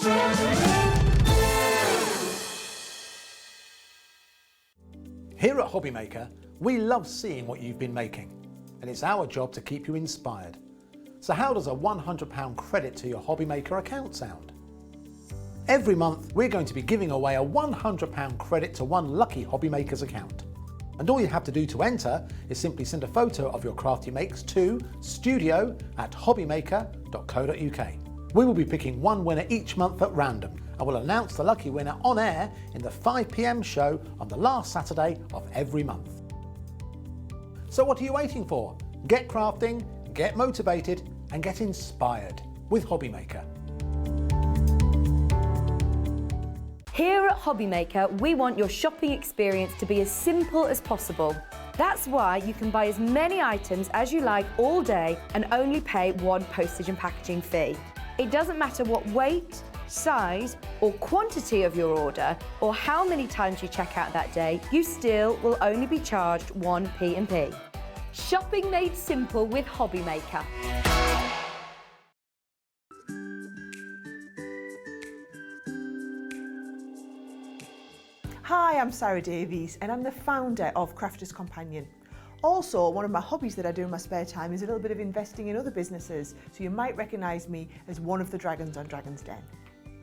Here at Hobbymaker, we love seeing what you've been making, and it's our job to keep you inspired. So how does a £100 credit to your Hobbymaker account sound? Every month, we're going to be giving away a £100 credit to one lucky Hobbymaker's account. And all you have to do to enter is simply send a photo of your craft you makes to studio@hobbymaker.co.uk. We will be picking one winner each month at random, and we'll announce the lucky winner on air in the 5 PM show on the last Saturday of every month. So what are you waiting for? Get crafting, get motivated, and get inspired with Hobbymaker. Here at Hobbymaker, we want your shopping experience to be as simple as possible. That's why you can buy as many items as you like all day and only pay one postage and packaging fee. It doesn't matter what weight, size or quantity of your order or how many times you check out that day, you still will only be charged one P&P. Shopping made simple with Hobbymaker. Hi, I'm Sarah Davies and I'm the founder of Crafters Companion. Also, one of my hobbies that I do in my spare time is a little bit of investing in other businesses, so you might recognise me as one of the dragons on Dragon's Den.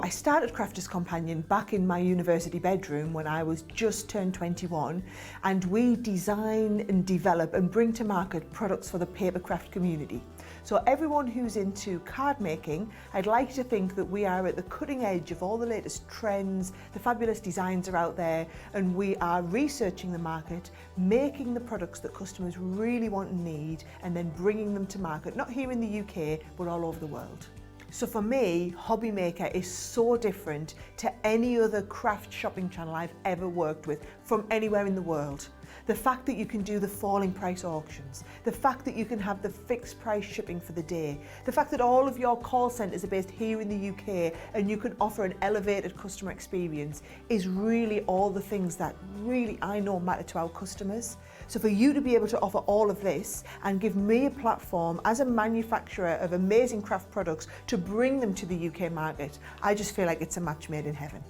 I started Crafters Companion back in my university bedroom when I was just turned 21, and we design and develop and bring to market products for the papercraft community. So everyone who's into card making, I'd like to think that we are at the cutting edge of all the latest trends, the fabulous designs are out there, and we are researching the market, making the products that customers really want and need, and then bringing them to market, not here in the UK, but all over the world. So for me, Hobbymaker is so different to any other craft shopping channel I've ever worked with from anywhere in the world. The fact that you can do the falling price auctions, the fact that you can have the fixed price shipping for the day, the fact that all of your call centres are based here in the UK and you can offer an elevated customer experience is really all the things that really I know matter to our customers. So for you to be able to offer all of this and give me a platform as a manufacturer of amazing craft products to bring them to the UK market, I just feel like it's a match made in heaven.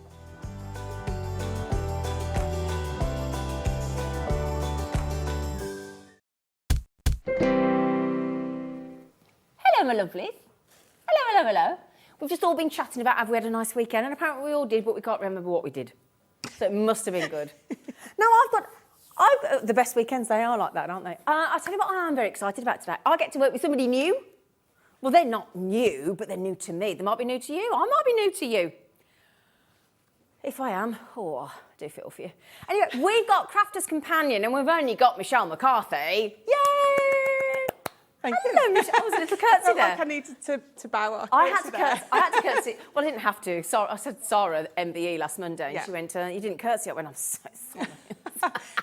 Hello, my lovelies. Hello, hello, hello. We've just all been chatting about have we had a nice weekend, and apparently we all did, but we can't remember what we did. So it must have been good. Now, I've the best weekends, they are like that, aren't they? I'll tell you what I'm very excited about today. I get to work with somebody new. Well, they're not new, but they're new to me. They might be new to you. I might be new to you. If I am, oh, I do feel for you. Anyway, we've got Crafters Companion, and we've only got Michelle McCarthy. Yay! Thank Hello, you. Michelle. That was a little curtsy felt there. like I needed to bow. I had to curtsy. Well, I didn't have to. I said Sarah MBE last Monday, and Yeah. she went, you didn't curtsy. I went, I'm so sorry.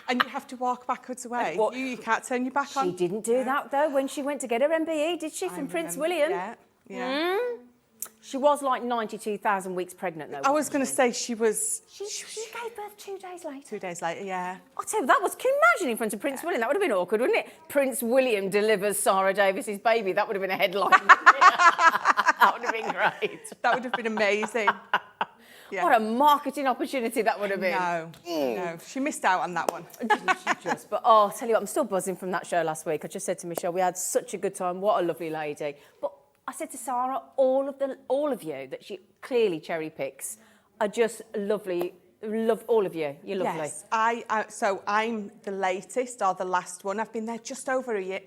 And you have to walk backwards away. What? You can't turn your back on. She didn't do that, though, when she went to get her MBE, did she, from Prince William? Yeah, yeah. She was like 92,000 weeks pregnant, though. I was going to say she She gave birth 2 days later. 2 days later, yeah. I'll tell you, can you imagine in front of Prince William? That would have been awkward, wouldn't it? Prince William delivers Sarah Davies's baby. That would have been a headline. That would have been great. That would have been amazing. Yeah. What a marketing opportunity that would have been. No, she missed out on that one. Didn't she just? But I'll tell you what, I'm still buzzing from that show last week. I just said to Michelle, we had such a good time. What a lovely lady. But I said to Sarah, all of you that she clearly cherry picks are just lovely. Love all of you. You're lovely. Yes, so I'm the latest or the last one. I've been there just over a year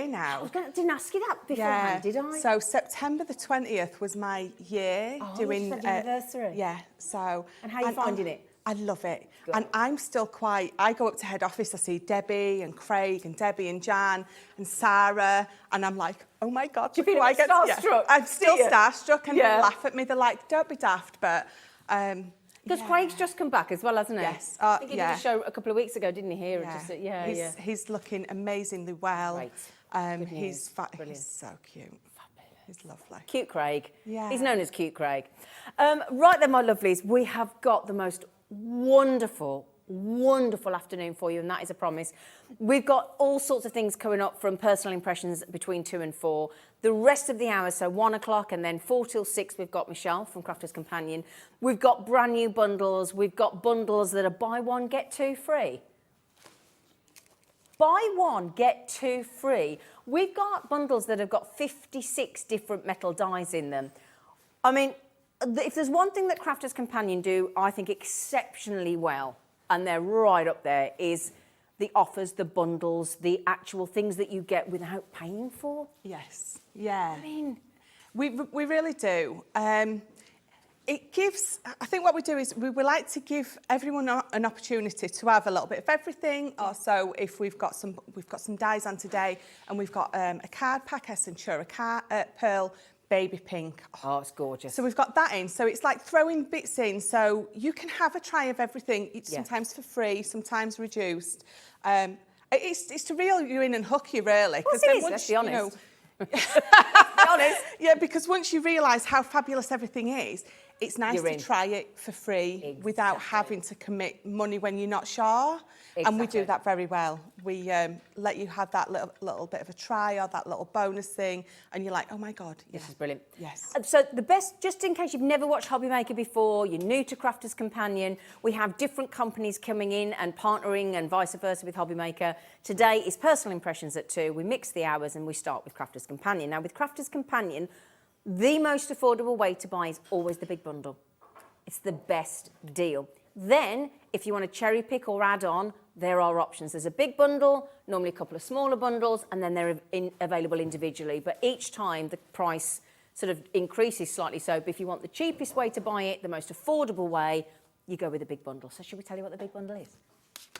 now. Didn't ask you that beforehand, did I? So September the 20th was my year doing anniversary. Yeah. So. And how are you finding it? I love it. Good. And I'm still I go up to head office, I see Debbie and Craig and Debbie and Jan and Sarah, and I'm like, oh my God. Do you feel a bit starstruck? Yeah, I'm still starstruck, and they laugh at me. They're like, don't be daft, but... Because Craig's just come back as well, hasn't he? Yes. I think he did a show a couple of weeks ago, didn't he? Here, He's looking amazingly well. Right. He's so cute. He's lovely. Cute Craig. Yeah. He's known as Cute Craig. Right then, my lovelies, we have got the most wonderful afternoon for you, and that is a promise. We've got all sorts of things coming up, from personal impressions between 2 and 4, The rest of the hours, so 1 o'clock and then 4 till 6, we've got Michelle from Crafter's Companion. We've got brand new bundles. We've got bundles that are buy one, get two free. Buy one, get two free. We've got bundles that have got 56 different metal dies in them. I mean, if there's one thing that Crafter's Companion do, I think exceptionally well, and they're right up there, is the offers, the bundles, the actual things that you get without paying for. Yes, yeah. I mean, we really do. It gives, I think what we do is we like to give everyone an opportunity to have a little bit of everything. Or so if we've got some dies on today, and we've got a card pack, a Centurion Pearl, baby pink. oh, it's gorgeous. So we've got that in. So it's like throwing bits in. So you can have a try of everything. It's sometimes for free, sometimes reduced. It's to reel you in and hook you, really. Well, it is, let's be honest. You know, Be honest. yeah, because once you realise how fabulous everything is, it's nice You're to in. try it for free without having to commit money when you're not sure. And we do that very well. We let you have that little bit of a try or that little bonus thing, and you're like, oh my God. This is brilliant. Yes. So the best, just in case you've never watched Hobby Maker before, you're new to Crafter's Companion, we have different companies coming in and partnering and vice versa with Hobby Maker. Today is Personal Impressions at 2. We mix the hours and we start with Crafter's Companion. Now with Crafter's Companion, the most affordable way to buy is always the big bundle. It's the best deal. Then, if you want to cherry pick or add on, there are options. There's a big bundle, normally a couple of smaller bundles, and then they're available individually. But each time the price sort of increases slightly. So if you want the cheapest way to buy it, the most affordable way, you go with a big bundle. So should we tell you what the big bundle is?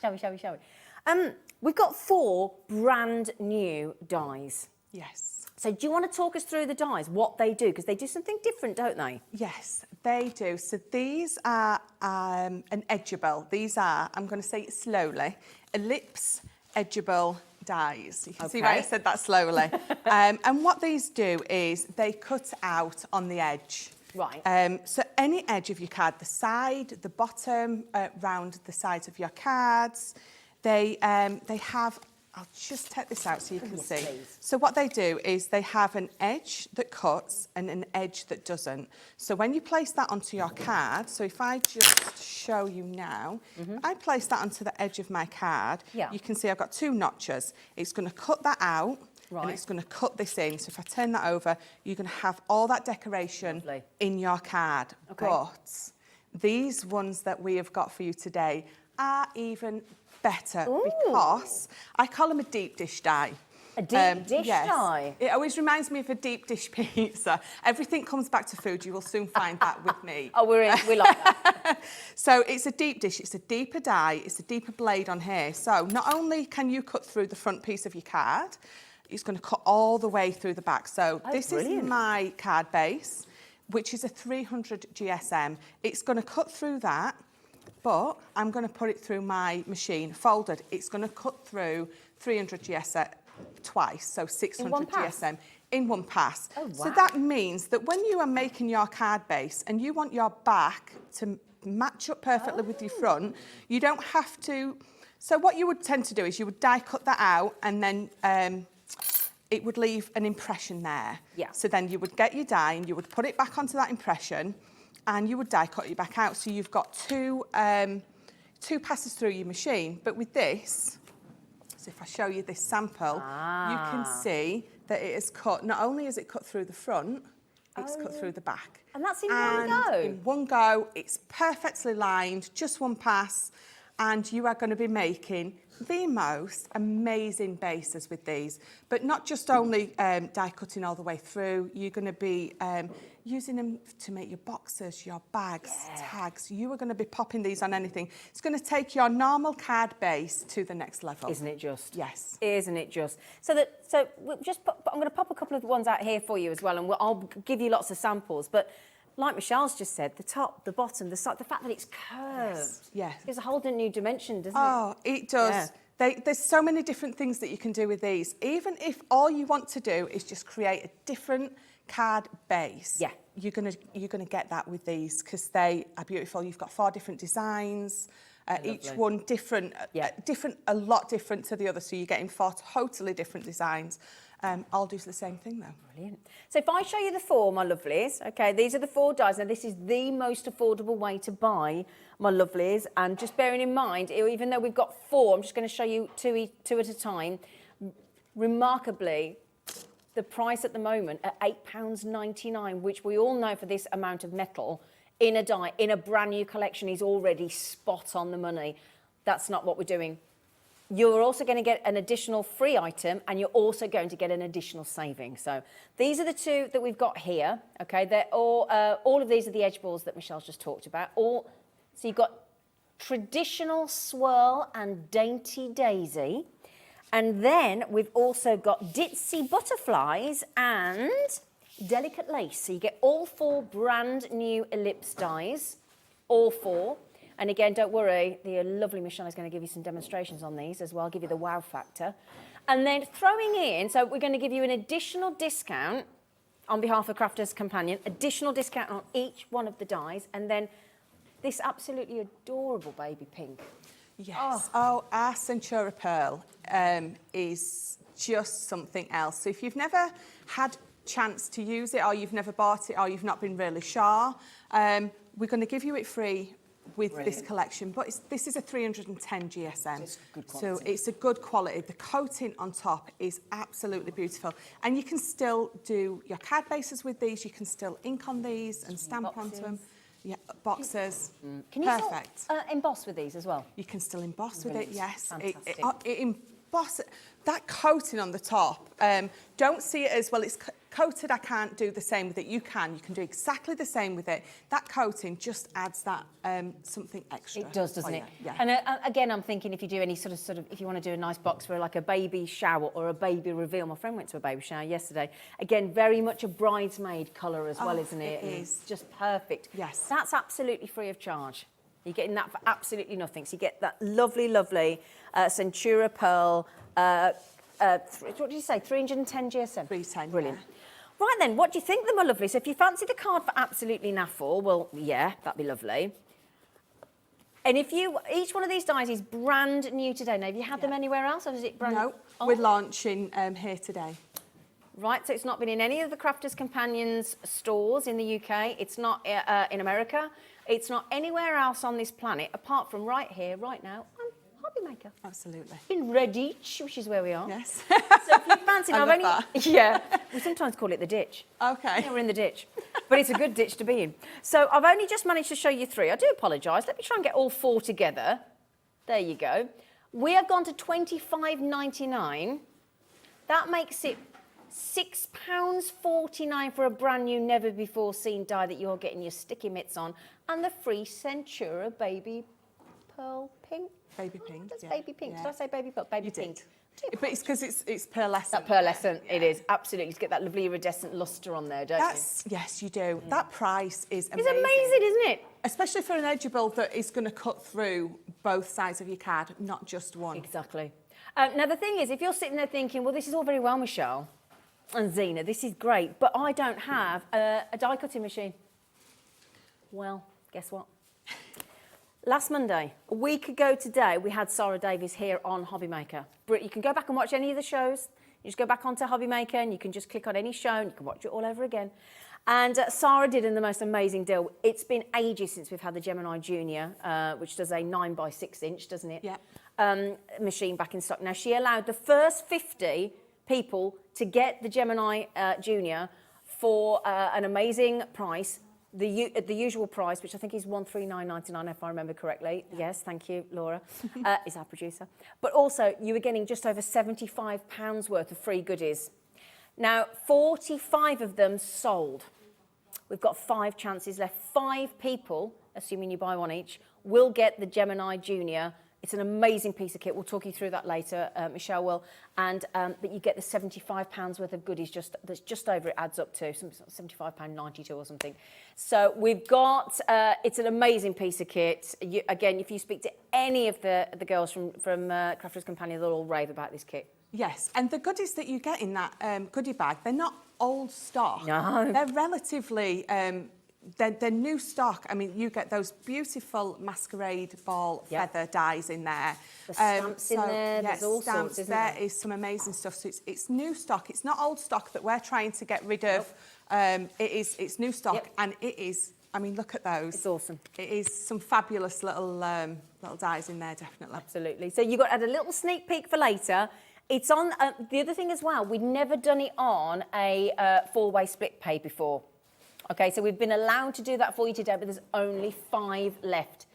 Shall we? We've got 4 brand new dies. Yes. So do you want to talk us through the dies, what they do? Because they do something different, don't they? Yes, they do. So these are an edgeable. These are, I'm going to say it slowly, ellipse edgeable dies. You can see why I said that slowly. And what these do is they cut out on the edge. Right. So any edge of your card, the side, the bottom, round the sides of your cards, they have... I'll just take this out so you can see. Please. So what they do is they have an edge that cuts and an edge that doesn't. So when you place that onto your card, so if I just show you now, I place that onto the edge of my card, you can see I've got 2 notches. It's going to cut that out and it's going to cut this in. So if I turn that over, you're going to have all that decoration in your card. Okay. But these ones that we have got for you today are even better because I call them a deep dish die. A deep dish die? It always reminds me of a deep dish pizza. Everything comes back to food. You will soon find that with me. Oh, we like that. So it's a deep dish. It's a deeper die. It's a deeper blade on here. So not only can you cut through the front piece of your card, it's going to cut all the way through the back. So this is my card base, which is a 300 GSM. It's going to cut through that. But I'm going to put it through my machine, folded. It's going to cut through 300 GSM twice, so 600 GSM in one pass. Oh, wow. So that means that when you are making your card base and you want your back to match up perfectly with your front, you don't have to... So what you would tend to do is you would die cut that out and then it would leave an impression there. Yeah. So then you would get your die and you would put it back onto that impression and you would die cut it back out. So you've got two passes through your machine. But with this, so if I show you this sample, you can see that it is cut, not only is it cut through the front, it's cut through the back. And that's in one go? In one go, it's perfectly lined, just one pass, and you are going to be making the most amazing bases with these. But not just only die cutting all the way through, you're going to be using them to make your boxes, your bags, tags. You are going to be popping these on anything. It's going to take your normal card base to the next level. Isn't it just? Yes. Isn't it just? So we'll I'm going to pop a couple of ones out here for you as well, and I'll give you lots of samples. But like Michelle's just said, the top, the bottom, the side, the fact that it's curved. Yes. Gives a whole new dimension, doesn't it? Oh, it does. Yeah. There's so many different things that you can do with these. Even if all you want to do is just create a different card base, you're gonna get that with these because they are beautiful. You've got 4 different designs, each one different, a lot different to the other. So you're getting 4 totally different designs. I'll do the same thing though. Brilliant. So if I show you the 4, my lovelies, okay, these are the 4 dies. Now, this is the most affordable way to buy, my lovelies. And just bearing in mind, even though we've got 4, I'm just going to show you 2 at a time. Remarkably, the price at the moment at £8.99, which we all know for this amount of metal in a die, in a brand new collection, is already spot on the money. That's not what we're doing. You're also going to get an additional free item, and you're also going to get an additional saving. So these are the 2 that we've got here. Okay, they're all of these are the edge balls that Michelle's just talked about. So you've got traditional swirl and dainty daisy, and then we've also got ditzy butterflies and delicate lace. So you get all 4 brand new ellipse dies, all 4. And again, don't worry, the lovely Michelle is going to give you some demonstrations on these as well, give you the wow factor. And then throwing in, so we're going to give you an additional discount on behalf of Crafters Companion, additional discount on each one of the dies, and then this absolutely adorable baby pink. Yes. Oh, our Centurion Pearl is just something else. So if you've never had chance to use it, or you've never bought it, or you've not been really sure, we're going to give you it free with this collection, but this is a 310 GSM, so it's a good quality. The coating on top is absolutely beautiful, and you can still do your card bases with these. You can still ink on these and stamp onto them. Yeah, boxes. Can you perfect. Still, emboss with these as well? You can still emboss with it. Yes, fantastic. it emboss that coating on the top. Don't see it as well. It's coated. I can't do the same with it. You can do exactly the same with it. That coating just adds that something extra. It does, doesn't it? Yeah. And again, I'm thinking if you do any sort of, if you want to do a nice box for like a baby shower or a baby reveal. My friend went to a baby shower yesterday. Again, very much a bridesmaid colour as well, isn't it? It is. It's just perfect. Yes. That's absolutely free of charge. You're getting that for absolutely nothing. So you get that lovely, lovely Centurion Pearl. What did you say? 310 GSM? 310. Brilliant. Yeah. Right then, what do you think, my lovely? So if you fancy the card for absolutely naffle, well, yeah, that'd be lovely. And if each one of these dies is brand new today. Now, have you had them anywhere else, or is it brand new? No, we're launching here today. Right, so it's not been in any of the Crafters Companions stores in the UK. It's not in America. It's not anywhere else on this planet, apart from right here, right now, on Hobby Maker. Absolutely. In Redditch, which is where we are. Yes. So if you fancy, I love that. Yeah, we sometimes call it the ditch. Okay. Yeah, we're in the ditch, but it's a good ditch to be in. So I've only just managed to show you 3. I do apologise. Let me try and get all 4 together. There you go. We have gone to £25.99. That makes it £6.49 for a brand new, never before seen die that you're getting your sticky mitts on, and the free Centurion baby pearl pink. Baby pink. That's yeah. baby pink. Yeah. Did I say baby pearl? Baby You pink. did. But it's because it's pearlescent. That pearlescent, it is, absolutely. To get that lovely iridescent lustre on there, don't Yes, you do. That price is you? amazing. It's amazing, isn't it? Especially for an edgeable that is going to cut through both sides of your card, not just one. Exactly. Now, the thing is, if you're sitting there thinking, well, this is all very well, Michelle and Zena, this is great, but I don't have a die cutting machine. Well, guess what? Last Monday, a week ago today, we had Sarah Davies here on Hobby Maker. You can go back and watch any of the shows. You just go back onto Hobby Maker and you can just click on any show and you can watch it all over again. And Sarah did the most amazing deal. It's been ages since we've had the Gemini Junior, which does a 9x6 inch, doesn't it? Yeah. Machine back in stock. Now, she allowed the first 50 people to get the Gemini Junior for an amazing price. The usual price, which I think is $139.99 if I remember correctly. Yeah. Yes, thank you, Laura, is our producer. But also, you were getting just over £75 worth of free goodies. Now, 45 of them sold. We've got 5 chances left. 5 people, assuming you buy one each, will get the Gemini Junior. It's an amazing piece of kit. We'll talk you through that later, Michelle will. And but you get the £75 worth of goodies. That's just over. It adds up to £75.92 or something. So we've got. It's an amazing piece of kit. Again, if you speak to any of the girls from Crafters Companion, they'll all rave about this kit. Yes, and the goodies that you get in that goodie bag, they're not old stock. No. They're relatively they're new stock. I mean, you get those beautiful masquerade ball feather dies in there. The stamps in there, there's all sorts, isn't there? There is some amazing stuff. So it's new stock. It's not old stock that we're trying to get rid of. It's new stock, and it is. I mean, look at those. It's awesome. It is some fabulous little dies in there, definitely. Absolutely. So you got a little sneak peek for later. It's on, the other thing as well, we'd never done it on a 4-way split pay before. Okay, so we've been allowed to do that for you today, but there's only 5 left.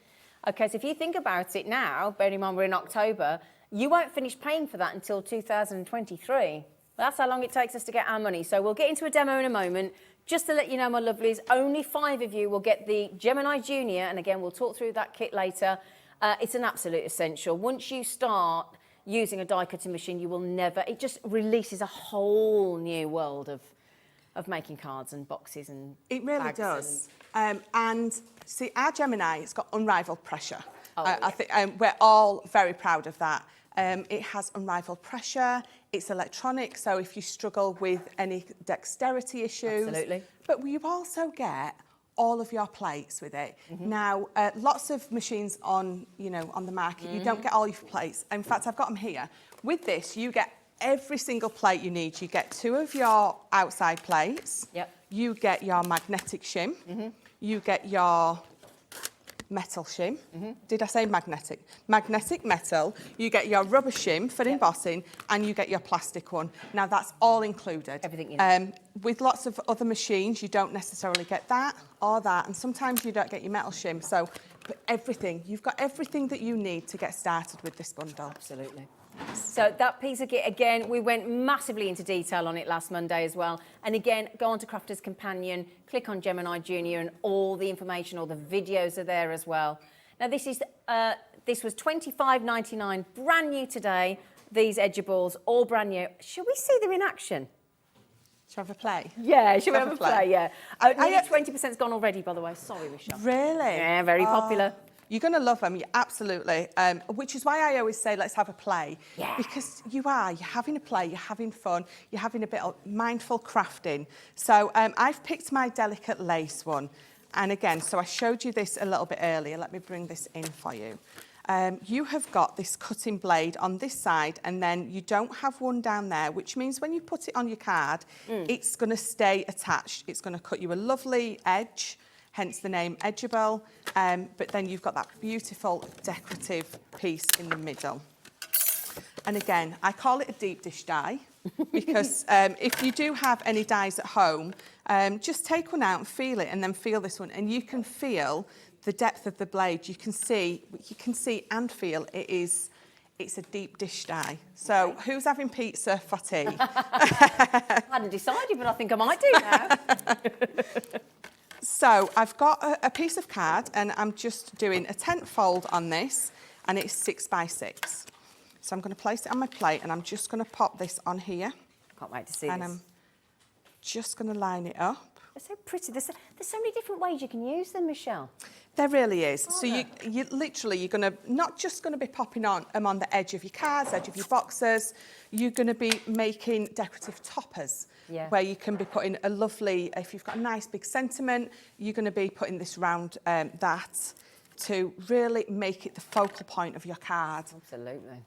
Okay, so if you think about it now, bearing in mind we're in October, you won't finish paying for that until 2023. Well, that's how long it takes us to get our money. So we'll get into a demo in a moment. Just to let you know, my lovelies, only 5 of you will get the Gemini Junior, and again, we'll talk through that kit later. It's an absolute essential. Once you start using a die cutting machine, you will never, it just releases a whole new world of making cards and boxes and it really does. And see, our Gemini, it's got unrivaled pressure. I think we're all very proud of that. It has unrivaled pressure. It's electronic, so if you struggle with any dexterity issues. Absolutely. But you also get all of your plates with it. Now, lots of machines on the market, you don't get all your plates. In fact, I've got them here. With this, you get every single plate you need. You get 2 of your outside plates. Yep. You get your magnetic shim. You get your metal shim. Did I say magnetic? Magnetic metal. You get your rubber shim for embossing, and you get your plastic one. Now that's all included. Everything you need. With lots of other machines, you don't necessarily get that or that, and sometimes you don't get your metal shim. So, but everything, you've got everything that you need to get started with this bundle. Absolutely. So that piece of kit, again, we went massively into detail on it last Monday as well. And again, go on to Crafter's Companion, click on Gemini Junior, and all the information, all the videos are there as well. Now, this was $25.99, brand new today. These edgeables, all brand new. Should we see them in action? Shall we have a play? Yeah, should we have a play? Yeah. Nearly 20%'s gone already, by the way. Sorry, Michelle. Really? Yeah, very popular. You're going to love them, absolutely. Which is why I always say, let's have a play. Yeah. Because you're having a play, you're having fun, you're having a bit of mindful crafting. So I've picked my delicate lace one. And again, so I showed you this a little bit earlier. Let me bring this in for you. You have got this cutting blade on this side, and then you don't have one down there, which means when you put it on your card, it's going to stay attached. It's going to cut you a lovely edge, hence the name Edgeable, but then you've got that beautiful decorative piece in the middle. And again, I call it a deep dish die, because if you do have any dies at home, just take one out and feel it, and then feel this one, and you can feel the depth of the blade. You can see and feel it's a deep dish die. So who's having pizza for tea? I hadn't decided, but I think I might do now. So I've got a piece of card, and I'm just doing a 10th fold on this, and it's 6 by 6. So I'm going to place it on my plate, and I'm just going to pop this on here. Can't wait to see and this. I'm just going to line it up. They're so pretty. There's so many different ways you can use them, Michelle. There really is. So you literally, you're going to, not just going to be popping on them on the edge of your cards, edge of your boxes. You're going to be making decorative toppers, where you can be putting a lovely, if you've got a nice big sentiment, you're going to be putting this round that to really make it the focal point of your card. Absolutely.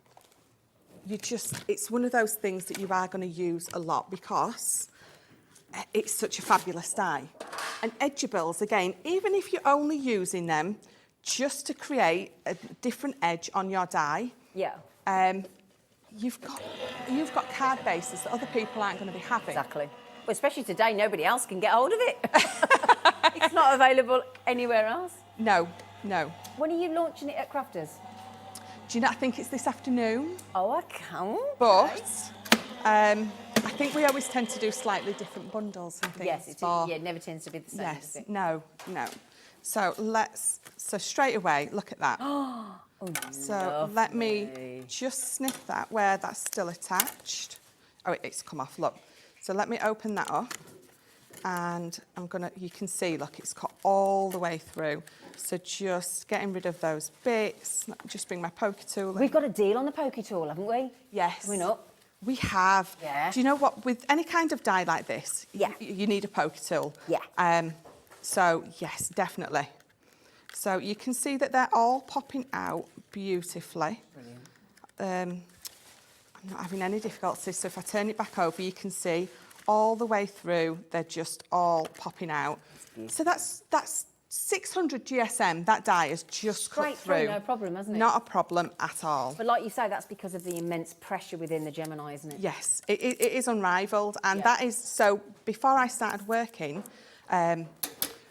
It's one of those things that you are going to use a lot because it's such a fabulous die. And edgeables, again, even if you're only using them just to create a different edge on your die, you've got card bases that other people aren't going to be having. Exactly. Well, especially today, nobody else can get hold of it. It's not available anywhere else. No. When are you launching it at Crafters? Do you not think it's this afternoon? Oh, I can't. But I think we always tend to do slightly different bundles and things. Yes, it never tends to be the same. Yes, does it? no. So straight away, look at that. Oh, so let me just snip that where that's still attached. Oh, it's come off, look. So let me open that up, and you can see, look, it's cut all the way through. So just getting rid of those bits. Let me just bring my poker tool in. We've got a deal on the poker tool, haven't we? Yes. We're not. We have. Yeah. Do you know what? With any kind of die like this, you need a poker tool. Yeah. So yes, definitely. So you can see that they're all popping out beautifully. Brilliant. I'm not having any difficulty, so if I turn it back over, you can see all the way through, they're just all popping out. So that's 600 GSM, that die has just cut through. No problem, hasn't it? Not a problem at all. But like you say, that's because of the immense pressure within the Gemini, isn't it? Yes, it is unrivalled, and that is, so before I started working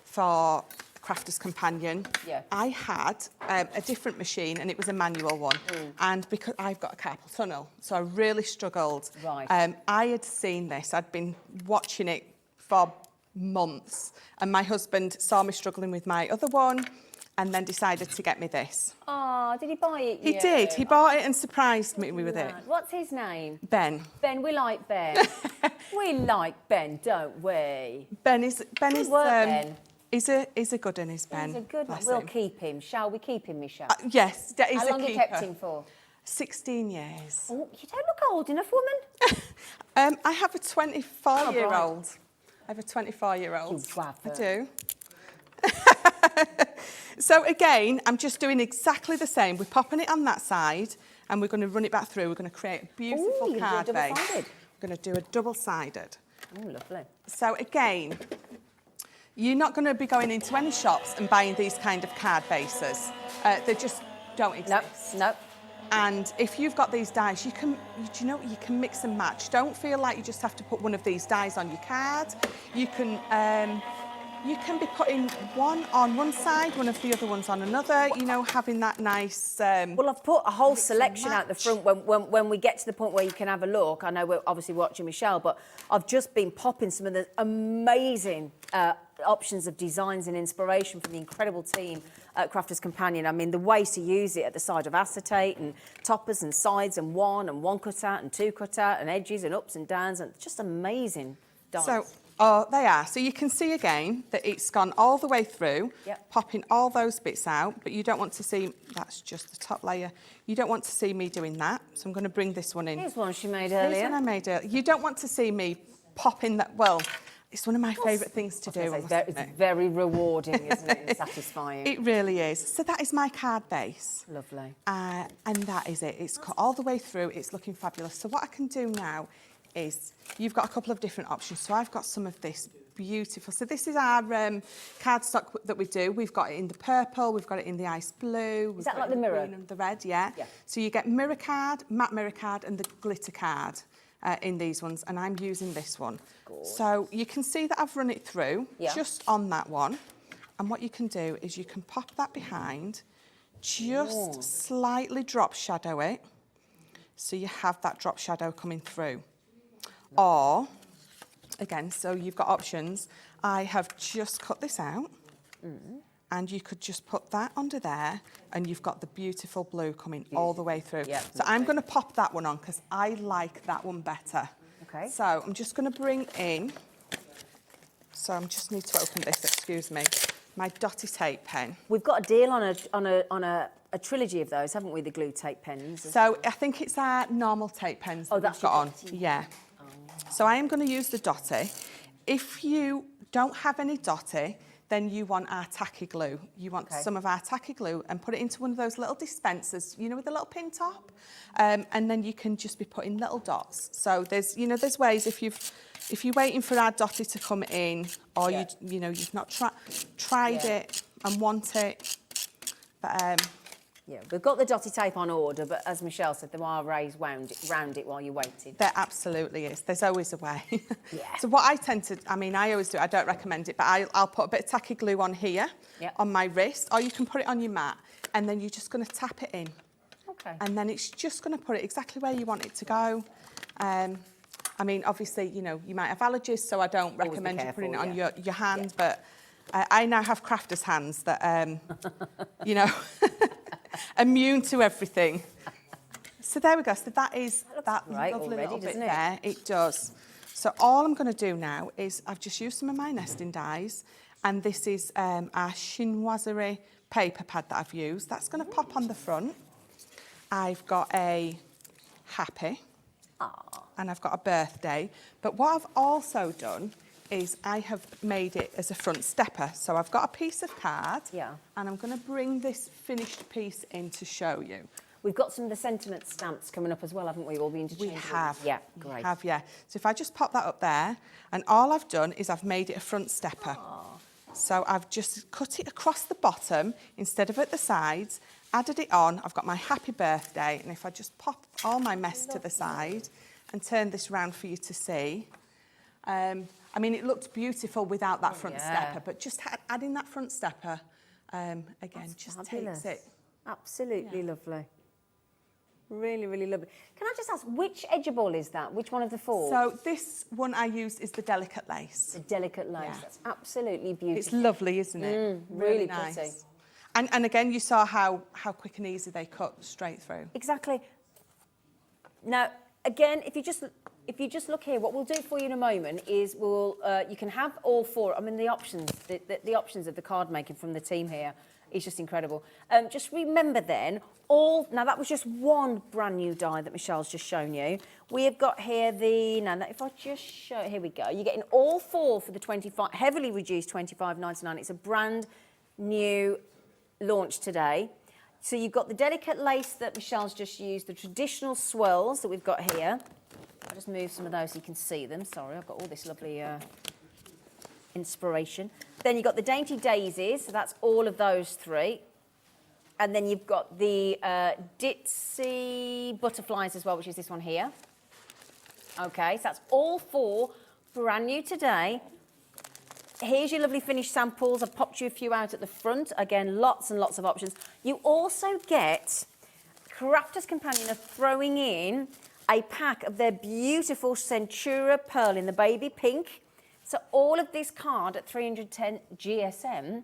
for Crafter's Companion, I had a different machine, and it was a manual one. And because I've got a carpal tunnel, so I really struggled. Right. I had seen this, I'd been watching it for months, and my husband saw me struggling with my other one, and then decided to get me this. Oh, did he buy it? He did. He bought it and surprised me with it. What's his name? Ben. Ben, we like Ben. We like Ben, don't we? Ben is Good work, Ben. He's a good one, is Ben. He's a good one. Bless We'll him. keep him. Shall we keep him, Michelle? Yes, he's How a long have you keeper. kept him for? 16 years. Oh, you don't look old enough, woman. I have a 24-year-old. I have a 24-year-old. You whapper. I do. So again, I'm just doing exactly the same. We're popping it on that side, and we're going to run it back through. We're going to create a beautiful Ooh, card base. double-sided. We're going to do a double-sided. Oh, lovely. So again, you're not going to be going into any shops and buying these kind of card bases. They just don't exist. No. And if you've got these dies, you can mix and match. Don't feel like you just have to put one of these dies on your card. You can be putting one on one side, one of the other ones on another, having that nice... Well, I've put a whole selection out the front when we get to the point where you can have a look. I know we're obviously watching Michelle, but I've just been popping some of the amazing options of designs and inspiration from the incredible team at Crafter's Companion. I mean, the ways to use it at the side of acetate and toppers and sides and one cut out and two cut out and edges and ups and downs and just amazing dies. So, they are. So you can see again that it's gone all the way through, popping all those bits out, but you don't want to see, that's just the top layer. You don't want to see me doing that. So I'm going to bring this one in. Here's one she made earlier. Here's one I made earlier. You don't want to see me popping that, well, it's one of my favourite things to do. It's very rewarding, isn't it, and satisfying. It really is. So that is my card base. Lovely. And that is it. It's cut all the way through. It's looking fabulous. So what I can do now is, you've got a couple of different options. So I've got some of this beautiful. So this is our cardstock that we do. We've got it in the purple. We've got it in the ice blue. Is that like the mirror? Green and the red, yeah. So you get mirror card, matte mirror card, and the glitter card. In these ones, and I'm using this one. Gorgeous. So you can see that I've run it through just on that one, and what you can do is you can pop that behind, just slightly drop shadow it, so you have that drop shadow coming through. Or, again, so you've got options. I have just cut this out, and you could just put that under there, and you've got the beautiful blue coming all the way through. So I'm going to pop that one on because I like that one better. Okay. So I'm just going to bring in, so I just need to open this, excuse me, my dotty tape pen. We've got a deal on a trilogy of those, haven't we, the glue tape pens? So I think it's our normal tape pens that that's we've got on. dotty. Yeah. So I am going to use the dotty. If you don't have any dotty, then you want our tacky glue. You want some of our tacky glue and put it into one of those little dispensers, with a little pin top, and then you can just be putting little dots. So there's ways if you're waiting for our dotty to come in, or you've not tried it and want it, but we've got the dotty tape on order, but as Michelle said, there are ways round it while you're waiting. There absolutely is. There's always a way. So what I tend to, I always do, I don't recommend it, but I'll put a bit of tacky glue on here, on my wrist, or you can put it on your mat, and then you're just going to tap it in. Okay. And then it's just going to put it exactly where you want it to go. Obviously, you might have allergies, so I don't recommend you putting it on your hand, but I now have crafter's hands that, immune to everything. So there we go. So that is that lovely little bit there. It does. So all I'm going to do now is I've just used some of my nesting dies, and this is our chinoiserie paper pad that I've used. That's going to pop on the front. I've got a happy, and I've got a birthday. But what I've also done is I have made it as a front stepper. So I've got a piece of card. Yeah. And I'm going to bring this finished piece in to show you. We've got some of the sentiment stamps coming up as well, haven't we? All the interchangeable. We have. Yeah, great. We have, yeah. So if I just pop that up there, and all I've done is I've made it a front stepper. So I've just cut it across the bottom instead of at the sides, added it on. I've got my happy birthday, and if I just pop all my mess to the side and turn this round for you to see. I mean, it looked beautiful without that front stepper, but just adding that front stepper, again, That's just fabulous. takes it. Absolutely lovely. Really, really lovely. Can I just ask, which edge ball is that? Which one of the four? So this one I used is the delicate lace. The delicate lace. Yeah. That's absolutely beautiful. It's lovely, isn't it? really nice. pretty. And again, you saw how quick and easy they cut straight through. Exactly. Now, again, if you just look here, what we'll do for you in a moment is you can have all four. I mean, the options, the options of the card making from the team here is just incredible. Just remember then, now that was just one brand new die that Michelle's just shown you. We have got here if I just show, here we go. You're getting all four for the 25, heavily reduced $25.99. It's a brand new launch today. So you've got the delicate lace that Michelle's just used, the traditional swirls that we've got here. I'll just move some of those so you can see them. Sorry, I've got all this lovely inspiration. Then you've got the Dainty Daisies, so that's all of those three. And then you've got the Ditzy Butterflies as well, which is this one here. Okay, so that's all four, brand new today. Here's your lovely finished samples. I've popped you a few out at the front. Again, lots and lots of options. You also get, Crafter's Companion are throwing in a pack of their beautiful Centurion Pearl in the baby pink. So all of this card at 310 GSM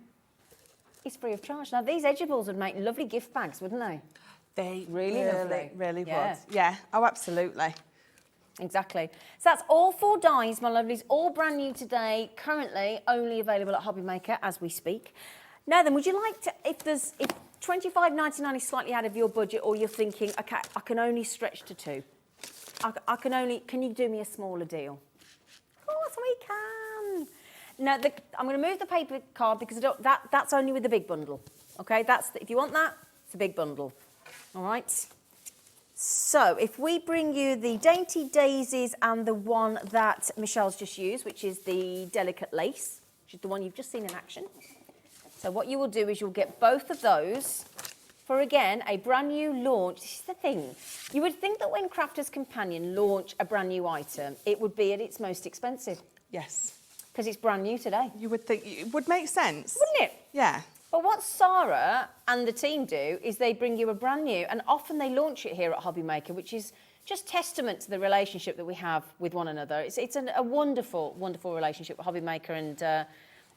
is free of charge. Now, these edgeables would make lovely gift bags, wouldn't they? They Really lovely. really Yeah. would. Yeah, oh, absolutely. Exactly. So that's all four dies, my lovelies, all brand new today, currently only available at Hobbymaker as we speak. Now then, would you like to, if $25.99 is slightly out of your budget, or you're thinking, okay, I can only stretch to two. Can you do me a smaller deal? Of course we can. Now, I'm going to move the paper card because that's only with the big bundle. Okay, if you want that, it's a big bundle. All right. So if we bring you the Dainty Daisies and the one that Michelle's just used, which is the delicate lace, which is the one you've just seen in action. So what you will do is you'll get both of those for, again, a brand new launch. This is the thing. You would think that when Crafter's Companion launch a brand new item, it would be at its most expensive. Yes. Because it's brand new today. You would think it would make sense. Wouldn't it? Yeah. But what Sarah and the team do is they bring you a brand new, and often they launch it here at Hobbymaker, which is just testament to the relationship that we have with one another. It's a wonderful, wonderful relationship with Hobbymaker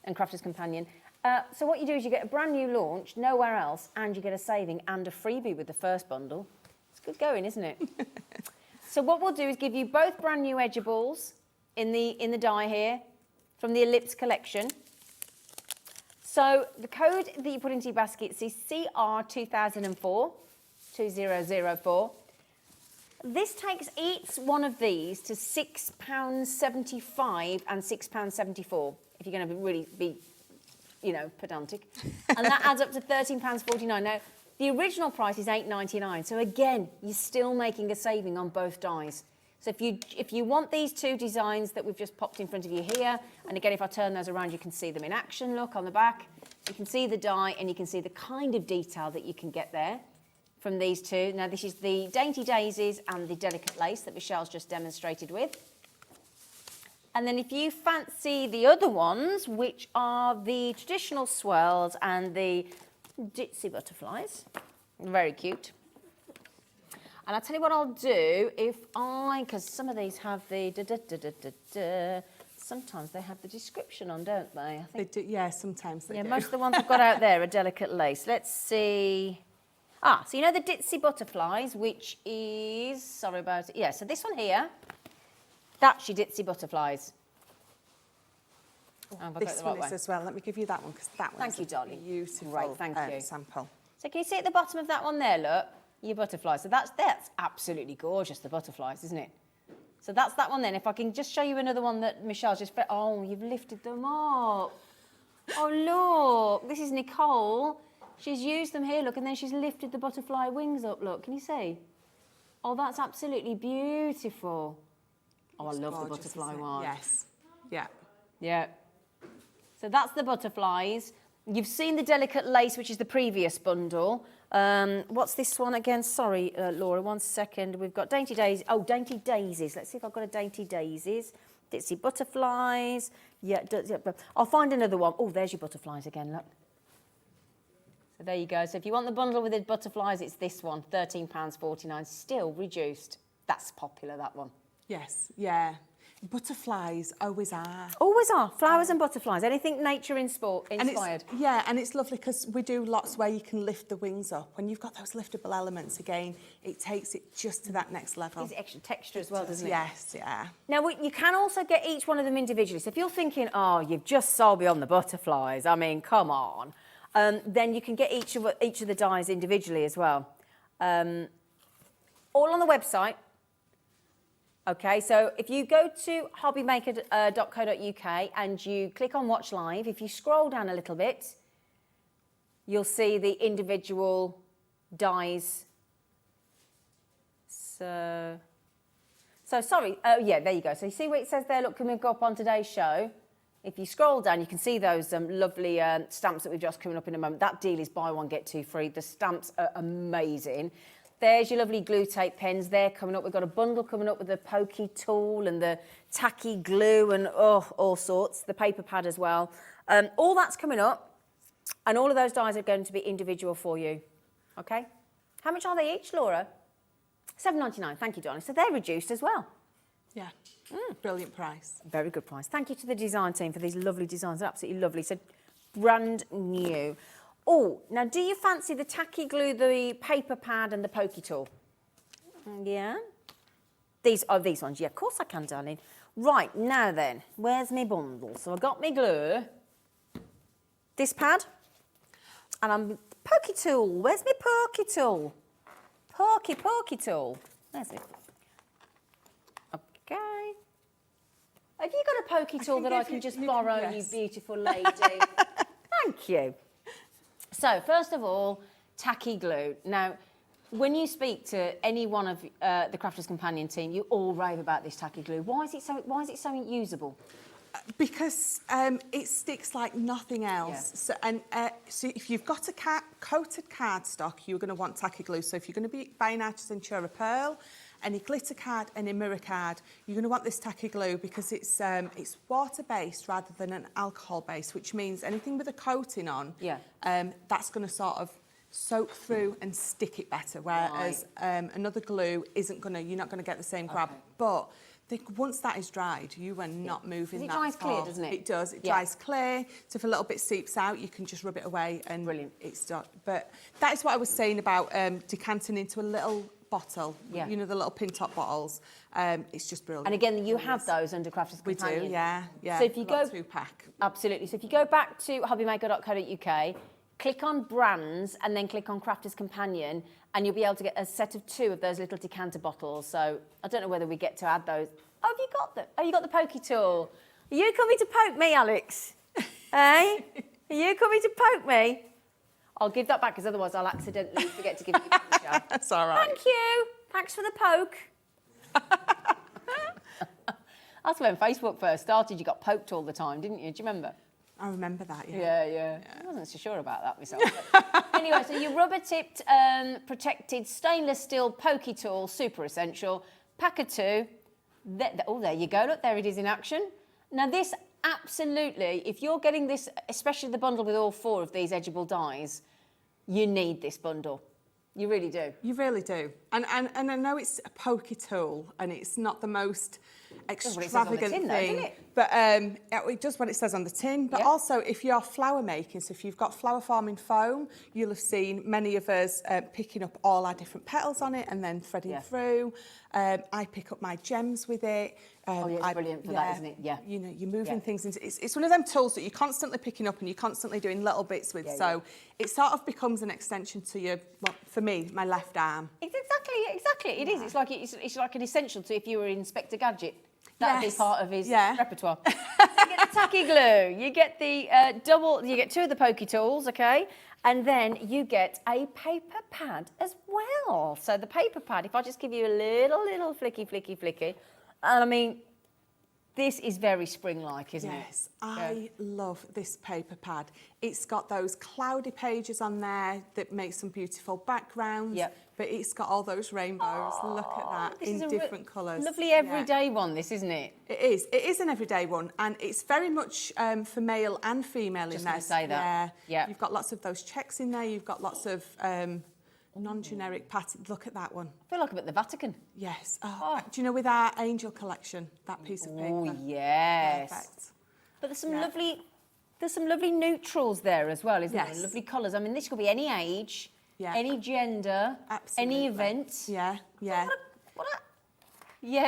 and Crafter's Companion. So what you do is you get a brand new launch, nowhere else, and you get a saving and a freebie with the first bundle. It's good going, isn't it? So what we'll do is give you both brand new edgeables in the die here from the Ellipse collection. So the code that you put into your basket is CR2004, 2004. This takes each one of these to £6.75 and £6.74, if you're going to really be, pedantic. And that adds up to £13.49. Now, the original price is £8.99. So again, you're still making a saving on both dies. So if you want these two designs that we've just popped in front of you here, and again, if I turn those around, you can see them in action. Look on the back. You can see the die, and you can see the kind of detail that you can get there from these two. Now, this is the Dainty Daisies and the delicate lace that Michelle's just demonstrated with. And then if you fancy the other ones, which are the traditional swirls and the Ditzy Butterflies, very cute. And I'll tell you what I'll do because some of these have the sometimes they have the description on, don't they? I think They do, yeah, sometimes they do. most of the ones I've got out there are delicate lace. Let's see. So you know the Ditzy Butterflies, which is, sorry about it. Yeah, so this one here, that's your Ditzy Butterflies. Oh, have I got it This the one right is way? as well. Let me give you that one because that one Thank you, darling. Beautiful Right, thank you. sample. So can you see at the bottom of that one there, look? Your butterflies. So that's absolutely gorgeous, the butterflies, isn't it? So that's that one then. If I can just show you another one that Michelle's just... Oh, you've lifted them up. Oh, look. This is Nicole. She's used them here, look, and then she's lifted the butterfly wings up, look. Can you see? Oh, that's absolutely beautiful. Oh, I love the butterfly one. Yes. Yeah. Yeah. So that's the butterflies. You've seen the delicate lace, which is the previous bundle. What's this one again? Sorry, Laura, 1 second. We've got Dainty Daisies. Oh, Dainty Daisies. Let's see if I've got a Dainty Daisies. Ditsy butterflies. Yeah, I'll find another one. Oh, there's your butterflies again, look. So there you go. So if you want the bundle with the butterflies, it's this one, £13.49. Still reduced. That's popular, that one. Yes, yeah. Butterflies always are. Always are. Flowers and butterflies. Anything nature inspired. And it's lovely because we do lots where you can lift the wings up. When you've got those liftable elements again, it takes it just to that next level. Gives it extra texture as well, doesn't it? Yes, yeah. Now, you can also get each one of them individually. So if you're thinking, oh, you've just sold me on the butterflies, I mean, come on, then you can get each of the dies individually as well. All on the website. Okay, so if you go to hobbymaker.co.uk and you click on Watch Live, if you scroll down a little bit, you'll see the individual dies. So sorry, yeah, there you go. So you see where it says there, look, can we go up on today's show? If you scroll down, you can see those lovely stamps that we've just coming up in a moment. That deal is buy one, get two free. The stamps are amazing. There's your lovely glue tape pens. They're coming up. We've got a bundle coming up with the pokey tool and the tacky glue and all sorts. The paper pad as well. All that's coming up, and all of those dies are going to be individual for you. Okay? How much are they each, Laura? £7.99. Thank you, darling. So they're reduced as well. Yeah. Brilliant price. Very good price. Thank you to the design team for these lovely designs. They're absolutely lovely. So brand new. Oh, now do you fancy the tacky glue, the paper pad and the pokey tool? Yeah? These ones. Yeah, of course I can, darling. Right, now then, where's my bundle? So I've got my glue, this pad, and I'm pokey tool. Where's my pokey tool? Pokey tool. There's it. Okay. Have you got a pokey tool that I can just borrow, you beautiful lady? Thank you. So, first of all, tacky glue. Now, when you speak to any one of the Crafters Companion team, you all rave about this tacky glue. Why is it so usable? Because it sticks like nothing else. Yeah. So if you've got a coated cardstock, you're going to want tacky glue. So if you're going to be buying out a Centurion Pearl, any glitter card, any mirror card, you're going to want this tacky glue because it's water-based rather than an alcohol-based, which means anything with a coating on, that's going to sort of soak through and stick it better, whereas another glue you're not going to get the same grab. But once that is dried, you are not moving that It dries clear, doesn't it? It does. It dries clear. So if a little bit seeps out, you can just rub it away and Brilliant. It's done. But that is what I was saying about decanting into a little bottle. Yeah. You know, the little pin top bottles. It's just brilliant. And again, you have those under Crafters Companion. We do, yeah. So if you go... 2-pack. Absolutely. So if you go back to hobbymaker.co.uk, click on brands and then click on Crafters Companion and you'll be able to get a set of 2 of those little decanter bottles. So I don't know whether we get to add those. Oh, have you got them? Oh, you got the pokey tool. Are you coming to poke me, Alex? Hey? Are you coming to poke me? I'll give that back because otherwise I'll accidentally forget to give you the picture. That's all right. Thank you. Thanks for the poke. That's when Facebook first started. You got poked all the time, didn't you? Do you remember? I remember that, yeah. Yeah. I wasn't so sure about that myself. Anyway, so your rubber-tipped, protected stainless steel pokey tool, super essential. Pack of 2. There you go. Look, there it is in action. Now, this absolutely, if you're getting this, especially the bundle with all 4 of these edgeable dies, you need this bundle. You really do. You really do. And I know it's a pokey tool and it's not the most extravagant tin, though, thing. doesn't it? But it does what it says on the tin. But also, if you're flower making, so if you've got flower forming foam, you'll have seen many of us picking up all our different petals on it and then threading through. I pick up my gems with it. It's brilliant for that, isn't it? Yeah. You know, you're moving things into... It's one of them tools that you're constantly picking up and you're constantly doing little bits with. It sort of becomes an extension to your, well, for me, my left arm. It's exactly. It is. It's like an essential to if you were Inspector Gadget. That'd be part of his repertoire. So you get the tacky glue, you get the you get 2 of the pokey tools, okay? And then you get a paper pad as well. So the paper pad, if I just give you a little flicky, and I mean, this is very spring-like, isn't it? Yes, I love this paper pad. It's got those cloudy pages on there that make some beautiful backgrounds. But it's got all those rainbows. Look at that, in different colours. Lovely everyday one, this, isn't it? It is. It is an everyday one, and it's very much for male and female in there. Just going to say that. Yeah. You've got lots of those checks in there. You've got lots of non-generic patterns. Look at that one. I feel like I'm at the Vatican. Yes. Oh. Do you know, with our angel collection, that piece of paper? Oh, yes. Perfect. But there's some lovely neutrals there as well, isn't there? Lovely colours. I mean, this could be any age. Any gender, any event. Yeah. Yeah,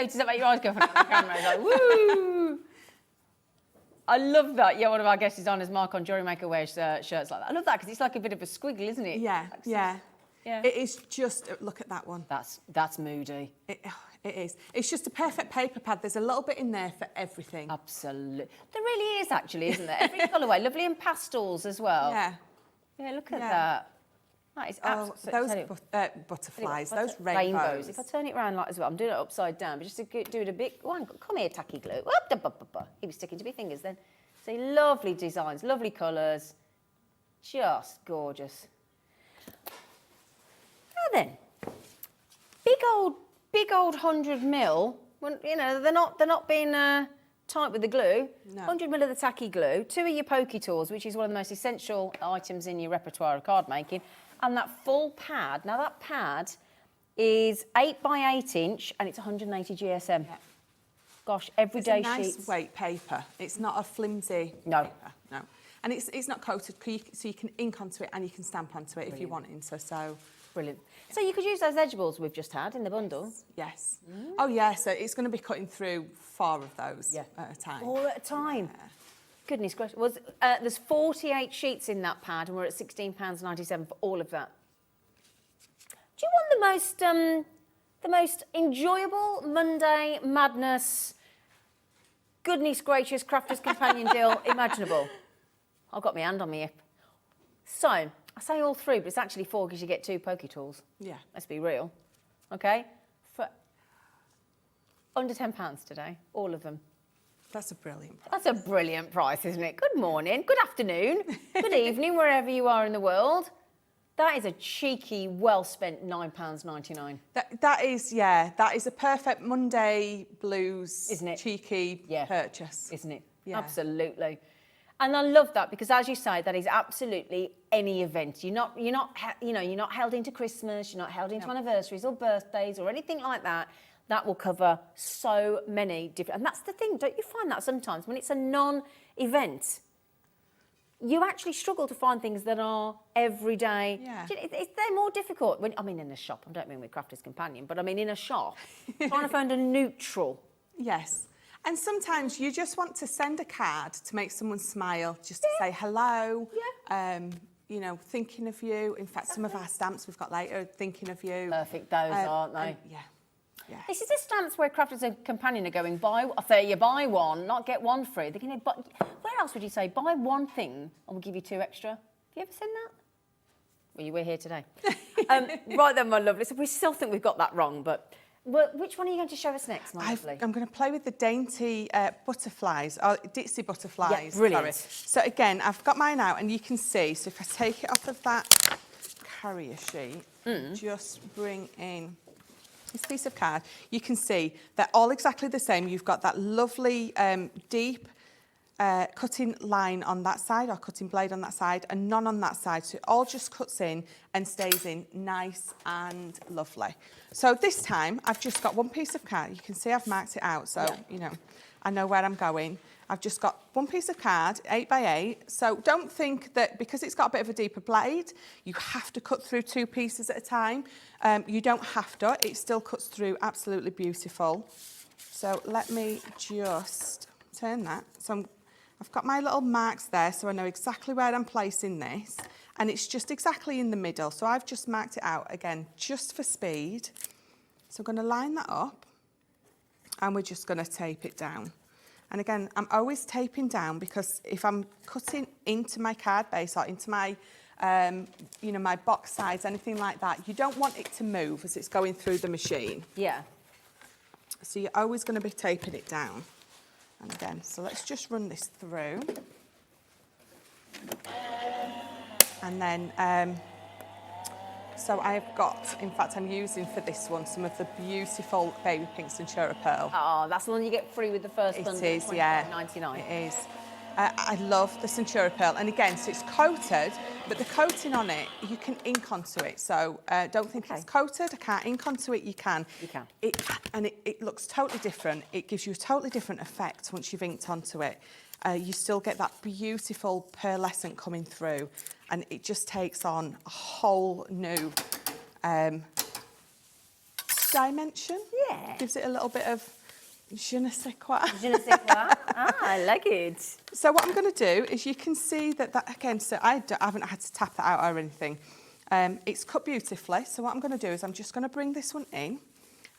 does that make your eyes go from the camera? It's like, woo! I love that. Yeah, one of our guest designers, Mark on Jewellery Maker, wears shirts like that. I love that because it's like a bit of a squiggle, isn't it? Yeah. It is just, look at that one. That's moody. It is. It's just a perfect paper pad. There's a little bit in there for everything. Absolutely. There really is, actually, isn't there? Every colourway. Lovely in pastels as well. Yeah. Yeah, look at that. That is absolutely... Those butterflies, those rainbows. If I turn it around like as well, I'm doing it upside down, but just to do it a bit... Come here, Tacky Glue. He was sticking to my fingers then. So lovely designs, lovely colours. Just gorgeous. Now then, big old 100ml. You know, they're not being tight with the glue. No. 100ml of the Tacky Glue, 2 of your pokey tools, which is one of the most essential items in your repertoire of card making, and that full pad. Now that pad is 8 by 8 inch and it's 180 GSM. Yeah. Gosh, everyday sheets. It's a nice weight paper. It's not a flimsy paper. No. And it's not coated, so you can ink onto it and you can stamp onto it if you want to. So brilliant. So you could use those edge balls we've just had in the bundle. Yes. Oh yeah, so it's going to be cutting through 4 of those at a time. 4 at a time. Yeah. Goodness gracious. There's 48 sheets in that pad and we're at £16.97 for all of that. Do you want the most enjoyable Monday madness, goodness gracious Crafter's Companion deal imaginable? I've got my hand on my hip. So, I say all 3, but it's actually 4 because you get 2 pokey tools. Yeah. Let's be real. Okay? For under £10 today, all of them. That's a brilliant price. That's a brilliant price, isn't it? Good morning, good afternoon, good evening, wherever you are in the world. That is a cheeky, well-spent £9.99. That is a perfect Monday blues, isn't it? Cheeky purchase. Isn't it? Yeah. Absolutely. And I love that because, as you say, that is absolutely any event. You're not held into Christmas. You're not held into anniversaries or birthdays or anything like that. That will cover so many different... And that's the thing, don't you find that sometimes when it's a non-event, you actually struggle to find things that are everyday. Yeah. They're more difficult. In a shop, I don't mean with Crafter's Companion, but I mean in a shop, trying to find a neutral. Yes. And sometimes you just want to send a card to make someone smile, just to say hello, thinking of you. In fact, some of our stamps we've got later, thinking of you. Perfect, those, aren't they? Yeah. This is the stamps where Crafter's Companion are going, you buy one, not get one free. They're going to where else would you say, buy one thing and we'll give you 2 extra? Have you ever seen that? Well, you were here today. Right then, my lovely. So we still think we've got that wrong, but... which one are you going to show us next, my lovely? I'm going to play with the Dainty butterflies, or Ditsy butterflies. Yeah, brilliant. Sorry. So again, I've got mine out, and you can see. So if I take it off of that carrier sheet, just bring in this piece of card, you can see they're all exactly the same. You've got that lovely deep cutting line on that side or cutting blade on that side and none on that side. So it all just cuts in and stays in nice and lovely. So this time I've just got one piece of card. You can see I've marked it out, so you know, I know where I'm going. I've just got one piece of card, 8 by 8. So don't think that because it's got a bit of a deeper blade, you have to cut through 2 pieces at a time. You don't have to, it still cuts through absolutely beautiful. So let me just turn that. So I've got my little marks there, so I know exactly where I'm placing this. And it's just exactly in the middle. So I've just marked it out again, just for speed. So I'm gonna line that up and we're just gonna tape it down. And again, I'm always taping down because if I'm cutting into my card base or into my, you know, my box sides, anything like that, you don't want it to move as it's going through the machine. Yeah. So you're always going to be taping it down. And again, so let's just run this through. And then, so I've got, in fact, I'm using for this one some of the beautiful baby pink Centurion Pearl. Oh, that's the one you get free with the first bundle. It is, yeah. $29.99. It is. I love the Centurion Pearl. And again, so it's coated, but the coating on it, you can ink onto it. So don't think it's coated. I can't ink onto it. You can. You can. It looks totally different. It gives you a totally different effect once you've inked onto it. You still get that beautiful pearlescent coming through. And it just takes on a whole new dimension. Yeah. Gives it a little bit of je ne sais quoi. Je ne sais quoi. Ah, I like it. So what I'm going to do is you can see that again, so I haven't had to tap that out or anything. It's cut beautifully. So what I'm going to do is I'm just going to bring this one in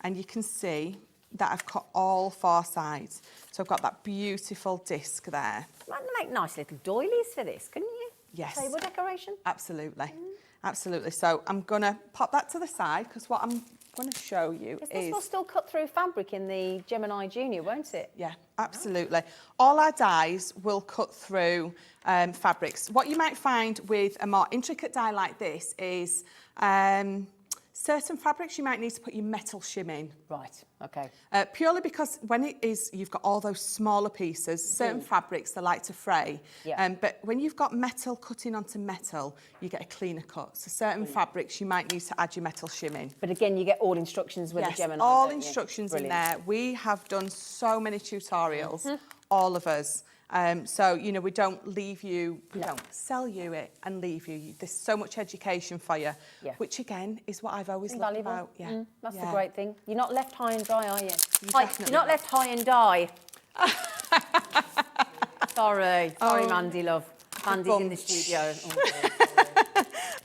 and you can see that I've cut all 4 sides. So I've got that beautiful disc there. You might make nice little doilies for this, couldn't you? Yes. Table decoration. Absolutely. Absolutely. So I'm going to pop that to the side because what I'm going to show you is... This will still cut through fabric in the Gemini Junior, won't it? Yeah, absolutely. All our dies will cut through fabrics. What you might find with a more intricate die like this is certain fabrics you might need to put your metal shim in. Right, okay. Purely because when it is, you've got all those smaller pieces, certain fabrics, they like to fray. Yeah. But when you've got metal cutting onto metal, you get a cleaner cut. So certain fabrics, you might need to add your metal shim in. But again, you get all instructions with the Gemini. all don't you? instructions Brilliant. in there. We have done so many tutorials, all of us. So, you know, we don't leave you, we don't sell you it and leave you. There's so much education for you, which again is what I've always loved about. Yeah. That's the great thing. You're not left high and dry, are you? Definitely You're not left high and die. Sorry, Mandy, love. Mandy's in the studio.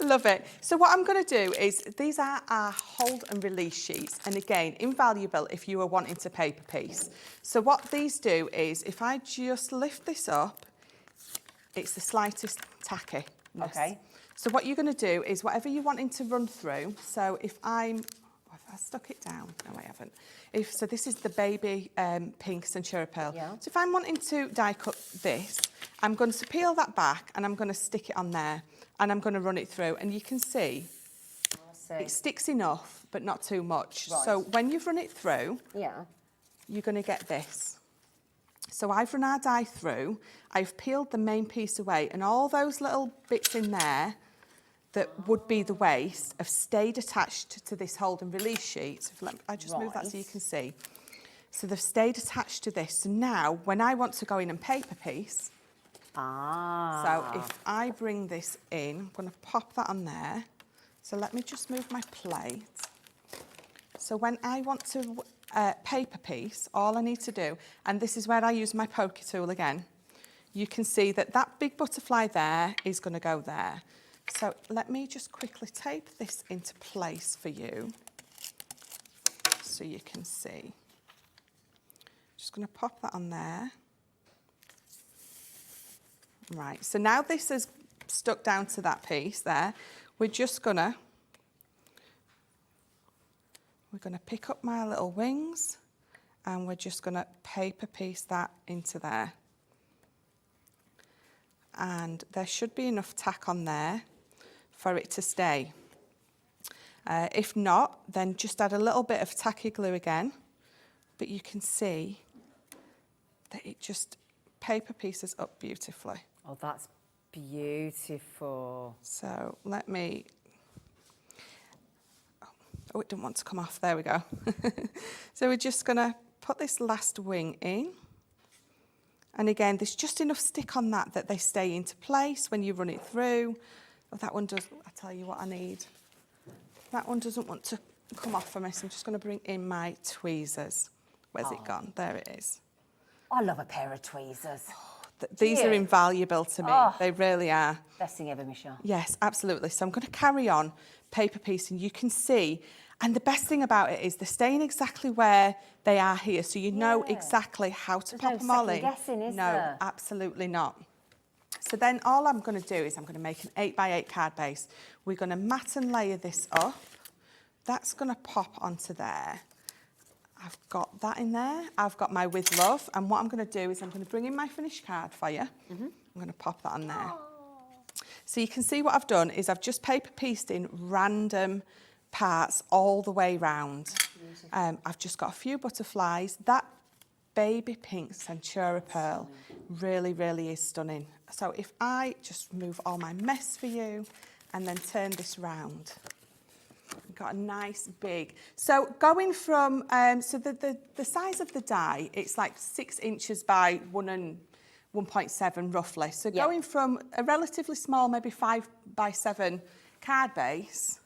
Love it. So what I'm going to do is, these are our hold and release sheets. And again, invaluable if you are wanting to paper piece. So what these do is, if I just lift this up, it's the slightest tacky. Okay. So what you're going to do is, whatever you're wanting to run through, so if I stuck it down, no I haven't. So this is the baby pink Centurion Pearl. Yeah. So if I'm wanting to die cut this, I'm going to peel that back and I'm going to stick it on there. And I'm going to run it through, and you can see it sticks enough, but not too much. Right. So when you've run it through, you're going to get this. So I've run our die through, I've peeled the main piece away, and all those little bits in there that would be the waste have stayed attached to this hold and release sheet. So I just move that so you can see. So they've stayed attached to this. So now, when I want to go in and paper piece, so if I bring this in, I'm going to pop that on there. So let me just move my plate. So when I want to paper piece, all I need to do, and this is where I use my poker tool again, you can see that that big butterfly there is going to go there. So let me just quickly tape this into place for you so you can see. Just going to pop that on there. Right, so now this is stuck down to that piece there. We're gonna pick up my little wings and we're just gonna paper piece that into there. And there should be enough tack on there for it to stay. If not, then just add a little bit of tacky glue again, but you can see that it just paper pieces up beautifully. Oh, that's beautiful. So let me, oh, it didn't want to come off, there we go. So we're just gonna put this last wing in. And again, there's just enough stick on that they stay into place when you run it through. Oh, that one does, I'll tell you what I need. That one doesn't want to come off for me, so I'm just gonna bring in my tweezers. Where's it gone? There it is. I love a pair of tweezers. These are invaluable to me. Oh. They really are. Best thing ever, Michelle. Yes, absolutely. So I'm going to carry on paper piecing. You can see, and the best thing about it is they're staying exactly where they are here, so you know exactly how to pop them all in. Guessing, is no, there? absolutely not. So then all I'm going to do is I'm going to make an 8x8 card base. We're going to mat and layer this up. That's going to pop onto there. I've got that in there. I've got my With Love. And what I'm going to do is I'm going to bring in my finished card for you. I'm going to pop that on there. So you can see what I've done is I've just paper pieced in random parts all the way round. I've just got a few butterflies. That baby pink Centurion Pearl really, really is stunning. So if I just move all my mess for you and then turn this round. We've got a nice big, so going from, so the size of the die, it's like 6 inches by 1.7 roughly. So going from a relatively small, maybe 5x7 card base.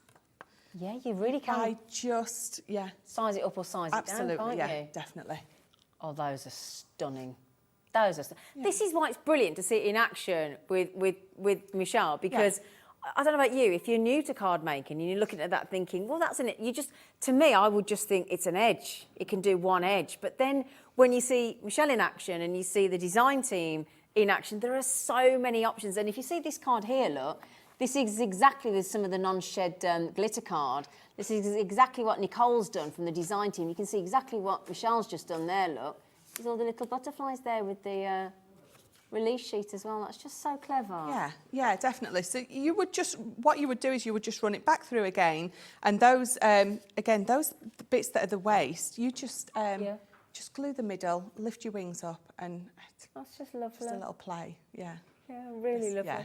Yeah, you really can. I just, Size it up or size absolutely, it down, can't you? Definitely. Oh, those are stunning. Those are This is why it's brilliant to see it in action with Michelle, because I don't know about you, if you're new to card making and you're looking at that thinking, well, that's to me, I would just think it's an edge. It can do one edge. But then when you see Michelle in action and you see the design team in action, there are so many options. And if you see this card here, look, this is exactly with some of the non-shed glitter card. This is exactly what Nicole's done from the design team. You can see exactly what Michelle's just done there, look. There's all the little butterflies there with the release sheet as well. That's just so clever. Yeah, definitely. So you would just, what you would do is you would just run it back through again, and those, again, those bits that are the waist, you just glue the middle, lift your wings up, and that's just lovely. Just a little play, Yeah, really lovely. Yeah.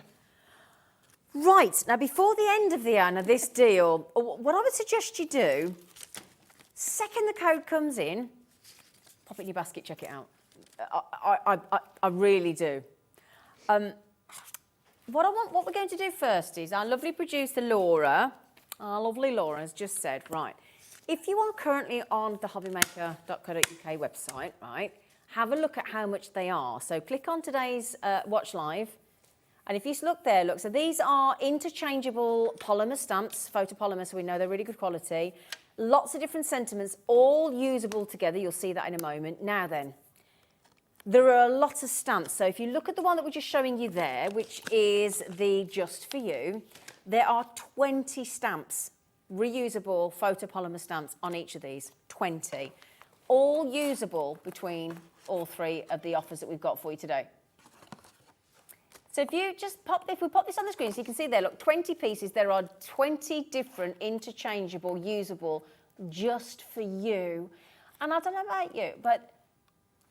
Right, now before the end of this deal, what I would suggest you do, second the code comes in, pop it in your basket, check it out. I really do. What we're going to do first is our lovely producer Laura, has just said, right, if you are currently on the hobbymaker.co.uk website, right, have a look at how much they are. So click on today's Watch Live, and if you look there, look, so these are interchangeable polymer stamps, photopolymer, so we know they're really good quality. Lots of different sentiments, all usable together. You'll see that in a moment. Now then, there are a lot of stamps. So if you look at the one that we're just showing you there, which is the Just For You, there are 20 stamps, reusable photopolymer stamps on each of these, 20. All usable between all 3 of the offers that we've got for you today. So if we pop this on the screen so you can see there, look, 20 pieces, there are 20 different interchangeable, usable, Just For You. And I don't know about you, but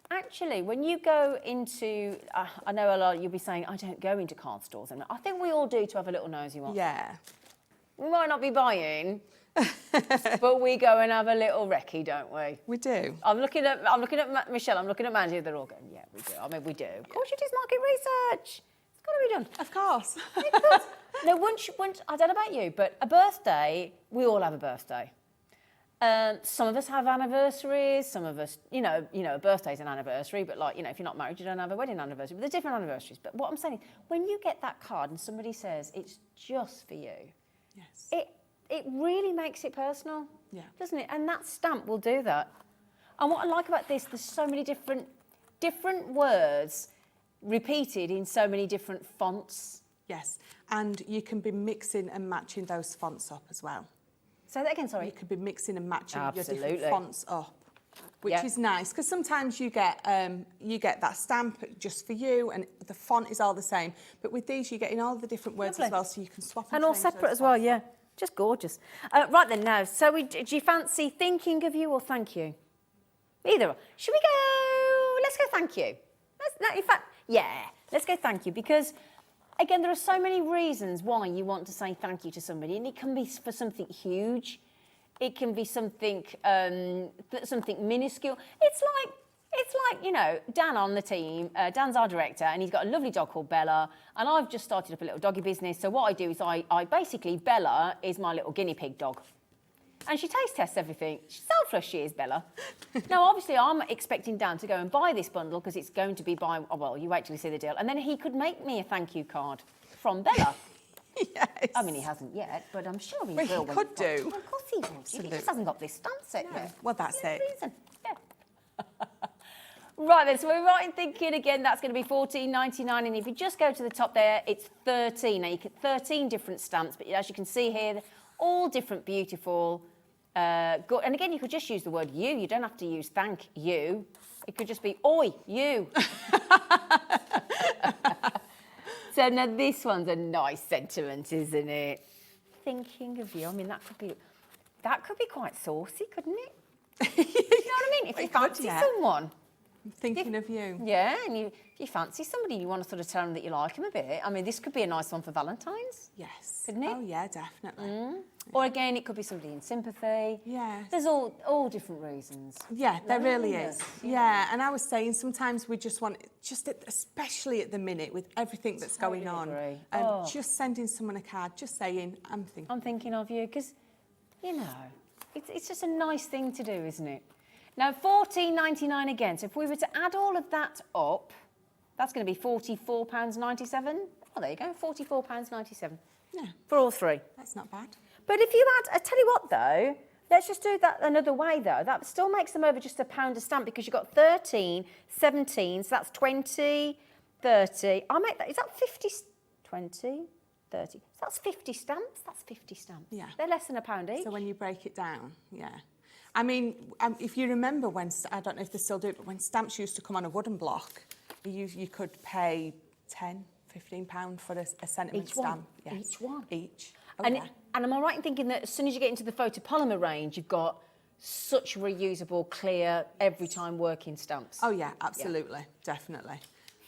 actually, when you go into, I know a lot, you'll be saying, I don't go into card stores. And I think we all do to have a little nosy one. Yeah. We might not be buying, but we go and have a little recce, don't we? We do. I'm looking at Michelle, I'm looking at Mandy, they're all going, yeah, we do. I mean, we do. Of course it is market research. It's got to be done. Of course. No, once, I don't know about you, but a birthday, we all have a birthday. Some of us have anniversaries, some of us, a birthday's an anniversary, but if you're not married, you don't have a wedding anniversary, but there's different anniversaries. But what I'm saying is, when you get that card and somebody says, it's just for you, yes, it really makes it personal, doesn't it? And that stamp will do that. And what I like about this, there's so many different words repeated in so many different fonts. Yes, and you can be mixing and matching those fonts up as well. Say that again, sorry. You could be mixing and matching your Absolutely. different fonts up, which is nice, because sometimes you get that stamp just for you and the font is all the same. But with these, you're getting all the different words as well, so you can swap and all change separate those as well, fonts. yeah. Just gorgeous. Right then, now, so do you fancy thinking of you or thank you? Either. Should we go? Let's go thank you. In fact, Yeah, let's go thank you, because again, there are so many reasons why you want to say thank you to somebody, and it can be for something huge. It can be something something minuscule. It's like, you know, Dan on the team, Dan's our director, and he's got a lovely dog called Bella, and I've just started up a little doggy business. So what I do is I basically, Bella is my little guinea pig dog. And she taste tests everything. She's selfless, she is, Bella. Now, obviously, I'm expecting Dan to go and buy this bundle because it's going to be oh, well, you wait till you see the deal. And then he could make me a thank you card from Bella. Yes. I mean, he hasn't yet, but I'm sure he Well, will. he could do. Well, of course he will. He just hasn't got this stamp set yet. Well, that's There's it. a reason. Yeah. Right then, so we're right in thinking again, that's going to be $14.99, and if you just go to the top there, it's 13. Now, you get 13 different stamps, but as you can see here, they're all different, beautiful. Good. And again, you could just use the word you. You don't have to use thank you. It could just be oi, you. So now this one's a nice sentiment, isn't it? Thinking of you. I mean, that could be quite saucy, couldn't it? You know what I mean? If you fancy someone. I'm thinking of you. Yeah, and if you fancy somebody, you want to sort of tell them that you like them a bit. I mean, this could be a nice one for Valentine's. Yes. Couldn't it? Oh, yeah, definitely. Mm. Or again, it could be somebody in sympathy. Yeah. There's all different reasons. Yeah, there really Loneliness, is. Yeah, and I was saying sometimes we just want, especially at the minute with everything that's going on, agree. just sending someone a card, just saying, I'm thinking of you, because, you know, it's just a nice thing to do, isn't it? Now, $14.99 again. So if we were to add all of that up, that's going to be £44.97. Oh, there you go, £44.97. Yeah. For all three. That's not bad. But if you add, I tell you what though, let's just do that another way though. That still makes them over just £1 a stamp, because you've got 13, 17, so that's 20, 30. I'll make that, is that 50, 20, 30? So that's 50 stamps, that's 50 stamps. Yeah. They're less than £1 each. So when you break it down, yeah. I mean, if you remember when, I don't know if they still do it, but when stamps used to come on a wooden block, you could pay £10, £15 for a sentiment Each one? stamp. Yes. Each one? Each. Oh, And, yeah. and am I right in thinking that as soon as you get into the photopolymer range, you've got such reusable, clear, every time working stamps? Oh, yeah, absolutely, definitely.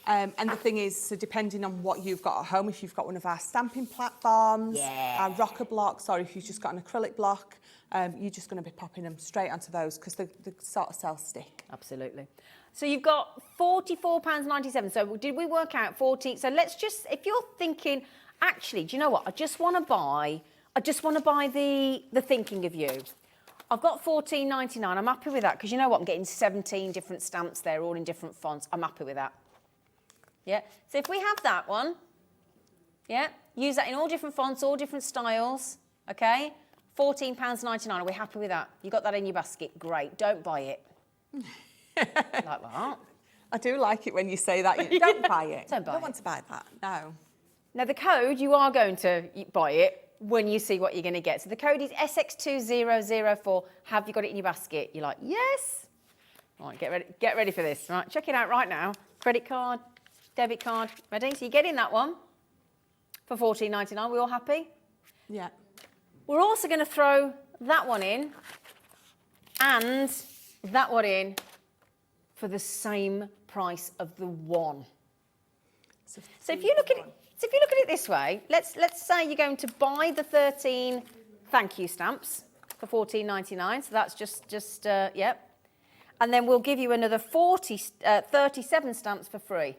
And the thing is, so depending on what you've got at home, if you've got one of our stamping platforms, our rocker blocks, or if you've just got an acrylic block, you're just going to be popping them straight onto those because they sort of sell stick. Absolutely. So you've got £44.97. So did we work out 40? So let's just, if you're thinking, actually, do you know what? I just want to buy the thinking of you. I've got £14.99. I'm happy with that because you know what? I'm getting 17 different stamps there, all in different fonts. I'm happy with that. Yeah. So if we have that one, yeah, use that in all different fonts, all different styles. Okay. £14.99. Are we happy with that? You got that in your basket? Great. Don't buy it. Like that. I do like it when you say that. You don't buy it. Don't buy I don't it. want to buy that. No. Now, the code, you are going to buy it when you see what you're going to get. So the code is SX2004. Have you got it in your basket? You're like, yes. Right, get ready for this. Right, check it out right now. Credit card, debit card. Ready? So you're getting that one for £14.99. We all happy? Yeah. We're also going to throw that one in and that one in for the same price of the one. So if you look at it this way, let's say you're going to buy the 13 thank you stamps for £14.99. So that's just yep. And then we'll give you another 37 stamps for free.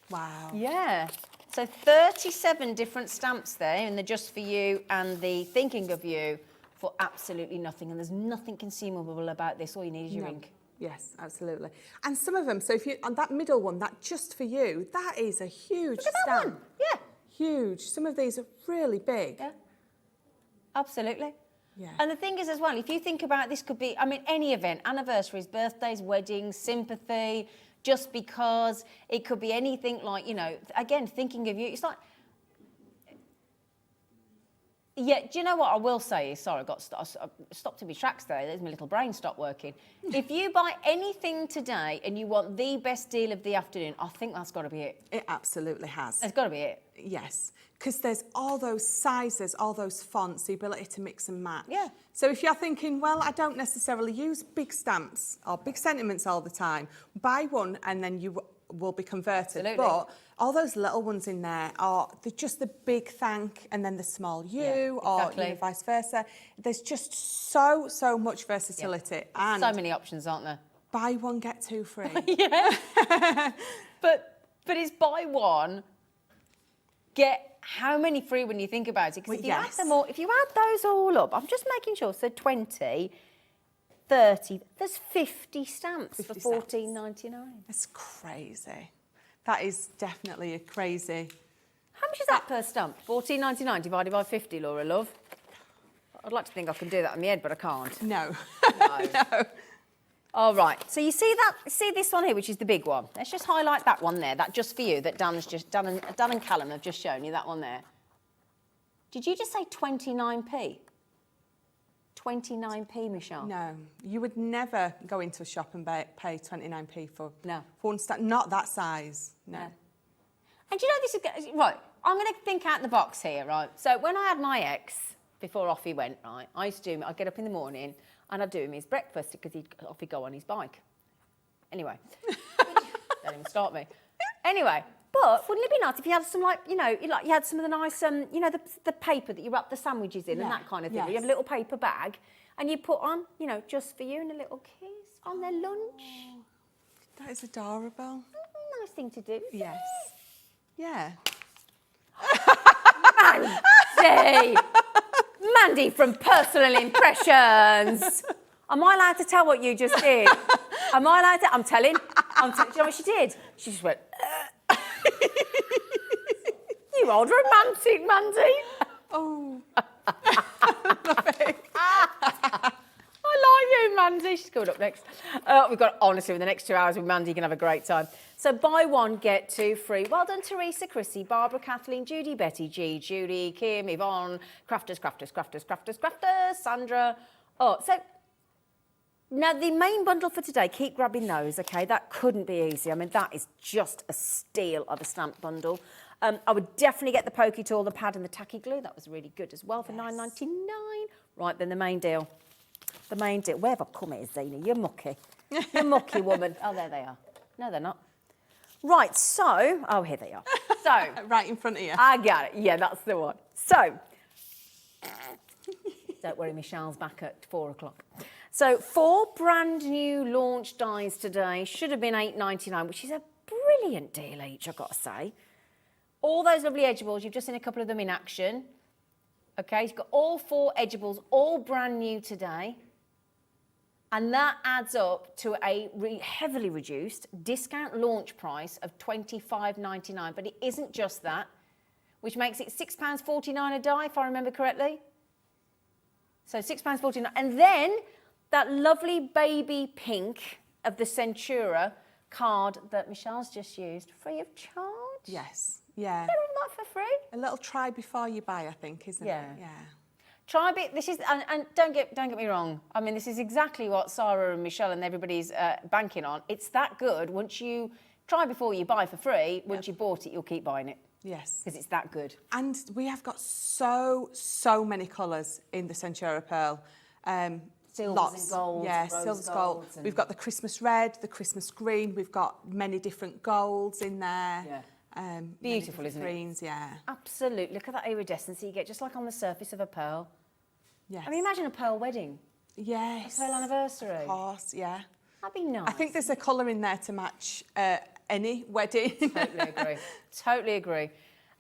Wow. Yeah. So 37 different stamps there, and they're just for you and the thinking of you for absolutely nothing. And there's nothing consumable about this. All you need is your ink. Yes, absolutely. And some of them, so if you, on that middle one, that just for you, that is a huge Look at that stamp. one. Yeah. Huge. Some of these are really big. Yeah. Absolutely. Yeah. And the thing is as well, if you think about this could be, I mean, any event, anniversaries, birthdays, weddings, sympathy, just because it could be anything like, you know, again, thinking of you. It's like, yeah, do you know what I will say is, sorry, I stopped in my tracks there. There's my little brain stopped working. If you buy anything today and you want the best deal of the afternoon, I think that's got to be it. It absolutely has. It's got to be it. Yes, because there's all those sizes, all those fonts, the ability to mix and match. Yeah. So if you're thinking, well, I don't necessarily use big stamps or big sentiments all the time, buy one and then you will be converted. Absolutely. But all those little ones in there are just the big thank and then the small you, or vice versa. There's just so much versatility. Yeah. And so many options, aren't there? buy one, get two free. Yeah. but it's buy one, get how many free when you think about it? Because if you add them all, if you add those all up, I'm just making sure, so 20, 30, there's 50 stamps for $14.99. That's crazy. That is definitely a crazy. How much is that per stamp? $14.99 divided by 50, Laura, love. I'd like to think I can do that in my head, but I can't. No. No. All right. So you see that? See this one here, which is the big one. Let's just highlight that one there. That just for you. That Dan and Callum have just shown you. That one there. Did you just say 29p? 29p, Michelle. No, you would never go into a shop and pay 29p for one stamp. Not that size. No. And do you know this is right? I'm going to think out the box here, right? So when I had my ex, before off he went, right, I'd get up in the morning and I'd do him his breakfast because he'd go on his bike. Anyway, don't even start me. Anyway, but wouldn't it be nice if you had some, like, you had some of the nice, the paper that you wrap the sandwiches in and that kind of thing. You have a little paper bag and you put on, just for you and a little kiss on their lunch. That is adorable. Nice thing to do. Yes. Yeah. Mandy from Personal Impressions. Am I allowed to tell what you just did? Am I allowed to? I'm telling. Do you know what she did? She just went, You old romantic, Mandy. Oh. I like you, Mandy. She's coming up next. We've got, honestly, in the next 2 hours with Mandy, you can have a great time. So buy one, get two free. Well done, Teresa, Chrissy, Barbara, Kathleen, Judy, Betty, G, Judy, Kim, Yvonne, Crafters, Sandra. Oh, so now the main bundle for today, keep grabbing those, okay? That couldn't be easy. I mean, that is just a steal of a stamp bundle. I would definitely get the pokey tool, the pad and the tacky glue. That was really good as well for $9.99. Right, then the main deal. The main deal. Where have I come here, Zena? You're mucky. You're mucky, woman. Oh, there they are. No, they're not. Right, so... Oh, here they are. So... Right in front of you. I got it. Yeah, that's the one. So... Don't worry, Michelle's back at 4 o'clock. So 4 brand new launch dies today. Should have been $8.99, which is a brilliant deal each, I've got to say. All those lovely edgeables, you've just seen a couple of them in action. Okay, you've got all 4 edgeables, all brand new today. And that adds up to a heavily reduced discount launch price of $25.99. But it isn't just that, which makes it £6.49 a die, if I remember correctly. So £6.49. And then that lovely baby pink of the Centura card that Michelle's just used, free of charge. Yes, yeah. Is that for free? A little try before you buy, I think, isn't it? Yeah. Try it. This is, and don't get me wrong. I mean, this is exactly what Sarah and Michelle and everybody's banking on. It's that good. Once you try before you buy for free, once you bought it, you'll keep buying it. Yes. Because it's that good. And we have got so many colours in the Centurion Pearl. Silvers and golds. Yeah, rose silvers, gold. We've got the Christmas red, the Christmas green. We've got many different golds in there. Yeah. Beautiful, isn't greens, yeah. Absolutely. Look at that iridescence you get, just like on the surface of a pearl. Yes. I mean, imagine a pearl wedding. Yes. A pearl anniversary. Of course, yeah. That'd be nice. I think there's a colour in there to match any wedding. Totally agree. Totally agree.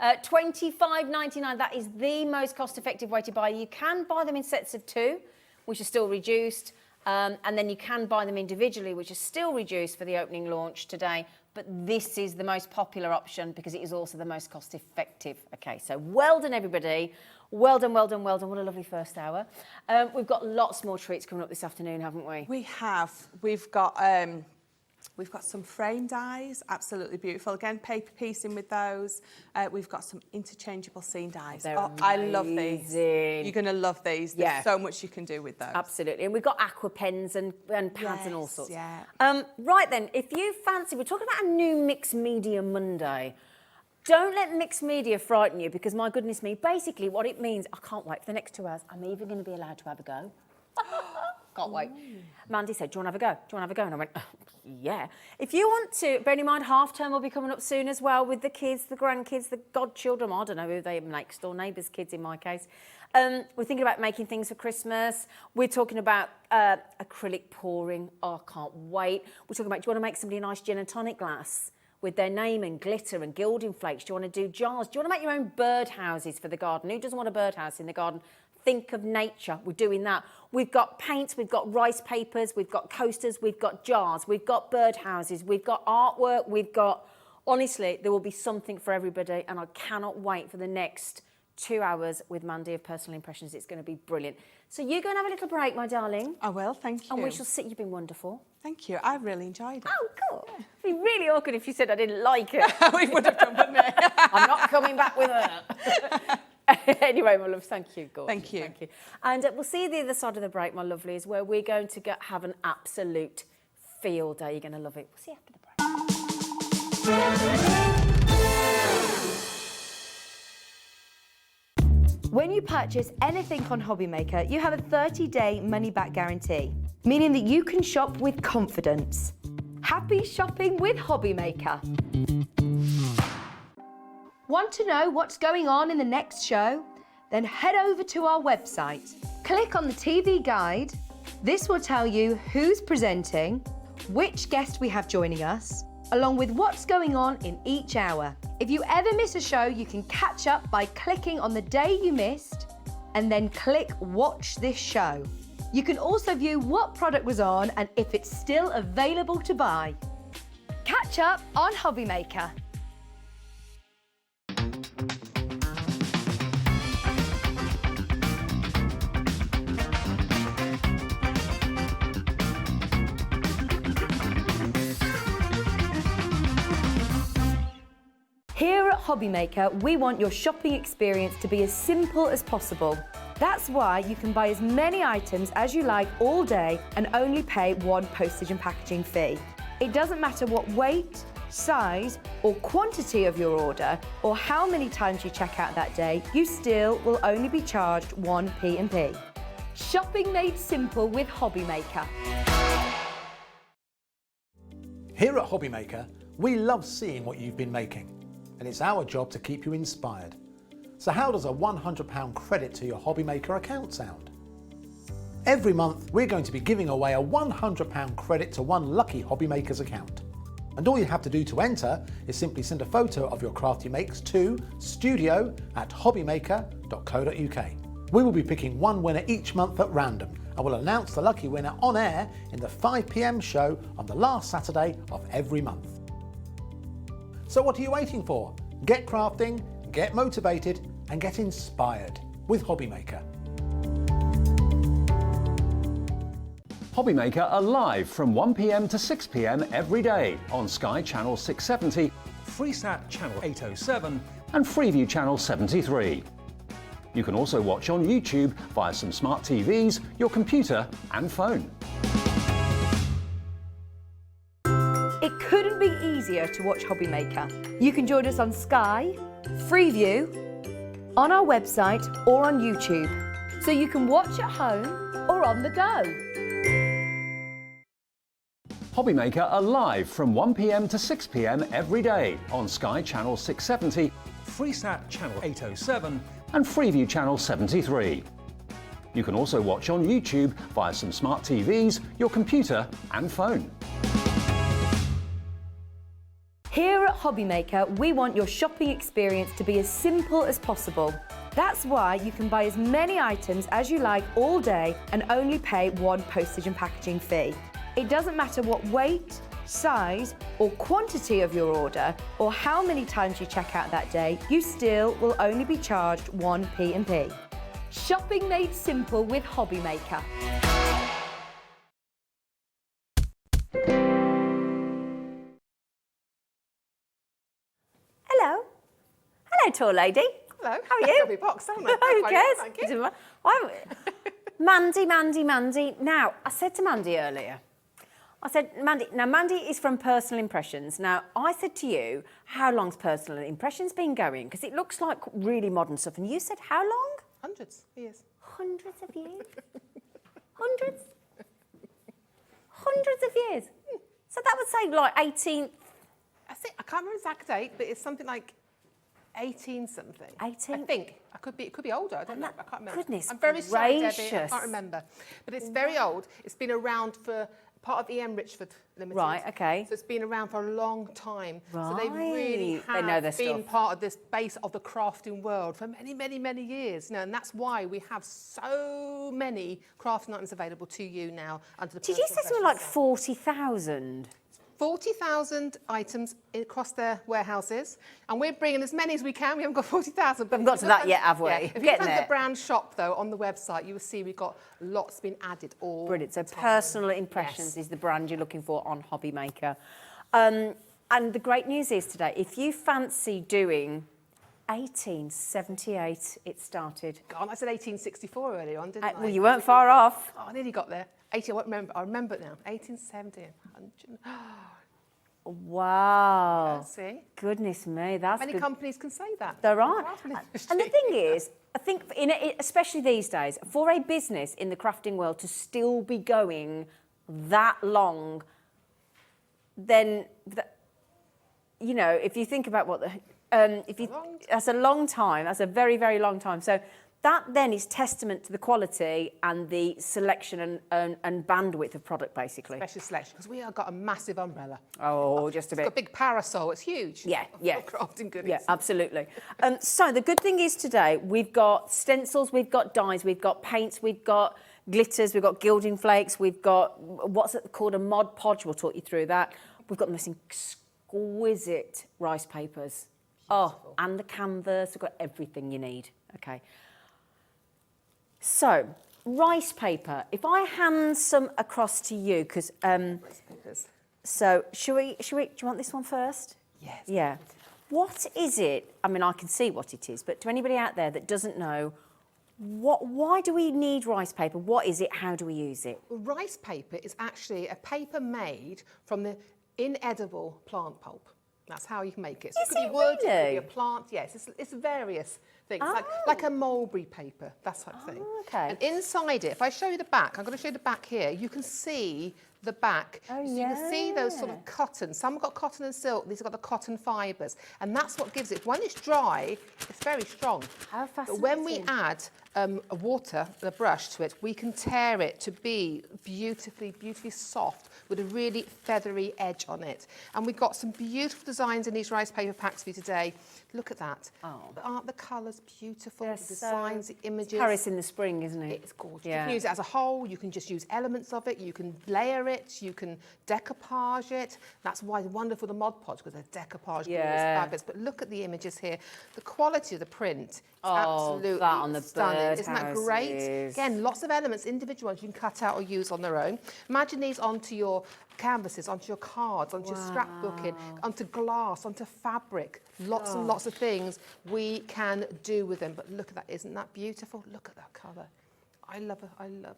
$25.99, that is the most cost-effective way to buy. You can buy them in sets of 2, which are still reduced, and then you can buy them individually, which is still reduced for the opening launch today. But this is the most popular option because it is also the most cost-effective. Okay, so well done, everybody. Well done, well done, well done. What a lovely first hour. We've got lots more treats coming up this afternoon, haven't we? We have. We've got some frame dies, absolutely beautiful. Again, paper piecing with those. We've got some interchangeable scene dies. Oh, I love these. You're going to love these. There's so much you can do with those. Absolutely. And we've got aqua pens and pads and all sorts. Yeah. Right then, if you fancy, we're talking about a new Mixed Media Monday. Don't let mixed media frighten you because, my goodness me, basically what it means, I can't wait for the next 2 hours, I'm even going to be allowed to have a go. Can't wait. Mandy said, do you want to have a go? Do you want to have a go? And I went, yeah. If you want to, bearing in mind half term will be coming up soon as well with the kids, the grandkids, the godchildren, I don't know who they are, next door neighbours' kids in my case. We're thinking about making things for Christmas. We're talking about acrylic pouring. Oh, I can't wait. We're talking about, do you want to make somebody a nice gin and tonic glass with their name and glitter and gilding flakes? Do you want to do jars? Do you want to make your own bird houses for the garden? Who doesn't want a birdhouse in the garden? Think of nature. We're doing that. We've got paints, we've got rice papers, we've got coasters, we've got jars, we've got bird houses, we've got artwork, we've got... Honestly, there will be something for everybody, and I cannot wait for the next 2 hours with Mandy of Personal Impressions. It's going to be brilliant. So you go and have a little break, my darling. I will, thank you. And we shall see. You've been wonderful. Thank you. I've really enjoyed it. Oh, cool. Yeah. It'd be really awkward if you said I didn't like it. We would have done, wouldn't we? I'm not coming back with her. Anyway, my love, thank you, gorgeous. Thank you. Thank you. And we'll see you the other side of the break, my lovelies, where we're going to have an absolute field day. You're going to love it. We'll see you after the break. When you purchase anything on Hobbymaker, you have a 30-day money-back guarantee, meaning that you can shop with confidence. Happy shopping with Hobbymaker. Want to know what's going on in the next show? Then head over to our website. Click on the TV guide. This will tell you who's presenting, which guest we have joining us, along with what's going on in each hour. If you ever miss a show, you can catch up by clicking on the day you missed and then click Watch This Show. You can also view what product was on and if it's still available to buy. Catch up on Hobbymaker. Here at Hobbymaker, we want your shopping experience to be as simple as possible. That's why you can buy as many items as you like all day and only pay one postage and packaging fee. It doesn't matter what weight, size or quantity of your order or how many times you check out that day, you still will only be charged one P&P. Shopping made simple with Hobbymaker. Here at Hobbymaker, we love seeing what you've been making, and it's our job to keep you inspired. So how does a £100 credit to your Hobbymaker account sound? Every month, we're going to be giving away a £100 credit to one lucky Hobbymaker's account. And all you have to do to enter is simply send a photo of your crafty makes to studio@hobbymaker.co.uk. We will be picking one winner each month at random, and we'll announce the lucky winner on air in the 5 PM show on the last Saturday of every month. So what are you waiting for? Get crafting, get motivated, and get inspired with Hobbymaker. Hobbymaker are live from 1 PM to 6 PM every day on Sky Channel 670, Freesat Channel 807 and Freeview Channel 73. You can also watch on YouTube via some smart TVs, your computer and phone. It couldn't be easier to watch Hobbymaker. You can join us on Sky, Freeview, on our website or on YouTube, so you can watch at home or on the go. Hobbymaker are live from 1 PM to 6 PM every day on Sky Channel 670 Freesat Channel 807 and Freeview Channel 73. You can also watch on YouTube via some smart TVs, your computer and phone. Here at Hobbymaker, we want your shopping experience to be as simple as possible. That's why you can buy as many items as you like all day and only pay one postage and packaging fee. It doesn't matter what weight, size or quantity of your order or how many times you check out that day, you still will only be charged one P&P. Shopping made simple with Hobbymaker. Hello. Hello, tall lady. Hello. How are you? Got me box, haven't I? Who cares? Thank you. Doesn't matter. Mandy. Now, I said to Mandy earlier, Mandy is from Personal Impressions. Now, I said to you, how long's Personal Impressions been going? Because it looks like really modern stuff. And you said, how long? Hundreds of years. Hundreds of years? Hundreds? Hundreds of years. So that would say like 18th. I can't remember the exact date, but it's something like 18 something. 18? I think. It could be older. I don't know. I can't remember. Goodness I'm very sorry, Debbie. I gracious. can't remember. But it's very old. It's been around for part of EM Richford Limited. Right, okay. So it's been around for a long time. So they Right. really They know have their been stuff. part of this base of the crafting world for many, many, many years. You know, and that's why we have so many crafting items available to you now under the Did you say something like 40,000? 40,000 items across their warehouses, and we're bringing as many as we can. We haven't got 40,000. We haven't got to that yet, have we? Yeah. If you Getting look at there. the brand shop, though, on the website, you will see we've got lots been added all Brilliant. So the time. Personal Impressions Yes. is the brand you're looking for on Hobby Maker. And the great news is today, if you fancy doing 1878, it started. God, I said 1864 earlier on, didn't I? Well, you weren't far off. Oh, I nearly got there. 80, I remember it now. 1870. 100. Wow. See? Goodness me, that's Many good. companies can say that. There are. Crafting And the industry. thing is, I think, especially these days, for a business in the crafting world to still be going that long, then, you know, if you think about what that's a long time. That's a very, very long time. So that then is testament to the quality and the selection and bandwidth of product, basically. Special selection, because we have got a massive umbrella. Oh, just a It's got a bit. big parasol. It's huge. Yeah, yeah. Of crafting goodies. Yeah, absolutely. So the good thing is today we've got stencils, we've got dyes, we've got paints, we've got glitters, we've got gilding flakes, we've got what's it called, a Mod Podge. We'll talk you through that. We've got the most exquisite rice papers. Oh, and the canvas. We've got everything you need. Okay. So rice paper. If I hand some across to you, because Rice papers. so should we? Do you want this one first? Yes. Yeah. What is it? I mean, I can see what it is, but to anybody out there that doesn't know, why do we need rice paper? What is it? How do we use it? Well, rice paper is actually a paper made from the inedible plant pulp. That's how you can make it. So Is it could it be wood, it could really? be a plant. Yes, it's various things, like a mulberry paper, that type of thing. okay. And inside it, if I show you the back, I'm going to show you the back here, you can see the back. Oh, so you can see those sort yeah. of cotton. Some have got cotton and silk, these have got the cotton fibres. And that's what gives it. When it's dry, it's very strong. How But when we fascinating. add a water, a brush to it, we can tear it to be beautifully, beautifully soft with a really feathery edge on it. And we've got some beautiful designs in these rice paper packs for you today. Look at that. Oh. Aren't the colours beautiful? They're The designs, the images. Paris in the spring, isn't it? It's gorgeous. Yeah. You can use it as a whole, you can just use elements of it, you can layer it, you can decoupage it. That's why it's wonderful the Mod Podge, because they're decoupage Yeah. fabrics. But look at the images here. The quality of the print is Oh, absolutely that on the stunning. Isn't that great? birdhouses. Again, lots of elements, individual ones you can cut out or use on their own. Imagine these onto your canvases, onto your cards, onto your scrapbooking, onto glass, onto fabric. Lots and lots of things we can do with them. But look at that, isn't that beautiful? Look at that colour. I love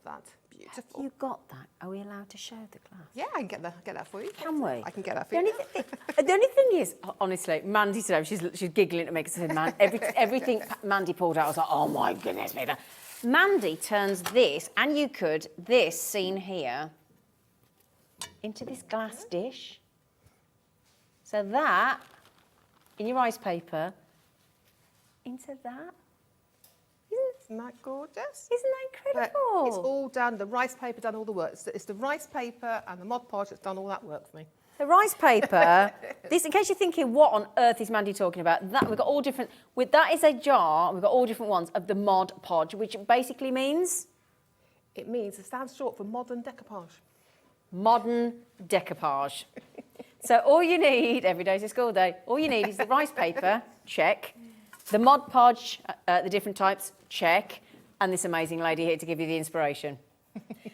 that. Beautiful. You got that? Are we allowed to show the glass? Yeah, I can get that for you. Can we? I can get that for The you. only thing is, honestly, Mandy today, she's giggling at me because man, everything Mandy pulled out, I was like, oh my goodness me. Mandy turns this, and you could, this scene here, into this glass dish. So that, in your rice paper, into that. Isn't that gorgeous? Isn't that But incredible? it's all done, the rice paper done all the work. It's the rice paper and the Mod Podge that's done all that work for me. The rice paper, this, in case you're thinking, what on earth is Mandy talking about? That we've got all different, that is a jar, we've got all different ones of the Mod Podge, which basically means It stands short for modern decoupage. modern decoupage. So all you need, every day's a school day, all you need is the rice paper, check, the Mod Podge, the different types, check, and this amazing lady here to give you the inspiration.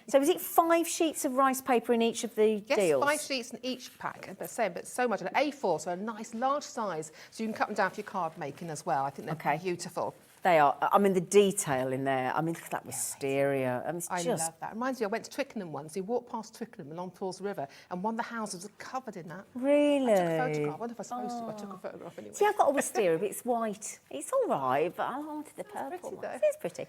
So is it 5 sheets of rice paper in each of the Yes, deals? 5 sheets in each pack, but so much. An A4, so a nice large size, so you can cut them down for your card making as well. I think they're Okay. beautiful. They are. I mean, the detail in there. I mean, look at that wisteria. I mean, it's I just love that. Reminds me, I went to Twickenham once. You walked past Twickenham along Falls River, and one of the houses was covered in that. really. I took a photograph. I wonder if I was supposed to. I took a photograph anyway. See, I've got a wisteria, but it's white. It's all right, but I wanted the purple pretty, one. though. It is pretty.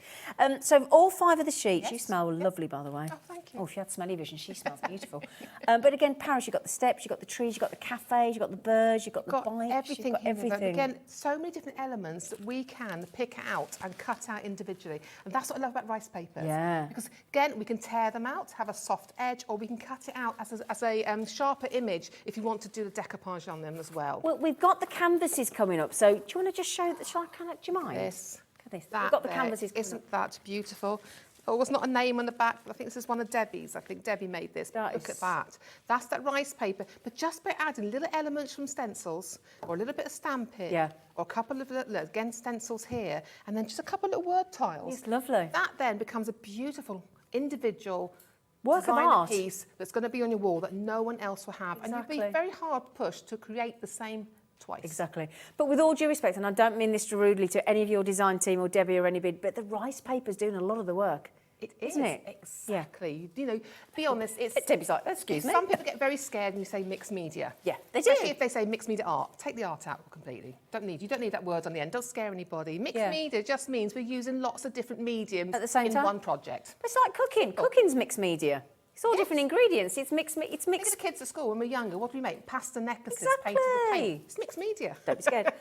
So all 5 of the sheets, you smell lovely, by the way. Oh, thank you. Oh, if you had smelly vision, she smells beautiful. But again, Paris, you've got the steps, you've got the trees, you've got the cafes, you've got the birds, you've got the bikes, everything. you've got everything. Again, so many different elements that we can pick out and cut out individually. And that's what I love about rice papers. Yeah. Because, again, we can tear them out, have a soft edge, or we can cut it out as a sharper image if you want to do the decoupage on them as well. Well, we've got the canvases coming up, so do you want to just show that? Do you mind? This. Look at this. That We've got the there, canvases coming up. Isn't that beautiful? Oh, it's not a name on the back, but I think this is one of Debbie's. I think Debbie made this. That Look is- at that. That's that rice paper. But just by adding little elements from stencils, or a little bit of stamping, Yeah. or a couple of little, again, stencils here, and then just a couple of little word tiles. It's lovely. That then becomes a beautiful individual Work of designer art. piece that's going to be on your wall that no one else will have. And you'll Exactly. be very hard pushed to create the same twice. Exactly. But with all due respect, and I don't mean this rudely to any of your design team or Debbie or anybody, but the rice paper's doing a lot of the work. It Isn't it? Exactly. You know, be honest, it's... Debbie's like, excuse me. Some people get very scared when you say mixed media. Yeah, they do. Especially if they say mixed media art. Take the art out completely. You don't need that word on the end. Don't scare anybody. Mixed Yeah. media just means we're using lots of different mediums At the same in time? one project. It's like cooking. Cooking's mixed media. It's all different ingredients. It's mixed. It's Think of mixed. the kids at school when we're younger. What do we make? Pasta necklaces Exactly. painted with paint. It's mixed media. Don't be scared.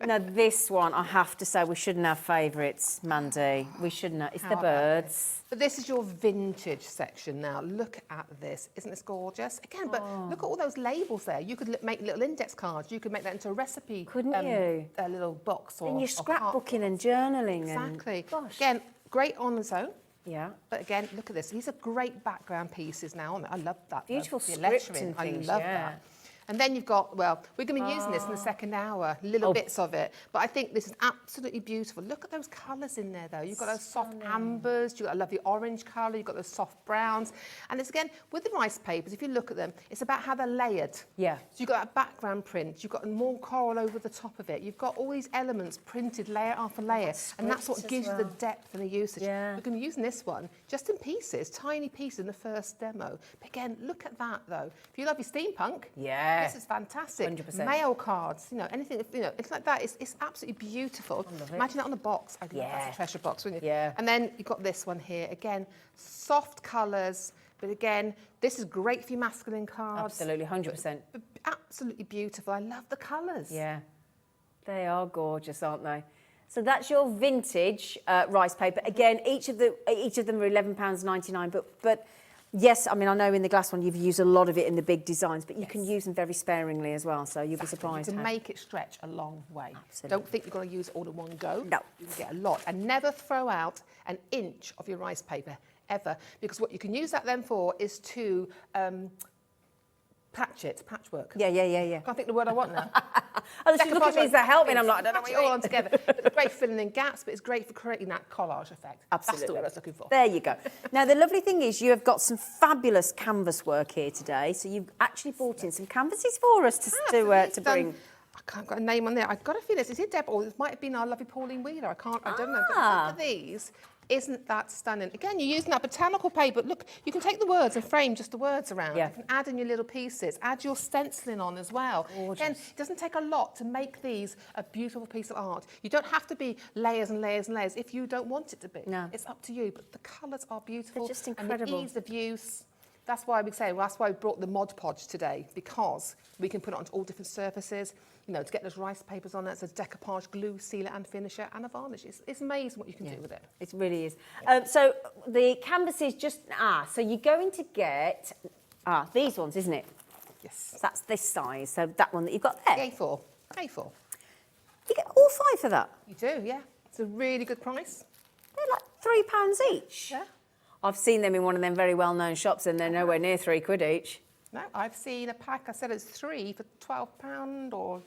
Now this one, I have to say, we shouldn't have favourites, Mandy. We shouldn't have. It's the How about birds. But this is your vintage section now. Look at this. Isn't this gorgeous? Again, but look at all those labels there. You could make little index cards. You could make that into a recipe. Couldn't you? A little box or And you're or card. scrapbooking and journaling. Exactly. And, gosh. Again, great on its own. Yeah. But again, look at this. These are great background pieces now. I love that. Beautiful the script lettering. and things, I love yeah. that. And then you've got, well, we're going to be using this in the second hour, little bits of it. But I think this is absolutely beautiful. Look at those colours in there, though. You've got those soft ambers, you've got a lovely orange colour, you've got those soft browns. And it's, again, with the rice papers, if you look at them, it's about how they're layered. Yeah. So you've got that background print, you've got more coral over the top of it. You've got all these elements printed layer after layer. And that's what script as gives you the well. depth and the usage. Yeah. We're going to be using this one just in pieces, tiny pieces in the first demo. But again, look at that, though. If you love your steampunk, Yeah. this is fantastic. 100%. Mail cards, you know, anything, you know, it's like that. It's absolutely beautiful. love it. Imagine that on the box. I'd love Yeah. that's a treasure box, wouldn't you? Yeah. And then you've got this one here. Again, soft colours, but again, this is great for your masculine cards. Absolutely, 100%. But absolutely beautiful. I love the colours. Yeah. They are gorgeous, aren't they? So that's your vintage rice paper. Again, each of them are £11.99. But yes, I mean, I know in the glass one you've used a lot of it in the big designs, but you can use them very sparingly as well. So you'll be surprised. To how- make it stretch a long way. Absolutely. Don't think you're going to use it all in one go. No. You can get a lot. And never throw out an inch of your rice paper, ever. Because what you can use that then for is to patchwork. Yeah. Can't think of the word I want now. Oh, she's looking at me as they're helping. I'm like, I don't know Patch what it you all mean. on together. But it's great filling in gaps, but it's great for creating that collage effect. Absolutely. That's the word I was looking for. There you go. Now, the lovely thing is you have got some fabulous canvas work here today. So you've actually brought in some canvases for us to bring. I can't got a name on there. I've got a feeling it's Deb, or it might have been our lovely Pauline Wheeler. I don't know. But Ah. look at these. Isn't that stunning? Again, you're using that botanical paper. Look, you can take the words and frame just the words around. Yeah. You can add in your little pieces, add your stenciling on as well. Again, it doesn't take a lot to make these a beautiful piece of art. You don't have to be layers and layers and layers if you don't want it to be. No. It's up to you, but the colours are beautiful. They're just And incredible. the ease of use. That's why that's why we brought the Mod Podge today, because we can put it onto all different surfaces, you know, to get those rice papers on it. So decoupage, glue, sealer and finisher and a varnish. It's amazing what you can do with it. It really is. So the canvases so you're going to get these ones, isn't it? Yes. So that's this size. So that one that you've got there. A4. A4. You get all 5 for that. You do, yeah. It's a really good price. They're like £3 each. Yeah. I've seen them in one of them very well-known shops, and they're nowhere near £3 each. No, I've seen a pack, I said it's 3 for £12 or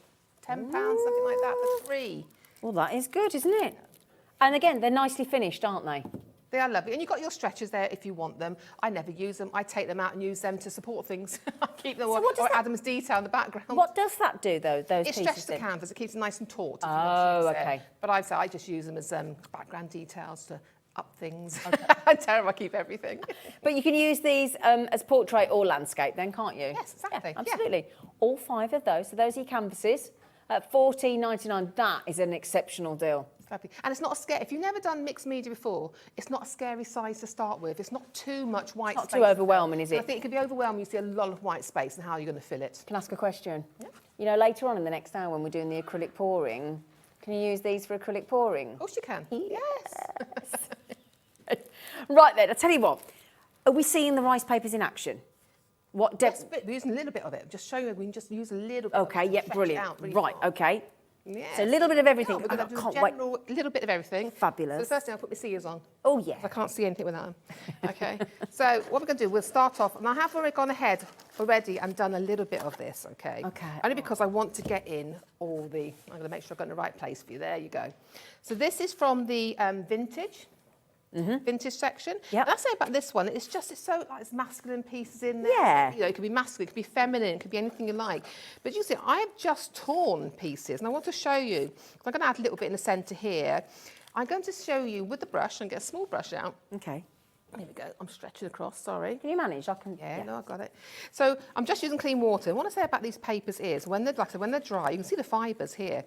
£10, something like that for 3. Well, that is good, isn't it? And again, they're nicely finished, aren't they? They are lovely. And you've got your stretchers there if you want them. I never use them. I take them out and use them to support things. I keep them, or Adam's detail in the background. What does that do, though, those It pieces? stretches the canvas. It keeps it nice and taut. If you Oh, want to use okay. it. But I just use them as background details to up things. Okay. I'm terrible. I keep everything. But you can use these as portrait or landscape then, can't you? Yes, exactly. Yeah, absolutely. All 5 of those. So those are your canvases. At $14.99, that is an exceptional deal. Lovely. And it's not a scary, if you've never done mixed media before, it's not a scary size to start with. It's not too much white space. Not too overwhelming, is it? I think it could be overwhelming. You see a lot of white space and how you're going to fill it. Can I ask a question? Yeah. You know, later on in the next hour when we're doing the acrylic pouring, can you use these for acrylic pouring? Of course you can. Yes. Right then, I'll tell you what. Are we seeing the rice papers in action? What Yes, but we're using a little bit of it. Just show you, we can just use a little bit. Okay, of it yeah, to stretch it brilliant. out really Right, far. okay. Yes. So a little bit of everything. We're going to I do a can't wait. general, little bit of everything. Fabulous. So the first thing, I'll put my scissors on. Oh, yeah. I can't see anything without them. Okay. So what we're going to do, we'll start off, and I have already gone ahead already and done a little bit of this, okay? Okay. Only because I want to get in all the, I'm going to make sure I've got in the right place for you. There you go. So this is from the vintage. Vintage section. Yep. And I say about this one, it's so like it's masculine pieces in there. Yeah. You know, it could be masculine, it could be feminine, it could be anything you like. But you see, I've just torn pieces, and I want to show you. I'm going to add a little bit in the centre here. I'm going to show you with the brush and get a small brush out. Okay. There we go. I'm stretching across. Sorry. Can you manage? I can. Yeah, no, I got it. So I'm just using clean water. And what I say about these papers is, when they're, like I said, when they're dry, you can see the fibres here.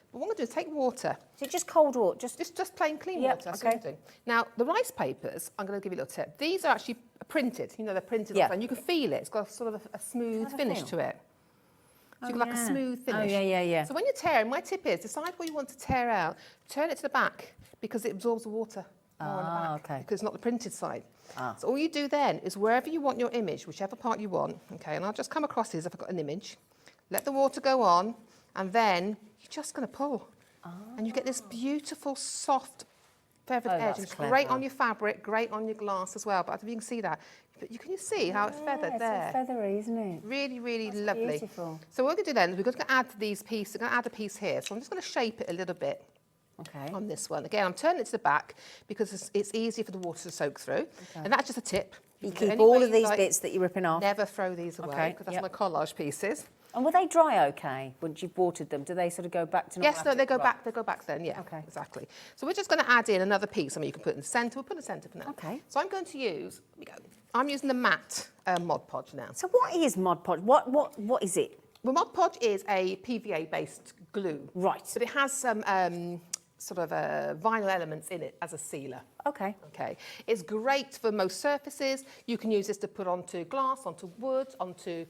But what I'm going to do is take water. Is it just cold water? Just plain clean Yep, water. That's okay. what I'm doing. Now, the rice papers, I'm going to give you a little tip. These are actually printed. You know, they're printed. Yeah. And you can feel it. It's got sort of a smooth finish to it. So you've got like a smooth finish. Oh, yeah. So when you're tearing, my tip is decide what you want to tear out. Turn it to the back because it absorbs the water more on the back. Okay. Because it's not the printed side. So all you do then is wherever you want your image, whichever part you want, okay, and I'll just come across this if I've got an image. Let the water go on, and then you're just going to pull. And you get this beautiful, soft, feathered edge. that's It's clever. great on your fabric, great on your glass as well. But I don't know if you can see that. But you can see how it's feathered It's there. so feathery, isn't it? Really, really lovely. beautiful. So what we're going to do then is we're going to add these pieces. We're going to add a piece here. So I'm just going to shape it a little bit Okay. on this one. Again, I'm turning it to the back because it's easier for the water to soak through. And that's just a tip. You can do it keep any all way of you these like. bits that you're ripping off. Never throw these away Okay, because that's yep. my collage pieces. And will they dry okay once you've watered them? Do they sort of go back to normal? Yes, no, after- they go Right. back. They go back then. Yeah, Okay. exactly. So we're just going to add in another piece. I mean, you can put it in the centre. We'll put it in the centre for now. Okay. So I'm going to use. Here we go. I'm using the matte Mod Podge now. So what is Mod Podge? What is it? Well, Mod Podge is a PVA-based glue. Right. But it has some sort of vinyl elements in it as a sealer. Okay. Okay. It's great for most surfaces. You can use this to put onto glass, onto wood, onto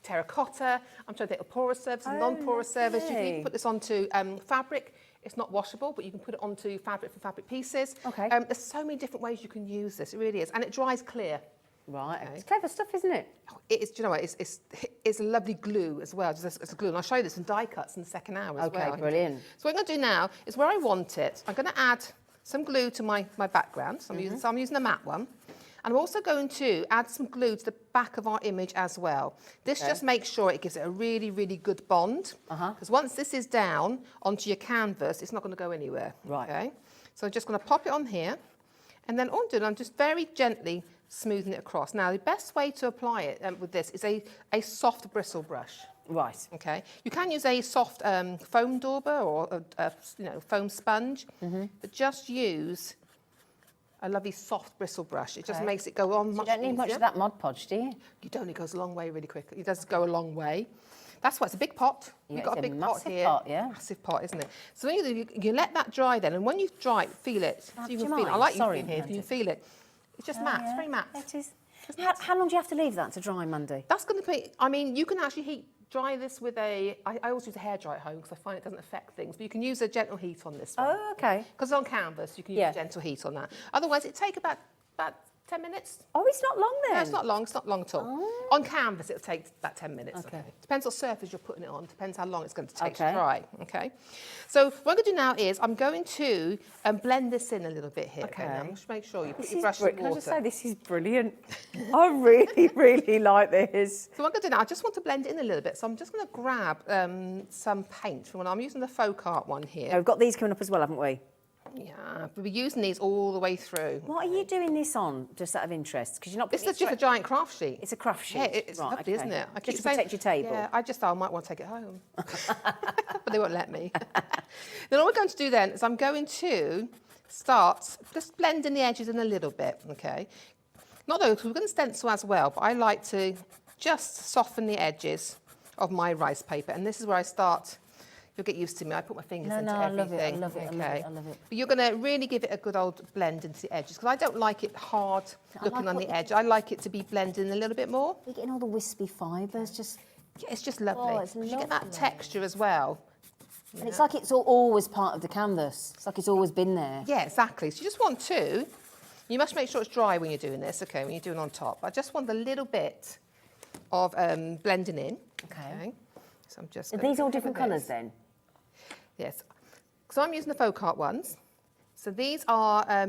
terracotta. I'm trying to think of porous surfaces, non-porous surfaces. You can lovely. even put this onto fabric. It's not washable, but you can put it onto fabric for fabric pieces. Okay. There's so many different ways you can use this. It really is. And it dries clear. Right. Okay. It's clever stuff, isn't it? It is, do you know what, it's a lovely glue as well, just as a glue. And I'll show you this in die cuts in the second hour as well. Okay, brilliant. So what I'm going to do now is where I want it, I'm going to add some glue to my background. So I'm using the matte one. And I'm also going to add some glue to the back of our image as well. This just makes sure it gives it a really, really good bond. Because once this is down onto your canvas, it's not going to go anywhere. Right. Okay? So I'm just going to pop it on here. And then all I'm doing, I'm just very gently smoothing it across. Now, the best way to apply it with this is a soft bristle brush. Right. Okay, you can use a soft foam dauber or a foam sponge, but just use a lovely soft bristle brush. It just makes it go on much You don't need much easier. of that Mod Podge, do you? You don't. It goes a long way really quickly. It does go a long way. That's why it's a big pot. Yeah, You've got it's a a big pot massive here. pot, yeah. Massive pot, isn't it? So when you let that dry then, and when you dry it, feel it. So do you you can feel it. I mind? like Sorry, you here. If you Mandy. can feel it. It's just matte. It's very matte. It is. How long do you have to leave that to dry, Mandy? That's going to be, I mean, you can actually dry this with I always use a hairdryer at home because I find it doesn't affect things, but you can use a gentle heat on this one. Oh, okay. Because on canvas, you can use Yeah. a gentle heat on that. Otherwise, it take about 10 minutes. Oh, it's not long then. No, it's not long at all. On canvas, it'll take about 10 minutes. Okay. Depends what surface you're putting it on, depends how long it's going to take Okay. to dry. Okay. So what I'm going to do now is I'm going to blend this in a little bit here. Okay. Now, just make sure you put This your is brush in Can I just say, water. this is brilliant. I really, really like this. So what I'm going to do now, I just want to blend it in a little bit. So I'm just going to grab some paint from one. I'm using the folk art one here. Now, we've got these coming up as well, haven't we? Yeah, we'll be using these all the way through. What are you doing this on, just out of interest? Because you're not. This is just a giant craft sheet. It's a craft sheet. Yeah, it's Right, lovely, okay. isn't it? Just to protect your table. Yeah, I just thought I might want to take it home. But they won't let me. Then all we're going to do then is I'm going to start just blending the edges in a little bit, okay? Not though, because we're going to stencil as well, but I like to just soften the edges of my rice paper. And this is where I start. You'll get used to me. I put my fingers into I love everything. it. I love it. Okay. I love it. But you're going to really give it a good old blend into the edges because I don't like it hard looking on the edge. I like it to be blended in a little bit more. You're getting all the wispy fibres, just. Yeah, it's just lovely. Oh, it's You get that lovely. texture as well. And it's like it's always part of the canvas. It's like it's always been there. Yeah, exactly. So you just want to. You must make sure it's dry when you're doing this. Okay, when you're doing on top. I just want a little bit of blending in. Okay. So I'm just. Are gonna these all cover different this. colours then? Yes. So I'm using the folk art ones. So these are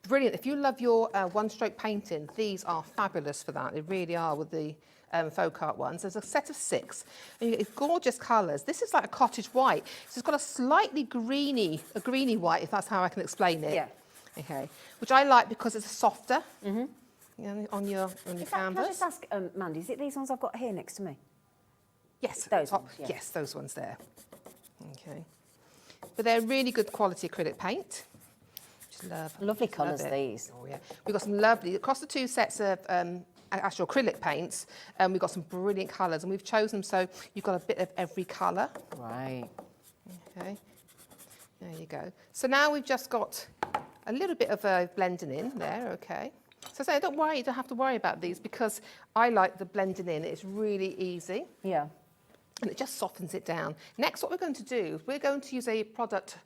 brilliant. If you love your one-stroke painting, these are fabulous for that. They really are with the folk art ones. There's a set of 6. And you get gorgeous colours. This is like a cottage white. So it's got a slightly greeny white, if that's how I can explain it. Yeah. Okay. Which I like because it's softer you know, on your Can I canvas. just ask, Mandy, is it these ones I've got here next to me? Yes, Those top. ones, yeah. Yes, those ones there. Okay. But they're really good quality acrylic paint. Just love. Lovely just love colours, it. these. Oh yeah. We've got some lovely across the 2 sets of actual acrylic paints. We've got some brilliant colours, and we've chosen them so you've got a bit of every colour. Right. Okay. There you go. So now we've just got a little bit of blending in there. Okay. So say, don't worry. You don't have to worry about these because I like the blending in. It's really easy. Yeah. And it just softens it down. Next, what we're going to do is we're going to use a product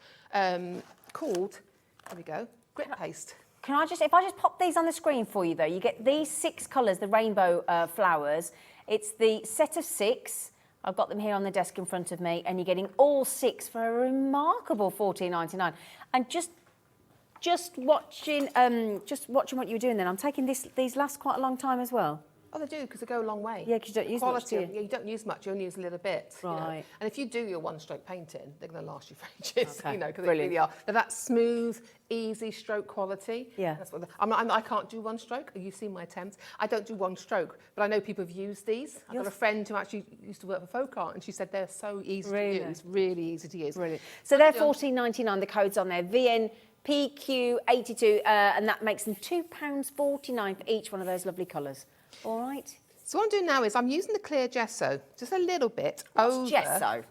called, there we go, grit paste. Can I just, if I just pop these on the screen for you though, you get these 6 colours, the rainbow flowers. It's the set of 6. I've got them here on the desk in front of me, and you're getting all 6 for a remarkable $14.99. And just watching what you were doing then, I'm taking these last quite a long time as well. Oh, they do, because they go a long way. Yeah, because you don't use much, do you? Yeah, you don't use much, you only use a little bit. you know. Right. And if you do your one-stroke painting, they're going to last you for ages, Okay, you know, because they brilliant. really are. They're that smooth, easy stroke quality. Yeah. That's what I can't do one stroke. You've seen my attempts. I don't do one stroke, but I know people have used these. I've got a friend who actually used to work for folk art, and she said they're so easy to use, really easy to use. Brilliant. So they're $14.99, the code's on there, VNPQ82, and that makes them £2.49 for each one of those lovely colours. All right. So what I'm doing now is I'm using the clear gesso, just a little bit over. Gesso?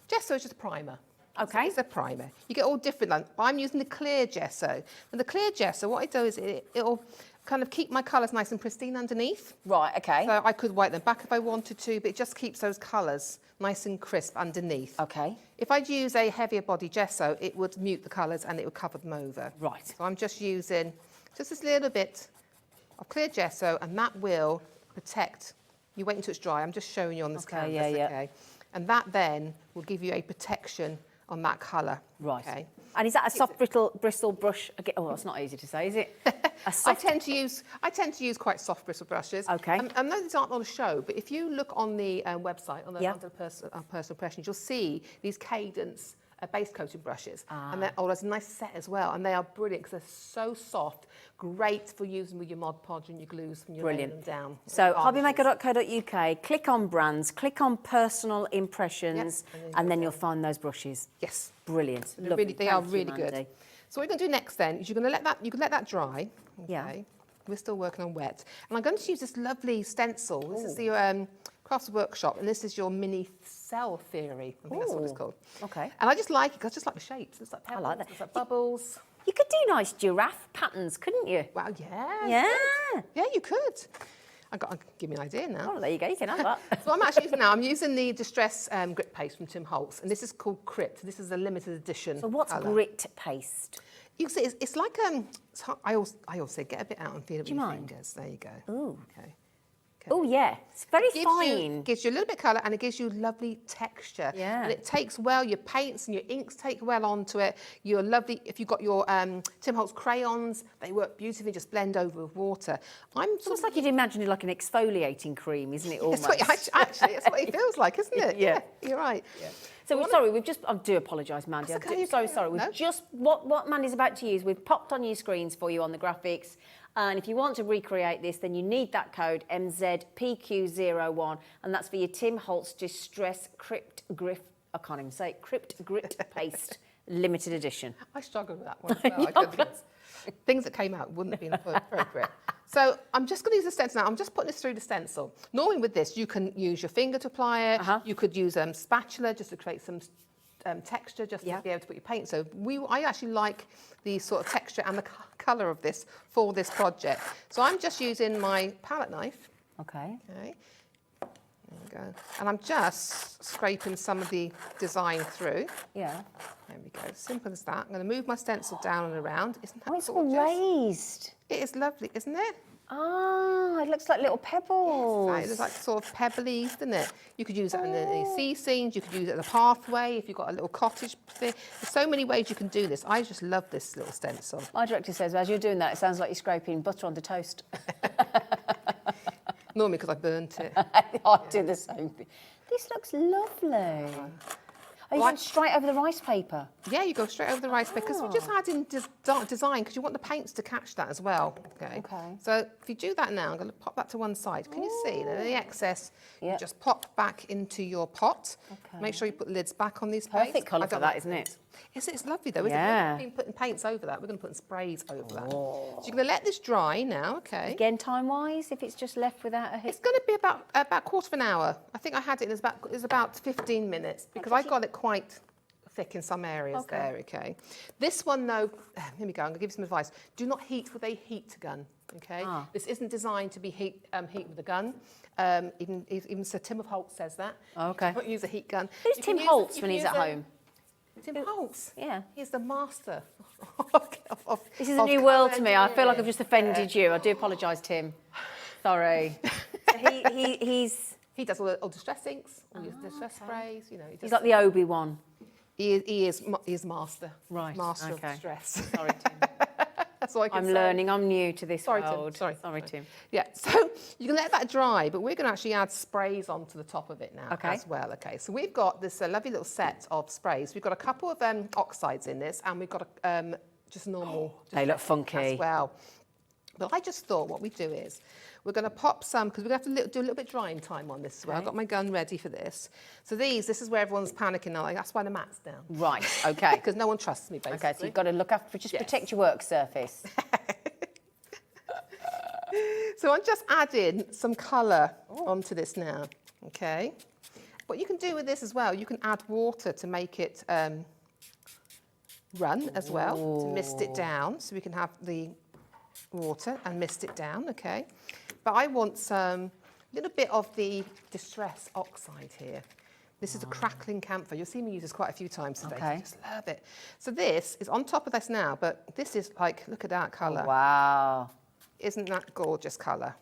Gesso is just a primer. Okay. It's a primer. You get all different, but I'm using the clear gesso. And the clear gesso, what I do is it'll kind of keep my colours nice and pristine underneath. Right, okay. So I could white them back if I wanted to, but it just keeps those colours nice and crisp underneath. Okay. If I'd use a heavier body gesso, it would mute the colours and it would cover them over. Right. So I'm just using just this little bit of clear gesso, and that will protect. You wait until it's dry. I'm just showing you on this canvas, okay? And that then will give you a protection on that colour. Right. Okay. And is that a soft bristle brush? Again, oh, that's not easy to say, is it? I tend to use quite soft bristle brushes. Okay. And those aren't on a show, but if you look on the website, on the under personal impressions, you'll see these Cadence base coating brushes, and there's a nice set as well, and they are brilliant because they're so soft, great for using with your Mod Podge and your glues when you're laying them down. So hobbymaker.co.uk, click on brands, click on personal impressions, and then you'll find those brushes. Yes, brilliant. They are really good. So what you're going to do next then is you can let that dry. Okay. Yeah. We're still working on wet, and I'm going to use this lovely stencil. This is the Crafts Workshop, and this is your mini cell theory. I think that's what it's called. Okay. And I just like it because I just like the shapes. It's like pebbles, like that. It's like bubbles. You could do nice giraffe patterns, couldn't you? Wow, yeah. Yeah. Yeah, you could. Give me an idea now. Oh, there you go, you can have that. So what I'm actually using now, I'm using the Distress Grit Paste from Tim Holtz, and this is called Crypt. This is a limited edition. So what's colour. grit paste? You can see it's like I always say get a bit out and feel it with your fingers. There you go. Ooh. Okay. Oh, yeah. It's very fine. Gives you a little bit of colour, and it gives you lovely texture. Yeah. And it takes well, your paints and your inks take well onto it. Your lovely, if you've got your Tim Holtz crayons, they work beautifully, just blend over with water. It's almost like you'd imagine it like an exfoliating cream, isn't it, almost? Actually, that's what it feels like, isn't it? Yeah. You're right. Yeah. So we're sorry, I do apologise, Mandy. That's I'm okay, so sorry. We've no. just, what Mandy's about to use, we've popped on your screens for you on the graphics. And if you want to recreate this, then you need that code MZPQ01, and that's for your Tim Holtz Distress Crypt Grip, I can't even say it, Crypt Grit Paste Limited Edition. I struggled with that one as well. I couldn't- Things that came out wouldn't have been appropriate. So I'm just going to use the stencil now. I'm just putting this through the stencil. Normally with this, you can use your finger to apply it. You could use a spatula just to create some texture, just to be able to put your paint. So I actually like the sort of texture and the colour of this for this project. So I'm just using my palette knife. Okay. Okay. There we go. And I'm just scraping some of the design through. Yeah. There we go. Simple as that. I'm going to move my stencil down and around. Isn't that Oh, it's all gorgeous? raised. It is lovely, isn't it? Ah, it looks like little pebbles. Right, it's like sort of pebbly, isn't it? You could use it in the sea scenes. You could use it as a pathway if you've got a little cottage thing. There's so many ways you can do this. I just love this little stencil. My director says, as you're doing that, it sounds like you're scraping butter onto toast. Normally because I burnt it. I do the same thing. This looks lovely. Are you going straight over the rice paper? Yeah, you go straight over the rice paper because we're just adding design because you want the paints to catch that as well. Okay. So if you do that now, I'm going to pop that to one side. Can you see that the excess? You just pop back into your pot. Make sure you put the lids back on these paints. Perfect colour for that, isn't it? It's lovely though, isn't it? We're not been putting paints over that. We're going to put sprays over that. So you're going to let this dry now. Okay. Again, time-wise, if it's just left without a hit. It's going to be about quarter of an hour. I think I had it. It was about 15 minutes because I got it quite thick in some areas there. Okay. This one though, here we go. I'm going to give you some advice. Do not heat with a heat gun. Okay. This isn't designed to be heat with a gun. Even Sir Tim of Holtz says that. Okay. Don't use a heat gun. Who's Tim Holtz when he's at home? Tim Holtz. Yeah. He's the master of This is a new world to me. I feel like I've just offended you. I do apologise, Tim. Sorry. He does all distress inks, all your distress sprays. You know, He's like the Obi-Wan. He is master. Right. Master of distress. Sorry, Tim. That's all I can I'm say. learning. I'm new to this Sorry, world. Tim. Sorry, Tim. Yeah, so you can let that dry, but we're going to actually add sprays onto the top of it now as well. Okay, so we've got this lovely little set of sprays. We've got a couple of oxides in this, and we've got just normal. They look funky as well. But I just thought what we do is we're going to pop some, because we're going to have to do a little bit drying time on this as well. I've got my gun ready for this. So this is where everyone's panicking now. Like, that's why the mat's down. Right, okay. Because no one trusts me, basically. Okay, so you've got to look after, protect your work surface. So I'm just adding some colour onto this now, okay? What you can do with this as well, you can add water to make it run as well, to mist it down, so we can have the water and mist it down, okay? But I want some little bit of the distress oxide here. This is a crackling camphor. You'll see me use this quite a few times today. I just love it. So this is on top of this now, but this is like, look at that colour. Oh, wow. Isn't that gorgeous colour?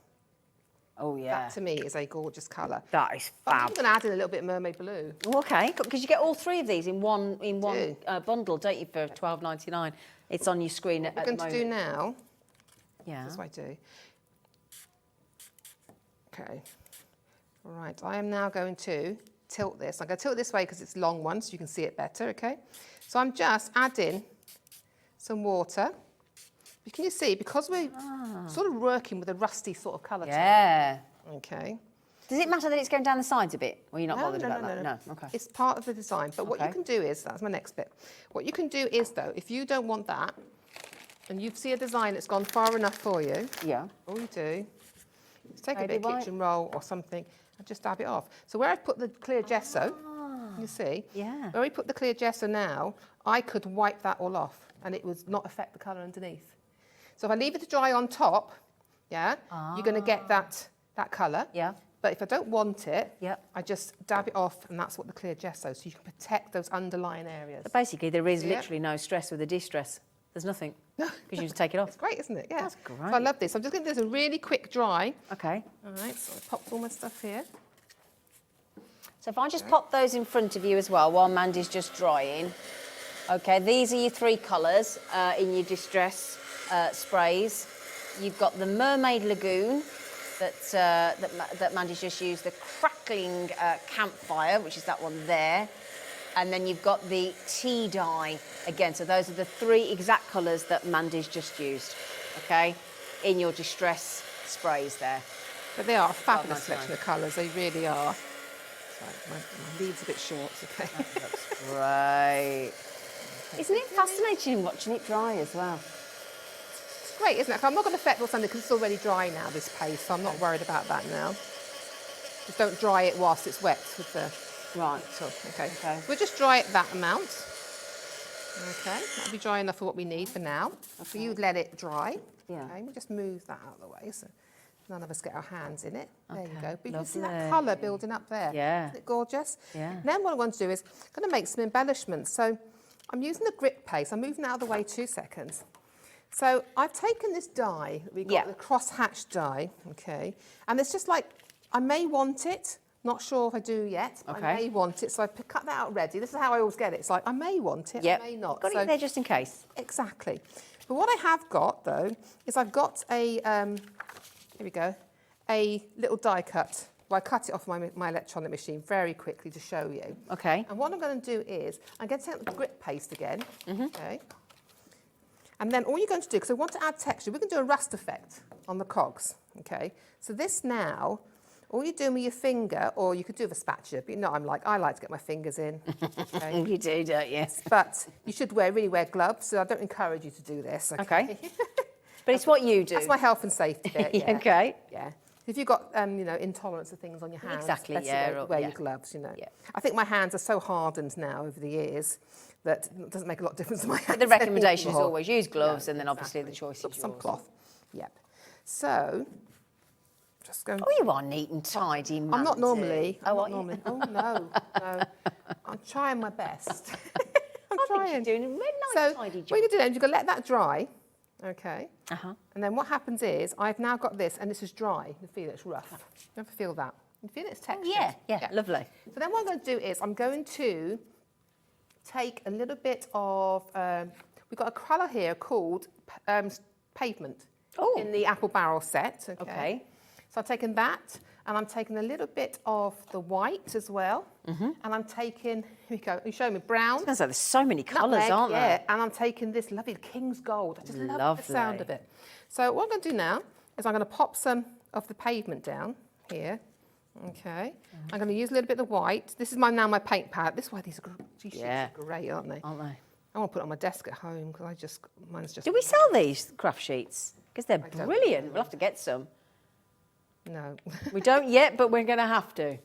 Oh, yeah. That to me is a gorgeous colour. That is I'm fab. going to add in a little bit of mermaid blue. Oh, okay, because you get all three of these in one bundle, don't you, for $12.99? It's on your screen at the moment. What we're going to do now, that's what I do. Okay. All right, I am now going to tilt this. I'm going to tilt it this way because it's a long one, so you can see it better, okay? So I'm just adding some water. Can you see, because we're sort of working with a rusty sort of colour tone. Okay. Does it matter that it's going down the sides a bit? Or you're not bothered about that? No. Okay. It's part of the design. But what you can do is, that's my next bit. What you can do is, though, if you don't want that, and you see a design that's gone far enough for you, all you do is take a bit of kitchen roll or something and just dab it off. So where I've put the clear gesso, you see, where we put the clear gesso now, I could wipe that all off and it would not affect the colour underneath. So if I leave it to dry on top, you're going to get that colour. But if I don't want it, I just dab it off, and that's what the clear gesso, so you can protect those underlying areas. But basically, there is literally no stress with the distress. There's nothing, because you just take it off. It's great, isn't it? Yeah. That's great. So I love this. I'm just going to do this a really quick dry. Okay. All right, so I popped all my stuff here. So if I just pop those in front of you as well, while Mandy's just drying. Okay, these are your three colours in your distress sprays. You've got the Mermaid Lagoon that Mandy's just used, the Crackling Campfire, which is that one there. And then you've got the tea dye again. So those are the 3 exact colours that Mandy's just used, okay, in your distress sprays there. But they are a fabulous selection of colours, they really are. Sorry, my lead's a bit short, okay. That looks great. Isn't it fascinating watching it dry as well? It's great, isn't it? I'm not going to fret or something because it's already dry now, this paste, so I'm not worried about that now. Just don't dry it whilst it's wet with the... Right. So, okay. We'll just dry it that amount. Okay, that'll be dry enough for what we need for now. Okay. So you let it dry. Yeah. Okay, we'll just move that out of the way so none of us get our hands in it. There you Okay, go. But you can see that lovely. colour building up there. Yeah. Isn't it gorgeous? Yeah. Then what I want to do is I'm going to make some embellishments. So I'm using the grip paste. I'm moving it out of the way 2 seconds. So I've taken this dye, we've got the cross-hatch dye, okay, and it's just like, I may want it, not sure if I do yet, but I may want it, so I've cut that out ready. This is how I always get it. It's like, I may want it, I may not. Got it there just in case. Exactly. But what I have got, though, is I've got a, here we go, a little die cut. Well, I cut it off my electronic machine very quickly to show you. Okay. And what I'm going to do is, I'm going to take the grip paste again, okay? And then all you're going to do, because I want to add texture, we're going to do a rust effect on the cogs, okay? So this now, all you're doing with your finger, or you could do with a spatula, but you know, I like to get my fingers in. Okay? You do, don't you? But you should really wear gloves, so I don't encourage you to do this, okay? But it's what you do. That's my health and safety bit, yeah. Okay. Yeah. If you've got, you know, intolerance of things on your hands, Exactly, better yeah, wear yeah. your gloves, you know. Yeah. I think my hands are so hardened now over the years that it doesn't make a lot of difference to my hands The recommendation is anymore. always use gloves, No, and then obviously the choice is Some yours. cloth. Yep. So, just going. Oh, you are neat and tidy, Mandy. I'm not normally. Oh, I'm not normally. Oh no, no. I'm trying my best. I'm I trying. think you're doing a really nice, So tidy what job. you're going to do then is you're going to let that dry, okay? Uh-huh. And then what happens is I've now got this, and this is dry. You feel it's rough. You ever feel that? You feel it's textured. Yeah, lovely. So then what I'm going to do is I'm going to take a little bit of, we've got a colour here called Pavement in the apple barrel set. Okay. So I've taken that, and I'm taking a little bit of the white as well. And I'm taking, here we go, you show me brown. Sounds like there's so many colours, Nutmeg, aren't there? And I'm taking this lovely King's Gold. I just love the sound of it. So what I'm going to do now is I'm going to pop some of the Pavement down here. Okay. I'm going to use a little bit of the white. This is now my paint pad. This is why these sheets are great, aren't they? Aren't they? I want to put it on my desk at home because mine's just... Do we sell these craft sheets? Because they're brilliant. We'll have to get some. No. We don't yet, but we're going to have to.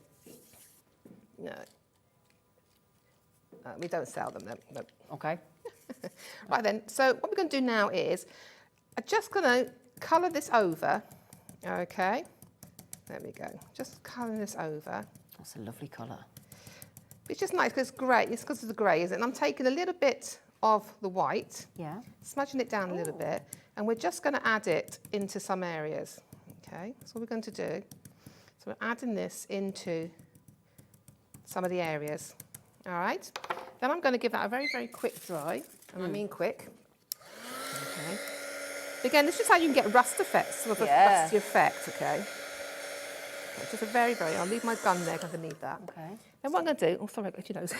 No. We don't sell them, no. Okay. Right then, so what we're going to do now is I'm just going to colour this over, okay? There we go. Just colouring this over. That's a lovely colour. It's just nice because it's grey. It's because of the grey, isn't it? And I'm taking a little bit of the white, smudging it down a little bit, and we're just going to add it into some areas, okay? That's what we're going to do. So we're adding this into some of the areas, all right? Then I'm going to give that a very, very quick dry, and I mean quick. Okay. Again, this is how you can get rust effects, sort of a rusty effect, okay? Just a very, I'll leave my gun there because I need that. Okay. Then what I'm going to do, oh, sorry, I got your nose.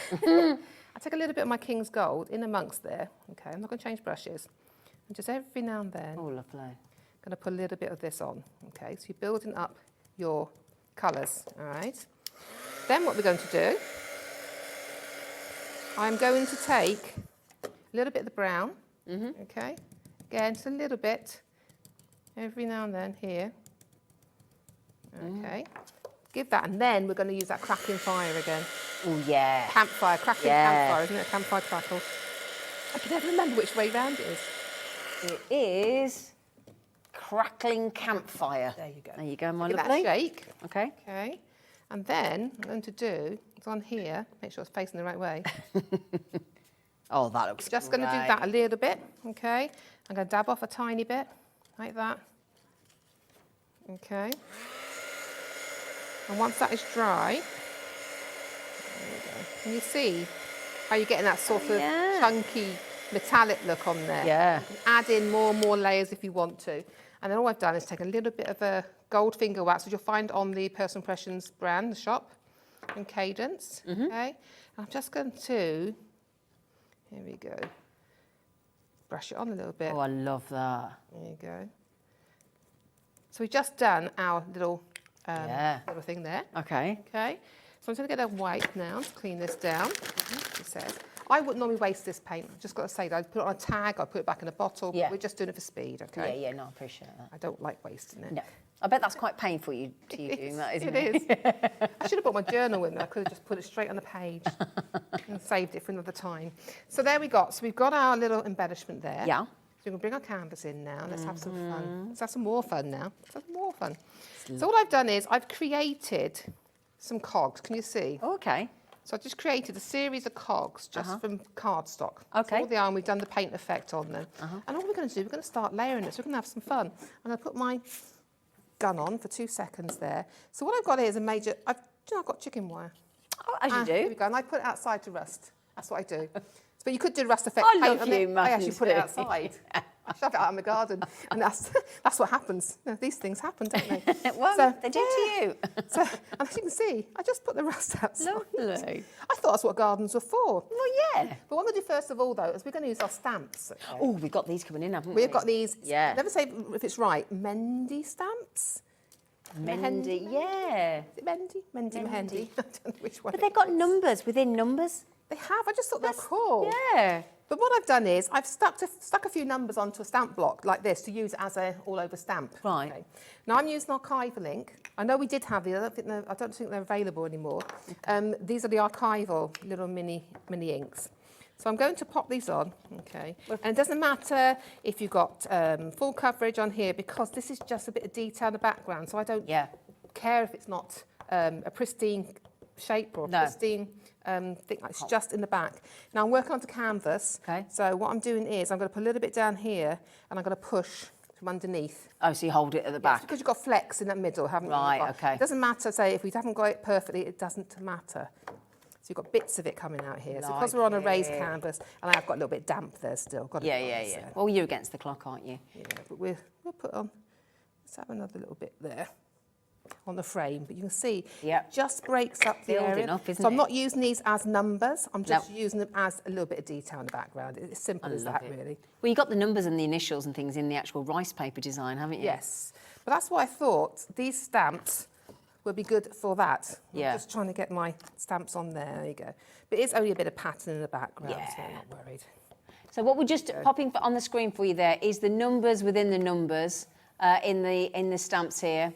I take a little bit of my King's Gold in amongst there, okay? I'm not going to change brushes. And just every now and then, lovely. I'm going to put a little bit of this on, okay? So you're building up your colours, all right? Then what we're going to do, I'm going to take a little bit of the brown, okay? Again, just a little bit, every now and then here. Okay, give that, and then we're going to use that crackling fire again. Oh, yeah. Campfire, crackling campfire, isn't it? Campfire crackle. I can never remember which way round it is. It is crackling campfire. There you go. There you go, my Give lovely. that a shake. Okay. Okay, and then I'm going to do, it's on here, make sure it's facing the right way. Oh, that looks Just going to do that a little bit, okay? I'm going to dab off a tiny bit, like that. Okay. And once that is dry, there we go. Can you see how you're getting that sort of chunky metallic look on there? Yeah. You can add in more and more layers if you want to. And then all I've done is take a little bit of a gold finger wax, which you'll find on the Personal Impressions brand, the shop. in cadence, okay? I'm just going to, here we go, brush it on a little bit. Oh, I love that. There you go. So we've just done our little, little thing there. Okay. Okay, so I'm going to get a wipe now to clean this down. It says, I wouldn't normally waste this paint. I've just got to say that I'd put it on a tag, I'd put it back in a bottle. Yeah. We're just doing it for speed, okay? Yeah, no, I appreciate that. I don't like wasting it. No. I bet that's quite painful to you doing that, isn't it? It is. I should have brought my journal with me. I could have just put it straight on the page and saved it for another time. So there we go. So we've got our little embellishment there. Yeah. So we're going to bring our canvas in now. Let's have some fun. Let's have some more fun now. Let's have some more fun. So what I've done is I've created some cogs. Can you see? Oh, okay. So I just created a series of cogs just from cardstock. Okay. So all they are, and we've done the paint effect on them. And all we're going to do, we're going to start layering it. So we're going to have some fun. I'm going to put my gun on for 2 seconds there. So what I've got here is a major, I've got chicken wire. Oh, as you Here do. we go, and I put it outside to rust. That's what I do. But you could do rust effect I paint love on you, it. I actually put it Mandy. outside. I shove it out in the garden, and that's what happens. You know, these things happen, don't they? Well, So, they do to you. So, and as you can see, I just put the rust outside. Lovely. I thought that's what gardens were for. Well, yeah. But what I'm going to do first of all, though, is we're going to use our stamps. Okay? Oh, we've got these coming in, haven't we? We've got these, Yeah. never say if it's right, Mandy stamps? Mandy, yeah. Is it Mandy? Mandy. I don't know which one. But they've got numbers within numbers. They have. I just thought they're cool. Yeah. But what I've done is I've stuck a few numbers onto a stamp block like this to use as a all-over stamp. Right. Okay. Now I'm using archival ink. I know we did have these. I don't think they're available anymore. These are the archival little mini inks. So I'm going to pop these on, okay? And it doesn't matter if you've got full coverage on here because this is just a bit of detail in the background. So I don't care if it's not a pristine shape or a pristine thing. It's just in the back. Now I'm working onto canvas. Okay. So what I'm doing is I'm going to put a little bit down here and I'm going to push from underneath. Oh, so you hold it at the back. Because you've got flex in that middle, haven't you? Right, okay. It doesn't matter, say, if we haven't got it perfectly, it doesn't matter. So you've got bits of it coming out here. So because we're on a raised canvas, and I've got a little bit damp there still. Got Yeah. Well, you're against the clock, aren't you? Yeah, but we'll put on, let's have another little bit there on the frame. But you can see, it just breaks up the Building area. up, isn't so I'm it? not using these as numbers. I'm just using them as a little bit of detail in the background. It's simple as that, really. Well, you got the numbers and the initials and things in the actual rice paper design, haven't you? Yes. But that's why I thought these stamps would be good for that. Yeah. I'm just trying to get my stamps on there. There you go. But it is only a bit of pattern in the background, so I'm not worried. So what we're just popping on the screen for you there is the numbers within the numbers in the stamps here.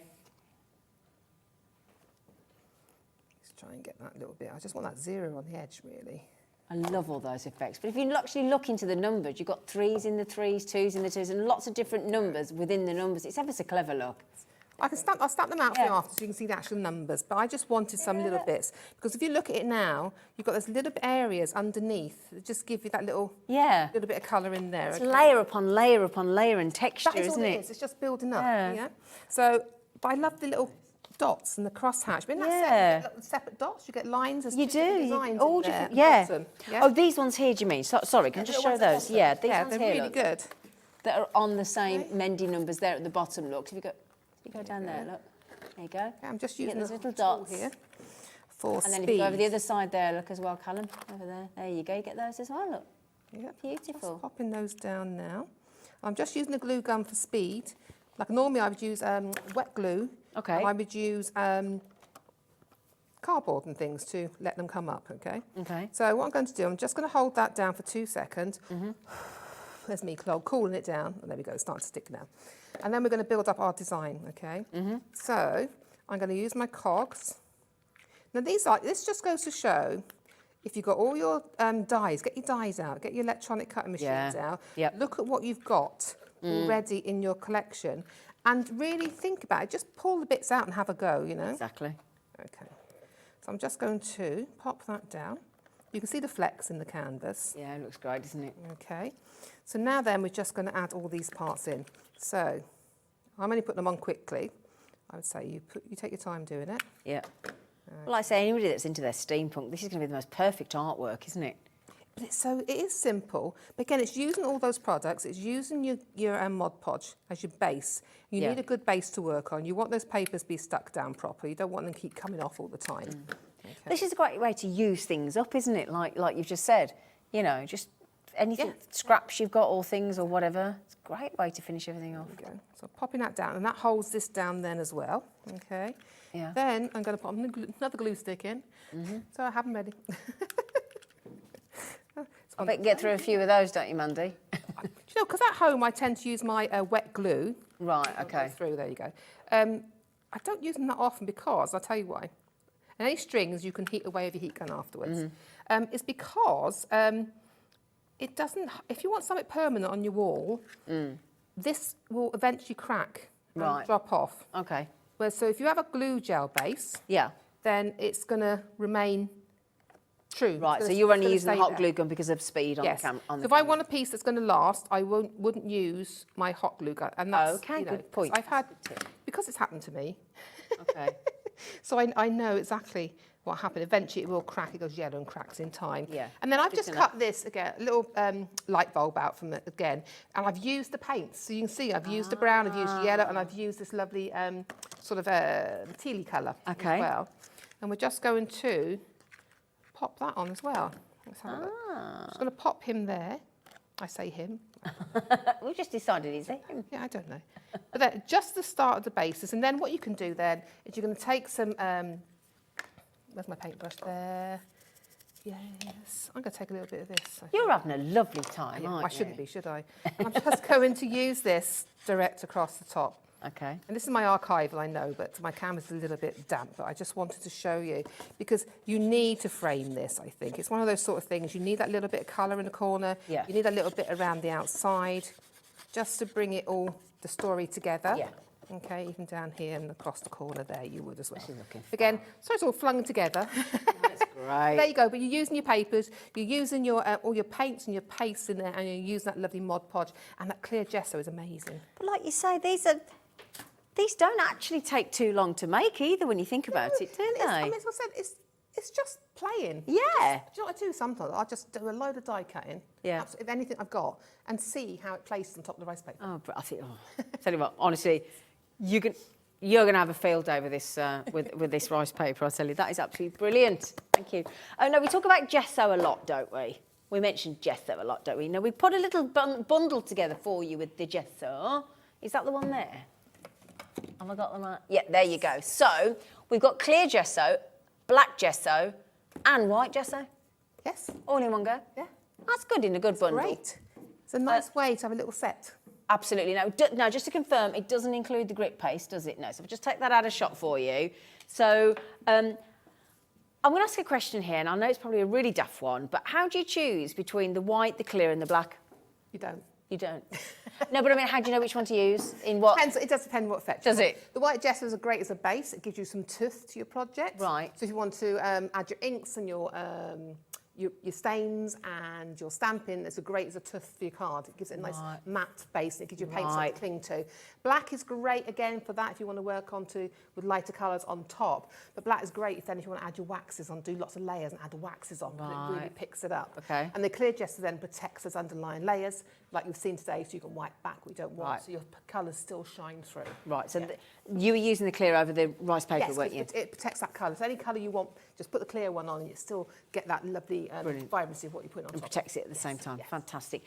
Let's try and get that little bit. I just want that zero on the edge, really. I love all those effects. But if you actually look into the numbers, you've got 3s in the 3s, 2s in the 2s, and lots of different numbers within the numbers. It's ever so clever look. I'll stamp them out for you after so you can see the actual numbers, but I just wanted some little bits. Because if you look at it now, you've got those little areas underneath that just give you that little bit of colour in there. It's layer upon layer upon layer and texture, That is isn't all it? it is. It's just building up. Yeah. So, but I love the little dots and the crosshatch. But in that set, you get separate dots, you get lines. There's You two different do. designs All in there different. at Yeah. the bottom. Oh, these ones here, do you mean? Sorry, can I just show those? Yeah, these ones they're here. really look, good. that are on the same Mandy numbers there at the bottom. Look, if you go down there, look. There you go. Okay, I'm just You using get the those little tool dots here for And then speed. if you go over the other side there, look as well, Callum, over there. There you go, you get those as well, look. Yep. Beautiful. Just popping those down now. I'm just using a glue gun for speed. Like normally I would use wet glue. Okay. And I would use cardboard and things to let them come up, okay? Okay. So what I'm going to do, I'm just going to hold that down for 2 seconds. There's me cooling it down. And there we go, it's starting to stick now. And then we're going to build up our design, okay? So I'm going to use my cogs. Now this just goes to show, if you've got all your dies, get your dies out, get your electronic cutting machines out. Yep. Look at what you've got already in your collection and really think about it. Just pull the bits out and have a go, you know? Exactly. Okay. So I'm just going to pop that down. You can see the flex in the canvas. Yeah, it looks great, doesn't it? Okay. So now then we're just going to add all these parts in. So I'm only putting them on quickly. I would say you take your time doing it. Yeah. Well, like I say, anybody that's into their steampunk, this is going to be the most perfect artwork, isn't it? So it is simple, but again, it's using all those products. It's using your Mod Podge as your base. You need a good base to work on. You want those papers to be stuck down properly. You don't want them to keep coming off all the time. Okay. This is a great way to use things up, isn't it? Like you've just said, you know, just anything, scraps you've got or things or whatever. It's a great way to finish everything off. There we go. So popping that down, and that holds this down then as well. Okay. Yeah. Then I'm going to put another glue stick in. So I have them ready. I bet you get through a few of those, don't you, Mandy? Do you know, because at home I tend to use my wet glue. Right, okay. Through, there you go. I don't use them that often because, I'll tell you why. And any strings you can heat away with your heat gun afterwards. It's because it doesn't, if you want something permanent on your wall, this will eventually crack and drop off. Okay. Well, so if you have a glue gel base, Yeah. then it's going to remain true. Right, It's so gonna- you're it's only gonna using the stay hot there. glue gun because of speed on Yes. the camera. So if I want a piece that's going to last, I wouldn't use my hot glue gun. And that's, Okay, you know, good point. I've had, because it's happened to me, Okay. so I know exactly what happened. Eventually it will crack, it goes yellow and cracks in time. Yeah. And then I've Good just to cut this, again, a little light bulb out from it again, and I've used the paints. So you can see I've used the brown, I've used yellow, and I've used this lovely sort of tealy colour Okay. as well. And we're just going to pop that on as well. Let's have a look. I'm just going to pop him there. I say him. We just decided he's him. Yeah, I don't know. But then just the start of the basis. And then what you can do then is you're going to take some, where's my paintbrush there? Yes, I'm going to take a little bit of this. I You're having a lovely time, think. aren't I shouldn't you? be, should I? I'm just going to use this direct across the top. Okay. And this is my archival, I know, but my canvas is a little bit damp, but I just wanted to show you because you need to frame this, I think. It's one of those sort of things. You need that little bit of colour in the corner. Yeah. You need a little bit around the outside just to bring it all, the story together. Yeah. Okay, even down here and across the corner there, you would as well. This is looking Again, so it's all flung together. That's great. There you go, but you're using your papers, you're using your all your paints and your pastes in there, and you're using that lovely Mod Podge, and that clear gesso is amazing. But like you say, these don't actually take too long to make either when you think about it, do I they? mean, as I said, it's just playing. Yeah. Do you know what I do sometimes? I just do a load of die cutting, Yeah. if anything I've got, and see how it places on top of the rice paper. Oh, but I think, tell you what, honestly, you're going to have a field day with this with this rice paper. I tell you, that is absolutely brilliant. Thank you. Oh no, we talk about gesso a lot, don't we? We mentioned gesso a lot, don't we? No, we put a little bundle together for you with the gesso. Is that the one there? Have I got them right? Yeah, there you go. So we've got clear gesso, black gesso, and white gesso. Yes. All in one go. Yeah. That's good in a good bundle. Great. It's a nice way to have a little set. Absolutely. No, just to confirm, it doesn't include the grit paste, does it? No. So I'll just take that out of shot for you. So I'm going to ask a question here, and I know it's probably a really daft one, but how do you choose between the white, the clear, and the black? You don't. You don't. No, but I mean, how do you know which one to use? In what? It does depend what effect. Does it? The white gesso is great as a base. It gives you some tooth to your project. Right. So if you want to add your inks and your stains and your stamping, it's great as a tooth for your card. It gives it a nice matte base. It gives you paint something to cling to. Black is great again for that if you want to work with lighter colours on top. But black is great if you want to add your waxes on, do lots of layers and add the waxes on. It really picks it up. Okay. And the clear gesso then protects those underlying layers, like you've seen today, so you can wipe back what you don't want, so your colours still shine through. Right. So you were using the clear over the rice paper, Yes, weren't you? it protects that colour. So any colour you want, just put the clear one on and you still get that lovely vibrancy of what you put on And top. protects it at the same time. Yes. Fantastic.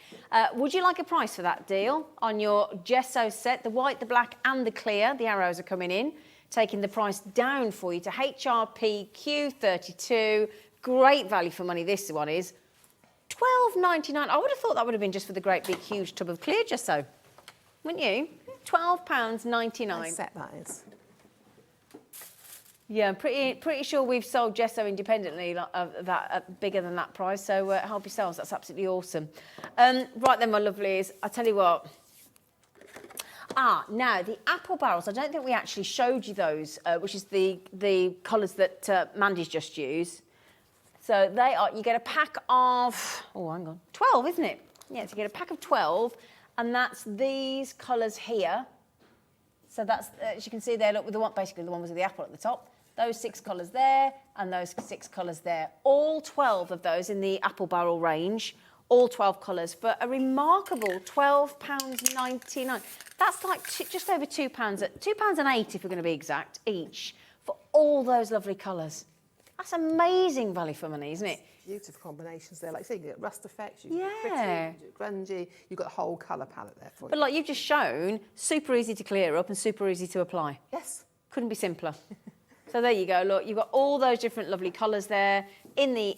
Would you like a price for that deal on your gesso set, the white, the black and the clear? The arrows are coming in, taking the price down for you to HRP Q32. Great value for money this one is. £12.99. I would have thought that would have been just for the great big huge tub of clear gesso, wouldn't you? £12.99. Nice set that is. Yeah, I'm pretty sure we've sold gesso independently bigger than that price. So help yourselves. That's absolutely awesome. Right then, my lovelies. I tell you what. Now the apple barrels. I don't think we actually showed you those, which is the colours that Mandy's just used. So they are. You get a pack of 12, isn't it? Yeah, so you get a pack of 12, and that's these colours here. So that's, as you can see there, look, with the one, basically the one with the apple at the top. Those 6 colours there, and those 6 colours there. All 12 of those in the apple barrel range, all 12 colours, for a remarkable £12.99. That's like just over £2, £2.08 if we're going to be exact, each, for all those lovely colours. That's amazing value for money, isn't it? Beautiful combinations there. Like you say, you get rust effects, you can Yeah. do pretty, you can do grungy. You've got a whole colour palette there for you. But like you've just shown, super easy to clear up and super easy to apply. Yes. Couldn't be simpler. So there you go. Look, you've got all those different lovely colours there in the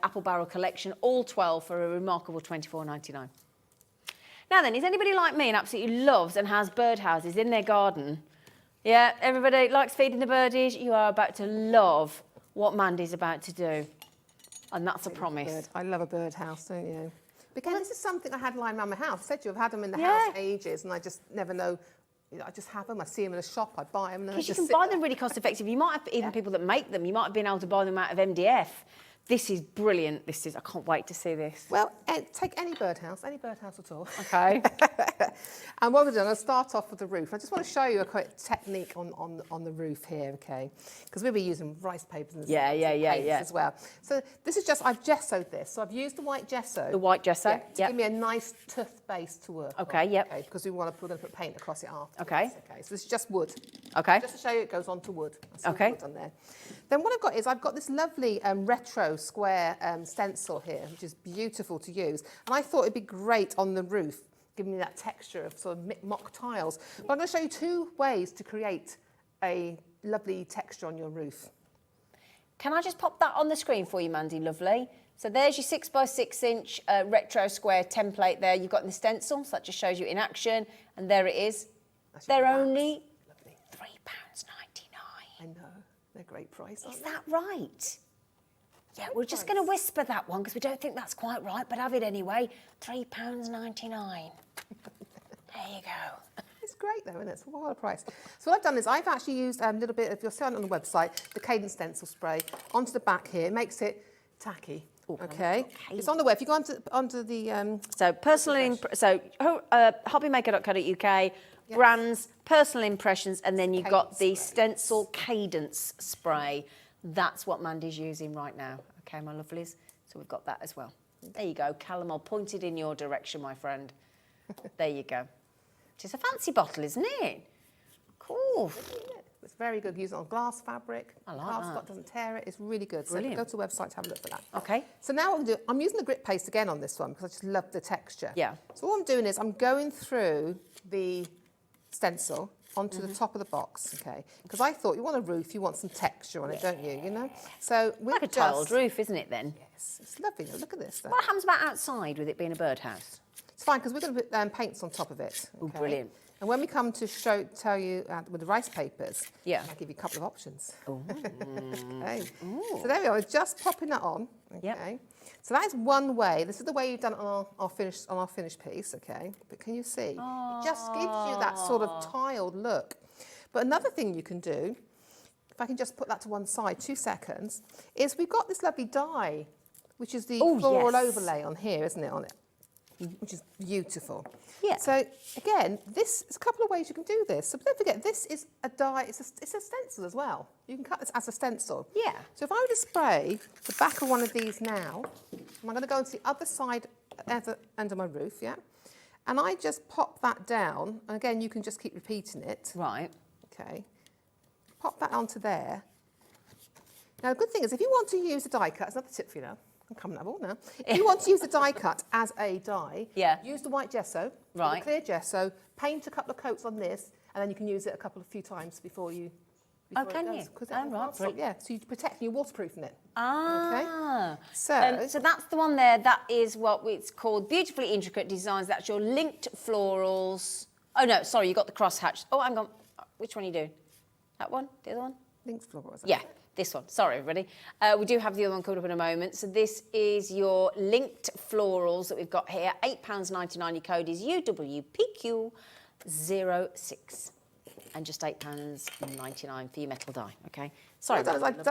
Apple Barrel collection, all 12 for a remarkable $24.99. Now then, is anybody like me and absolutely loves and has birdhouses in their garden? Yeah, everybody likes feeding the birdies. You are about to love what Mandy's about to do, and that's a promise. I love a birdhouse, don't you? But again, this is something I had lying around my house. I said to you, I've had them in the house for ages, and I just never know. You know, I just have them. I see them in a shop. I buy them. Because you can buy them really cost effective. You might have even people that make them. You might have been able to buy them out of MDF. This is brilliant. I can't wait to see this. Well, take any birdhouse at all. Okay. And what we're doing, I'll start off with the roof. I just want to show you a quick technique on the roof here, okay? Because we'll be using rice papers and paints as well. So this is just, I've gessoed this. So I've used the white gesso. The white gesso, to give me a nice tough base to work on. Okay, because we're going to put paint across it after. Okay. Okay, so this is just wood. Okay. Just to show you it goes onto wood. Okay. Wood on there. Then what I've got is I've got this lovely retro square stencil here, which is beautiful to use. And I thought it'd be great on the roof, giving me that texture of sort of mock tiles. But I'm going to show you 2 ways to create a lovely texture on your roof. Can I just pop that on the screen for you, Mandy, lovely? So there's your 6x6 inch retro square template there. You've got the stencil, so that just shows you in action. And there it is. They're only £3.99. I know. They're a great price, aren't Is that right? Yeah, we're just going to whisper that one because we don't think that's quite right, but have it anyway. £3.99. There you go. It's great though, isn't it? It's a wild price. So what I've done is I've actually used a little bit of, you'll see it on the website, the Cadence stencil spray onto the back here. It makes it tacky. Okay. It's on the web. If you go onto the... So hobbymaker.co.uk, brands, personal impressions, and then you've got the stencil Cadence spray. That's what Mandy's using right now. Okay, my lovelies. So we've got that as well. There you go. Calomel pointed in your direction, my friend. There you go. It's a fancy bottle, isn't it? Cool. It's very good. Use it on glass fabric. I like glass that. Scott doesn't tear it. It's really good. Brilliant. So go to the website to have a look for that. Okay. So now what I'm doing, I'm using the grit paste again on this one because I just love the texture. Yeah. So what I'm doing is I'm going through the stencil onto the top of the box, okay? Because I thought you want a roof, you want some texture on it, don't you? You know. So Like a tiled roof, isn't it then? Yes, it's lovely. Look at this. Though. What happens about outside with it being a birdhouse? It's fine because we're going to put paints on top of it. Oh, okay? brilliant. And when we come to tell you with the rice papers, Yeah. I'll give you a couple of options. Oh. Okay. So there we are. We're just popping that on. Okay. Yep. So that is one way. This is the way you've done it on our finished piece. Okay. But can you see? It just gives you that sort of tiled look. But another thing you can do, if I can just put that to one side, 2 seconds, is we've got this lovely die, which is the floral overlay on here, isn't it? On it. Which is beautiful. Yeah. So again, this is a couple of ways you can do this. So don't forget, this is a die. It's a stencil as well. You can cut this as a stencil. Yeah. So if I were to spray the back of one of these now, I'm going to go onto the other side under my roof, yeah. And I just pop that down, and again, you can just keep repeating it. Right. Okay. Pop that onto there. Now the good thing is, if you want to use a die cut, it's another tip for you now. I'm coming up all now. If you want to use the die cut as a die, use the white gesso, the clear gesso, paint a couple of coats on this, and then you can use it a few times before you. Oh, can you? Right. Yeah, so you're protecting, you're waterproofing it. Ah. Okay. So that's the one there. That is what it's called. Beautifully intricate designs. That's your linked florals. Oh no, sorry, you got the crosshatch. Oh, hang on. Which one are you doing? That one? The other one? Linked florals. Yeah. This one. Sorry, everybody. We do have the other one coming up in a moment. So this is your linked florals that we've got here. £8.99. Your code is UWPQ06. And just £8.99 for your metal die, okay? Sorry. I've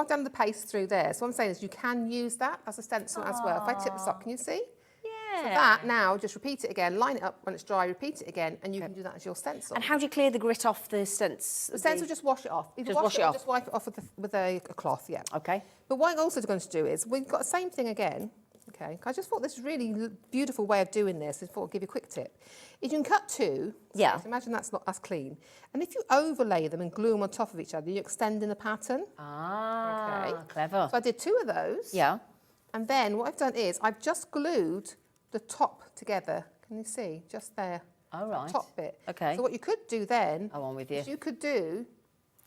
done the paste through there. So what I'm saying is you can use that as a stencil as well. If I tip this up, can you see? Yeah. So that now, just repeat it again, line it up when it's dry, repeat it again, and you can do that as your stencil. And how do you clear the grit off the stencil? The stencil, just wash it off. Either Just wash it off. Or just wipe it off with a cloth, yeah. Okay. But what I'm also going to do is, we've got the same thing again, okay, I just thought this was a really beautiful way of doing this. I thought I'd give you a quick tip. If you can cut two, Yeah. so imagine that's not as clean. And if you overlay them and glue them on top of each other, you're extending the pattern. Ah, Okay. clever. So I did 2 of those. Yeah. And then what I've done is I've just glued the top together. Can you see? Just there. All right. The top bit. Okay. So what you could do then Oh, I'm with you. is you could do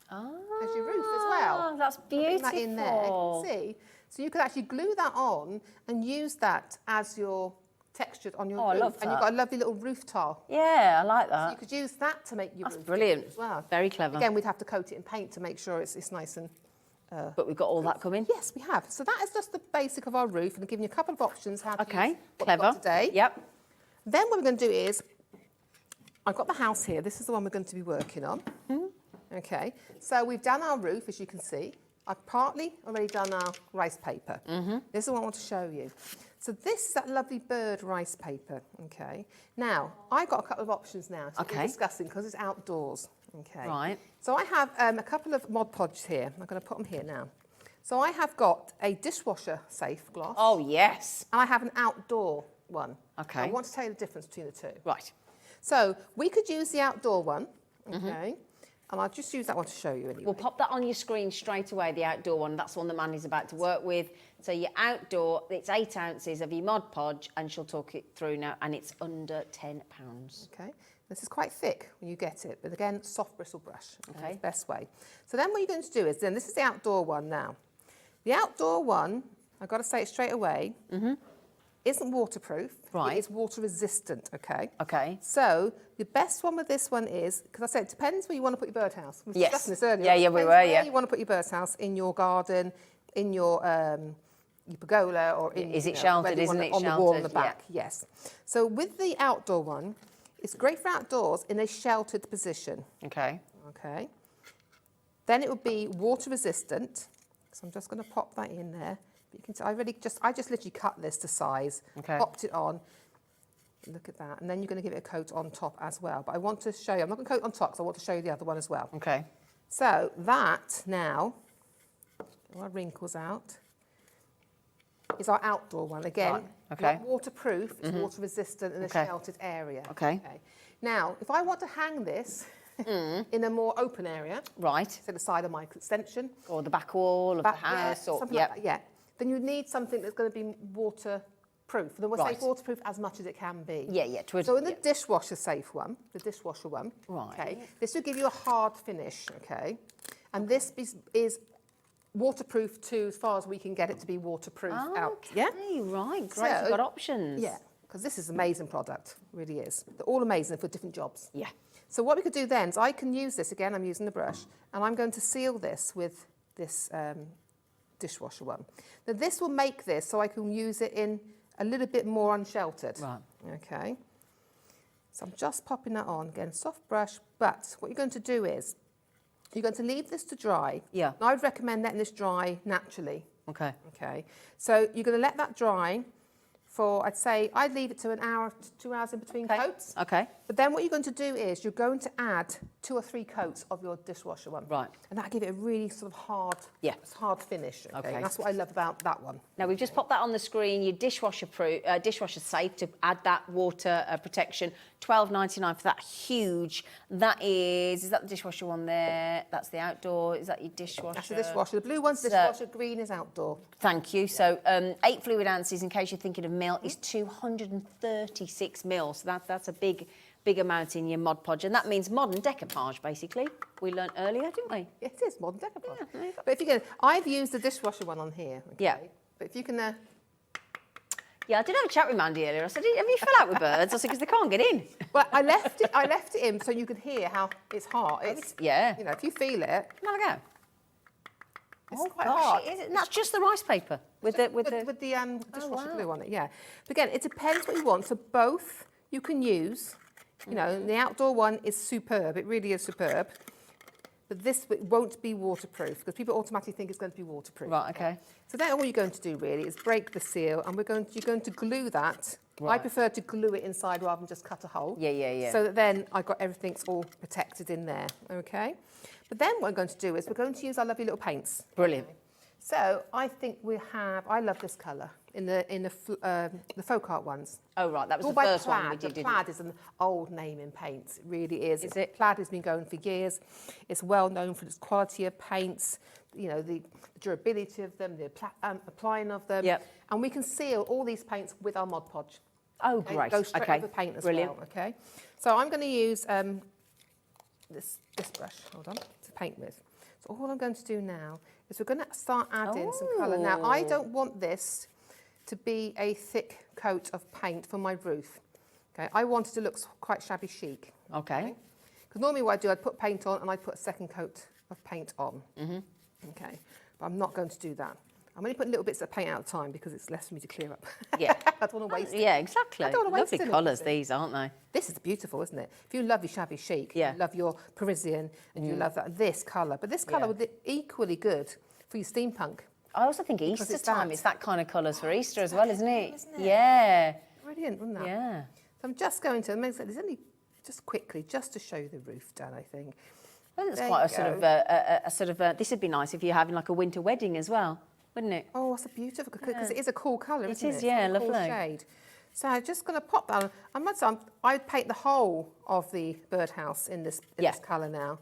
Ah, as your roof as well. That's Put beautiful. that in there. See? So you could actually glue that on and use that as your texture on your Oh, I roof. love And you've that. got a lovely little roof tile. Yeah, I like So that. you could use that to make your That's roof brilliant. as well. Very clever. Again, we'd have to coat it in paint to make sure it's nice and... But we've got all that coming. Yes, we have. So that is just the basic of our roof, and I've given you a couple of options how to Okay, use what we've clever. got today. Yep. Then what we're going to do is, I've got the house here. This is the one we're going to be working on. Okay, so we've done our roof, as you can see. I've partly already done our rice paper. This is what I want to show you. So this is that lovely bird rice paper, okay? Now, I've got a couple of options now to be Okay. discussing because it's outdoors, okay? Right. So I have a couple of Mod Podge here. I'm going to put them here now. So I have got a dishwasher safe gloss. Oh, yes. And I have an outdoor one. Okay. I want to tell you the difference between the two. Right. So we could use the outdoor one, okay? And I'll just use that one to show you anyway. We'll pop that on your screen straight away, the outdoor one. That's the one that Mandy's about to work with. So your outdoor, it's 8 ounces of your Mod Podge, and she'll talk it through now, and it's under £10. Okay, this is quite thick when you get it, but again, soft bristle brush. Okay. That's the best way. So then what you're going to do is, then this is the outdoor one now. The outdoor one, I've got to say it straight away, isn't waterproof. Right. It's water resistant, okay? Okay. So the best one with this one is, because I said it depends where you want to put your birdhouse. We were Yes. discussing this earlier. Yeah, It yeah, we depends were, where yeah. you want to put your birdhouse, in your garden, in your pergola, or in, Is it you know, sheltered, whether you isn't want it on the wall on the sheltered? Yeah. back. Yes. So with the outdoor one, it's great for outdoors in a sheltered position. Okay. Okay. Then it would be water resistant. So I'm just going to pop that in there. But you can see I just literally cut this to size, Okay. popped it on. Look at that. And then you're going to give it a coat on top as well. But I want to show you, I'm not going to coat on top because I want to show you the other one as well. Okay. So that now, all our wrinkles out, is our outdoor one. Again, Right, okay. not waterproof, it's water resistant in a Okay. sheltered area. Okay. Now, if I want to hang this in a more open area, Right. to the side of my extension, Or the back wall of the yeah, house, or something yep. like that, yeah, then you need something that's going to be waterproof. And we'll Right. say waterproof as much as it can be. Yeah, yeah. So in the dishwasher safe one, the dishwasher one, Right. okay, this will give you a hard finish, okay, and this is waterproof too, as far as we can get it to be waterproof out. Yeah, Okay, right. Great. So- You've got options. yeah, because this is an amazing product, really is. They're all amazing for different jobs. Yeah. So what we could do then is I can use this again. I'm using the brush, and I'm going to seal this with this dishwasher one. Now this will make this so I can use it in a little bit more unsheltered. Right. Okay. So I'm just popping that on again, soft brush. But what you're going to do is you're going to leave this to dry. Yeah. And I would recommend letting this dry naturally. Okay. Okay. So you're going to let that dry for, I'd leave it to an hour to 2 hours in between Okay. coats. Okay. But then what you're going to do is you're going to add 2 or 3 coats of your dishwasher one. Right. And that'll give it a really sort of hard, Yeah. hard finish. Okay. Okay. And that's what I love about that one. Now we've just popped that on the screen. Your dishwasher safe to add that water protection. $12.99 for that huge. That is that the dishwasher one there? That's the outdoor. Is that your dishwasher? That's the dishwasher. The blue one's So- dishwasher, green is outdoor. Thank you. So 8 fluid ounces, in case you're thinking of mil, is 236 mil. So that's a big amount in your Mod Podge. And that means modern decoupage, basically. We learnt earlier, didn't we? It is modern decoupage. Yeah, there you go. But if you can, I've used the dishwasher one on here. Okay? Yeah. But if you can, Yeah, I did have a chat with Mandy earlier. I said, have you fell out with birds? I said, because they can't get in. well, I left it in so you could hear how it's hard. It's, Yeah. you know, if you feel it, Have a go. it's Oh, quite gosh, hard. it is. And that's just the rice paper with the... with the dishwasher wow. glue on it, yeah. But again, it depends what you want. So both you can use. You know, the outdoor one is superb. It really is superb. But this won't be waterproof because people automatically think it's going to be waterproof. Right, okay. So then all you're going to do really is break the seal, and you're going to glue that. I Right. prefer to glue it inside rather than just cut a hole. Yeah, yeah, yeah. So that then I've got everything's all protected in there. Okay. But then what I'm going to do is we're going to use our lovely little paints. Brilliant. So I think I love this colour in the folk art ones. Oh, right, that was All the by first Plaid. one we did, The didn't Plaid is an old name in paints. It really is. Is it? Plaid has been going for years. It's well known for its quality of paints, you know, the durability of them, the applying of them. Yep. And we can seal all these paints with our Mod Podge. Oh, Okay? great. Go straight Okay, over paint as brilliant. well, okay? So I'm going to use this brush, hold on, to paint with. So all I'm going to do now is we're going to start adding some colour. Now, I don't want this to be a thick coat of paint for my roof. Okay, I want it to look quite shabby chic. Okay. Because normally what I do, I'd put paint on and I'd put a second coat of paint on. Okay, but I'm not going to do that. I'm only putting little bits of paint out at a time because it's less for me to clear up. Yeah. I don't want to waste it. Yeah, exactly. I don't want to waste Lovely anything. colours, these, aren't they? This is beautiful, isn't it? If you love your shabby chic, Yeah. you love your Parisian, and you love this colour. But this colour would be equally good for your steampunk. I also think Easter it's time that. is that kind of colours for Easter as well, isn't it? Isn't it? Yeah. Brilliant, wouldn't that? Yeah. So I'm just going to, there's only just quickly, just to show you the roof done, I think. I think that's There quite you a sort of this would be nice if you're having like a winter wedding as well, wouldn't it? Oh, that's a beautiful, because it is a cool colour, It isn't it? is, yeah, It's a cool lovely. shade. So I'm just going to pop that on. I'd paint the whole of the birdhouse in this colour now.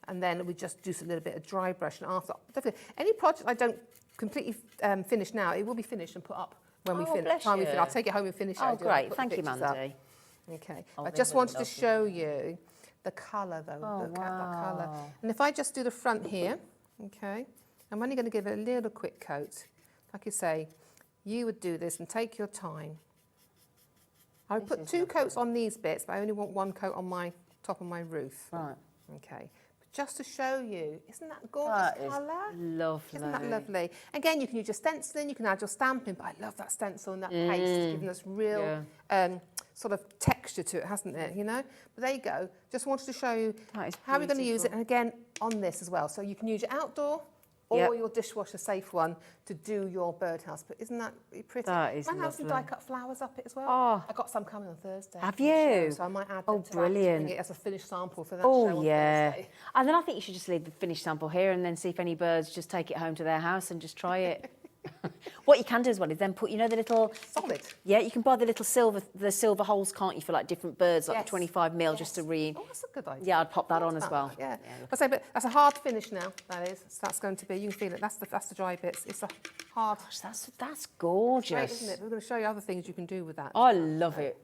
And then we just do a little bit of dry brush. And after, definitely, any project I don't completely finish now, it will be finished and put up when we finish. bless Time we you. finish. I'll take it home and finish it. Oh, I'll do it, great. put the Thank you, pictures up. Mandy. Okay. Oh, I they just look wanted to lovely. show you the colour, though. Oh, Look at that colour. wow. And if I just do the front here, okay, I'm only going to give it a little quick coat. Like you say, you would do this and take your time. I would put 2 coats on these bits, but I only want 1 coat on my top of my roof. Right. Okay. But just to show you, isn't that gorgeous That is colour? lovely. Isn't that lovely? Again, you can use your stenciling, you can add your stamping, but I love that stencil and that paste, giving us real sort of texture to it, hasn't it? You know. But there you go. Just wanted to show you That is how we're going to use it, beautiful. and again on this as well. So you can use your outdoor or your dishwasher safe one to do your birdhouse. But isn't that pretty? That is I have some lovely. die-cut flowers up it as well. Oh. I got some coming on Thursday. Have for the show, you? So I might add Oh, them to brilliant. that, bring it as a finished sample for that show Oh, on yeah. Thursday. And then I think you should just leave the finished sample here and then see if any birds just take it home to their house and just try it. What you can do as well is then put, you know, the little... Solid. Yeah, you can buy the little silver holes, can't you, for like different birds, like Yes. 25 mil, just to Oh, that's a good idea. Yeah, I'd pop that on as well. Yeah. I say, but that's a hard finish now. That is. So that's going to be. You can feel it. That's the dry bits. It's a hard. Gosh, that's gorgeous. Great, isn't it? We're going to show you other things you can do with that. I love it.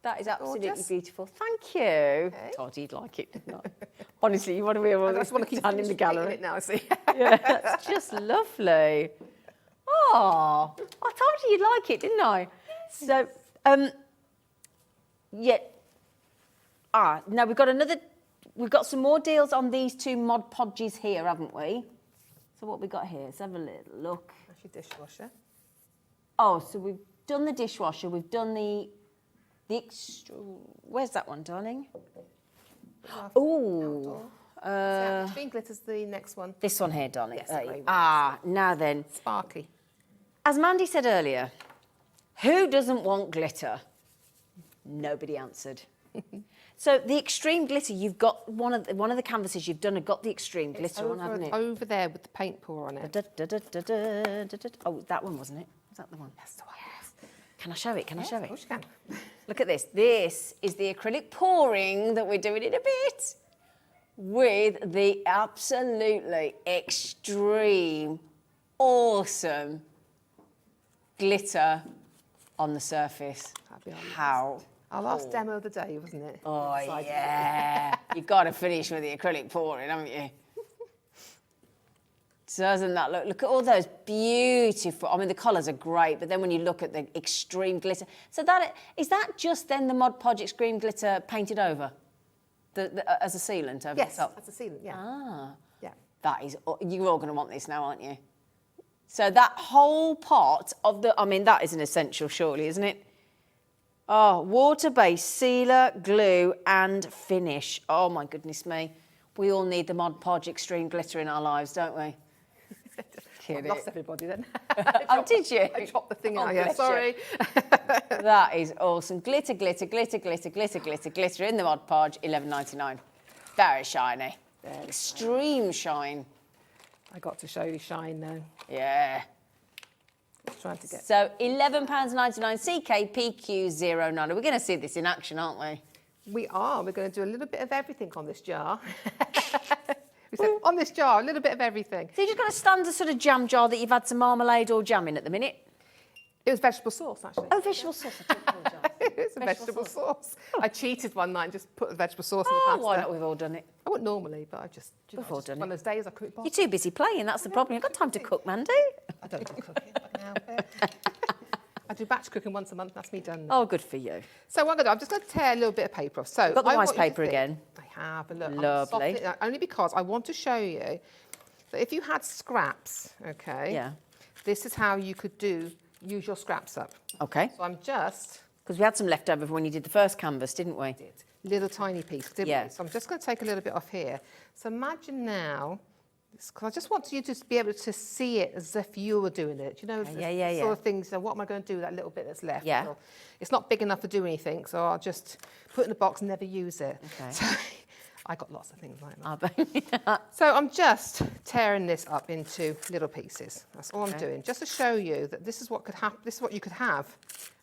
That is absolutely Gorgeous. beautiful. Thank you. Thought you'd like it, didn't I? Honestly, you want to be able I to just want to keep stand in the gallery. it now. See. Yeah, that's just lovely. Oh, I told you you'd like it, didn't I? So, yeah. Now we've got some more deals on these 2 Mod Podges here, haven't we? So what we got here? Let's have a little look. That's your dishwasher. Oh, so we've done the dishwasher, we've done the where's that one, darling? Oh, Green glitter's the next one. this one here, darling. Yes, the grey one. Now then. Sparkly. As Mandy said earlier, who doesn't want glitter? Nobody answered. So the extreme glitter, you've got one of the canvases you've done have got the extreme glitter on, haven't it? Over there with the paint pour on it. Oh, that one, wasn't it? Was that the one? That's the one. Yes. Can I show it? Can I show Of it? course you can. Look at this. This is the acrylic pouring that we're doing in a bit with the absolutely extreme, awesome glitter on the surface. That'd be How? Our last demo of the day, wasn't it? Oh, Exciting. yeah. You've got to finish with the acrylic pouring, haven't you? Doesn't that look? Look at all those beautiful. I mean, the colours are great, but then when you look at the extreme glitter, so is that just then the Mod Podge extreme glitter painted over, as a sealant over Yes, the top? that's a sealant. Yeah. Ah, Yeah. that is. You're all going to want this now, aren't you? So that whole pot of the. I mean, that is an essential, surely, isn't it? Oh, water-based sealer, glue, and finish. Oh my goodness me, we all need the Mod Podge extreme glitter in our lives, don't we? I've lost everybody then. Oh, did you? I dropped the thing Oh, out. Yeah, bless sorry. That is awesome. Glitter, glitter, glitter, glitter, glitter, glitter, glitter in the Mod Podge, $11.99. Very shiny. Extreme shine. I got to show you shine now. Yeah. Trying to get. So £11.99 CKPQ09. We're going to see this in action, aren't we? We are. We're going to do a little bit of everything on this jar. We said on this jar, a little bit of everything. So you just got a standard sort of jam jar that you've had some marmalade or jam in at the minute? It was vegetable sauce, actually. Oh, vegetable sauce. I do apologise. It's a vegetable sauce. I cheated one night and just put the vegetable sauce in the Oh, pasta. why not? We've all done it. I wouldn't normally, but I just, We've all done one it. of those days I couldn't. You're too busy playing, that's the problem. You've got time to cook, Mandy. I don't do cooking. I can help it. I do batch cooking once a month. That's me done. Oh, good for you. So what I'm going to do, I'm just going to tear a little bit of paper off. So Got the I rice want you to paper think- again. I have. And look, I'm Lovely. softening it, only because I want to show you that if you had scraps, okay, Yeah. this is how you could use your scraps up. Okay. So I'm just Because we had some left over from when you did the first canvas, didn't we? little tiny piece, didn't Yeah. we? So I'm just going to take a little bit off here. So imagine now, because I just want you to be able to see it as if you were doing it. You know, Yeah. sort of things. So what am I going to do with that little bit that's left? Yeah. Well, it's not big enough to do anything, so I'll just put it in the box and never use it. Okay. So I got lots of things like that. I bet. So I'm just tearing this up into little pieces. That's all I'm Okay. doing, just to show you that this is what could happen. This is what you could have.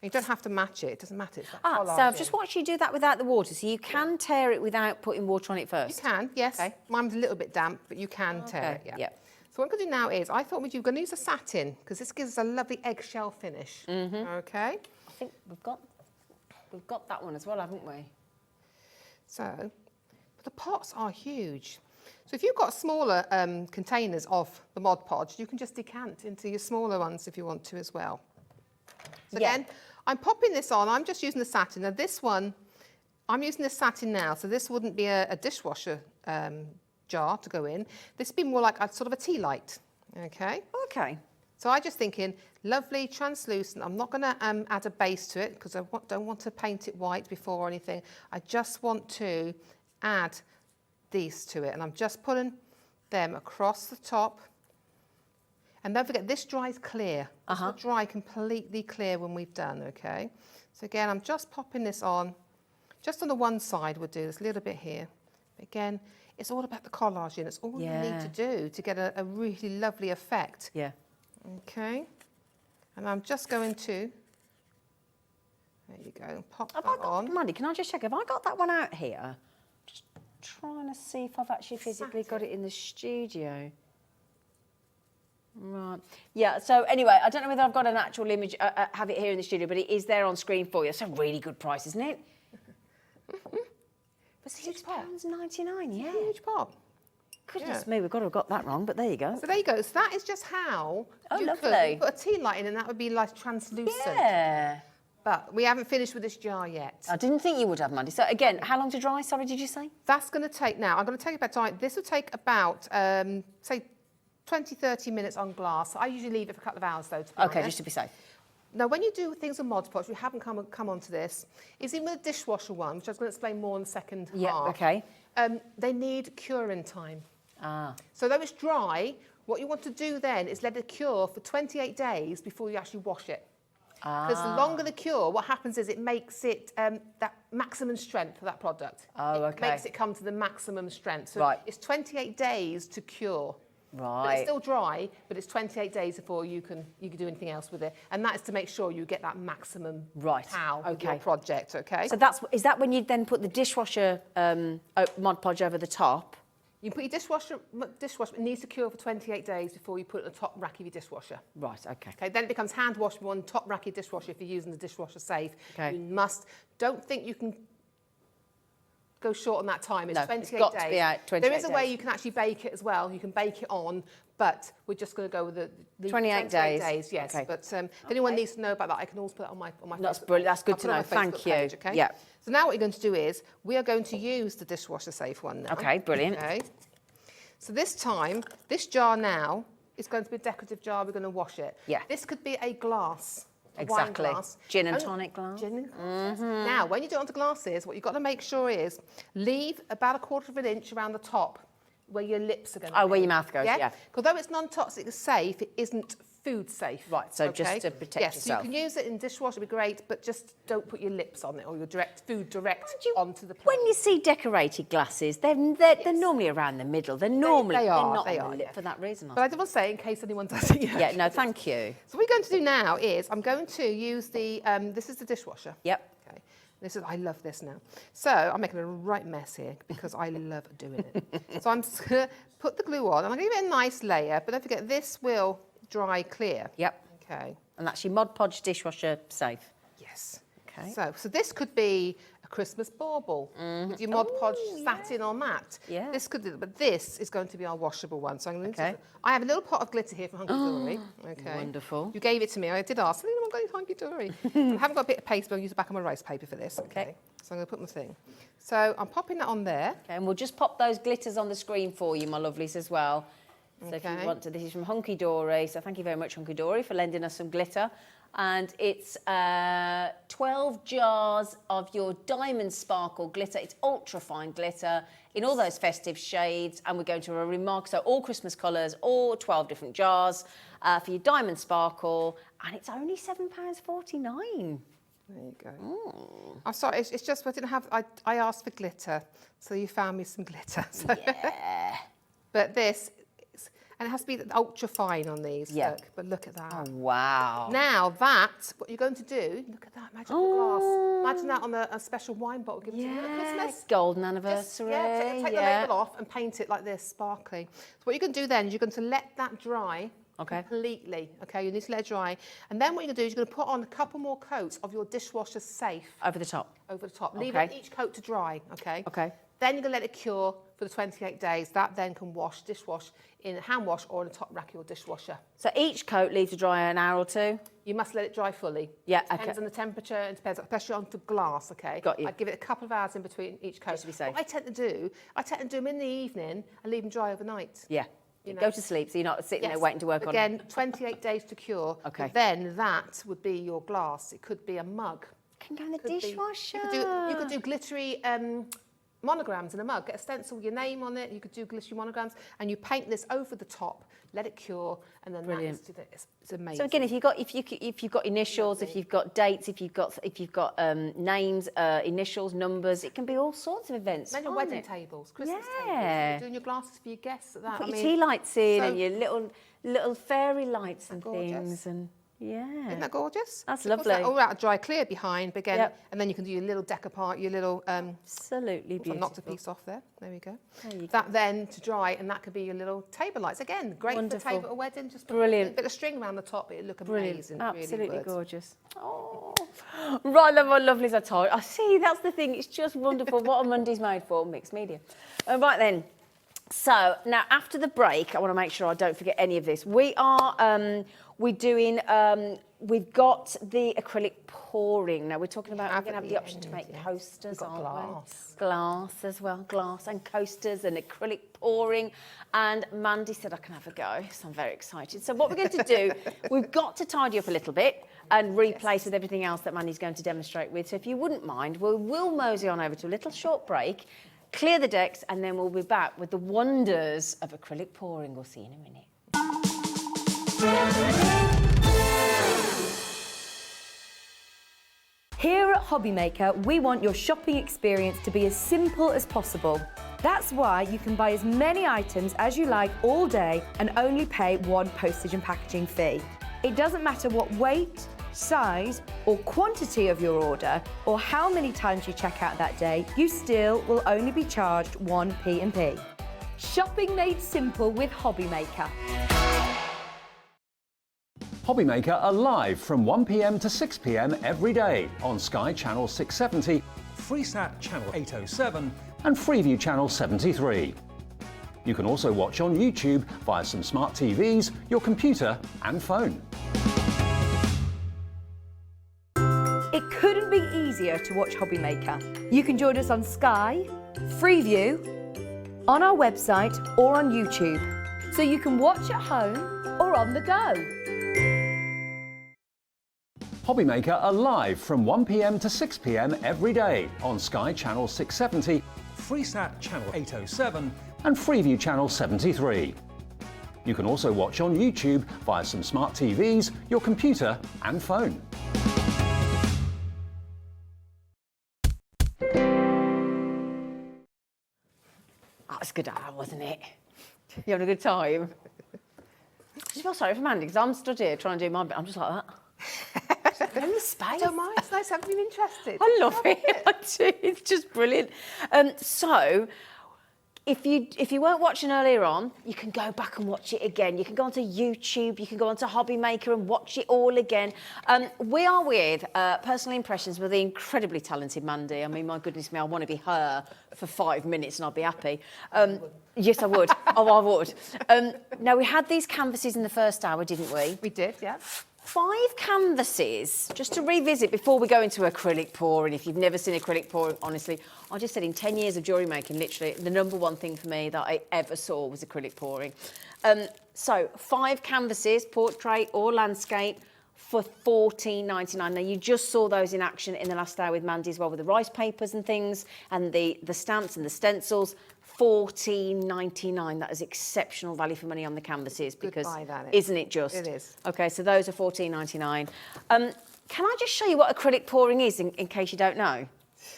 And you don't have to match it. It doesn't matter. It's that So I've just watched you do that without the water. So you can tear it without putting water on it You first. can, yes. Okay. Mine's a little bit damp, but you can tear it. Yeah. So what I'm going to do now is, I thought we're going to use a satin because this gives us a lovely eggshell finish. Okay. I think we've got that one as well, haven't we? So, but the pots are huge. So if you've got smaller containers of the Mod Podge, you can just decant into your smaller ones if you want to as well. So Yeah. again, I'm popping this on. I'm just using the satin. Now this one, I'm using the satin now, so this wouldn't be a dishwasher jar to go in. This would be more like a sort of a tea light. Okay. Okay. So I'm just thinking, lovely, translucent. I'm not going to add a base to it because I don't want to paint it white before or anything. I just want to add these to it. And I'm just putting them across the top. And don't forget, this dries clear. This will dry completely clear when we've done, okay? So again, I'm just popping this on. Just on the one side, we'll do this a little bit here. Again, it's all about the collaging. It's all you need to do to get a really lovely effect. Yeah. Okay, and I'm just going to, there you go, pop Have that I got, on. Mandy, can I just check? Have I got that one out here? Just trying to see if I've actually physically got it in the studio. Right. Yeah, so anyway, I don't know whether I've got an actual image, have it here in the studio, but it is there on screen for you. It's a really good price, isn't it? But £6.99, yeah. Huge pop. Goodness me, we've got to have got that wrong, but there you go. So there you go. So that is just how you lovely. could put a tea light in, and that would be like translucent. Yeah. But we haven't finished with this jar yet. I didn't think you would have, Mandy. So again, how long to dry? Sorry, did you say? That's going to take now. I'm going to take about time. This will take about say 20, 30 minutes on glass. I usually leave it for a couple of hours though. To be Okay, honest. just to be safe. Now, when you do things with Mod Podge, we haven't come onto this, is even with the dishwasher one, which I was going to explain more in the second Yeah, half. okay. They need curing time. Ah. So though it's dry, what you want to do then is let it cure for 28 days before you actually wash it. Because the longer the cure, what happens is it makes it that maximum strength for that product. Oh, It okay. makes it come to the maximum strength. So Right. it's 28 days to cure. But Right. it's still dry, but it's 28 days before you can do anything else with it. And that is to make sure you get that maximum pow with your Okay. project, okay? So is that when you then put the dishwasher Mod Podge over the top? You put your dishwasher, it needs to cure for 28 days before you put it on the top rack of your dishwasher. Right, okay. Okay, then it becomes hand washable on top rack of your dishwasher if you're using the dishwasher safe. Okay. You don't think you can go short on that time. It's No, 28 it's got days. to be out 28 There is a way days. you can actually bake it as well. You can bake it on, but we're just going to go with the 28 days. yes. Okay. But if anyone needs to know about that, I can also put it on my That's Facebook brilliant. That's page. good I'll to put it on know. my Thank Facebook you. page, okay? Yeah. So now what you're going to do is we are going to use the dishwasher safe one now. Okay, brilliant. Okay. So this time, this jar now is going to be a decorative jar. We're going to wash it. Yeah. This could be a glass. A wine Exactly. glass. Gin and tonic glass. Gin and glass. Now, when you do it onto glasses, what you've got to make sure is leave about 1/4 of an inch around the top where your lips are going to be. Oh, where your mouth goes, yeah. Although it's non-toxic, it's safe, it isn't food safe. Right, so just to protect yes, yourself. so you can use it in dishwasher, it'd be great, but just don't put your lips on it or your food direct onto the plate. When you see decorated glasses, they're normally around the middle. They're normally they are, not they on are, the lip yeah. for that reason. But I did want to say, in case anyone doesn't yet. Yeah, no, thank you. So what we're going to do now is I'm going to use the, this is the dishwasher. Yep. Okay. I love this now. So I'm making a right mess here because I love doing it. So I'm just going to put the glue on and I'm going to give it a nice layer, but don't forget this will dry clear. Yep. Okay. And that's your Mod Podge dishwasher safe. Yes. Okay. So this could be a Christmas bauble with your Mod Podge satin or matte. Yeah. This could do, but this is going to be our washable one. So I'm going to. Okay. I have a little pot of glitter here from Hunky Dory. Okay. Wonderful. You gave it to me. I did ask. I haven't got any Hunky Dory. I haven't got a bit of paste, but I'll use the back of my rice paper for this. Okay. So I'm going to put my thing. So I'm popping that on there. Okay, and we'll just pop those glitters on the screen for you, my lovelies, as well. So if you Okay. want to, this is from Hunky Dory. So thank you very much, Hunky Dory, for lending us some glitter. And it's 12 jars of your Diamond Sparkle glitter. It's ultra fine glitter in all those festive shades. And we're going to a remark, so all Christmas colours, all 12 different jars for your Diamond Sparkle. And it's only £7.49. There you go. I'm sorry, it's just I didn't have. I asked for glitter, so you found me some glitter. So. Yeah. But this, and it has to be ultra fine on these. Yeah. Look, but look at that. Oh, wow. Now that, what you're going to do, look at that, imagine the glass. Imagine that on a special wine bottle given to you at Christmas. Golden Just, anniversary. take the label off and paint it like this, sparkly. So what you're going to do then is you're going to let that dry completely. Okay, you need to let it dry. And then what you're going to do is you're going to put on a couple more coats of your dishwasher safe. Over the top. Over the top. Leave Okay. each coat to dry, okay? Okay. Then you're going to let it cure for the 28 days. That then can dishwash in a hand wash or in a top rack of your dishwasher. So each coat leaves to dry an hour or two? You must let it dry fully. Yeah, Depends on the temperature, it depends, especially onto glass, okay? Got you. I'd give it a couple of hours in between each coat. Just to be safe. What I tend to do them in the evening and leave them dry overnight. Yeah. You know. Go to sleep so you're not sitting there waiting to work on it. Again, 28 days to cure. Okay. But then that would be your glass. It could be a mug. Can go in the Could be- dishwasher. You could do glittery monograms in a mug. Get a stencil with your name on it. You could do glittery monograms, and you paint this over the top. Let it cure, and then Brilliant. it's amazing. So again, if you've got initials, if you've got dates, if you've got names, initials, numbers, it can be all sorts of events. Then your can't wedding it? tables, Christmas Yeah. tables, doing your glasses for your guests at that. Put your tea lights in so- and your little fairy lights and gorgeous? things, and Isn't that gorgeous? That's Of course, lovely. that all out dry clear behind, but again, Yep. and then you can do your little decoupage, your little. absolutely I beautiful. knocked a piece off there. There we go. There you That then to dry, and that could be your little table lights. Again, great Wonderful. for a table at a wedding. Just put Brilliant. a bit of string around the top. It'd look Brilliant, amazing. absolutely really would. gorgeous. Oh, right, then, my lovelies, I told you. I see, that's the thing. It's just wonderful. What a Monday's made for, mixed media. Right then. So now after the break, I want to make sure I don't forget any of this. We're doing. We've got the acrylic pouring. Now we're talking about. We're going to have the option to make coasters, We've got aren't glass. we? Glass as well, glass and coasters and acrylic pouring. And Mandy said I can have a go, so I'm very excited. So what we're going to do, we've got to tidy up a little bit and replace with everything else that Mandy's going to demonstrate with. So if you wouldn't mind, we'll mosey on over to a little short break, clear the decks, and then we'll be back with the wonders of acrylic pouring. We'll see you in a minute. Here at Hobbymaker, we want your shopping experience to be as simple as possible. That's why you can buy as many items as you like all day and only pay one postage and packaging fee. It doesn't matter what weight, size or quantity of your order or how many times you check out that day, you still will only be charged one P&P. Shopping made simple with Hobbymaker. Hobbymaker are live from 1 p.m. to 6 p.m. every day on Sky Channel 670 Freesat Channel 807 and Freeview Channel 73. You can also watch on YouTube via some smart TVs, your computer and phone. It couldn't be easier to watch Hobbymaker. You can join us on Sky, Freeview, on our website or on YouTube, so you can watch at home or on the go. Hobbymaker are live from 1 p.m. to 6 p.m. every day on Sky Channel 670 Freesat Channel 807 and Freeview Channel 73. You can also watch on YouTube via some smart TVs, your computer and phone. That was a good hour, wasn't it? You having a good time? I just feel sorry for Mandy because I'm stood here trying to do my bit. I'm just like that. In the space. Don't mind. It's nice having you interested. I love it. I do. It's just brilliant. So, if you weren't watching earlier on, you can go back and watch it again. You can go onto YouTube, you can go onto Hobby Maker and watch it all again. We are with Personal Impressions with the incredibly talented Mandy. I mean, my goodness me, I want to be her for 5 minutes and I'll be happy. Yes, I would. Oh, I would. Now, we had these canvases in the first hour, didn't we? We did, yeah. 5 canvases, just to revisit before we go into acrylic pouring. If you've never seen acrylic pouring, honestly, I just said in 10 years of jewellery making, literally, the number one thing for me that I ever saw was acrylic pouring. So 5 canvases, portrait or landscape, for $14.99. Now, you just saw those in action in the last hour with Mandy as well, with the rice papers and things, and the stamps and the stencils. $14.99. That is exceptional value for money on the canvases because, buy, that isn't it just? It is. Okay, so those are $14.99. Can I just show you what acrylic pouring is in case you don't know?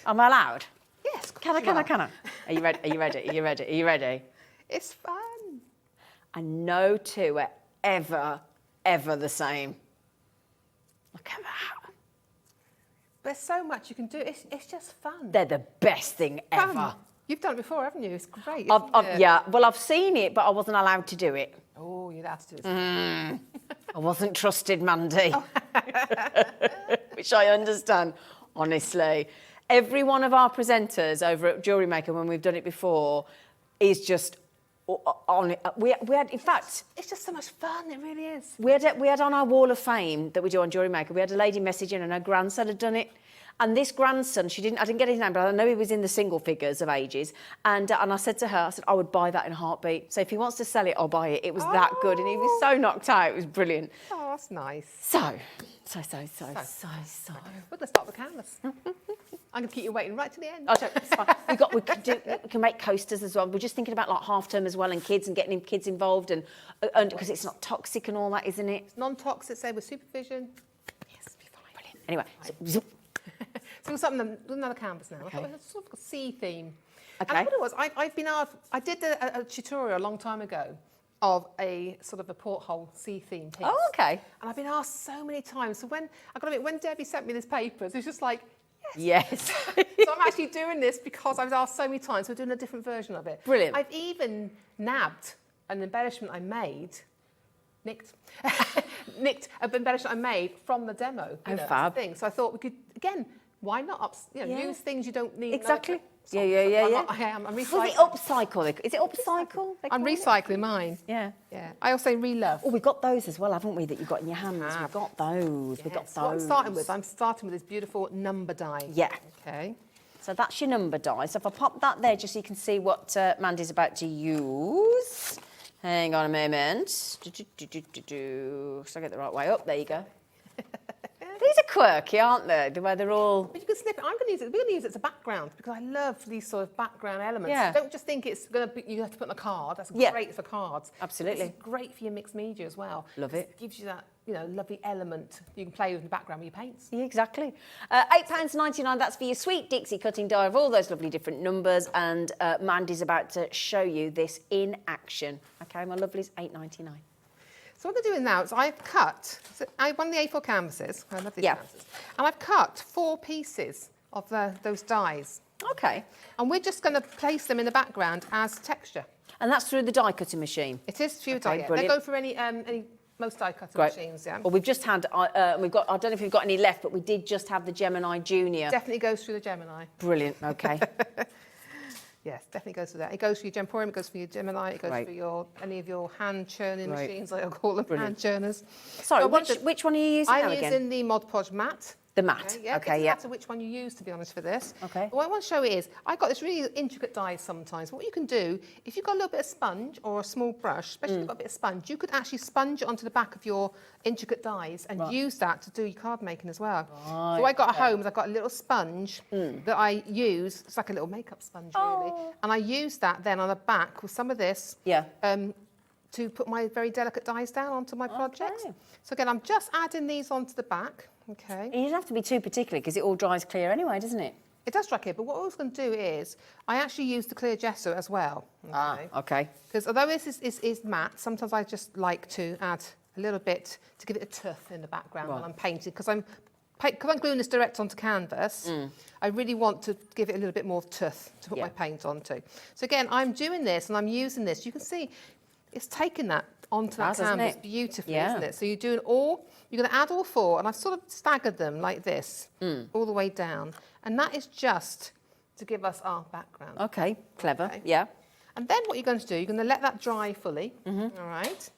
Am I allowed? Yes, Can I? Are you ready? Are you ready? It's fun. And no two are ever the same. Look at that. There's so much you can do. It's just fun. They're the best thing Fun. ever. You've done it before, haven't you? It's great. Yeah, well, I've seen it, but I wasn't allowed to do it. Oh, you'd have to do it. I wasn't trusted, Mandy. Which I understand, honestly. Every one of our presenters over at Jewellery Maker, when we've done it before, is just on it. We had, in fact, It's just so much fun. It really is. we had on our wall of fame that we do on Jewellery Maker, we had a lady message in and her grandson had done it. And this grandson, I didn't get his name, but I know he was in the single figures of ages. And I said to her, I would buy that in a heartbeat. So if he wants to sell it, I'll buy it. It was that good. And he was so knocked out. It was brilliant. Oh, that's nice. So. Well, let's start the canvas. I'm going to keep you waiting right to the end. Oh, it's fine. We can make coasters as well. We're just thinking about like half term as well and kids and getting kids involved and because it's not toxic and all that, isn't it? It's non-toxic, say, with supervision. Yes, it'll be fine. Brilliant. Anyway, so, So we've got another canvas now. I thought it was sort of a sea theme. Okay. And what it was, I've been asked, I did a tutorial a long time ago of a sort of a porthole sea theme piece. Oh, okay. And I've been asked so many times. So when Debbie sent me this papers, it's just like, yes. So I'm actually doing this because I was asked so many times. So we're doing a different version of it. Brilliant. I've even nabbed an embellishment I made. Nicked an embellishment I made from the demo. Oh, fab. Thing. So I thought we could, again, why not use things you don't need? Exactly. No, Yeah. I'm recycling. Was it upcycle? Is it upcycle? I'm recycling mine. Yeah. Yeah. I also relove. Oh, we've got those as well, haven't we, that you've got in your hands? We've got those. Yes. We've got What those. I'm starting with this beautiful number die. Yeah. Okay. So that's your number die. So if I pop that there just so you can see what Mandy's about to use. Hang on a moment. So I get the right way up. There you go. These are quirky, aren't they? The way they're all... But you can snip it. I'm going to use it. We're going to use it as a background because I love these sort of background elements. Yeah. Don't just think it's going to be, you have to put on a card. That's great for cards. Absolutely. It's great for your mixed media as well. Love it. It gives you that, lovely element you can play with in the background with your paints. Yeah, exactly. £8.99, that's for your sweet Dixie cutting die of all those lovely different numbers. And Mandy's about to show you this in action. Okay, my lovelies, £8.99. So what I'm doing now is I've cut, one of the A4 canvases, I love these canvases, and I've cut 4 pieces of those dies. Okay. And we're just going to place them in the background as texture. And that's through the die cutting machine? It is through Okay, die. brilliant. They go through most die cutting machines, yeah. Well, we've just had, I don't know if we've got any left, but we did just have the Gemini Junior. Definitely goes through the Gemini. Brilliant, okay. Yes, definitely goes through that. It goes through your Gemporium, it goes through your Gemini, it goes through any of your hand churning machines, like I call them, hand churners. Sorry, which one are you using now again? I'm using the Mod Podge matte. The matte, Okay, it doesn't matter which one you use, to be honest, for this. Okay. What I want to show is, I've got this really intricate die sometimes. What you can do, if you've got a little bit of sponge or a small brush, especially if you've got a bit of sponge, you could actually sponge it onto the back of your intricate dies and use that to do your card making as well. Right. So what I got at home is I've got a little sponge that I use. It's like a little makeup sponge, really. And I use that then on the back with some of this to put my very delicate dies down onto my projects. So again, I'm just adding these onto the back, okay. You don't have to be too particular because it all dries clear anyway, doesn't it? It does dry clear, but what I was going to do is, I actually use the clear gesso as well. Okay. Because although this is matte, sometimes I just like to add a little bit to give it a tuff in the background while I'm painting. Because I'm gluing this direct onto canvas, I really want to give it a little bit more tuff to put my paint onto. So again, I'm doing this and I'm using this. You can see it's taken that onto that canvas beautifully, isn't it? So you're doing all, you're going to add all four, and I've sort of staggered them like this, all the way down. And that is just to give us our background. Okay, clever, yeah. And then what you're going to do, you're going to let that dry fully, all right?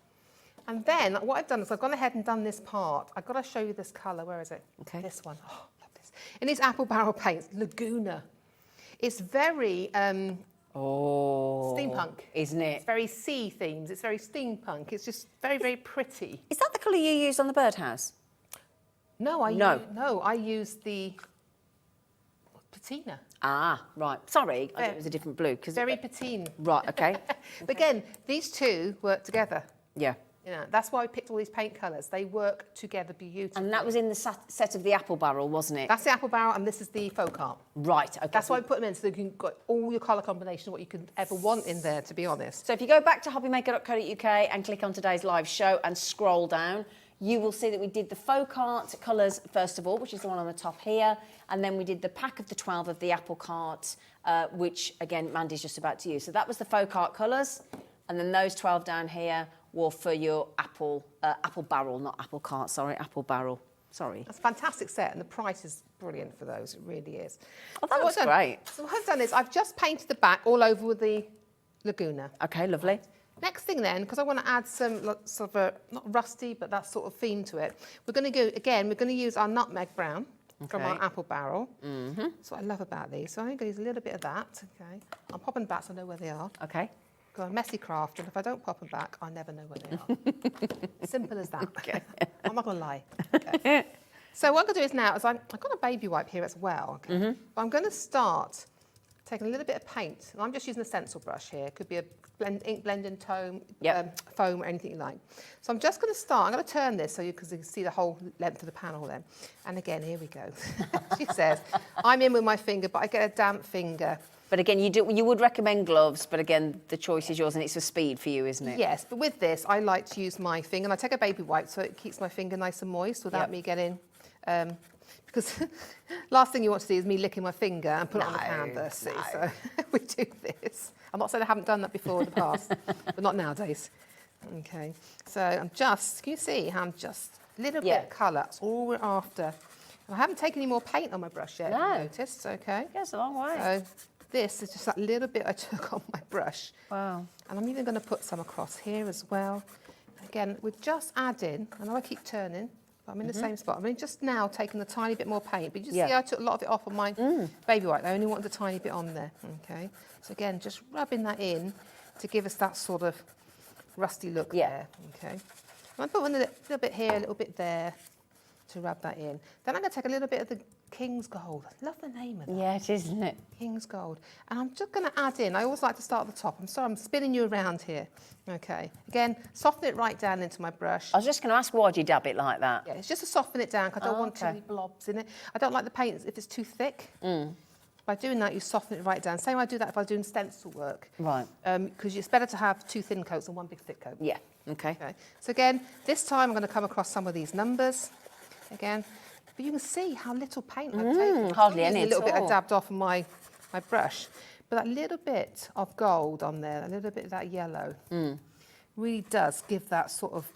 And then what I've done is I've gone ahead and done this part. I've got to show you this colour. Where is it? Okay. This one. Oh, love this. In these apple barrel paints, Laguna. It's very steampunk. Isn't it? It's very sea themes. It's very steampunk. It's just very, very pretty. Is that the colour you used on the birdhouse? No, I use the patina. Ah, right. Sorry, I thought it was a different blue. Very patina. Right, okay. But again, these two work together. Yeah. You know, that's why I picked all these paint colours. They work together beautifully. And that was in the set of the apple barrel, wasn't it? That's the apple barrel, and this is the faux art. Right, okay. That's why I put them in, so that you can got all your colour combination, what you could ever want in there, to be honest. So if you go back to hobbymaker.co.uk and click on today's live show and scroll down, you will see that we did the faux art colours first of all, which is the one on the top here, and then we did the pack of the 12 of the apple cart, which again Mandy's just about to use. So that was the faux art colours, and then those 12 down here were for your apple barrel, not apple cart. Sorry, apple barrel. Sorry. That's a fantastic set, and the price is brilliant for those. It really is. Oh, that looks great. So what I've done is I've just painted the back all over with the Laguna. Okay, lovely. Next thing then, because I want to add some sort of a, not rusty, but that sort of theme to it, we're going to go, again, we're going to use our nutmeg brown from our apple barrel. That's what I love about these. So I'm going to use a little bit of that, okay. I'm popping back so I know where they are. Okay. Got a messy craft, and if I don't pop them back, I never know where they are. Simple as that. Okay. I'm not going to lie. Okay. So what I'm going to do is now, is I've got a baby wipe here as well, okay. But I'm going to start taking a little bit of paint, and I'm just using a stencil brush here. It could be a ink blending foam or anything you like. So I'm just going to start. I'm going to turn this so you can see the whole length of the panel then. And again, here we go. She says, I'm in with my finger, but I get a damp finger. But again, you would recommend gloves, but again, the choice is yours, and it's for speed for you, isn't it? Yes, but with this, I like to use my finger, and I take a baby wipe so it keeps my finger nice and moist without me getting... because last thing you want to see is me licking my finger and put it on the canvas. So we do this. I'm not saying I haven't done that before in the past, but not nowadays. Okay, so I'm just, can you see how I'm just a little bit of colour, that's all we're after. And I haven't taken any more paint on my brush yet, No. you noticed, okay? Yes, a long way. So this is just that little bit I took on my brush. Wow. And I'm even going to put some across here as well. Again, we're just adding, I know I keep turning, but I'm in the same spot. I mean, just now taking a tiny bit more paint, but you see I took a lot of it off on my baby wipe. I only wanted a tiny bit on there, okay? So again, just rubbing that in to give us that sort of rusty look there, okay? I'm putting a little bit here, a little bit there to rub that in. Then I'm going to take a little bit of the King's Gold. I love the name of that. Yeah, it is, isn't it? King's Gold. And I'm just going to add in, I always like to start at the top. I'm sorry, I'm spinning you around here. Okay. Again, soften it right down into my brush. I was just going to ask, why do you dab it like that? Yeah, it's just to soften it down because I don't want too many blobs in it. I don't like the paint if it's too thick. By doing that, you soften it right down. Same way I do that if I'm doing stencil work. Right. Because it's better to have two thin coats than one big thick coat. Yeah, okay. So again, this time I'm going to come across some of these numbers. Again, but you can see how little paint I've taken. Hardly any A little at bit I all. dabbed off my brush. But that little bit of gold on there, a little bit of that yellow, really does give that sort of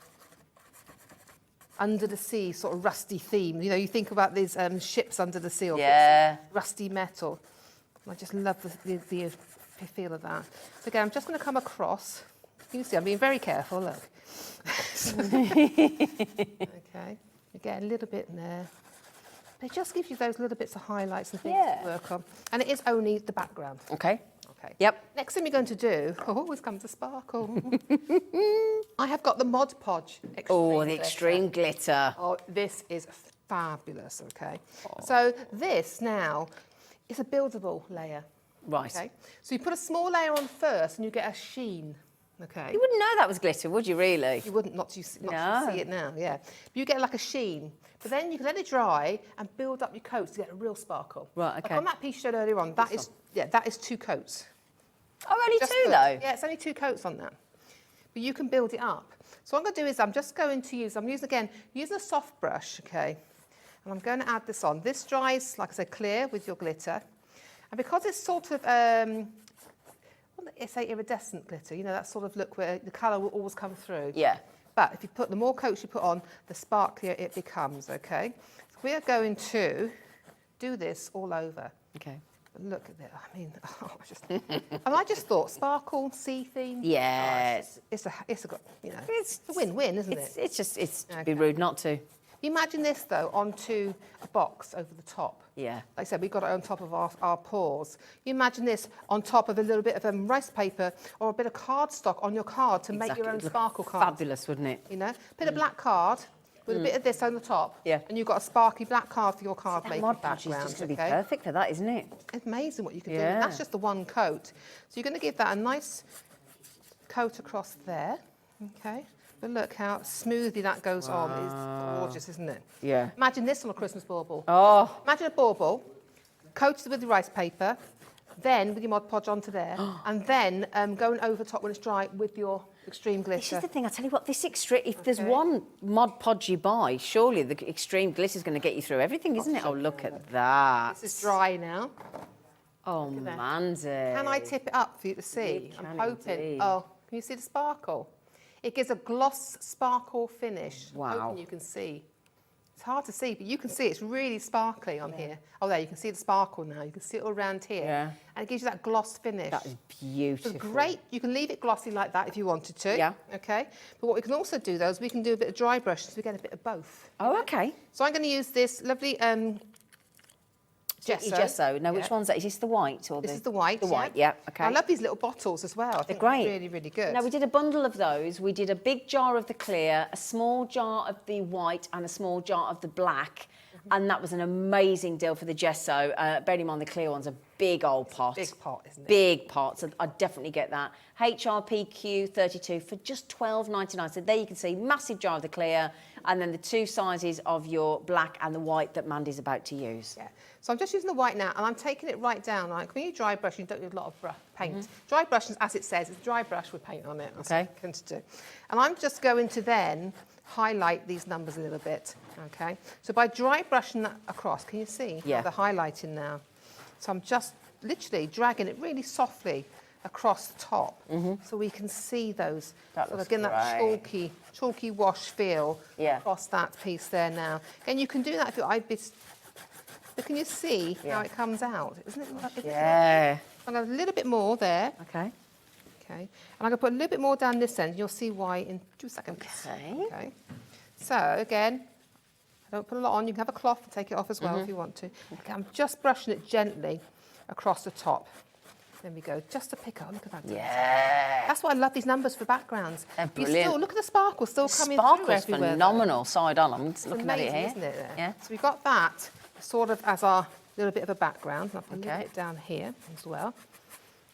under the sea sort of rusty theme. You know, you think about these ships under the sea or bits of rusty metal. I just love the feel of that. So again, I'm just going to come across. You can see I'm being very careful, look. Okay. Get a little bit in there. But it just gives you those little bits of highlights and things to work on. And it is only the background. Okay. Okay. Yep. Next Next thing we're going to do, always comes a sparkle. I have got the Mod Podge Extreme Oh, the Glitter. extreme glitter. Oh, this is fabulous, okay? So this now is a buildable layer. Right. Okay? So you put a small layer on first and you get a sheen. okay? You wouldn't know that was glitter, would you, really? You wouldn't, not to see No. it now, yeah. You get like a sheen, but then you can let it dry and build up your coats to get a real sparkle. Right, okay. Like on that piece you showed earlier on, that is 2 coats. Oh, only Just 2, good. though? Yeah, it's only 2 coats on that. But you can build it up. So what I'm going to do is I'm using a soft brush, okay? And I'm going to add this on. This dries, like I said, clear with your glitter. And because it's sort of, it's a iridescent glitter, you know, that sort of look where the colour will always come through. Yeah. But if you put, the more coats you put on, the sparklier it becomes, okay? So we are going to do this all over. Okay. Look at that. I mean, and I just thought sparkle, sea theme. Yes. It's a it's a win-win, isn't it? It's be rude not to. Imagine this though onto a box over the top. Yeah. Like I said, we've got it on top of our paws. You imagine this on top of a little bit of rice paper or a bit of cardstock on your card to make your own It'd look sparkle card. Fabulous, wouldn't it? You know, bit of black card with a bit of this on the top. Yeah. And you've got a sparkly black card for your card That making Mod Podge is background. just going to be Okay? perfect for that, isn't it? It's amazing what you can do. Yeah. And that's just the one coat. So you're going to give that a nice coat across there. Okay. But look how smoothly that goes on. It's gorgeous, isn't it? Yeah. Imagine this on a Christmas bauble. Oh. Imagine a bauble, coated with the rice paper, then with your Mod Podge onto there, and then going over top when it's dry with your extreme glitter. This is the thing, I tell you what, this extreme, if there's Okay. one Mod Podge you buy, surely the extreme glitter is going to get you through everything, isn't it? Oh, look at that. This is dry now. Oh, Mandy. Can I tip it up for you to see? You I'm can hoping. indeed. Oh, can you see the sparkle? It gives a gloss sparkle finish. Wow. Hoping you can see. It's hard to see, but you can see it's really sparkly on here. Oh, there, you can see the sparkle now. You can see it all around here. Yeah. And it gives you that gloss finish. That is So beautiful. great. You can leave it glossy like that if you wanted to. Yeah. Okay. But what we can also do, though, is we can do a bit of dry brush so we get a bit of both. Oh, okay. So I'm going to use this lovely gesso. Gesso. Now, Yeah. which one's that? Is this the white or This the... is the white. The white, yeah, okay. I love these little bottles as well. I think great. They're really, really good. Now, we did a bundle of those. We did a big jar of the clear, a small jar of the white and a small jar of the black. And that was an amazing deal for the gesso. Bearing in mind the clear one's a big old pot. Big pot, isn't it? Big pot, so I'd definitely get that. HRPQ 32 for just $12.99. So there you can see, massive jar of the clear, and then the 2 sizes of your black and the white that Mandy's about to use. Yeah. So I'm just using the white now, and I'm taking it right down. Like when you dry brush, you don't need a lot of paint. Dry brush, as it says, it's dry brush with paint on it. That's Okay. what I'm going to do. And I'm just going to then highlight these numbers a little bit. Okay. So by dry brushing that across, can you see Yeah. the highlighting now? So I'm just literally dragging it really softly across the top, so we can see those. That sort of looks getting that great. chalky wash feel Yeah. across that piece there now. And you can do that if you're. But can you see how Yeah. it comes out? Isn't it? Yeah. I'm going to a little bit more there. Okay. Okay. And I'm going to put a little bit more down this end. You'll see why in 2 seconds. Okay. Okay. So again, I don't put a lot on. You can have a cloth and take it off as well if you want to. Okay, I'm just brushing it gently across the top. There we go. Just to pick up. Look at that. Yeah. That's why I love these numbers for backgrounds. They're You brilliant. still, look at the sparkle still coming through Sparkle's everywhere. phenomenal side on. I'm It's looking at it amazing, here. isn't it? There? Yeah. So we've got that sort of as our little bit of a background. I'll put a little Okay. bit down here as well.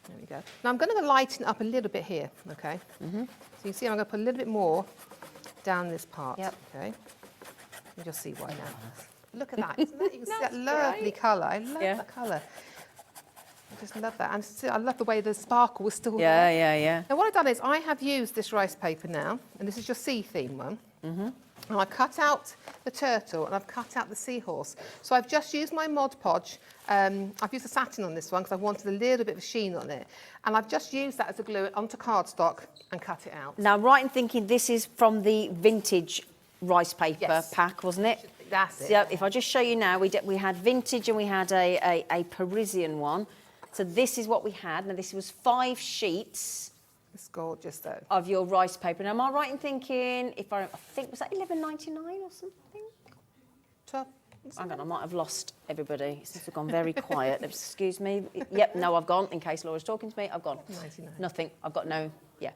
There we go. Now I'm going to lighten up a little bit here, okay? So you can see I'm going to put a little bit more down this part, Yep. okay? You'll see why now. Look at that. Isn't that, you can see that lovely colour. I love Yeah. that colour. I just love that. And still, I love the way the sparkle was still Yeah, there. yeah, yeah. Now what I've done is I have used this rice paper now, and this is your sea theme one. And I cut out the turtle and I've cut out the seahorse. So I've just used my Mod Podge. I've used the satin on this one because I wanted a little bit of a sheen on it. And I've just used that as a glue onto cardstock and cut it out. Now, right in thinking this is from the vintage rice paper Yes. pack, wasn't it? That's it. So if I just show you now, we had vintage and we had a Parisian one. So this is what we had. Now, this was 5 sheets It's gorgeous though. of your rice paper. Now, am I right in thinking, I think, was that $11.99 or something? 12. Hang on, I might have lost everybody. Since we've gone very quiet. Excuse me. Yep, no, I've gone. In case Laura's talking to me, I've gone. 99. Nothing. I've got no. Yeah.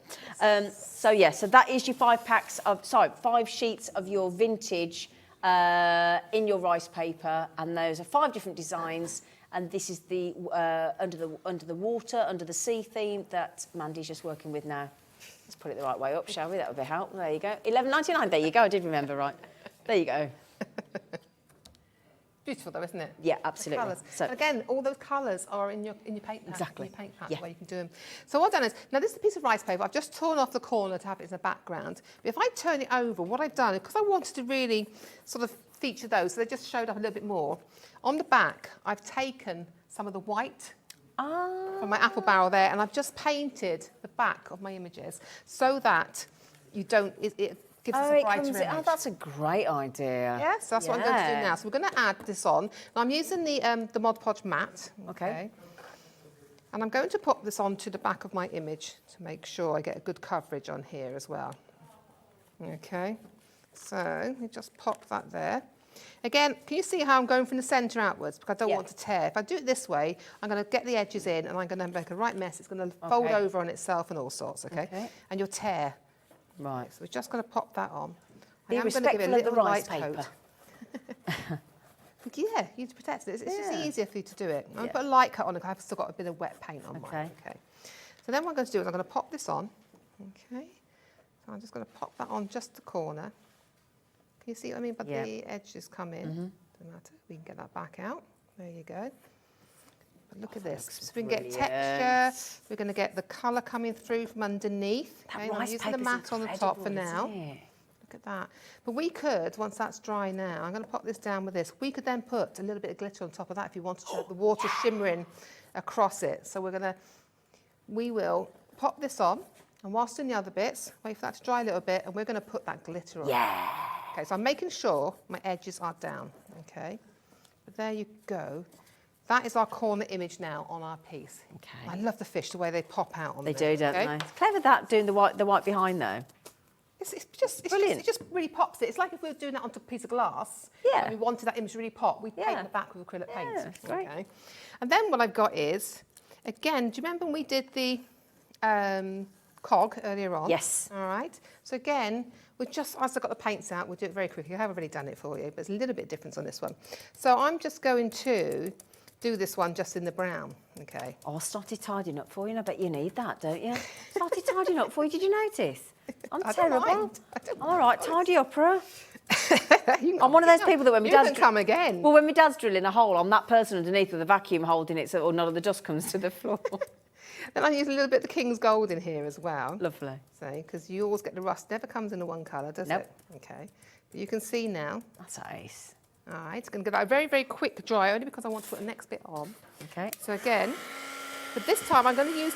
So that is your 5 sheets of your vintage in your rice paper, and those are 5 different designs. And this is the under the water, under the sea theme that Mandy's just working with now. Let's put it the right way up, shall we? That would be help. There you go. $11.99. There you go. I did remember right. There you go. Beautiful though, isn't it? Yeah, absolutely. Colours. So And again, all those colours are in your paint pack. Exactly. In your paint pack Yeah. where you can do them. So what I've done is, now this is a piece of rice paper. I've just torn off the corner to have it as a background. But if I turn it over, what I've done, because I wanted to really sort of feature those, so they just showed up a little bit more. On the back, I've taken some of the white from my apple barrel there, and I've just painted the back of my images so that you don't, it gives us a brighter image. Oh, that's a great idea. Yes, that's what I'm going to do now. So we're going to add this on. Now I'm using the Mod Podge matte. Okay. And I'm going to pop this onto the back of my image to make sure I get a good coverage on here as well. Okay. So you just pop that there. Again, can you see how I'm going from the centre outwards? Because I don't want to tear. If I do it this way, I'm going to get the edges in and I'm going to make a right mess. It's going to fold over on itself and all sorts, okay? And you'll tear. Right. So we're just going to pop that on. Be I am going to give it a respectful of the little rice light paper. coat. Yeah, you need to protect it. It's just Yeah. easier for you to do it. I'm going to put a light coat on it because I've still got a bit of wet paint on mine. Okay. So then what I'm going to do is I'm going to pop this on. Okay. So I'm just going to pop that on just the corner. Can you see what I mean? But the edges come in. Doesn't matter. We can get that back out. There you go. But look at this. So we can get texture. We're going to get the colour coming through from underneath. That I'm rice using the paper's matte on the top for incredible, now. isn't it? Look at that. But we could, once that's dry now, I'm going to pop this down with this. We could then put a little bit of glitter on top of that if you wanted to have the water shimmering across it. So we will pop this on, and whilst doing the other bits, wait for that to dry a little bit, and we're going to put that glitter on. Yeah. Okay, so I'm making sure my edges are down, okay? But there you go. That is our corner image now on our piece. Okay. I love the fish, the way they pop out on They there, do, don't okay? they? It's clever that, doing the white behind, though. Brilliant. It just really pops it. It's like if we were doing that onto a piece of glass and we wanted that image to really pop, we'd paint the back with acrylic paint. Great. Okay. And then what I've got is, again, do you remember when we did the cog earlier on? Yes. All right. So again, we're just, as I've got the paints out, we'll do it very quickly. I have already done it for you, but there's a little bit of difference on this one. So I'm just going to do this one just in the brown, okay? Oh, I started tidying up for you, and I bet you need that, don't you? Started tidying up for you, did you notice? I'm I don't terrible. mind. I don't All right, mind. tidy up, her. I'm I'm one of those people that when my dad's... come again. Well, when my dad's drilling a hole, I'm that person underneath with a vacuum holding it so none of the dust comes to the floor. Then I use a little bit of the King's Gold in here as well. Lovely. See, because you always get the rust. Never comes in the one colour, does Nope. it? Okay. But you can see now. That's ace. All right, it's going to give that a very, very quick dry, only because I want to put the next bit on. Okay. So again, but this time I'm going to use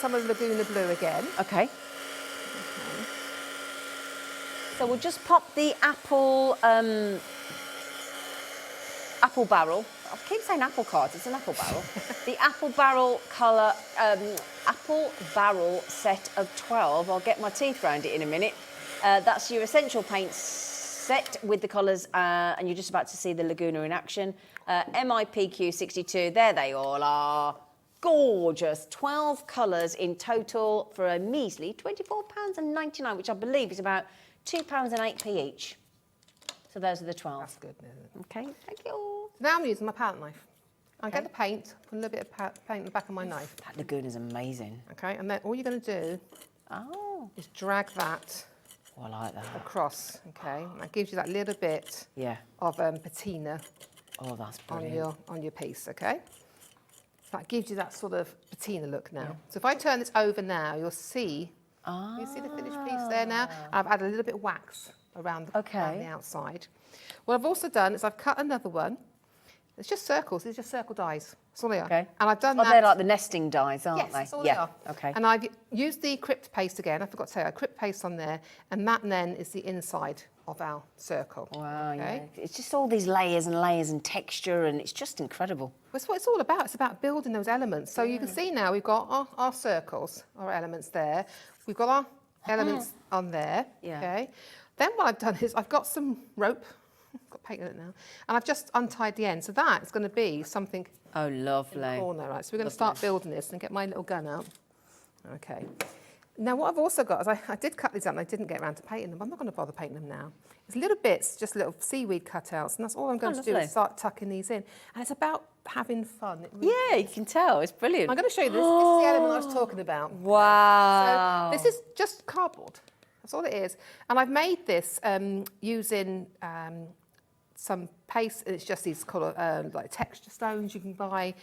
some of the Laguna Blue again. Okay. So we'll just pop the apple barrel. I keep saying apple cards, it's an apple barrel. The apple barrel colour, apple barrel set of 12. I'll get my teeth around it in a minute. That's your essential paint set with the colours, and you're just about to see the Laguna in action. MIPQ62, there they all are. Gorgeous. 12 colours in total for a measly £24.99, which I believe is about £2.08p each. So those are the 12. That's good, isn't it? Okay, thank you. Now I'm using my palette knife. I get the paint, put a little bit of paint in the back of my knife. That Laguna's amazing. Okay, and then all you're going to do is drag that Oh, I like that. across. Okay, and that gives you that little bit of patina Oh, that's brilliant. on your piece. Okay, that gives you that sort of patina look now. So if I turn this over now, you'll see. You see the finished piece there now? I've added a little bit of wax around the outside. What I've also done is I've cut another one. It's just circles. These are just circle dies. That's all they are. Okay. And I've done Oh, that. they're like the nesting dies, aren't Yes, they? that's all they are. Okay. And I've used the crypt paste again. I forgot to say, I crypt paste on there, and that then is the inside of our circle. Wow, okay? yeah. It's just all these layers and layers and texture, and it's just incredible. That's what it's all about. It's about building those elements. So you can see now we've got our circles, our elements there. We've got our elements on there. Yeah. Okay. Then what I've done is I've got some rope. I've got paint in it now. And I've just untied the end. So that is going to be something Oh, in the lovely. corner. Right. So we're going to start building this and get my little gun out. Okay. Now, what I've also got is I did cut these out and I didn't get around to painting them. I'm not going to bother painting them now. It's little bits, just little seaweed cutouts, and that's all I'm going to do lovely. is start tucking these in. And it's about having fun. It really Yeah, you can tell. It's brilliant. I'm going to show you this. This is the element I was talking about. Wow. So this is just cardboard. That's all it is. And I've made this using some paste. It's just these colour, like texture stones you can buy.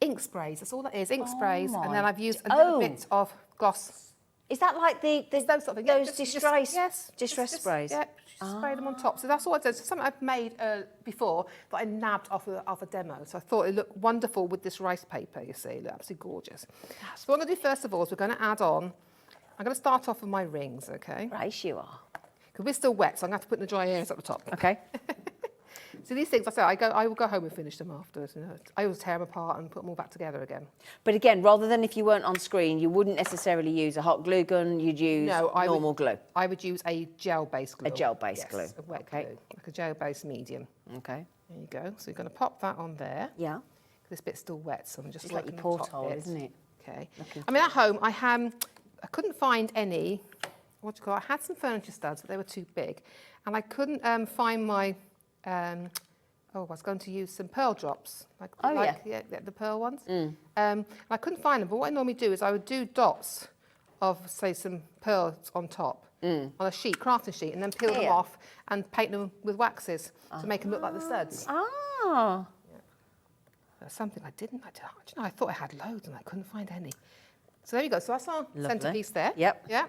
Ink sprays. That's all that is. Ink sprays. And then I've used a little bit of gloss. Is that like Those sort of things. those Yes, distress sprays? Yeah, just spray them on top. So that's all I did. So something I've made before that I nabbed off a demo. So I thought it looked wonderful with this rice paper, you see. It looked absolutely gorgeous. So what I'm going to do first of all is we're going to add on, I'm going to start off with my rings, okay? Right, you are. Because we're still wet, so I'm going to have to put in the dry areas at the top. Okay. So these things, I will go home and finish them afterwards. You know. I always tear them apart and put them all back together again. But again, rather than if you weren't on screen, you wouldn't necessarily use a hot glue gun, you'd use normal glue. I would use a gel-based glue. A gel-based glue. A wet Okay. glue, like a gel-based medium. Okay. There you go. So you're going to pop that on there. Yeah. This bit's still wet, so I'm just It's like working your the top porthole, bit. isn't it? Okay. I mean, at home, I couldn't find any, what do you call it? I had some furniture studs, but they were too big. And I couldn't find my, I was going to use some pearl drops. The pearl ones. I couldn't find them, but what I normally do is I would do dots of, say, some pearls on top on a sheet, crafting sheet, and then peel them off and paint them with waxes to make them look like the studs. Ah. That's something I didn't. I thought I had loads and I couldn't find any. So there you go. So that's our centerpiece there. Yep. Yeah.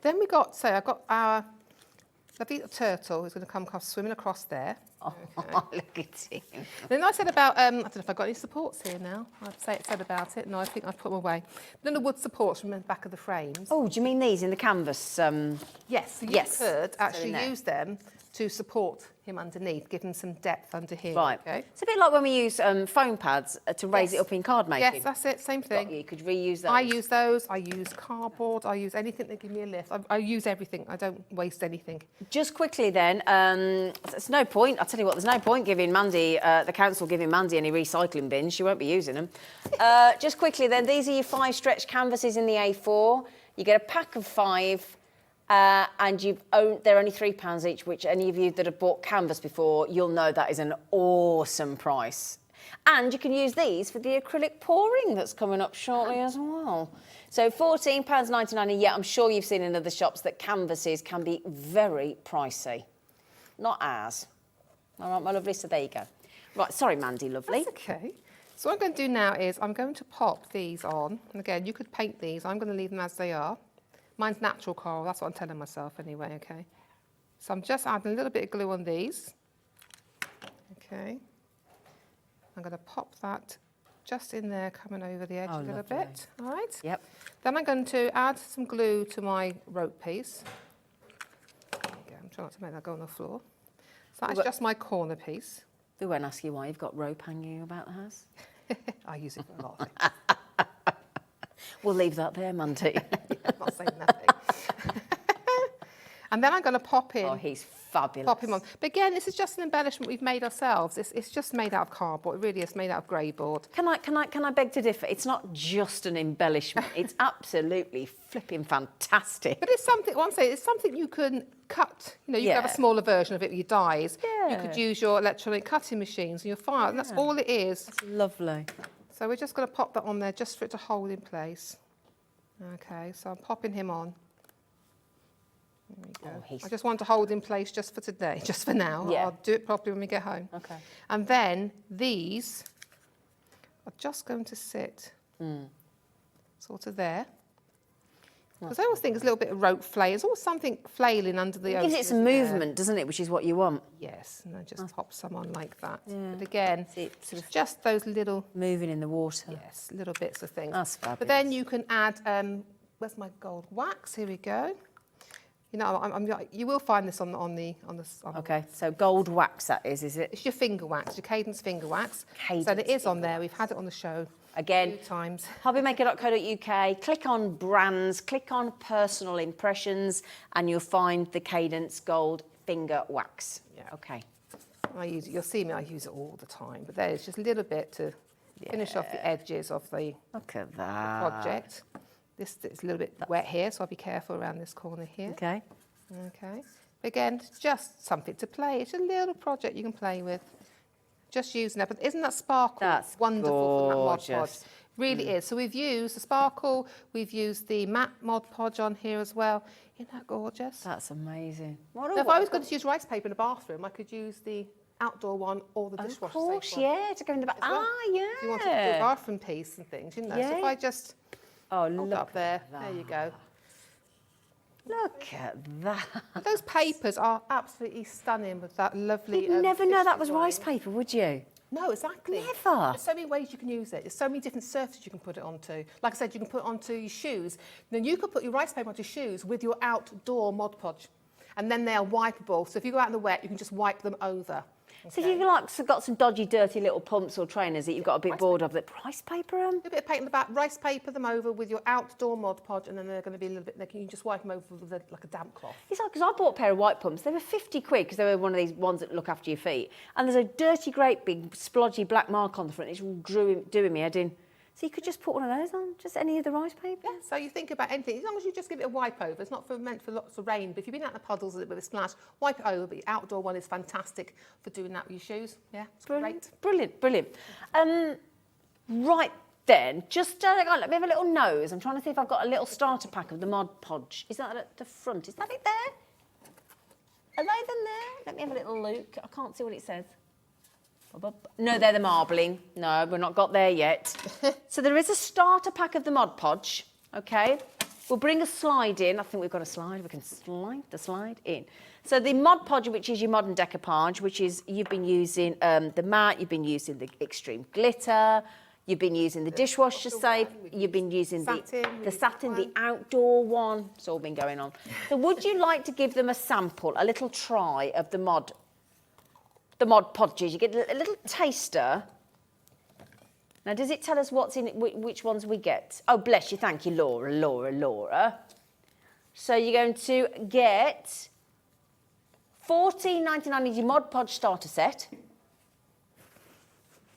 Then we got, I've got our lovely turtle who's going to come swimming across there. Oh, look at him. Then I said about, I don't know if I've got any supports here now. I've said about it. No, I think I've put them away. Then the wood supports from the back of the frames. Oh, do you mean these in the canvas? Yes, so you could actually use them to support him underneath, give him some depth under here. Right. Okay. It's a bit like when we use foam pads to raise it up in card making. Yes, that's it. Same thing. You could reuse those. I use those. I use cardboard. I use anything that give me a lift. I use everything. I don't waste anything. Just quickly then, there's no point. I'll tell you what, there's no point giving Mandy, the council giving Mandy any recycling bins. She won't be using them. Just quickly then, these are your 5 stretch canvases in the A4. You get a pack of 5. And they're only £3 each, which any of you that have bought canvas before, you'll know that is an awesome price. And you can use these for the acrylic pouring that's coming up shortly as well. So £14.99 a year. I'm sure you've seen in other shops that canvases can be very pricey. Not ours. All right, my lovely, so there you go. Right, sorry, Mandy, lovely. That's okay. So what I'm going to do now is I'm going to pop these on. And again, you could paint these. I'm going to leave them as they are. Mine's natural coral, that's what I'm telling myself anyway, okay? So I'm just adding a little bit of glue on these. Okay. I'm going to pop that just in there, coming over the edge a little bit. All right? Yep. Then I'm going to add some glue to my rope piece. There you go. I'm trying not to make that go on the floor. So that's just my corner piece. We won't ask you why you've got rope hanging about the house. I use it for a lot of things. We'll leave that there, Mandy. I'm not saying nothing. And then I'm going to pop in. Oh, he's fabulous. Pop him on. But again, this is just an embellishment we've made ourselves. It's just made out of cardboard. It really is made out of grey board. Can I beg to differ? It's not just an embellishment. It's absolutely flipping fantastic. But it's something, what I'm saying, it's something you can cut. You know, you can have a smaller version of it with your dies. Yeah. You could use your electronic cutting machines and your file, and that's all it is. It's lovely. So we're just going to pop that on there just for it to hold in place. Okay, so I'm popping him on. There we go. Oh, I just want to hold in place just for today, just for now. Yeah. I'll do it properly when we get home. Okay. And then these are just going to sit sort of there. Because I always think there's a little bit of rope flail. There's always something flailing under the It ocean. gives it some movement, doesn't it? Which is what you want. Yes, and I just pop some on like that. But again, It's sort of just those little, moving in the water. yes, little bits of things. That's fabulous. But then you can add, where's my gold wax? Here we go. You know, you will find this on the Okay, so gold wax that is it? It's your finger wax, your Cadence finger wax. Cadence so it is on there. We've had it on the show Again, a few times. hobbymaker.co.uk, click on brands, click on personal impressions, and you'll find the Cadence gold finger wax. Yeah. Okay. I use it. You'll see me. I use it all the time. But there's just a little bit to finish off the edges of the Look at that. project. This is a little bit wet here, so I'll be careful around this corner here. Okay. Okay. Again, it's just something to play. It's a little project you can play with. Just using that. But isn't that sparkle That's wonderful from that Mod gorgeous. Podge? Really is. So we've used the sparkle, we've used the matte Mod Podge on here as well. Isn't that gorgeous? That's amazing. Now, if I was going to use rice paper in the bathroom, I could use the outdoor one or the Of dishwasher course, safe one. yeah, to go in the back. as well. Yeah. If you wanted to do a bathroom piece and things, you know. So if Yeah. I just Oh, hold look that up there, at there you go. Look at that. Those papers are absolutely stunning with that lovely. You'd never know fish that was design. rice paper, would you? No, exactly. Never. There's so many ways you can use it. There's so many different surfaces you can put it onto. Like I said, you can put it onto your shoes. Then you could put your rice paper onto shoes with your outdoor Mod Podge. And then they are wipeable. So if you go out in the wet, you can just wipe them over. So if you've got some dodgy, dirty little pumps or trainers that you've got a bit bored of, that rice paper them? A bit of paint in the back, rice paper them over with your outdoor Mod Podge, and then they're going to be a little bit, you can just wipe them over with like a damp cloth. It's like, because I bought a pair of white pumps. They were 50 quid because they were one of these ones that look after your feet. And there's a dirty, great big splodgy black mark on the front. It's doing me head in. So you could just put one of those on, just any of the rice paper. Yeah, so you think about anything, as long as you just give it a wipe over. It's not meant for lots of rain, but if you've been out in the puddles with a splash, wipe it over. But the outdoor one is fantastic for doing that with your shoes. Yeah, it's great. Brilliant, brilliant. Right then, just let me have a little nose. I'm trying to see if I've got a little starter pack of the Mod Podge. Is that at the front? Is that it there? Are they then there? Let me have a little look. I can't see what it says. No, they're the marbling. No, we've not got there yet. So there is a starter pack of the Mod Podge, okay? We'll bring a slide in. I think we've got a slide. We can slide the slide in. So the Mod Podge, which is your modern decoupage, which is you've been using the matte, you've been using the extreme glitter, you've been using the dishwasher safe, you've been using the satin, the outdoor one. It's all been going on. So would you like to give them a sample, a little try of the Mod Podges? You get a little taster. Now, does it tell us what's in it, which ones we get? Oh, bless you. Thank you, Laura. So you're going to get $14.99 is your Mod Podge starter set.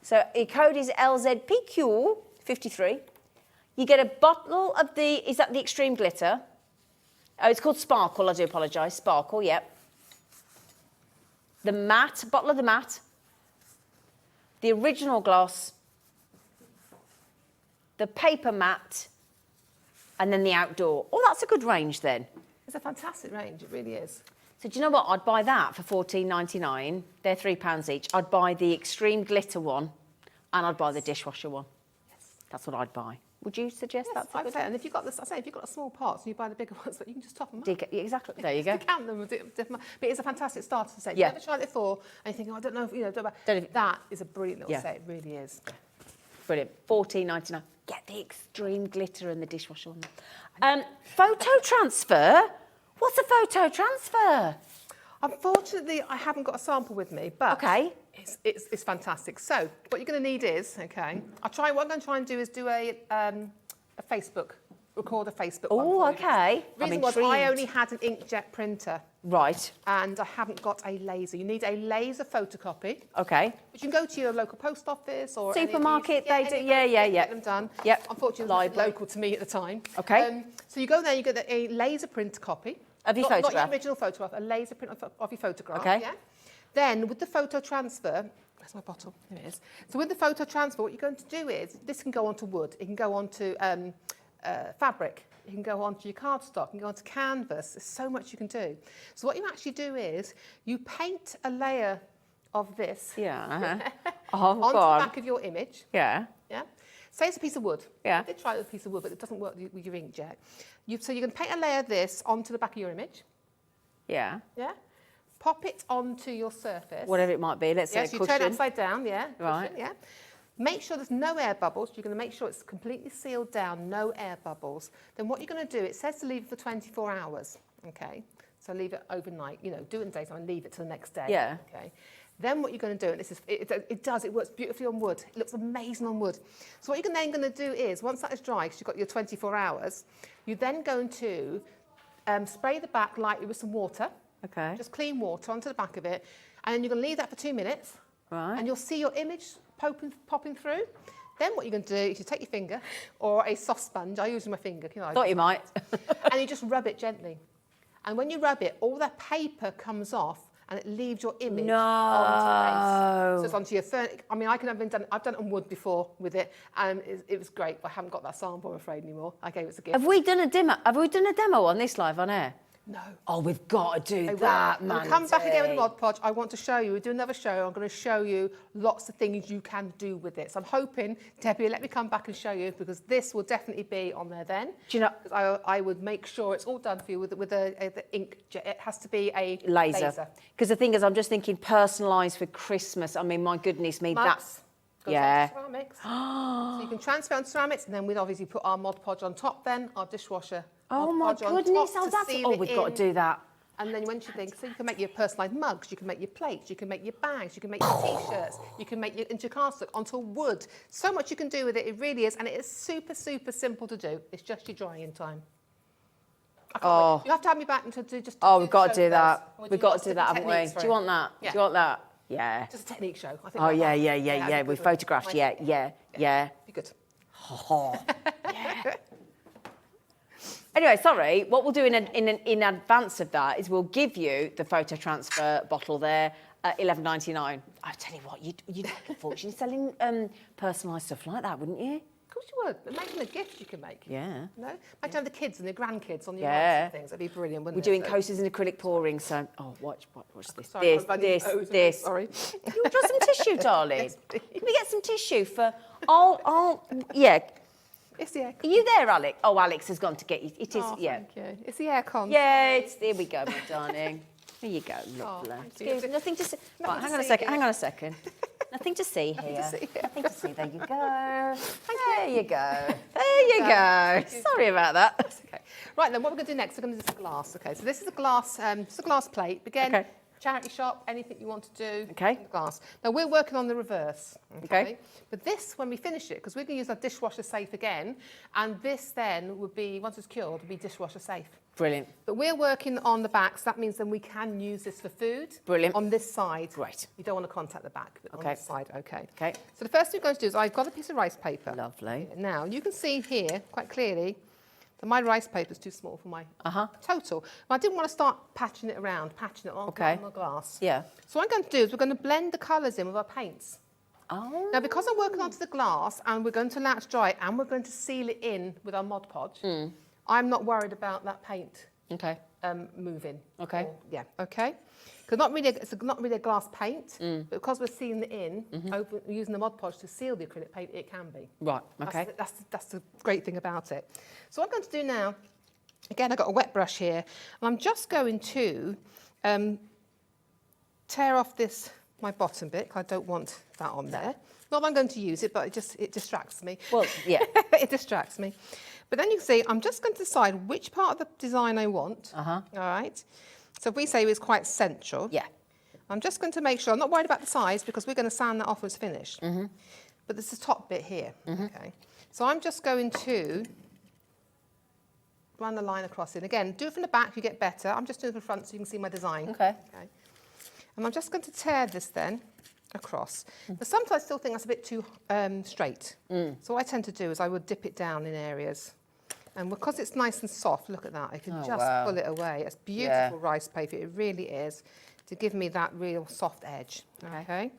So your code is LZPQ53. You get a bottle of is that the extreme glitter? Oh, it's called Sparkle. I do apologise. Sparkle, yep. The matte, bottle of the matte, the original gloss, the paper matte, and then the outdoor. Oh, that's a good range then. It's a fantastic range, it really is. So do you know what? I'd buy that for $14.99. They're £3 each. I'd buy the extreme glitter one, and I'd buy the dishwasher one. Yes. That's what I'd buy. Would you suggest that's a good and if you've got if you've got small pots and you buy the bigger ones, but you can just top them up. Exactly. There you go. Decant them, but it's a fantastic starter set. Yeah. You've never tried it before, and you think, I don't know, that is a brilliant little set. It really is. Brilliant. $14.99. Get the extreme glitter and the dishwasher one. Photo transfer. What's a photo transfer? Unfortunately, I haven't got a sample with me, but okay. It's fantastic. So what you're going to need is, what I'm going to try and do is do a Facebook, record a Facebook. Oh, okay. The reason was I only had an inkjet printer. Right. And I haven't got a laser. You need a laser photocopy. Okay. Which you can go to your local post office or supermarket. They do. Yeah. Get them done. Yep. Unfortunately, it was local to me at the time. Okay. So you go there, you get a laser print copy. Of your photograph? Not your original photograph, a laser print of your photograph. Okay. Yeah? Then with the photo transfer, where's my bottle? Here it is. So with the photo transfer, what you're going to do is, this can go onto wood, it can go onto fabric, it can go onto your cardstock, it can go onto canvas. There's so much you can do. So what you actually do is, you paint a layer of this onto the back of your image. Yeah. Yeah. Say it's a piece of wood. Yeah. I did try it with a piece of wood, but it doesn't work with your inkjet. So you're going to paint a layer of this onto the back of your image. Yeah. Yeah. Pop it onto your surface. Whatever it might be. Let's say a cushion. You turn it upside down, yeah. Right. Cushion, yeah. Make sure there's no air bubbles. You're going to make sure it's completely sealed down, no air bubbles. Then what you're going to do, it says to leave it for 24 hours, okay? So leave it overnight, do it in the daytime and leave it till the next day. Yeah. Okay. Then what you're going to do, and it works beautifully on wood. It looks amazing on wood. So what you're then going to do is, once that is dry, because you've got your 24 hours, you're then going to spray the back lightly with some water. Okay. Just clean water onto the back of it. And then you're going to leave that for 2 minutes. Right. And you'll see your image popping through. Then what you're going to do is you take your finger or a soft sponge. I use my finger. You know, Thought you might. and you just rub it gently. And when you rub it, all that paper comes off and it leaves your image onto the base. So it's onto your furniture. I mean, I've done it on wood before with it, and it was great. But I haven't got that sample, I'm afraid, anymore. I gave it as a gift. Have we done a demo on this live on air? No. Oh, we've got to do that, man. When we come back again with the Mod Podge, I want to show you, we do another show, I'm going to show you lots of things you can do with it. So I'm hoping, Debbie, will let me come back and show you, because this will definitely be on there then. Do you know? Because I would make sure it's all done for you with the ink jet. It has to be a Laser. Because the thing is, I'm just thinking personalised for Christmas. I mean, my goodness me, that's... Yeah. Ceramics. So you can transfer on ceramics, and then we'd obviously put our Mod Podge on top then, our dishwasher. Oh my goodness, we've got to do that. And then once you think, so you can make your personalised mugs, you can make your plates, you can make your bags, you can make your T-shirts, you can make your into cardstock onto wood. So much you can do with it, it really is, and it is super, super simple to do. It's just your drying time. I can't wait. You have to have me back to do just. Oh, we've got to do that. We've got to do that, haven't we? Do you want that? Yeah. Do you want that? Yeah. Just a technique show. I think. Oh yeah. With photographs, yeah. Be good. Yeah. Anyway, sorry. What we'll do in advance of that is we'll give you the photo transfer bottle there at $11.99. I tell you what, you'd make a fortune selling personalised stuff like that, wouldn't you? Of course you would. Imagine the gifts you can make. Yeah. No? Imagine have the kids and the grandkids on your Yeah. arms and things. That'd be brilliant, wouldn't We're it? doing coasters and acrylic pouring, so... Oh, watch this. Sorry, This. Sorry. You want some tissue, darling? Can we get some tissue for... Yeah. It's the aircon. Are you there, Alex? Oh, Alex has gone to get you. It is, yeah. Thank you. It's the aircon. Yeah, there we go, my darling. There you go, lovely. thank you. Excuse, nothing to see. Right, to hang on a see second. here. Hang on a second. Nothing to see here. Nothing to see. There you go. There you go. There you go. Sorry about that. That's okay. Right then, what we're going to do next? We're going to do this glass. Okay, so this is a glass. It's a glass plate. Again, Okay. charity shop. Anything you want to do. Okay. in the glass. Now we're working on the reverse. Okay. But this, when we finish it, because we're going to use our dishwasher safe again, and this then would be, once it's cured, would be dishwasher safe. Brilliant. But we're working on the back, so that means then we can use this for food. Brilliant. On this side. Great. You don't want to contact the back, but Okay. on this side, okay. Okay. So the first thing we're going to do is I've got a piece of rice paper. Lovely. Now, you can see here quite clearly that my rice paper is too small for my total. And I didn't want to start patching it around, patching it on the glass. Yeah. So what I'm going to do is we're going to blend the colours in with our paints. Oh. Now, because I'm working onto the glass and we're going to allow it to dry and we're going to seal it in with our Mod Podge, I'm not worried about that paint Okay. moving. Okay. Okay. Because it's not really a glass paint, but because we're sealing it in, using the Mod Podge to seal the acrylic paint, it can be. Right. Okay. That's the great thing about it. So what I'm going to do now, again, I've got a wet brush here, and I'm just going to tear off my bottom bit, 'cause I don't want that on there. Not that I'm going to use it, but it distracts me. Well, yeah. It distracts me. But then you can see, I'm just going to decide which part of the design I want. All right. So if we say it's quite central. Yeah. I'm just going to make sure, I'm not worried about the size because we're going to sand that off when it's finished. But there's the top bit here. Okay. So I'm just going to run the line across it. Again, do it from the back, you get better. I'm just doing it from the front so you can see my design. Okay. And I'm just going to tear this then across. But sometimes I still think that's a bit too straight. So what I tend to do is I would dip it down in areas. And because it's nice and soft, look at that, I can just pull it away. It's beautiful rice paper, it really is, to give me that real soft edge. Okay.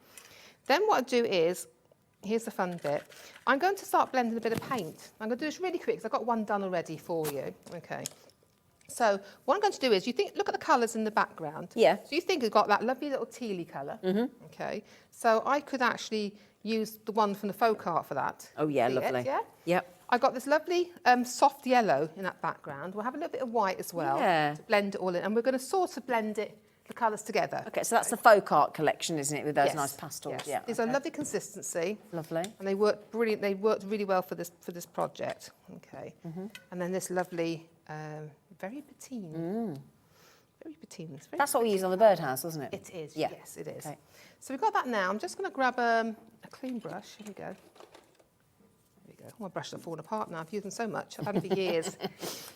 Then what I do is, here's the fun bit, I'm going to start blending a bit of paint. I'm going to do this really quick because I've got one done already for you. Okay. So what I'm going to do is, look at the colours in the background. Yeah. So you think it's got that lovely little tealy colour. Okay. So I could actually use the one from the folk art for that. Oh yeah, See lovely. it, yeah? Yep. I've got this lovely soft yellow in that background. We'll have a little bit of white as well to blend it all in. And we're going to sort of blend the colours together. Okay, so that's the folk art collection, isn't it, with those nice pastels? Yes. Yeah. These are lovely consistency. Lovely. And they worked brilliant. They worked really well for this project. Okay. And then this lovely, very patine. Very patine. It's very That's what we use on the birdhouse, wasn't it? It is. Yeah. Yes, it is. Okay. So we've got that now. I'm just going to grab a clean brush. Here we go. There we go. My brushes are falling apart now. I've used them so much. I've had them for years. So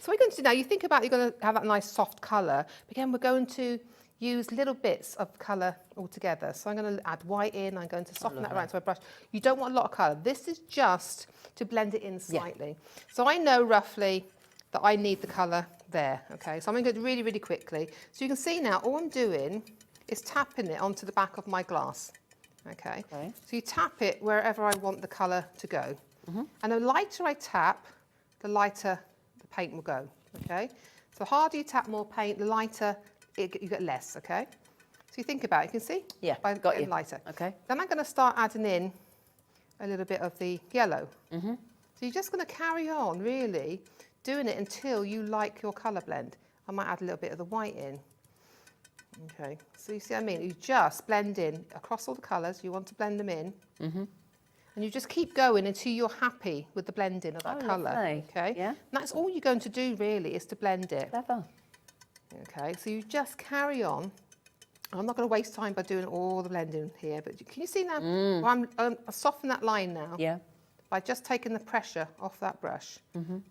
what we're going to do now, you think about you're going to have that nice soft colour. Again, we're going to use little bits of colour all together. So I'm going to add white in, I'm going to soften that around to my brush. You don't want a lot of colour. This is just to blend it in slightly. So I know roughly that I need the colour there, okay? So I'm going to go really, really quickly. So you can see now, all I'm doing is tapping it onto the back of my glass, okay? So you tap it wherever I want the colour to go. And the lighter I tap, the lighter the paint will go, okay? So the harder you tap more paint, the lighter you get less, okay? So you think about it, you can see? Yeah, By got getting you. lighter. Okay. Then I'm going to start adding in a little bit of the yellow. So you're just going to carry on, really, doing it until you like your colour blend. I might add a little bit of the white in. Okay, so you see what I mean? You just blend in across all the colours, you want to blend them in. And you just keep going until you're happy with the blending of that colour. Lovely. Okay? Yeah. And that's all you're going to do, really, is to blend it. Clever. Okay, so you just carry on. I'm not going to waste time by doing all the blending here, but can you see now? Well, I'm softening that line now. Yeah. By just taking the pressure off that brush.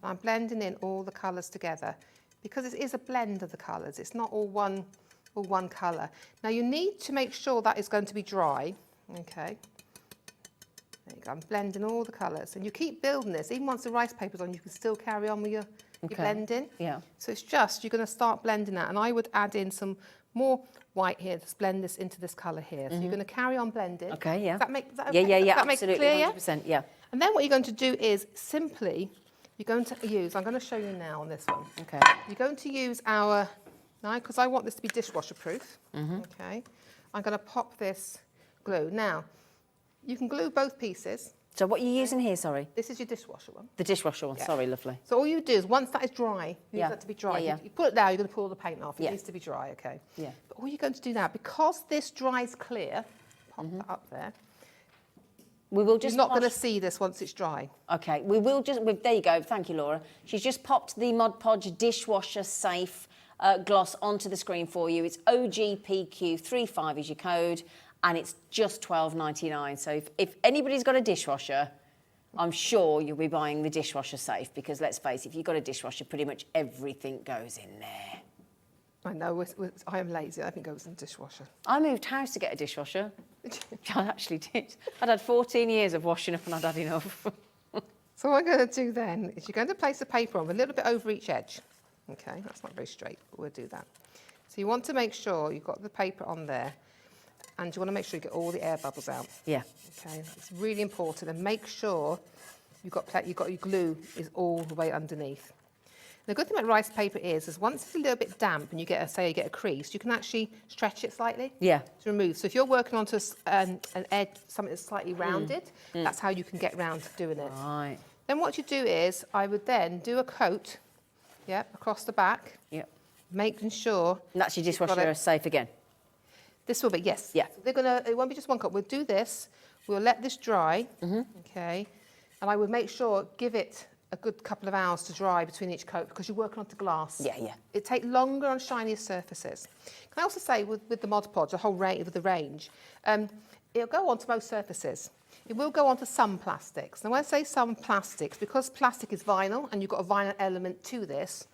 I'm blending in all the colours together because it is a blend of the colours. It's not all one colour. Now you need to make sure that is going to be dry. Okay. There you go. I'm blending all the colours, and you keep building this. Even once the rice paper's on, you can still carry on with your blending. Yeah. So it's just, you're going to start blending that, and I would add in some more white here to blend this into this colour here. So you're going to carry on blending. Okay, yeah. Does that make that Yeah, okay? yeah, Does that make it absolutely, clear, yeah? 100%, yeah. And then what you're going to do is simply, you're going to use, I'm going to show you now on this one. Okay. You're going to use our, now, because I want this to be dishwasher proof, okay, I'm going to pop this glue. Now, you can glue both pieces. So what are you using here, sorry? This is your dishwasher one. The dishwasher one, Yeah. sorry, lovely. So all you do is, once that is dry, you Yeah. need that to be dry. Yeah, yeah. You put it down, you're going to pull all the paint off. It Yeah. needs to be dry, okay? Yeah. But all you're going to do now, because this dries clear, pop that up there. We will just You're not going to wash- see this once it's dry. Okay, we will just, there you go, thank you, Laura. She's just popped the Mod Podge dishwasher safe gloss onto the screen for you. It's OGPQ35 is your code, and it's just $12.99. So if anybody's got a dishwasher, I'm sure you'll be buying the dishwasher safe, because let's face it, if you've got a dishwasher, pretty much everything goes in there. I know, I am lazy. I think it goes in the dishwasher. I moved house to get a dishwasher. I actually did. I'd had 14 years of washing up and I'd had enough. So what I'm going to do then is you're going to place the paper on a little bit over each edge. Okay, that's not very straight, but we'll do that. So you want to make sure you've got the paper on there, and you want to make sure you get all the air bubbles out. Yeah. Okay, it's really important, and make sure you've got your glue is all the way underneath. The good thing about rice paper is once it's a little bit damp and you get a crease, you can actually stretch it slightly. Yeah. To remove. So if you're working onto an edge, something that's slightly rounded, that's how you can get round to doing it. Right. Then what you do is, I would then do a coat, across the back, Yep. making sure. And that's your you've got dishwasher it. safe again. This will be, yes. Yeah. It won't be just one coat. We'll do this. We'll let this dry. Okay. And I would make sure, give it a good couple of hours to dry between each coat, because you're working onto glass. Yeah, yeah. It takes longer on shinier surfaces. Can I also say with the Mod Podge, the whole range, with the range, it'll go onto most surfaces. It will go onto some plastics. Now, when I say some plastics, because plastic is vinyl and you've got a vinyl element to this,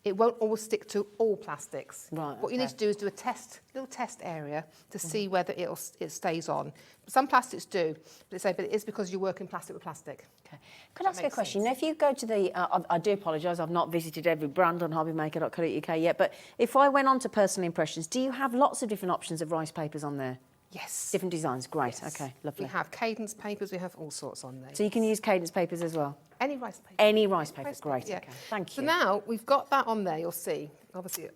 it won't always stick to all plastics. Right, What you need to do is do a little test area to see whether it stays on. Some plastics do, but it is because you're working plastic with plastic. Okay. Could I ask you a question? Now, if you go to the, I do apologise, I've not visited every brand on hobbymaker.co.uk yet, but if I went on to Personal Impressions, do you have lots of different options of rice papers on there? Yes. Different designs, great, Yes. okay, lovely. We have cadence papers, we have all sorts on there. So you can use cadence papers as well? Any rice paper. Any rice papers, Rice great, paper, yeah. okay, thank you. So now we've got that on there, you'll see. Obviously,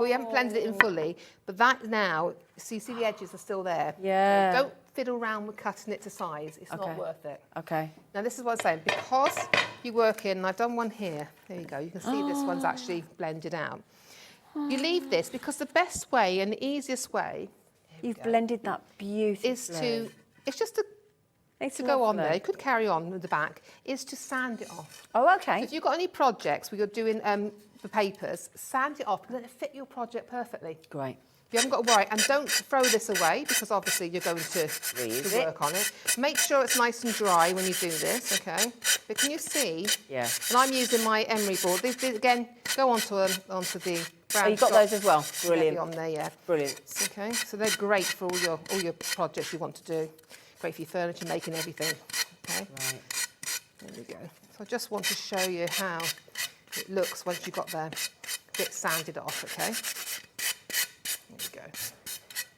we haven't blended it in fully, but that now, so you see the edges are still there. Yeah. So don't fiddle around with cutting it to size. It's Okay. not worth it. Okay. Now, this is what I'm saying. Because you work in, I've done one here. There you go. You can see this one's actually blended out. You leave this because the best way and the easiest way You've blended that beautifully. it's just to It's go on lovely. there. You could carry on with the back, is to sand it off. Oh, okay. So if you've got any projects where you're doing the papers, sand it off and let it fit your project perfectly. Great. You haven't got to worry, and don't throw this away because obviously you're going to Reuse work on it. Make sure it's nice and dry when you do this, okay? But can you see? Yeah. And I'm using my emery board. These again go onto the brown Oh, you got shot. those as well? Brilliant. On there, yeah. Brilliant. Okay, so they're great for all your projects you want to do. Great for your furniture, making everything. Okay. Right. There we go. So I just want to show you how it looks once you've got a bit sanded off, okay? There we go.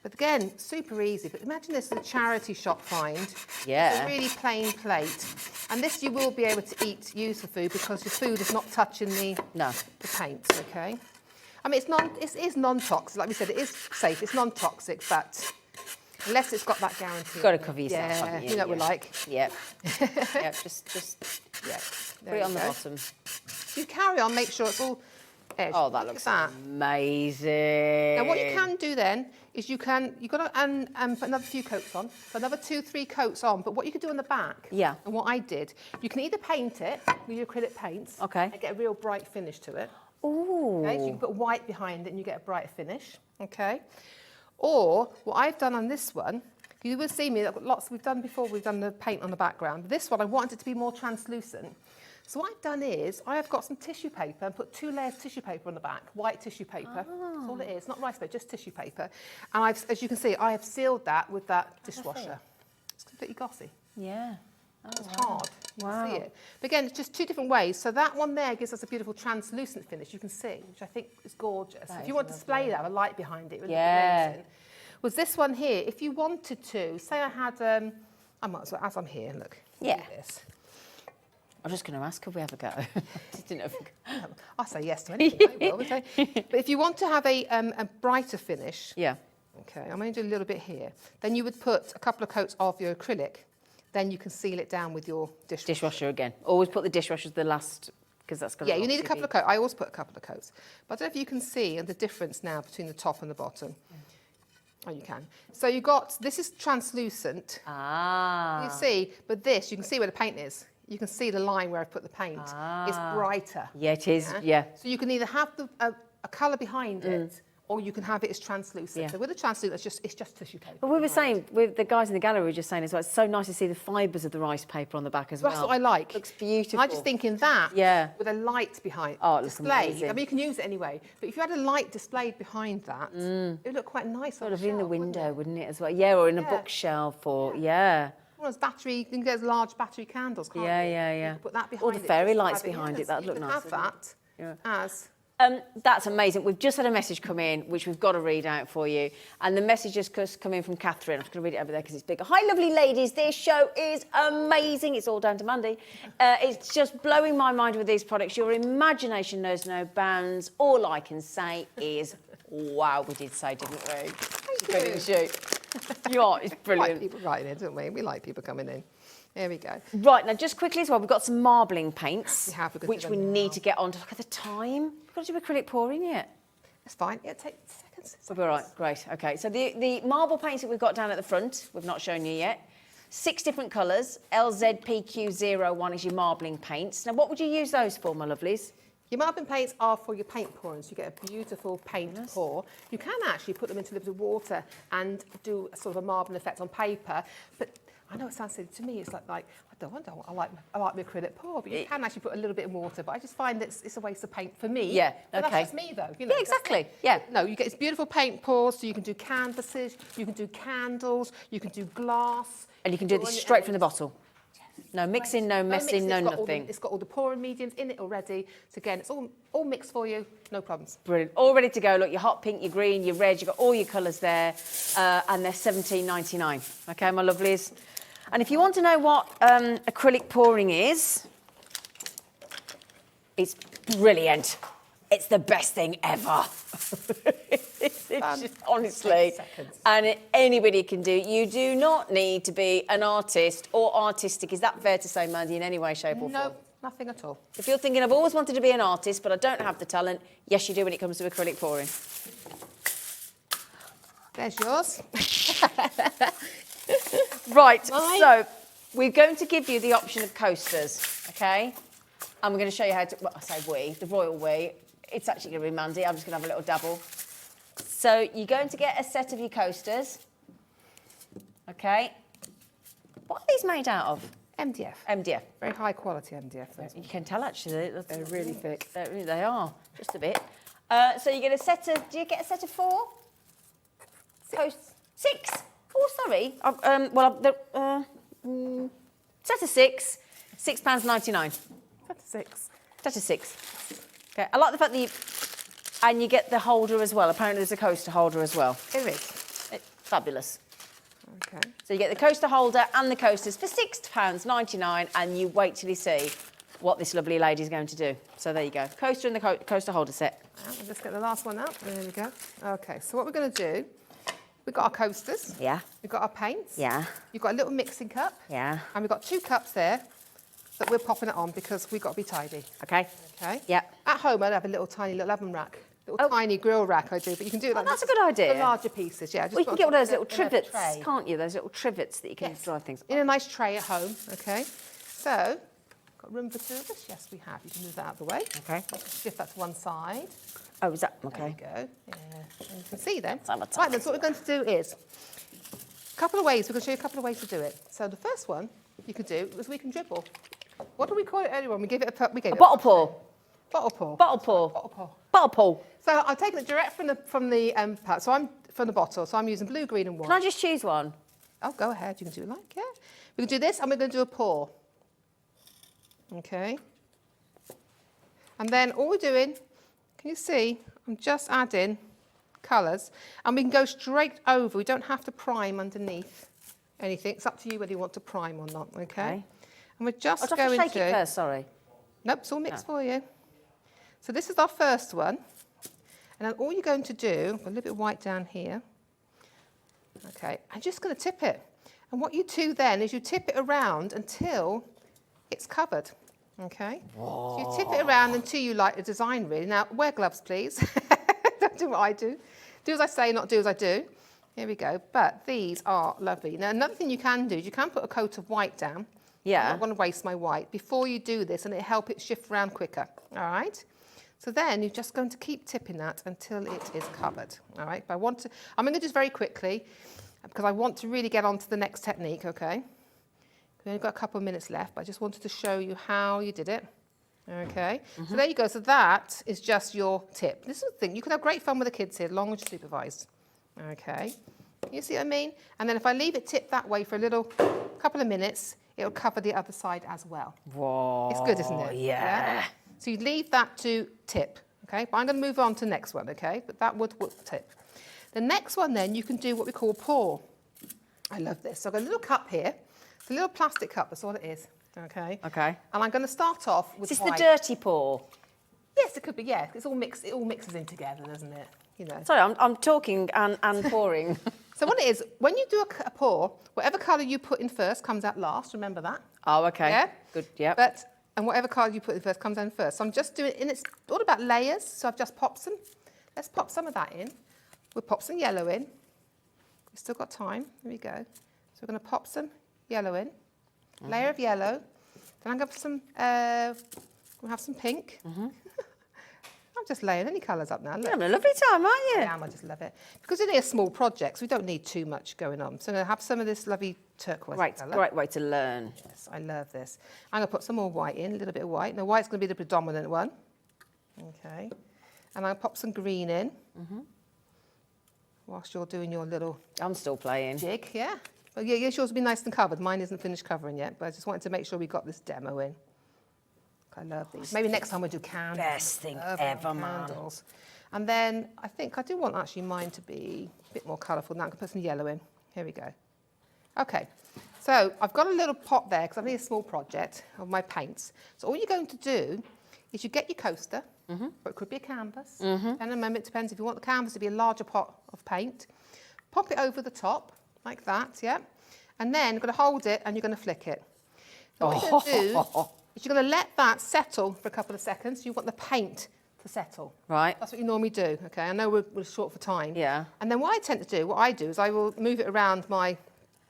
But again, super easy. But imagine this is a charity shop find. Yeah. It's a really plain plate. And this you will be able to use for food because your food is not touching the paint, okay? I mean, it is non-toxic. Like we said, it is safe. It's non-toxic, but unless it's got that guarantee. You've got to cover yourself, Yeah, haven't you? you know what we're like. Yep. Yep, just Yeah. put it on the bottom. You carry on, make sure it's all edged. Oh, that Look looks at that. amazing. Now, what you can do then is you've got to put another few coats on, so another 2-3 coats on. But what you could do on the back, Yeah. and what I did, you can either paint it with your acrylic paints, Okay. and get a real bright finish to it. Ooh. Okay, so you can put white behind it, and you get a brighter finish. Okay. Or what I've done on this one, you will see me. I've got lots. We've done the paint on the background. This one, I wanted it to be more translucent. So what I've done is I have got some tissue paper and put 2 layers of tissue paper on the back, white tissue paper. That's all it is, not rice paper, just tissue paper. And as you can see, I have sealed that with that dishwasher. It's completely glossy. Yeah. It's hard. You can see Wow. it. But again, it's just 2 different ways. So that one there gives us a beautiful translucent finish, you can see, which I think is gorgeous. If you want to display that, a light behind it, it would look amazing. Was this one here, if you wanted to, say I had, I might as well, as I'm here, look. Yeah. Look at this. I was just going to ask, could we have a go? Just didn't know if we could. I'll say yes to anything, I will. But if you want to have a brighter finish, Yeah. okay, I'm going to do a little bit here, then you would put a couple of coats of your acrylic, then you can seal it down with your dishwasher. Dishwasher again. Always put the dishwasher the last, because that's going to. Yeah, you need a couple of coats. I always put a couple of coats. But I don't know if you can see the difference now between the top and the bottom. Oh, you can. So you got, this is translucent. Ah. You see, but this, you can see where the paint is. You can see the line where I put the paint. It's brighter. Yeah, it is. Yeah. So you can either have a colour behind it, or you can have it as translucent. Yeah. So with the translucent, it's just tissue paper. But we were saying, with the guys in the gallery were just saying as well, it's so nice to see the fibres of the rice paper on the back as well. That's what I like. Looks beautiful. I just thinking that with a light behind Oh, it looks display. amazing. I mean, you can use it anyway, but if you had a light displayed behind that, it would look quite nice. Sort on of the in the shelf, wouldn't window, it? wouldn't it, as well? Yeah, or in a Yeah. bookshelf, or yeah. Well, as battery, you can get those large battery candles, can't Yeah, you? yeah, You yeah. can put that behind Or the it, fairy just lights have it. behind it, Yes, that'd you look can nice, have wouldn't that as... That's amazing. We've just had a message come in, which we've got to read out for you. And the message has just come in from Catherine. I'm just going to read it over there because it's bigger. Hi, lovely ladies. This show is amazing. It's all down to Mandy. It's just blowing my mind with these products. Your imagination knows no bounds. All I can say is, wow, we did say, didn't we? Thank you. You are. It's We like brilliant. people writing in, don't we? We like people coming in. There we go. Right, now just quickly as well, we've got some marbling paints, We have, we're gonna which do we them need now. to get on to. Look at the time. We've got to do acrylic pouring yet. It's fine. Yeah, take seconds. We'll be all right, great. Okay, so the marble paints that we've got down at the front, we've not shown you yet. 6 different colours. LZPQ01 is your marbling paints. Now, what would you use those for, my lovelies? Your marbling paints are for your paint pouring, so you get a beautiful paint pour. You can actually put them into a little bit of water and do a sort of a marbling effect on paper, but I know it sounds silly to me. It's like I like my acrylic pour, but you can actually put a little bit of water. But I just find that it's a waste of paint for me. Yeah, But okay. that's just me, though. You know, Yeah, exactly. Yeah. No, you get this beautiful paint pours, so you can do canvases, you can do candles, you can do glass, And you can do this straight from the bottle. No mixing, no messing, no nothing. It's got all the pouring mediums in it already. So again, it's all mixed for you, no problems. Brilliant. All ready to go. Look, your hot pink, your green, your red, you've got all your colours there. And they're $17.99. Okay, my lovelies. And if you want to know what acrylic pouring is, it's brilliant. It's the best thing ever. It's just, honestly, seconds. and anybody can do it. You do not need to be an artist or artistic. Is that fair to say, Mandy, in any way, shape or form? No, nothing at all. If you're thinking, I've always wanted to be an artist, but I don't have the talent, yes, you do when it comes to acrylic pouring. There's yours. Right, so we're going to give you the option of coasters, okay? And we're going to show you how to, well, I say we, the royal we. It's actually going to be Mandy. I'm just going to have a little dabble. So you're going to get a set of your coasters, okay? What are these made out of? MDF. MDF. Very high quality MDF. Those. You can tell, actually. They're really thick. They are, just a bit. So you get a set of, do you get a set of 4? Six. Oh, sorry. Set of 6, £6.99. Set of 6. Set of 6. Okay, I like the fact that and you get the holder as well. Apparently there's a coaster holder as well. There is. Fabulous. Okay. So you get the coaster holder and the coasters for £6.99, and you wait till you see what this lovely lady's going to do. So there you go. Coaster and the coaster holder set. I'll just get the last one out. There we go. Okay, so what we're going to do, we've got our coasters. Yeah. We've got our paints. Yeah. You've got a little mixing cup. Yeah. And we've got 2 cups there that we're popping it on because we've got to be tidy. Okay. Okay? Yeah. At home, I'd have a little tiny little oven rack. Little tiny grill rack I do, but you can do it like that's this. a good idea. The larger pieces, yeah. Well, you can get one of those little in a trivets, tray. can't you? Those little trivets that you can Yes. drive things. In a nice tray at home, okay? So, got room for 2 of us? Yes, we have. You can move that out of the way. Okay. Shift that to one side. Oh, is that There we okay? go. Yeah. And you can see then. have a Right then, so what we're going to do is a couple of ways. We're going to show you a couple of ways to do it. So the first one you could do is we can dribble. What did we call it earlier on? We gave it a Bottle pour. Bottle pour. Bottle pour. Bottle pour. Bottle pour. So I've taken it direct from the pack. So I'm from the bottle. So I'm using blue, green, and white. Can I just choose one? Oh, go ahead. You can do it like, yeah. We can do this, and we're going to do a pour. Okay. And then all we're doing, can you see? I'm just adding colours, and we can go straight over. We don't have to prime underneath anything. It's up to you whether you want to prime or not. Okay. And we're just I'll have going to shake it first, sorry. Nope, it's all mixed for you. So this is our first one. And then all you're going to do, a little bit of white down here. Okay, I'm just going to tip it. And what you do then is you tip it around until it's covered. Okay? So you tip it around until you like the design really. Now, wear gloves, please. Don't do what I do. Do as I say, not do as I do. Here we go. But these are lovely. Now, another thing you can do is you can put a coat of white down. Yeah. I don't want to waste my white before you do this, and it'll help it shift around quicker. All right? So then you're just going to keep tipping that until it is covered. All right? But I'm going to do this very quickly because I want to really get on to the next technique, okay? We've only got a couple of minutes left, but I just wanted to show you how you did it. Okay? So there you go. So that is just your tip. This is the thing. You can have great fun with the kids here, as long as you're supervised. Okay? You see what I mean? And then if I leave it tipped that way for a little couple of minutes, it'll cover the other side as well. Whoa. It's good, isn't it? Yeah. So you leave that to tip, okay? But I'm going to move on to the next one, okay? But that would tip. The next one then, you can do what we call pour. I love this. So I've got a little cup here. It's a little plastic cup, that's all it is, okay? Okay. And I'm going to start off with Is this white. the dirty pour? Yes, it could be, yeah. It's all mixed, it all mixes in together, doesn't it? You know. Sorry, I'm talking and pouring. So what it is, when you do a pour, whatever colour you put in first comes out last, remember that? Oh, okay. Yeah? Good, yeah. And whatever colour you put in first comes in first. So I'm just doing it, and it's all about layers, so I've just popped some. Let's pop some of that in. We'll pop some yellow in. We've still got time, here we go. So we're going to pop some yellow in, layer of yellow. Then I'm going to have some pink. I'm just laying any colours up now. Look. You're having a lovely time, aren't you? I am, I just love it. Because it is small projects, we don't need too much going on. So I'm going to have some of this lovely turquoise colour. Great way to learn. Yes, I love this. I'm going to put some more white in, a little bit of white. Now, white's going to be the predominant one. Okay. And I'll pop some green in. Whilst you're doing your little I'm still playing. jig, yeah? Well, yeah, yours will be nice and covered. Mine isn't finished covering yet, but I just wanted to make sure we got this demo in. I love these. Maybe next time we'll do candles. Best thing Love ever, man. candles. And then I think I do want actually mine to be a bit more colourful. Now I can put some yellow in. Here we go. Okay, so I've got a little pot there because I've made a small project of my paints. So all you're going to do is you get your coaster, or it could be a canvas. And a moment, it depends if you want the canvas to be a larger pot of paint. Pop it over the top like that, yeah. And then you're going to hold it and you're going to flick it. So what you're going to do is you're going to let that settle for a couple of seconds. You want the paint to settle. Right. That's what you normally do, okay? I know we're short for time. Yeah. And then what I tend to do, what I do is I will move it around my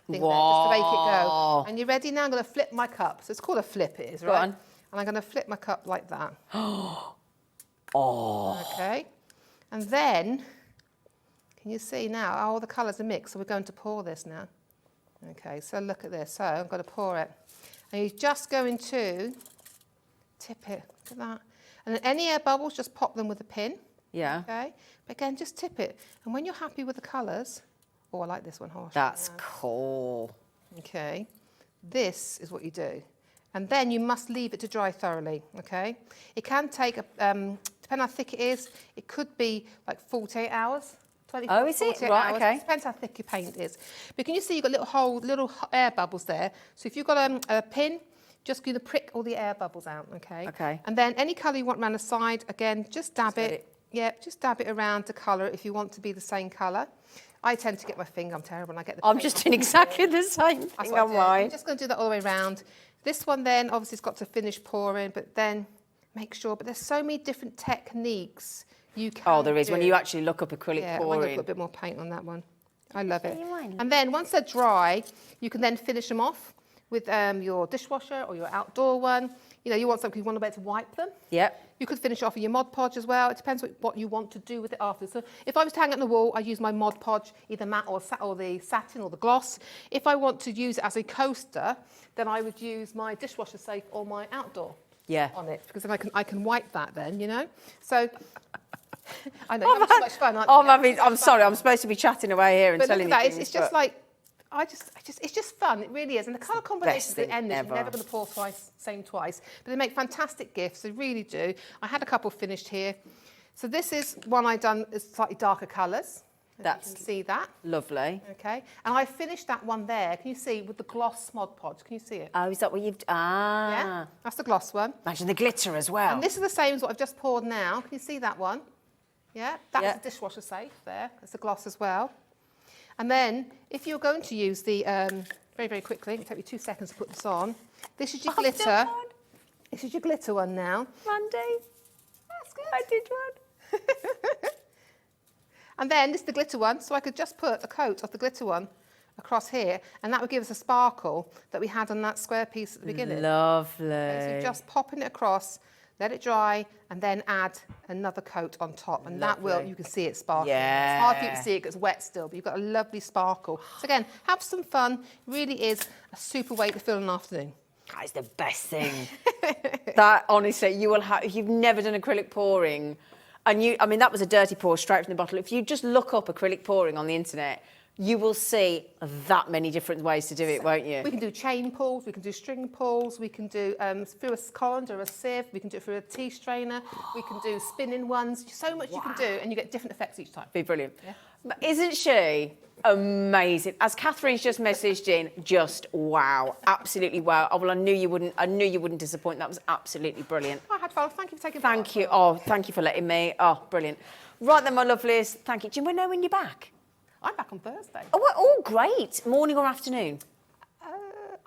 thing there just to make it go. And you ready now? I'm going to flip my cup. So it's called a flip, it is, right? Go on. And I'm going to flip my cup like that. Okay. And then, can you see now, all the colours are mixed, so we're going to pour this now. Okay, so look at this. So I'm going to pour it. And you're just going to tip it. Look at that. And then any air bubbles, just pop them with a pin. Yeah. Okay. But again, just tip it. And when you're happy with the colours, oh, I like this one harsh. That's cool. Okay. This is what you do. And then you must leave it to dry thoroughly, okay? It can take, depending how thick it is, it could be like 48 hours. 24, Oh, is it? 48 Right, hours. okay. It depends how thick your paint is. But can you see you've got little air bubbles there? So if you've got a pin, just going to prick all the air bubbles out, okay? Okay. And then any colour you want around the side, again, just dab it. Yeah, just dab it around to colour if you want to be the same colour. I tend to get my finger, I'm terrible, and I get the I'm paint just off doing the exactly floor. the same That's thing what I on do. mine. I'm just going to do that all the way around. This one then, obviously, it's got to finish pouring, but then make sure, but there's so many different techniques you can Oh, there is. do. When you actually look up acrylic Yeah, I'm going to pouring. put a bit more paint on that one. I love it. you mind? And then once they're dry, you can then finish them off with your dishwasher or your outdoor one. You know, you want something, you want to be able to wipe them. Yep. You could finish off with your Mod Podge as well. It depends what you want to do with it after. So if I was to hang it on the wall, I use my Mod Podge, either matte or the satin or the gloss. If I want to use it as a coaster, then I would use my dishwasher safe or my outdoor on it, because then I can wipe that then, you know. So I know, you're having so much fun, aren't you? I'm sorry, I'm supposed to be chatting away here and But look telling at that, you it's things, just but- like, it's just fun, it really is. And the colour combinations thing at the end, you're ever. never going to pour same twice. But they make fantastic gifts, they really do. I had a couple finished here. So this is one I've done, is slightly darker colours. That's You can see that. lovely. Okay. And I finished that one there, can you see, with the gloss Mod Podge. Can you see it? Oh, is that what you've... Ah. Yeah, that's the gloss one. Imagine the glitter as well. And this is the same as what I've just poured now. Can you see that one? Yeah, that's Yeah. a dishwasher safe there. It's a gloss as well. And then, if you're going to use the, very, very quickly, it'll take you 2 seconds to put this on. This is your I've glitter. done one. This is your glitter one now. Mandy. That's good. I did one. And then this is the glitter one, so I could just put a coat of the glitter one across here, and that would give us a sparkle that we had on that square piece at the beginning. Lovely. Okay, so just popping it across, let it dry, and then add another coat on top, and that will, you can see it sparkling. It's hard for you to see it because it's wet still, but you've got a lovely sparkle. So again, have some fun. Really is a super way to fill an afternoon. That is the best thing. That, honestly, you will have... If you've never done acrylic pouring, and I mean, that was a dirty pour straight from the bottle. If you just look up acrylic pouring on the internet, you will see that many different ways to do it, won't you? We can do chain pulls, we can do string pulls, we can do through a colander, a sieve, we can do it through a tea strainer, we can do spinning ones. So much you can do, and you get different effects each time. Be brilliant. Yeah. But isn't she amazing? As Catherine's just messaged in, just wow, absolutely wow. Oh, well, I knew you wouldn't disappoint. That was absolutely brilliant. I had fun. Thank you for taking part. Thank you. Oh, thank you for letting me. Oh, brilliant. Right then, my lovelies. Thank you. Do you know when you're back? I'm back on Thursday. Oh, well, oh, great. Morning or afternoon?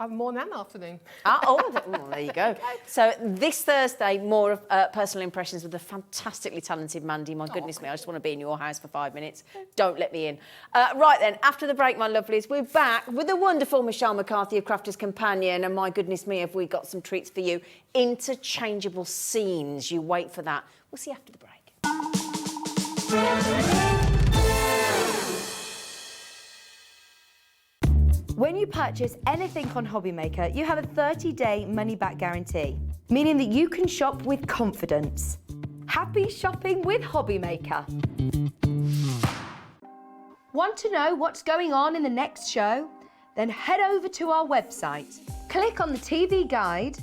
I'm morning and afternoon. There you go. So this Thursday, more of personal impressions with the fantastically talented Mandy. My goodness me, I just want to be in your house for 5 minutes. Don't let me in. Right then, after the break, my lovelies, we're back with the wonderful Michelle McCarthy of Crafter's Companion. And my goodness me, have we got some treats for you. Interchangeable scenes. You wait for that. We'll see you after the break. When you purchase anything on Hobbymaker, you have a 30-day money-back guarantee, meaning that you can shop with confidence. Happy shopping with Hobbymaker. Want to know what's going on in the next show? Then head over to our website. Click on the TV guide.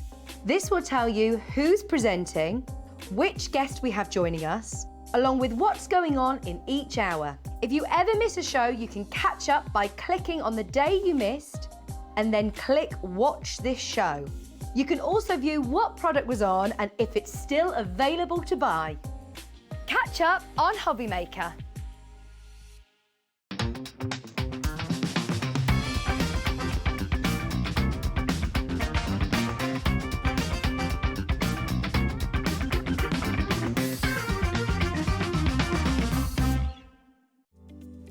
This will tell you who's presenting, which guest we have joining us, along with what's going on in each hour. If you ever miss a show, you can catch up by clicking on the day you missed and then click Watch This Show. You can also view what product was on and if it's still available to buy. Catch up on Hobbymaker.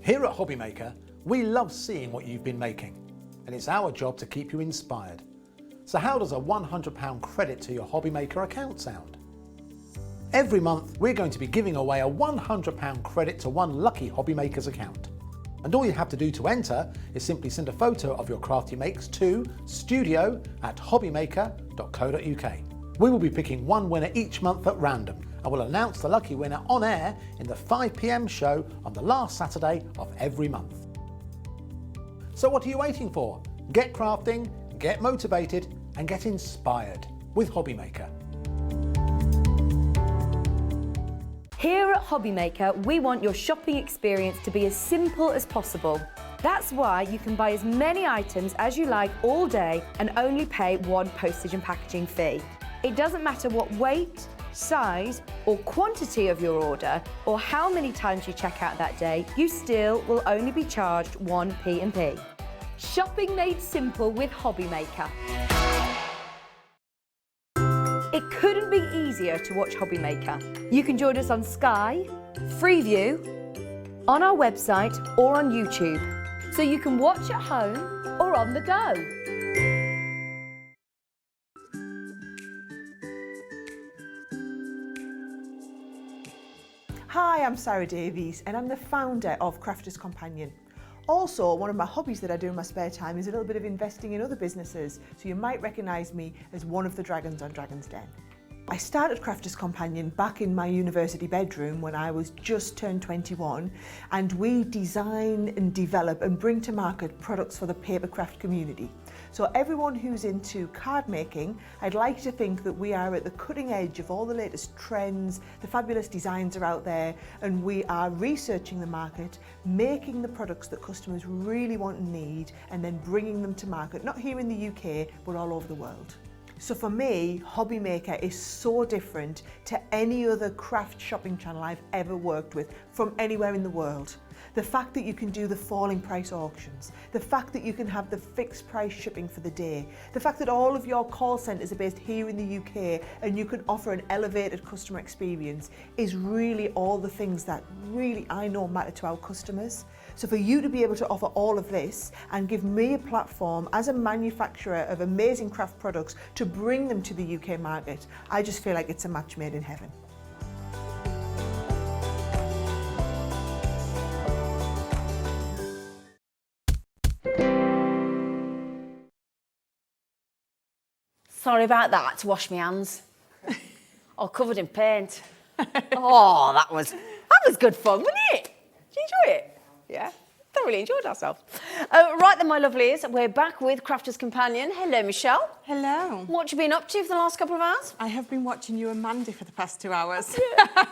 Here at Hobbymaker, we love seeing what you've been making, and it's our job to keep you inspired. So how does a £100 credit to your Hobbymaker account sound? Every month, we're going to be giving away a £100 credit to one lucky Hobbymaker's account. And all you have to do to enter is simply send a photo of your craft you makes to studio@hobbymaker.co.uk. We will be picking one winner each month at random, and we'll announce the lucky winner on air in the 5 p.m. show on the last Saturday of every month. So what are you waiting for? Get crafting, get motivated and get inspired with Hobbymaker. Here at Hobbymaker, we want your shopping experience to be as simple as possible. That's why you can buy as many items as you like all day and only pay one postage and packaging fee. It doesn't matter what weight, size or quantity of your order or how many times you check out that day, you still will only be charged one P&P. Shopping made simple with Hobbymaker. It couldn't be easier to watch Hobbymaker. You can join us on Sky, Freeview, on our website or on YouTube, so you can watch at home or on the go. Hi, I'm Sarah Davies and I'm the founder of Crafters Companion. Also, one of my hobbies that I do in my spare time is a little bit of investing in other businesses, so you might recognise me as one of the dragons on Dragon's Den. I started Crafters Companion back in my university bedroom when I was just turned 21, and we design and develop and bring to market products for the papercraft community. So everyone who's into card making, I'd like to think that we are at the cutting edge of all the latest trends, the fabulous designs are out there, and we are researching the market, making the products that customers really want and need, and then bringing them to market, not here in the UK, but all over the world. So for me, Hobbymaker is so different to any other craft shopping channel I've ever worked with from anywhere in the world. The fact that you can do the falling price auctions, the fact that you can have the fixed price shipping for the day, the fact that all of your call centres are based here in the UK and you can offer an elevated customer experience is really all the things that really I know matter to our customers. So for you to be able to offer all of this and give me a platform as a manufacturer of amazing craft products to bring them to the UK market, I just feel like it's a match made in heaven. Sorry about that, to wash my hands. All covered in paint. Oh, that was good fun, wasn't it? Did you enjoy it? Yeah, thoroughly enjoyed ourselves. Right then, my lovelies, we're back with Crafters Companion. Hello, Michelle. Hello. What you been up to for the last couple of hours? I have been watching you and Mandy for the past 2 hours.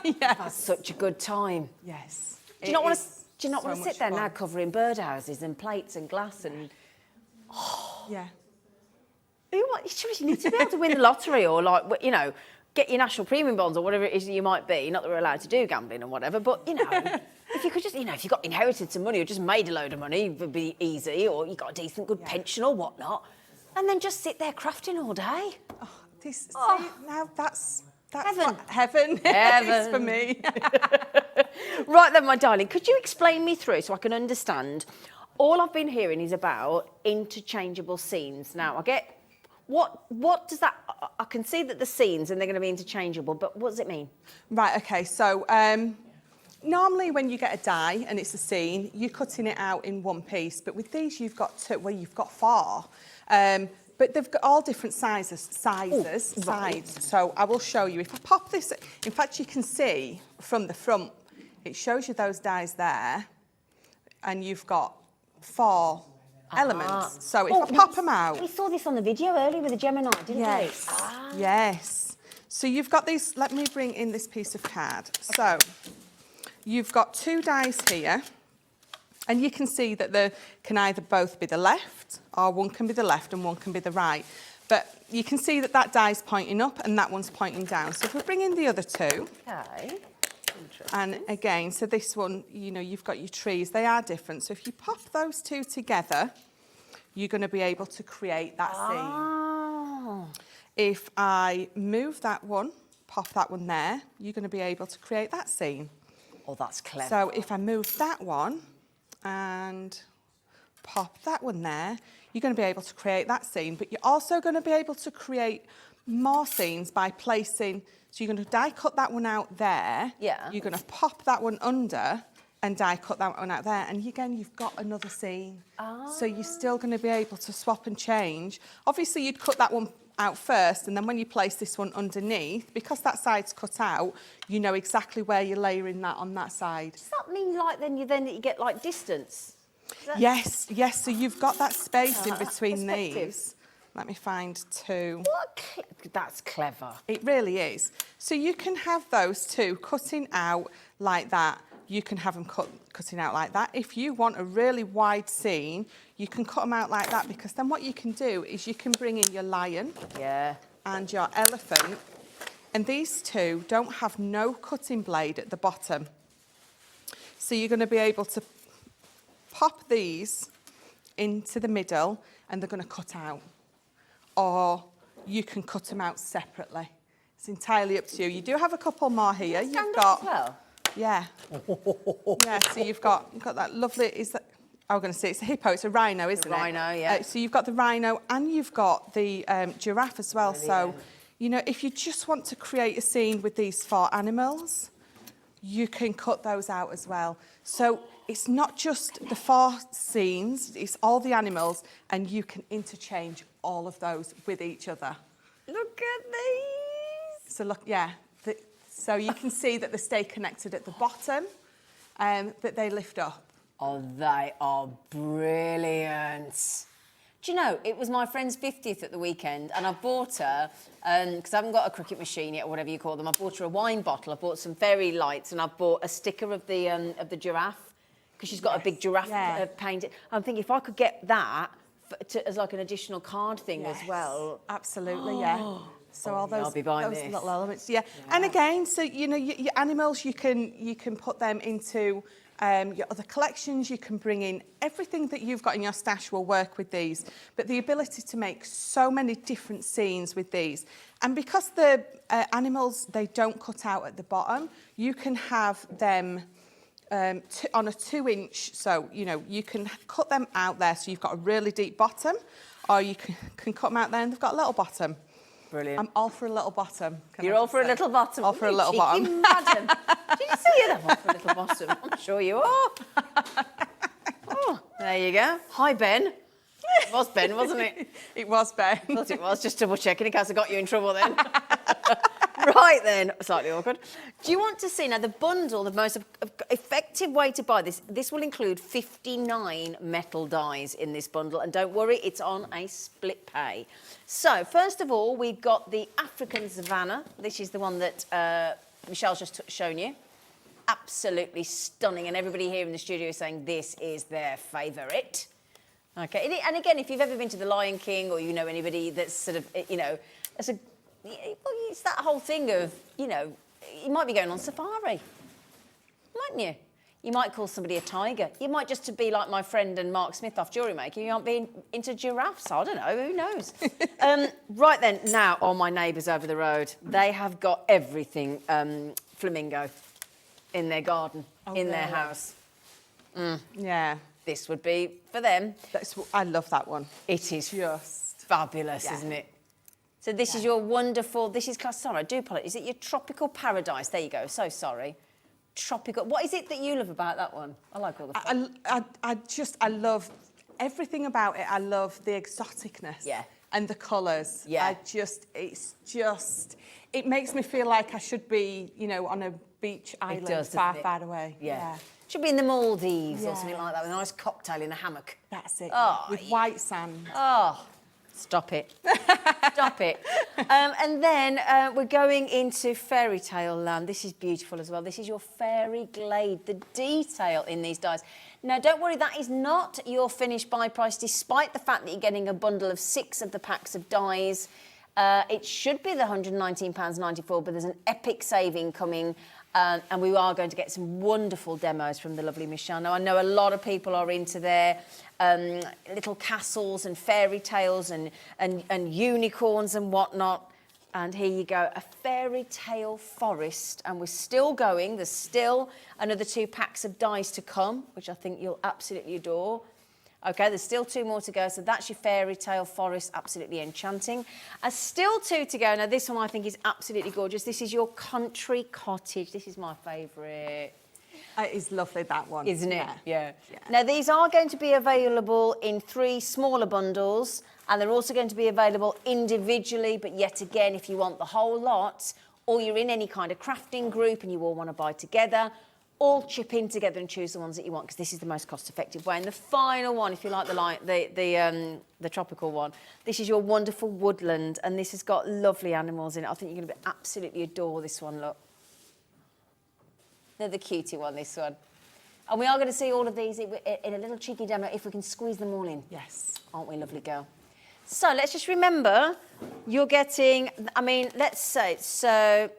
Yes. That's such a good time. Yes. Do you not want to sit there now covering birdhouses and plates and glass and... Oh. Yeah. You need to be able to win the lottery or, like, you know, get your national premium bonds or whatever it is you might be. Not that we're allowed to do gambling and whatever, but, you know, if you could just, you know, if you got inherited some money or just made a load of money, it would be easy, or you got a decent, good pension or whatnot, and then just sit there crafting all day. Oh, now that's heaven. What heaven is for me. Right then, my darling, could you explain me through so I can understand? All I've been hearing is about interchangeable scenes. Now, I get... What does that... I can see that the scenes and they're going to be interchangeable, but what does it mean? Right, OK, so normally when you get a die and it's a scene, you're cutting it out in one piece, but with these you've got you've got 4. But they've got all different sizes. Right. So I will show you. If I pop this... In fact, you can see from the front, it shows you those dies there, and you've got 4... elements. So if I pop them out... We saw this on the video earlier with the Gemini, didn't we? Yes. So you've got these... Let me bring in this piece of card. Okay. So you've got 2 dies here, and you can see that they can either both be the left, or one can be the left and one can be the right. But you can see that that die's pointing up and that one's pointing down. So if we bring in the other 2... Okay. And again, so this one, you know, you've got your trees, they are different. So if you pop those 2 together, you're going to be able to create that scene. If I move that one, pop that one there, you're going to be able to create that scene. Oh, that's clever. So if I move that one and pop that one there, you're going to be able to create that scene. But you're also going to be able to create more scenes by placing... So you're going to die cut that one out there. Yeah. You're going to pop that one under and die cut that one out there. And again, you've got another scene. So you're still going to be able to swap and change. Obviously, you'd cut that one out first, and then when you place this one underneath, because that side's cut out, you know exactly where you're layering that on that side. Does that mean like then you get like distance? Yes, so you've got that space in between perspective. these. Let me find two. That's clever. It really is. So you can have those two cutting out like that. You can have them cutting out like that. If you want a really wide seam, you can cut them out like that, because then what you can do is you can bring in your lion and your elephant, and these two don't have no cutting blade at the bottom. So you're going to be able to pop these into the middle and they're going to cut out. Or you can cut them out separately. It's entirely up to you. You do have a couple more here. You've got, as well. yeah, yeah. So you've got that lovely. Is that? I was going to say it's a hippo. It's a rhino, isn't it? Rhino, yeah. So you've got the rhino and you've got the giraffe as well. Brilliant. So, you know, if you just want to create a scene with these 4 animals, you can cut those out as well. So it's not just the 4 scenes, it's all the animals, and you can interchange all of those with each other. Look at these. So look, yeah, so you can see that they stay connected at the bottom, but they lift up. Oh, they are brilliant. Do you know, it was my friend's 50th at the weekend, and I bought her, because I haven't got a cricket machine yet, or whatever you call them, I bought her a wine bottle, I bought some fairy lights, and I bought a sticker of the giraffe, because she's got a big giraffe painted. I'm thinking if I could get that as like an additional card thing as well. Absolutely, yeah. So all those, I'll be buying those this. little elements, yeah. And again, so you know, your animals, you can put them into your other collections. You can bring in everything that you've got in your stash will work with these. But the ability to make so many different scenes with these, and because the animals, they don't cut out at the bottom, you can have them on a 2-inch, so you know you can cut them out there, so you've got a really deep bottom, or you can cut them out there and they've got a little bottom. Brilliant. I'm all for a little bottom. You're all for a little bottom. All for a little bottom. Madam. Did you see that? All for a little bottom. I'm sure you are. Oh, there you go. Hi, Ben. It was Ben, wasn't it? It was Ben. I thought it was. Just double checking in case I got you in trouble then. Right then, slightly awkward. Do you want to see now the bundle? The most effective way to buy this. This will include 59 metal dies in this bundle, and don't worry, it's on a split pay. So first of all, we've got the African Savannah. This is the one that Michelle's just shown you. Absolutely stunning, and everybody here in the studio is saying this is their favourite. Okay, and again, if you've ever been to the Lion King, or you know anybody that's sort of, you know, it's that whole thing of, you know, you might be going on safari, mightn't you? You might call somebody a tiger. You might just be like my friend and Mark Smith off Jewellery Making. You aren't being into giraffes. I don't know. Who knows? Right then, now, my neighbours over the road, they have got everything flamingo in their garden, in their house. Yeah. This would be for them. I love that one. It is Just fabulous, isn't it? So this is your wonderful, this is class, sorry, I do apologise. Is it your tropical paradise? There you go, so sorry. Tropical, what is it that you love about that one? I like all the I love everything about it. I love the exoticness. Yeah. And the colours. Yeah. It makes me feel like I should be, you know, on a beach island far, far away. Yeah. Should be in the Maldives or something like that with a nice cocktail in a hammock. That's it. Oh, with white sand. Oh, stop it. Stop it. And then we're going into fairy tale land. This is beautiful as well. This is your fairy glade, the detail in these dies. Now, don't worry, that is not your finished buy price, despite the fact that you're getting a bundle of 6 of the packs of dies. It should be the £119.94, but there's an epic saving coming. And we are going to get some wonderful demos from the lovely Michelle. Now, I know a lot of people are into their little castles and fairy tales and unicorns and whatnot. And here you go, a fairy tale forest. And we're still going. There's still another 2 packs of dies to come, which I think you'll absolutely adore. Okay, there's still 2 more to go. So that's your fairy tale forest, absolutely enchanting. Still 2 to go. Now, this one I think is absolutely gorgeous. This is your country cottage. This is my favourite. It is lovely, that one. Isn't it? Yeah. Now, these are going to be available in 3 smaller bundles, and they're also going to be available individually, but yet again, if you want the whole lot, or you're in any kind of crafting group and you all want to buy together, all chip in together and choose the ones that you want, because this is the most cost-effective way. And the final one, if you like the tropical one, this is your wonderful woodland, and this has got lovely animals in it. I think you're going to absolutely adore this one, look. They're the cutie one, this one. And we are going to see all of these in a little cheeky demo if we can squeeze them all in. Yes. Aren't we, lovely girl? So let's just remember, you're getting, I mean, let's say, so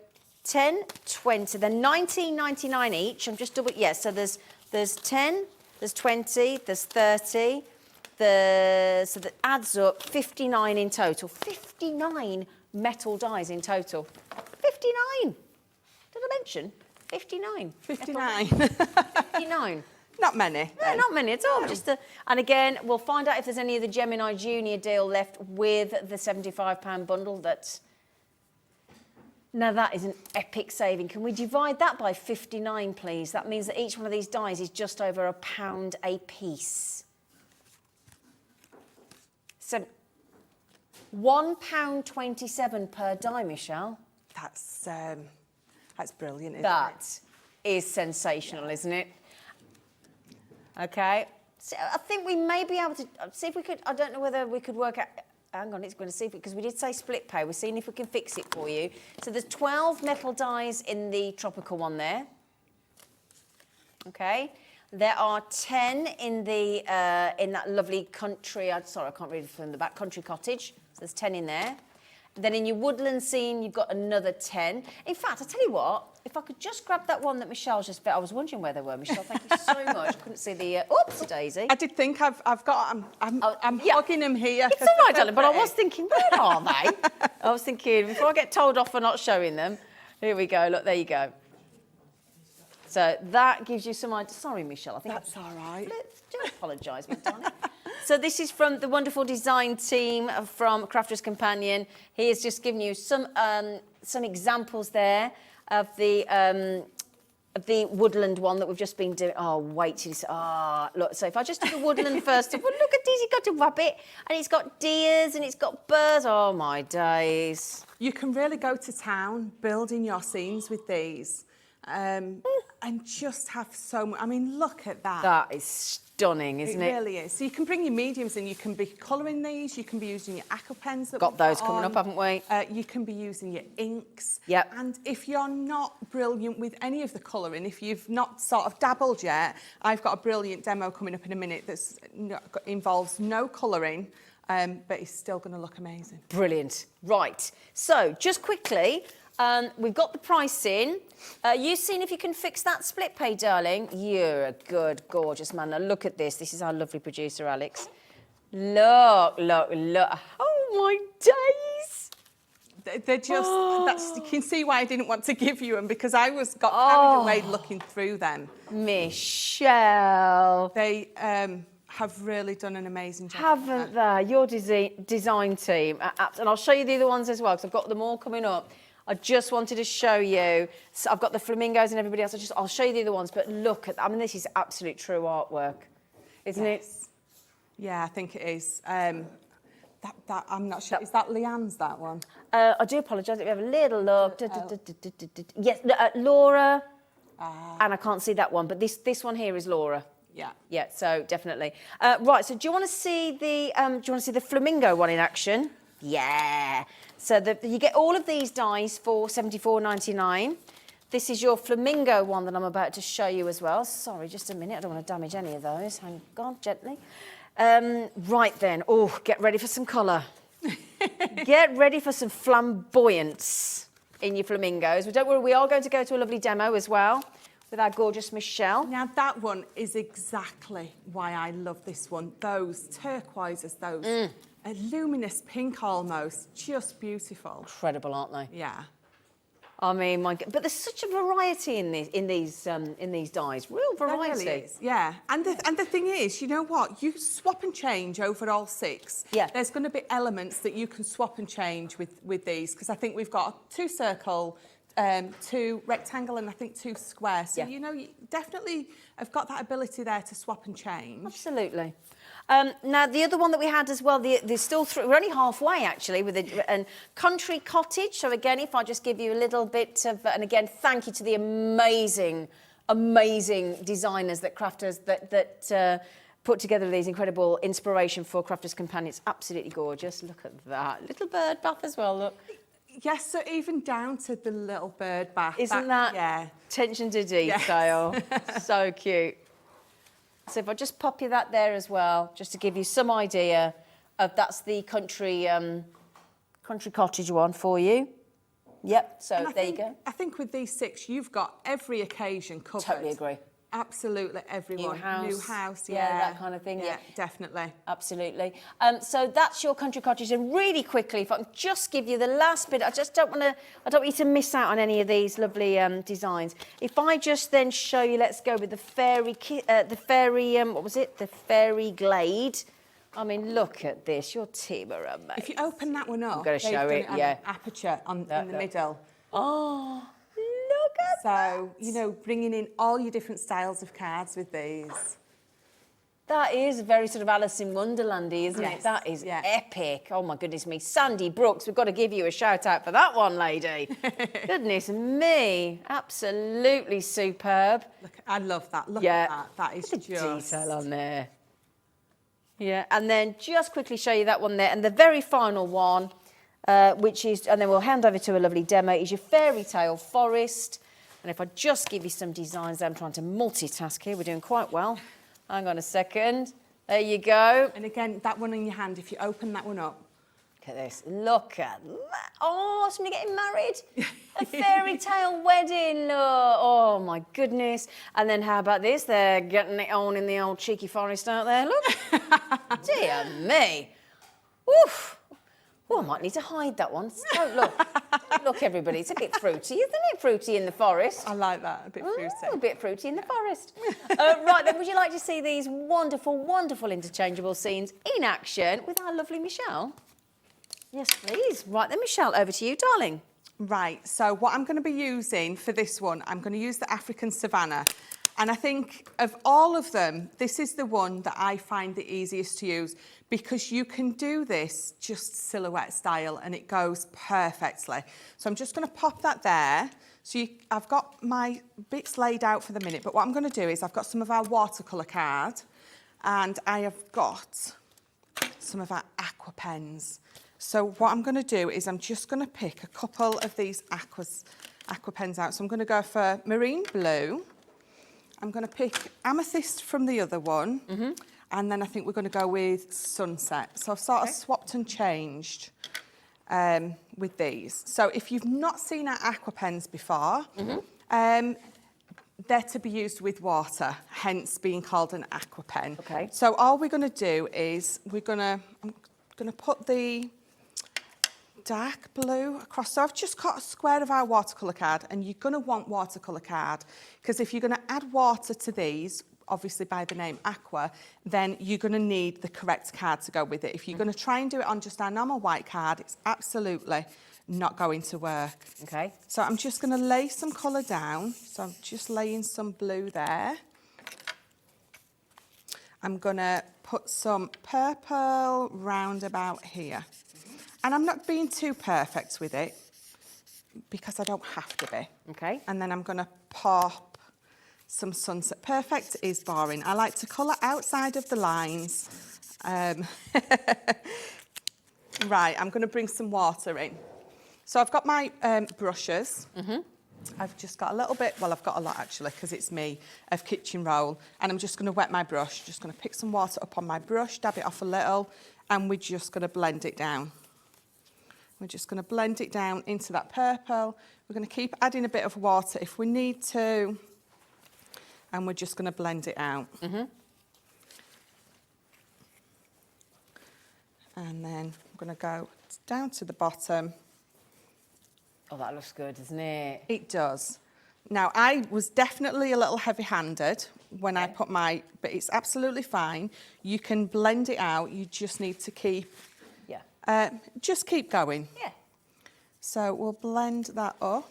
10, 20, they're $19.99 each. I'm just double, yeah, so there's 10, there's 20, there's 30, so that adds up 59 in total. 59 metal dies in total. 59. Did I mention? 59. 59. 59. Not many. No, not many at all. No. And again, we'll find out if there's any of the Gemini Junior deal left with the £75 bundle. Now that is an epic saving. Can we divide that by 59, please? That means that each one of these dies is just over £1 a piece. So £1.27 per die, Michelle. That's brilliant, isn't it? That is sensational, isn't it? Okay. So I think we may be able to see if we could. I don't know whether we could work out. Hang on, it's going to see if because we did say split pay. We're seeing if we can fix it for you. So there's 12 metal dies in the tropical one there. Okay. There are 10 in the in that lovely country. Sorry, I can't read it from the back. Country cottage. So there's 10 in there. Then in your woodland scene, you've got another 10. In fact, I tell you what, if I could just grab that one that Michelle's just... I was wondering where they were, Michelle. Thank you so much. I couldn't see the... Oops, Daisy. I did think I'm hugging them here. It's all right, darling, but I was thinking, where are they? I was thinking, before I get told off for not showing them, here we go. Look, there you go. So that gives you some idea. Sorry, Michelle. I think that's all right. Do apologise, my darling. So this is from the wonderful design team from Crafter's Companion. He has just given you some examples there of the woodland one that we've just been doing. Oh, wait till you see. Look. So if I just do the woodland first, well, look at this. He's got a rabbit, and it's got deers, and it's got birds. Oh my days! You can really go to town building your scenes with these, and just have so much. I mean, look at that. That is stunning, isn't it? It really is. So you can bring your mediums in. You can be colouring these. You can be using your aqua pens. Got those coming up, haven't we? You can be using your inks. Yep. And if you're not brilliant with any of the colouring, if you've not sort of dabbled yet, I've got a brilliant demo coming up in a minute that involves no colouring, but it's still going to look amazing. Brilliant. Right. So just quickly, we've got the price in. You seen if you can fix that split pay, darling? You're a good, gorgeous man. Now look at this. This is our lovely producer, Alex. Look. Oh, my days. They're just, you can see why I didn't want to give you them, because I got carried away looking through them. Michelle. They have really done an amazing job. Haven't they? Your design team. And I'll show you the other ones as well, because I've got them all coming up. I just wanted to show you. So I've got the flamingos and everybody else. I'll show you the other ones, but look at. I mean, this is absolute true artwork, isn't it? Yeah, I think it is. That I'm not sure. Is that Leanne's, that one? I do apologise. We have a little look. Yes, Laura. And I can't see that one, but this one here is Laura. Yeah. Yeah. So definitely. Right. So do you want to see the flamingo one in action? Yeah. So you get all of these dies for $74.99. This is your flamingo one that I'm about to show you as well. Sorry, just a minute. I don't want to damage any of those. Hang on, gently. Right then. Oh, get ready for some colour. Get ready for some flamboyance in your flamingos. But don't worry, we are going to go to a lovely demo as well with our gorgeous Michelle. Now, that one is exactly why I love this one. Those turquoises, those... A luminous pink almost, just beautiful. Incredible, aren't they? Yeah. I mean, my God. But there's such a variety in these dies, real variety. There really is. Yeah, and the thing is, you know what? You swap and change over all 6. Yeah. There's going to be elements that you can swap and change with these, because I think we've got 2 circle 2 rectangle and I think 2 square. So, you know, you definitely have got that ability there to swap and change. Absolutely. Now, the other one that we had as well, there's still we're only halfway actually with a country cottage. So again, if I just give you a little bit of, and again, thank you to the amazing designers that crafters that put together these incredible inspiration for Crafters Companion. It's absolutely gorgeous. Look at that little bird bath as well. Look. Yes, so even down to the little bird bath. Isn't that attention to detail? Yes. So cute. So if I just pop you that there as well, just to give you some idea of that's the country cottage one for you. Yep, so there you go. I think with these 6, you've got every occasion covered. Totally agree. Absolutely everyone. New house, yeah. that kind of thing. Yeah, definitely. Absolutely. So that's your country cottage. And really quickly, if I can just give you the last bit, I don't want you to miss out on any of these lovely designs. If I just then show you, let's go with the fairy, what was it? The fairy glade. I mean, look at this. Your team are amazing. If you open that one up, I'm going to show it. An aperture in the middle. Oh. Look at that. So, you know, bringing in all your different styles of cards with these. That is very sort of Alice in Wonderlandy, isn't it? That is epic. Oh, my goodness me. Sandy Brooks, we've got to give you a shout out for that one, lady. Goodness me. Absolutely superb. Look, I love that. Look at that. That is just... detail on there. Yeah, and then just quickly show you that one there. And the very final one, which is, and then we'll hand over to a lovely demo, is your fairy tale forest. And if I just give you some designs, I'm trying to multitask here. We're doing quite well. Hang on a second. There you go. And again, that one in your hand, if you open that one up. Look at this. Look at that. Oh, somebody getting married. A fairy tale wedding. Look. Oh, my goodness. And then how about this? They're getting it on in the old cheeky forest out there. Look. Dear me. Oof. Oh, I might need to hide that one. Don't look. Look, everybody. It's a bit fruity, isn't it? Fruity in the forest. I like that. A bit fruity. A bit fruity in the forest. Right, then, would you like to see these wonderful, wonderful interchangeable scenes in action with our lovely Michelle? Yes, please. Right then, Michelle, over to you, darling. Right, so what I'm going to be using for this one, I'm going to use the African Savannah. And I think of all of them, this is the one that I find the easiest to use because you can do this just silhouette style and it goes perfectly. So I'm just going to pop that there. So I've got my bits laid out for the minute, but what I'm going to do is I've got some of our watercolour card and I have got some of our aqua pens. So what I'm going to do is I'm just going to pick a couple of these aqua pens out. So I'm going to go for marine blue. I'm going to pick amethyst from the other one. Mm-hmm. And then I think we're going to go with sunset. So I've sort of swapped and changed with these. So if you've not seen our aqua pens before, they're to be used with water, hence being called an aqua pen. Okay. So all we're going to do is I'm going to put the dark blue across. So I've just got a square of our watercolour card, and you're going to want watercolour card because if you're going to add water to these, obviously by the name aqua, then you're going to need the correct card to go with it. If you're going to try and do it on just our normal white card, it's absolutely not going to work. Okay. So I'm just going to lay some colour down. So I'm just laying some blue there. I'm going to put some purple round about here. And I'm not being too perfect with it because I don't have to be. Okay. And then I'm going to pop some sunset. Perfect is boring. I like to colour outside of the lines. Right, I'm going to bring some water in. So I've got my brushes. Mm-hmm. I've just got a little bit, well, I've got a lot actually because it's me, of kitchen roll. And I'm just going to wet my brush. Just going to pick some water up on my brush, dab it off a little, and we're just going to blend it down. We're just going to blend it down into that purple. We're going to keep adding a bit of water if we need to. And we're just going to blend it out. Mm-hmm. And then I'm going to go down to the bottom. Oh, that looks good, doesn't it? It does. Now, I was definitely a little heavy-handed when I put but it's absolutely fine. You can blend it out. You just need to keep... just keep going. Yeah. So we'll blend that up.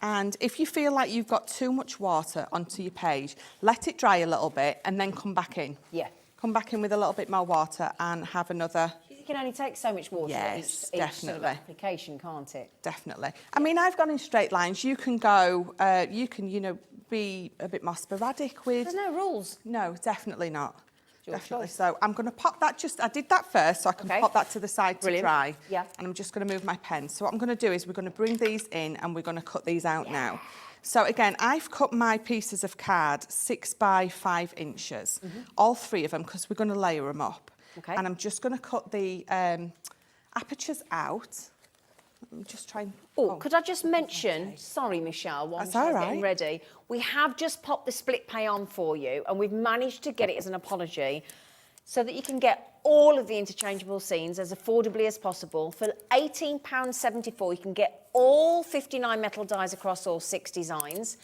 And if you feel like you've got too much water onto your page, let it dry a little bit and then come back in. Yeah. Come back in with a little bit more water and have another. It can only take so much water Yes, each sort of definitely. application, can't it? Definitely. I mean, I've gone in straight lines. You can go, you know, be a bit more sporadic with. There's no rules. No, definitely not. Your Definitely. choice. So I'm going to pop that I did that first, so I can Okay. pop that to the side Brilliant. to dry. Yeah. And I'm just going to move my pen. So what I'm going to do is we're going to bring these in and we're going to cut these out now. So again, I've cut my pieces of card 6 by 5 inches, all 3 of them, because we're going to layer them up. Okay. And I'm just going to cut the apertures out. Let me just try and... Oh, could I just mention, sorry, Michelle, while That's Michelle's all getting right. ready, we have just popped the split pay on for you, and we've managed to get it as an apology so that you can get all of the interchangeable scenes as affordably as possible. For £18.74, you can get all 59 metal dies across all 6 designs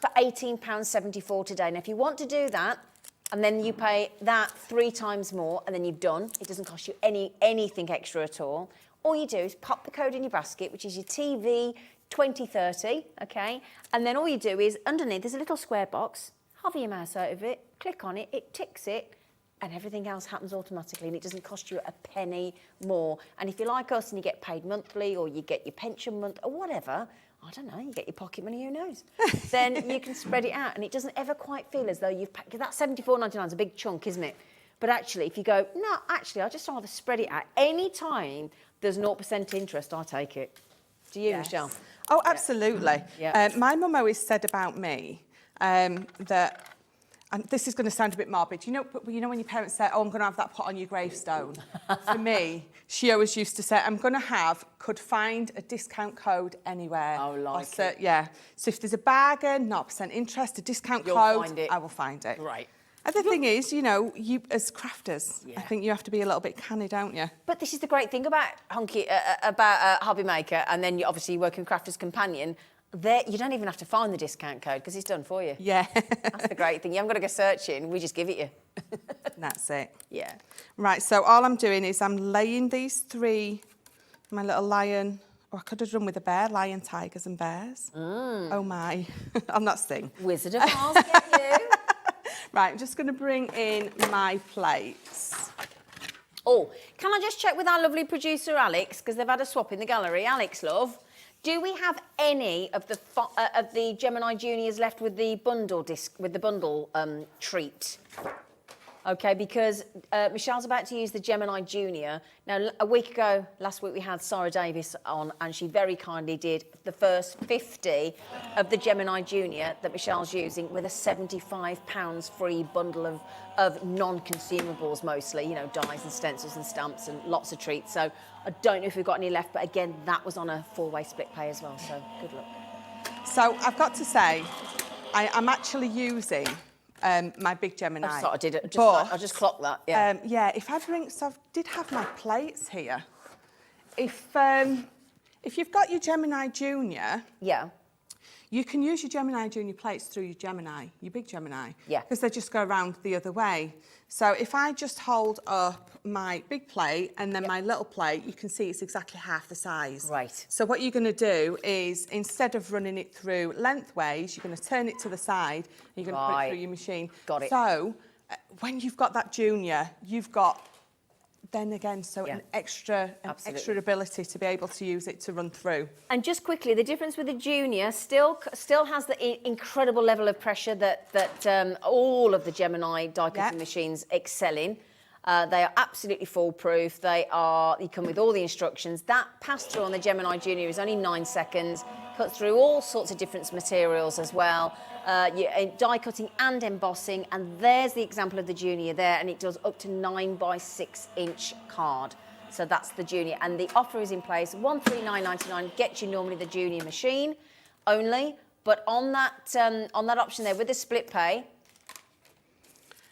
for £18.74 today. Now, if you want to do that, and then you pay that 3 times more, and then you've done, it doesn't cost you anything extra at all. All you do is pop the code in your basket, which is your TV 2030, okay? And then all you do is, underneath, there's a little square box, hover your mouse out of it, click on it, it ticks it, and everything else happens automatically, and it doesn't cost you a penny more. And if you're like us and you get paid monthly, or you get your pension month, or whatever, I don't know, you get your pocket money, who knows? Then you can spread it out, and it doesn't ever quite feel as though you've paid, because that £74.99 is a big chunk, isn't it? But actually, if you go, no, actually, I just rather spread it out. Any time there's 0% interest, I take it. Do you, Michelle? Oh, absolutely. Yeah. My mum always said about me that, and this is going to sound a bit morbid, you know when your parents say, oh, I'm going to have that put on your gravestone? For me, she always used to say, I'm going to could find a discount code anywhere. Oh, like it. Yeah. So if there's a bargain, 0% interest, a discount You'll code, find it. I will find it. Right. And the thing is, you know, you as crafters, I think you have to be a little bit canny, don't you? But this is the great thing about about Hobby Maker, and then you obviously work in Crafter's Companion. There, you don't even have to find the discount code because it's done for you. Yeah. That's the great thing. You haven't got to go searching. We just give it you. That's it. Yeah. Right, so all I'm doing is I'm laying these 3, my little lion, or I could have done with a bear, lion, tigers and bears. Oh my, I'm not sing. Wizard of Oz, get you. Right, I'm just going to bring in my plates. Oh, can I just check with our lovely producer, Alex, because they've had a swap in the gallery. Alex, love, do we have any of the Gemini Juniors left with the bundle treat? Okay, because Michelle's about to use the Gemini Junior. Now, a week ago, last week, we had Sarah Davis on, and she very kindly did the first 50 of the Gemini Junior that Michelle's using with a £75 free bundle of non-consumables, mostly, you know, dies and stencils and stamps and lots of treats. So I don't know if we've got any left, but again, that was on a 4-way split pay as well, so good luck. So I've got to say, I'm actually using my big Gemini. I thought I did it. I just clocked that. Yeah. Yeah. If I bring, so I did have my plates here. If you've got your Gemini Junior, Yeah. you can use your Gemini Junior plates through your Gemini, your big Gemini. Yeah. Because they just go around the other way. So if I just hold up my big plate and then my little plate, you can see it's exactly half the size. Right. So what you're going to do is, instead of running it through lengthways, you're going to turn it to the side and you're going to put it through your machine. Got it. So when you've got that Junior, you've got then again, an extra ability to be able to use it to run through. And just quickly, the difference with the Junior still has the incredible level of pressure that all of the Gemini die cutting machines excel in. They are absolutely foolproof. You come with all the instructions. That pass-through on the Gemini Junior is only 9 seconds. Cuts through all sorts of different materials as well. Die cutting and embossing, and there's the example of the Junior there, and it does up to 9 by 6 inch card. So that's the Junior, and the offer is in place. $139.99 gets you normally the Junior machine only, but on that option there with the split pay.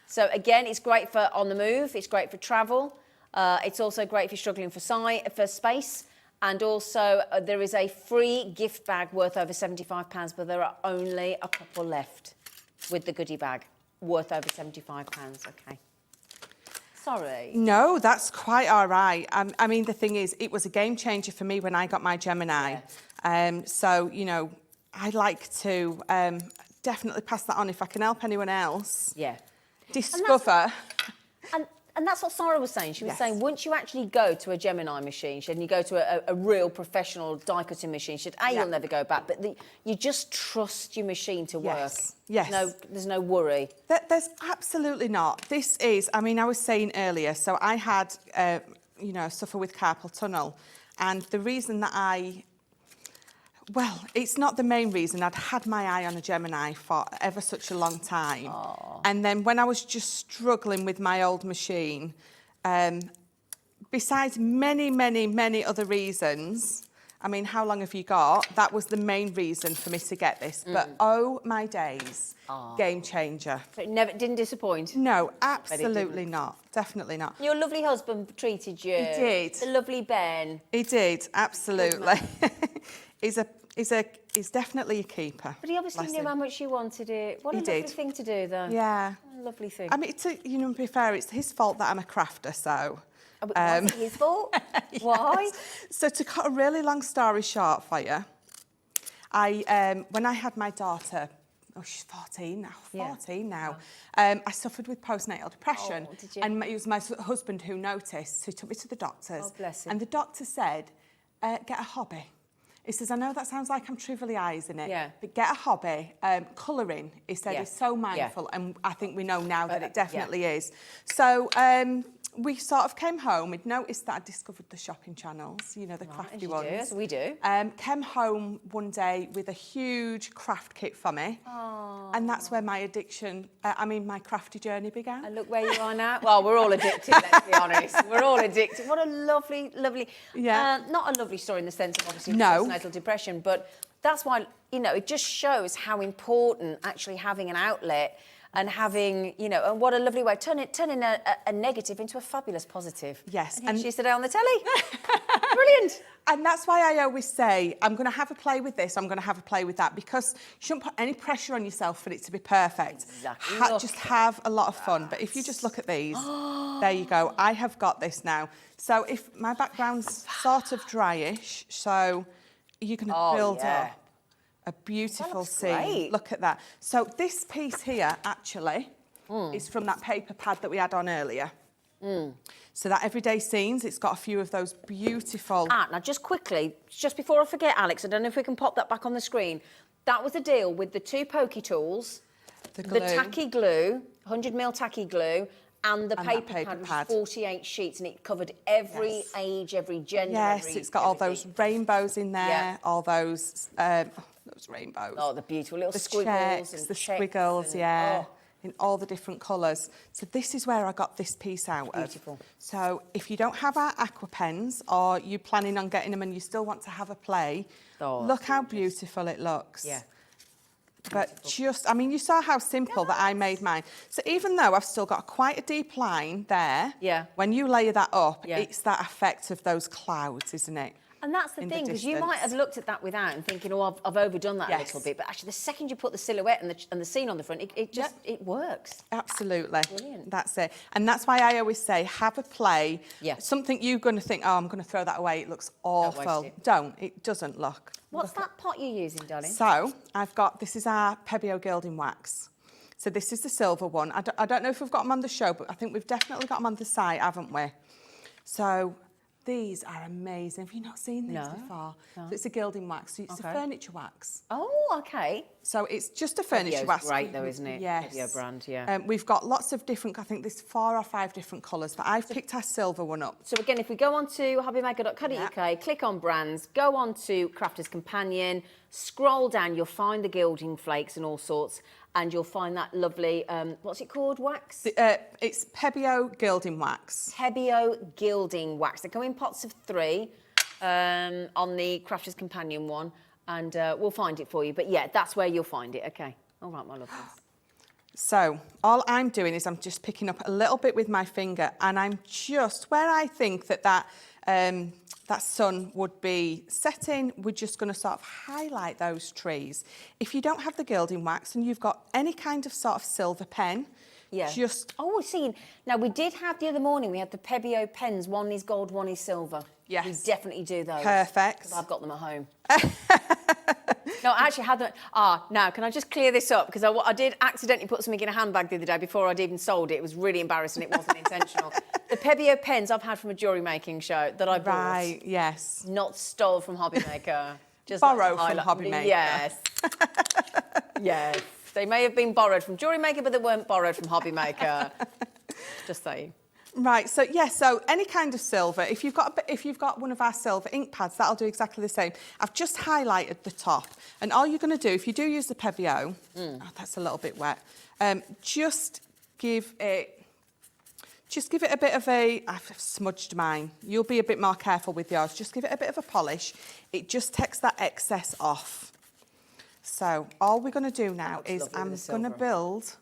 So again, it's great for on the move. It's great for travel. It's also great if you're struggling for space. And also, there is a free gift bag worth over £75, but there are only a couple left with the goodie bag worth over £75. Okay. Sorry. No, that's quite all right. I mean, the thing is, it was a game changer for me when I got my Gemini. So, you know, I like to definitely pass that on if I can help anyone else. Yeah. Discover. And that's what Sarah was saying. She was Yes. saying once you actually go to a Gemini machine, and you go to a real professional die-cutting machine, she said, you'll never go back, but you just trust your machine to work. Yes. There's no worry. There's absolutely not. This is, I mean, I was saying earlier, so I had, suffer with carpal tunnel. And the reason that well, it's not the main reason. I'd had my eye on a Gemini for ever such a long time. Aww. And then when I was just struggling with my old machine, besides many, many, many other reasons, I mean, how long have you got? That was the main reason for me to get this. But oh my days, game changer. So it didn't disappoint? No, absolutely not. Definitely not. Your lovely husband treated you. He did. The lovely Ben. He did, absolutely. He's definitely a keeper. But he obviously knew how much you wanted it. What a lovely thing to do, though. Yeah. What a lovely thing. I mean, to be fair, it's his fault that I'm a crafter, so... Was it his fault? Yes. Why? So to cut a really long story short for you, when I had my daughter, she's 14 now, I suffered with postnatal depression. Oh, did you? And it was my husband who noticed, who took me to the doctors. Oh, bless him. And the doctor said, get a hobby. He says, I know that sounds like I'm trivialising it, but get a hobby. Colouring, he said, is so mindful, and I think we know now that it definitely is. So we sort of came home, we'd noticed that I discovered the shopping channels, the crafty ones. Yes, we do. Came home one day with a huge craft kit for me. Aww. And that's where my my crafty journey began. And look where you are now. Well, we're all addicted, let's be honest. We're all addicted. What a lovely, lovely... not a lovely story in the sense of, obviously, postnatal depression, but that's why, it just shows how important actually having an outlet and having, and what a lovely way, turning a negative into a fabulous positive. Yes. And she's today on the telly. Brilliant. And that's why I always say, I'm going to have a play with this, I'm going to have a play with that, because you shouldn't put any pressure on yourself for it to be perfect. Exactly. Just have a lot of fun. But if you just look at these, there you go. I have got this now. So if my background's sort of dryish, so you're going to build up a beautiful scene. Great. Look at that. So this piece here, actually, is from that paper pad that we had on earlier. So that everyday scenes, it's got a few of those beautiful... Now just quickly, just before I forget, Alex, I don't know if we can pop that back on the screen. That was a deal with the 2 pokey tools, the tacky glue, 100mm tacky glue, and the paper pad was 48 sheets, and it covered every age, every gender. Yes, it's got all those rainbows in there, all those rainbows. Oh, the beautiful little the squiggles checks, and the squiggles, in all the different colours. So this is where I got this piece out Beautiful. of. So if you don't have our aqua pens, or you're planning on getting them and you still want to have a play, look how beautiful it looks. Yeah. But just, you saw how simple that I made mine. So even though I've still got quite a deep line there, when you layer that up, it's that effect of those clouds, isn't it? And that's the thing, because you might have looked at that without and thinking, I've overdone that a little bit. But actually, the second you put the silhouette and the scene on the front, it works. Absolutely. Brilliant. That's it. And that's why I always say, have a play. Yeah. Something you're going to think, I'm going to throw that away. It looks awful. Don't. It doesn't look. What's that pot you're using, darling? So this is our Pebeo gilding wax. So this is the silver one. I don't know if we've got them on the show, but I think we've definitely got them on the site, haven't we? So these are amazing. Have you not seen these before? No. So it's a gilding wax. So it's a furniture wax. Oh, okay. So it's just a furniture wax. Great though, isn't it? Yes. Pebeo brand, yeah. We've got lots of different, I think there's 4 or 5 different colours, but I've picked our silver one up. So again, if we go on to hobbymaker.co.uk, click on brands, go on to Crafter's Companion, scroll down, you'll find the gilding flakes and all sorts, and you'll find that lovely, what's it called, wax? It's Pebeo gilding wax. Pebeo gilding wax. They come in pots of 3 on the Crafter's Companion one, and we'll find it for you. But yeah, that's where you'll find it. Okay. All right, my lovelies. So all I'm doing is I'm just picking up a little bit with my finger, and I'm just, where I think that sun would be setting, we're just going to sort of highlight those trees. If you don't have the gilding wax and you've got any kind of sort of silver pen, just... Oh, we've seen. Now, we did have the other morning, we had the Pebeo pens. One is gold, one is silver. Yes. We definitely do those. Perfect. 'Cause I've got them at home. No, I actually had them. Now, can I just clear this up? Because I did accidentally put something in a handbag the other day before I'd even sold it. It was really embarrassing. It wasn't intentional. The Pebeo pens I've had from a jewellery making show that I bought. Right, yes. Not stole from Hobby Maker. Just Borrow from Hobby Maker. Yes. Yes. They may have been borrowed from Jewellery Maker, but they weren't borrowed from Hobby Maker. Just saying. Right, so yes, so any kind of silver. If you've got one of our silver ink pads, that'll do exactly the same. I've just highlighted the top, and all you're going to do, if you do use the Pebeo, that's a little bit wet. Just give it a bit of a. I've smudged mine. You'll be a bit more careful with yours. Just give it a bit of a polish. It just takes that excess off. So all we're going to do now is I'm going to build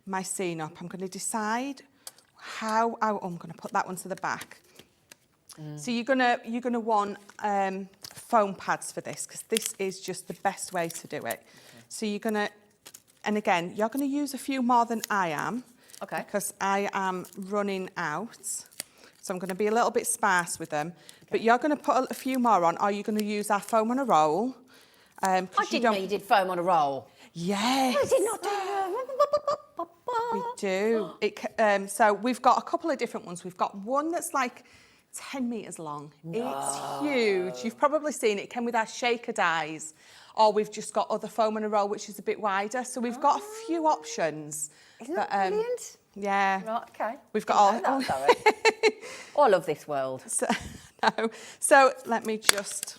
my scene up. I'm going to decide how I'm going to put that one to the back. So you're going to want foam pads for this, because this is just the best way to do it. Okay. So you're going to, and again, you're going to use a few more than I am. Okay. Because I am running out. So I'm going to be a little bit sparse with them. Okay. But you're going to put a few more on, or you're going to use our foam on a roll. I didn't know you did foam on a roll. Yes. I did not do We do. So we've got a couple of different ones. We've got one that's like 10 metres long. No. It's huge. You've probably seen it. It came with our shaker dies. Or we've just got other foam on a roll, which is a bit wider. So we've got a few options. Isn't that brilliant? Yeah. Right, okay. We've got all... Oh, I love this world. So let me just...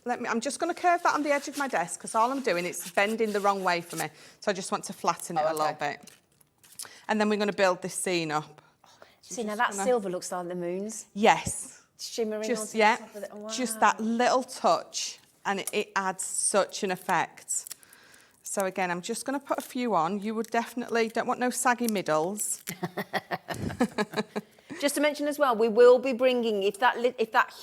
I'm just going to curve that on the edge of my desk, because all I'm doing is bending the wrong way for me. So I just want to flatten it a little bit. And then we're going to build this scene up. See, now that silver looks like the moon's. Yes. Shimmering just, on top of it. Wow. Just that little touch, and it adds such an effect. So again, I'm just going to put a few on. You would definitely don't want no saggy middles. Just to mention as well, we will be bringing, if that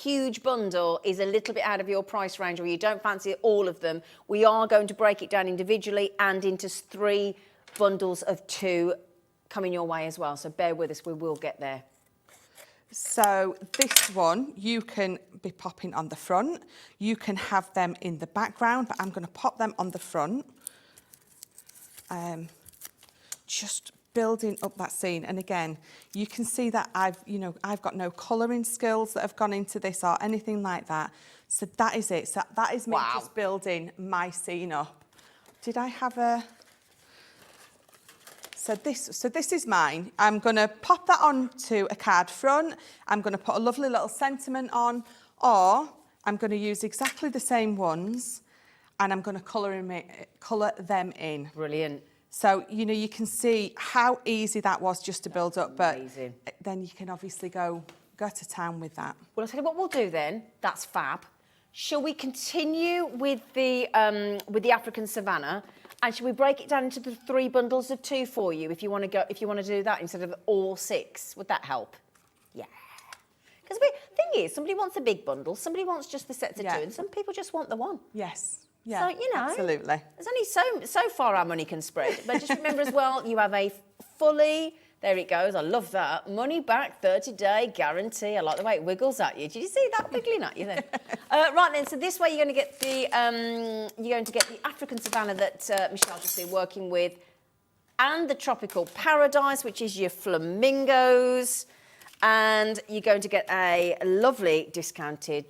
huge bundle is a little bit out of your price range, or you don't fancy all of them, we are going to break it down individually and into 3 bundles of 2 coming your way as well. So bear with us, we will get there. So this one, you can be popping on the front. You can have them in the background, but I'm going to pop them on the front. Just building up that scene. And again, you can see that I've got no colouring skills that have gone into this or anything like that. So that is it. So that is me just building my scene up. Did I have a... So this is mine. I'm going to pop that onto a card front. I'm going to put a lovely little sentiment on, or I'm going to use exactly the same ones, and I'm going to colour them in. Brilliant. So, you can see how easy that was just to build up, amazing. But then you can obviously go to town with that. Well, I'll tell you what we'll do then. That's fab. Shall we continue with the African Savannah? And should we break it down into the 3 bundles of 2 for you if you want to do that instead of all 6? Would that help? Yeah. Because the thing is, somebody wants a big bundle, somebody wants just the sets of 2, and some people just want the one. Yes. Yeah, so, absolutely. There's only so far our money can spread. But just remember as well, you have a fully, there it goes, I love that, money back 30-day guarantee. I like the way it wiggles at you. Did you see that wiggling at you then? Right then, so this way you're going to get the African Savannah that Michelle's just been working with, and the Tropical Paradise, which is your flamingos, and you're going to get a lovely discounted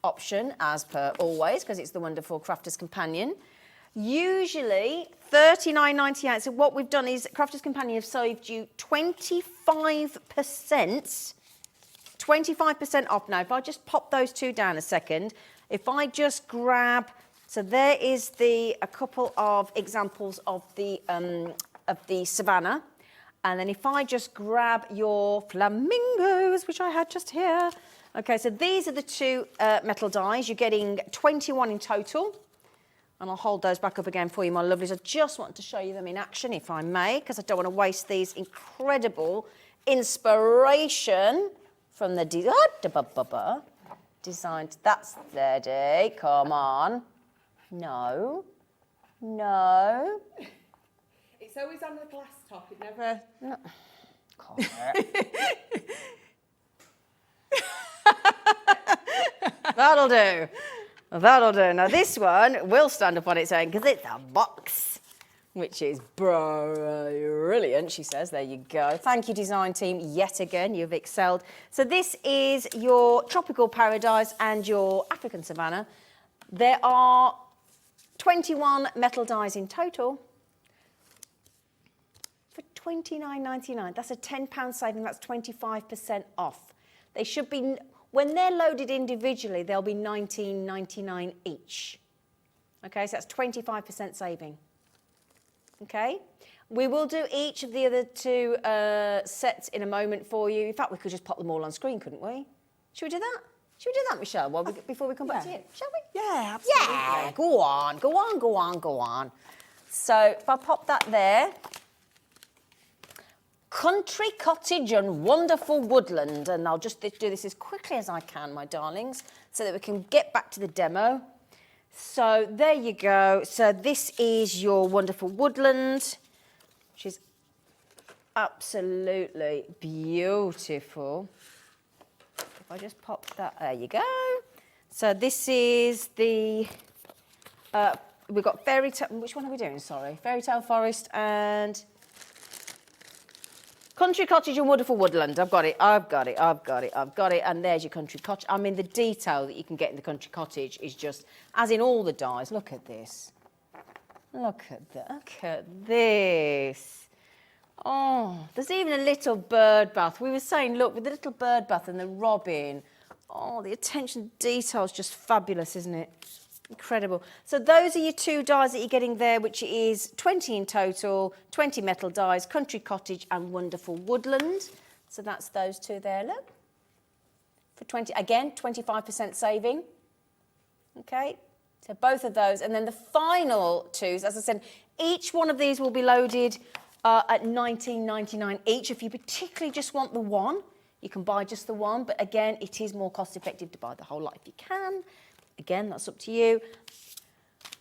option, as per always, because it's the wonderful Crafter's Companion. Usually $39.98. So what we've done is Crafter's Companion have saved you 25% off now. If I just pop those 2 down a second, if I just grab, so there is a couple of examples of the Savannah, and then if I just grab your flamingos, which I had just here. Okay, so these are the 2 metal dies. You're getting 21 in total. And I'll hold those back up again for you, my lovelies. I just want to show you them in action, if I may, because I don't want to waste these incredible inspiration from the designed. That's steady. Come on. No. It's always on the glass top. It never... No. That'll do. That'll do. Now this one will stand up on its own because it's a box, which is brilliant, she says. There you go. Thank you, design team, yet again. You've excelled. So this is your Tropical Paradise and your African Savannah. There are 21 metal dies in total for £29.99. That's a £10 saving. That's 25% off. They should be, when they're loaded individually, they'll be £19.99 each. Okay, so that's 25% saving. Okay, we will do each of the other two sets in a moment for you. In fact, we could just pop them all on screen, couldn't we? Should we do that? Should we do that, Michelle, before we come back to you? Shall we? Yeah, absolutely. Yeah, go on. So if I pop that there, Country Cottage and Wonderful Woodland, and I'll just do this as quickly as I can, my darlings, so that we can get back to the demo. So there you go. So this is your Wonderful Woodland, which is absolutely beautiful. If I just pop that, there you go. So this is the, we've got Fairy Tale, which one are we doing, sorry? Fairy Tale Forest and Country Cottage and Wonderful Woodland. I've got it. And there's your Country Cottage. I mean, the detail that you can get in the Country Cottage is just, as in all the dies, look at this. Look at this. Oh, there's even a little bird bath. We were saying, look, with the little bird bath and the robin. Oh, the attention to detail is just fabulous, isn't it? Incredible. So those are your two dies that you're getting there, which is 20 in total, 20 metal dies, Country Cottage and Wonderful Woodland. So that's those two there, look. For 20, again, 25% saving. Okay, so both of those. And then the final twos, as I said, each one of these will be loaded at £19.99 each. If you particularly just want the one, you can buy just the one. But again, it is more cost effective to buy the whole lot if you can. Again, that's up to you.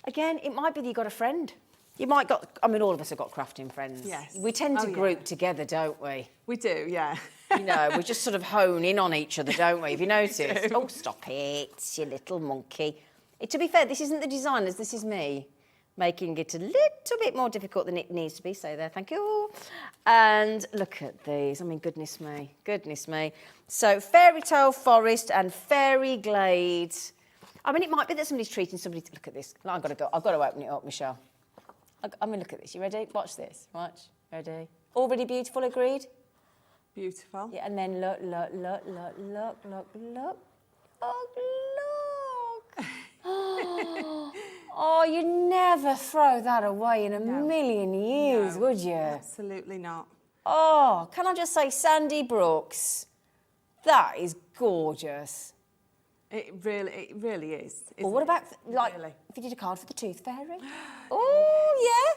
Again, it might be that you've got a friend. You might got, I mean, all of us have got crafting friends. Yes. We tend to group together, don't we? We do, yeah. You know, we just sort of hone in on each other, don't we? Have you noticed? Oh, stop it, you little monkey. To be fair, this isn't the designers, this is me making it a little bit more difficult than it needs to be. So there, thank you. And look at these. I mean, goodness me, goodness me. So Fairy Tale Forest and Fairy Glades. I mean, it might be that somebody's treating somebody to look at this. I've got to go. I've got to open it up, Michelle. I mean, look at this. You ready? Watch this. Watch. Ready? Already beautiful, agreed? Beautiful. Yeah, and then look. Oh, oh, you'd never throw that away in a million years, would you? Absolutely not. Oh, can I just say, Sandy Brooks, that is gorgeous. It really is. Well, what about, like, really? if you did a card for the Tooth Fairy? Oh, yeah.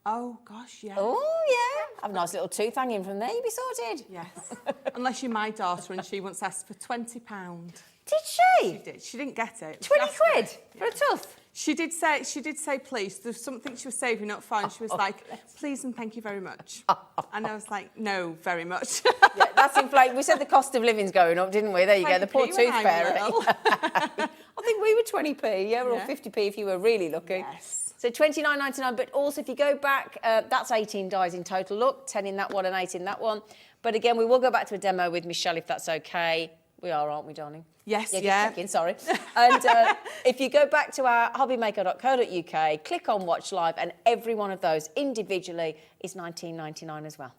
Oh, gosh, yeah. Oh, yeah. Have a nice little tooth hanging from there, you'd be sorted. Yes. Unless you're my daughter and she once asked for £20. Did she? She did. She didn't get it. 20 quid for a tooth? She did say please. There's something she was saving up for and she was like, please and thank you very much. And I was like, no, very much. Yeah, that's inflated. We said the cost of living's going up, didn't we? There you go, the poor Tooth Fairy. I think we were 20p, yeah, or 50p if you were really lucky. Yes. So £29.99, but also if you go back, that's 18 dies in total. Look, 10 in that one and 8 in that one. But again, we will go back to a demo with Michelle if that's okay. We are, aren't we, darling? Yes, yeah. yeah. Just checking, sorry. And if you go back to our hobbymaker.co.uk, click on Watch Live, and every one of those individually is £19.99 as well.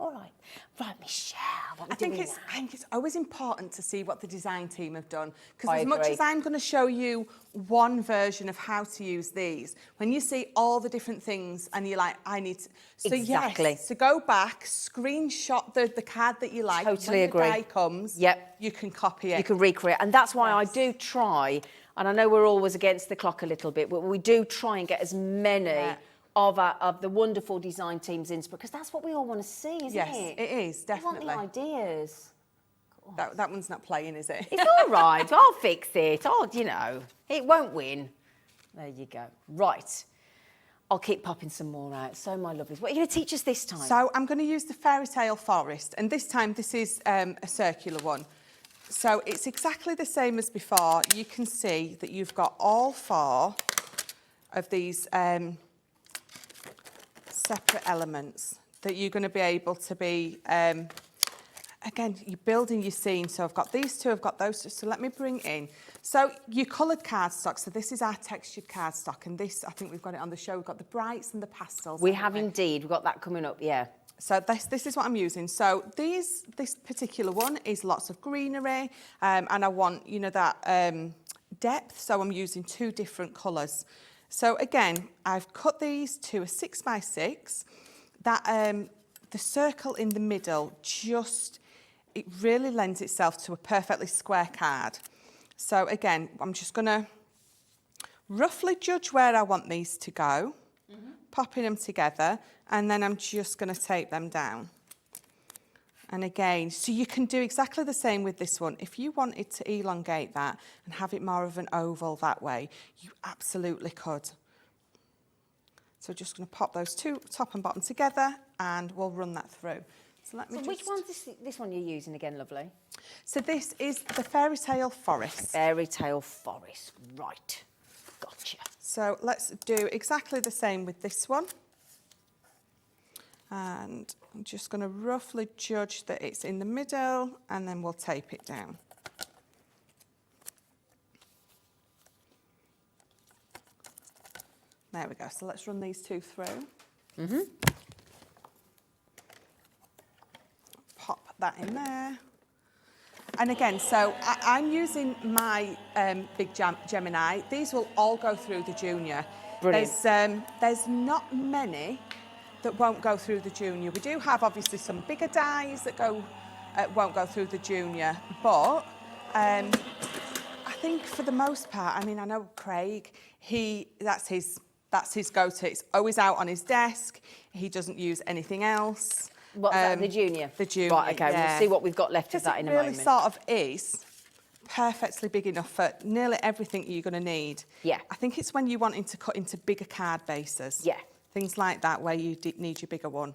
All right. Right, Michelle, what are we doing now? I think it's always important to see what the design team have done. I Because as much agree. as I'm going to show you one version of how to use these, when you see all the different things and you're like, I need to... So Exactly. yes, so go back, screenshot the card that you like. Totally when agree. the die comes, Yep. you can copy it. You can recreate. And that's why I do try, and I know we're always against the clock a little bit, but we do try and get as many of the wonderful design teams in, because that's what we all want to see, isn't Yes, it? it is, definitely. We want the ideas. That one's not playing, is it? It's all right. I'll fix it. You know, it won't win. There you go. Right. I'll keep popping some more out. So, my lovelies, what are you going to teach us this time? So I'm going to use the Fairy Tale Forest, and this time this is a circular one. So it's exactly the same as before. You can see that you've got all 4 of these separate elements that you're going to be able to be, again, you're building your scene. So I've got these 2, I've got those 2. So let me bring in. So your coloured cardstock. So this is our textured cardstock. And this, I think we've got it on the show. We've got the brights and the pastels. We have indeed. We've got that coming up, yeah. So this is what I'm using. So this particular one is lots of greenery, and I want, you know, that depth. So I'm using 2 different colours. So again, I've cut these to a 6 by 6. That the circle in the middle it really lends itself to a perfectly square card. So again, I'm just going to roughly judge where I want these to go, popping them together, and then I'm just going to tape them down. And again, so you can do exactly the same with this one. If you wanted to elongate that and have it more of an oval that way, you absolutely could. So just going to pop those 2 top and bottom together, and we'll run that through. So let me which one's this one you're using again, lovely? So this is the Fairy Tale Forest. Fairy Tale Forest, right. Gotcha. So let's do exactly the same with this one. And I'm just going to roughly judge that it's in the middle, and then we'll tape it down. There we go. So let's run these 2 through. Pop that in there. And again, so I'm using my big Gemini. These will all go through the Junior. Brilliant. There's not many that won't go through the Junior. We do have obviously some bigger dies that won't go through the Junior, but I think for the most part, I mean, I know Craig, that's his go-to. It's always out on his desk. He doesn't use anything else. What's that, the Junior? The Junior, Right, okay, yeah. we'll see what we've got left of that in a moment. It really sort of is perfectly big enough for nearly everything you're going to need. Yeah. I think it's when you're wanting to cut into bigger card bases. Yeah. Things like that where you need your bigger one.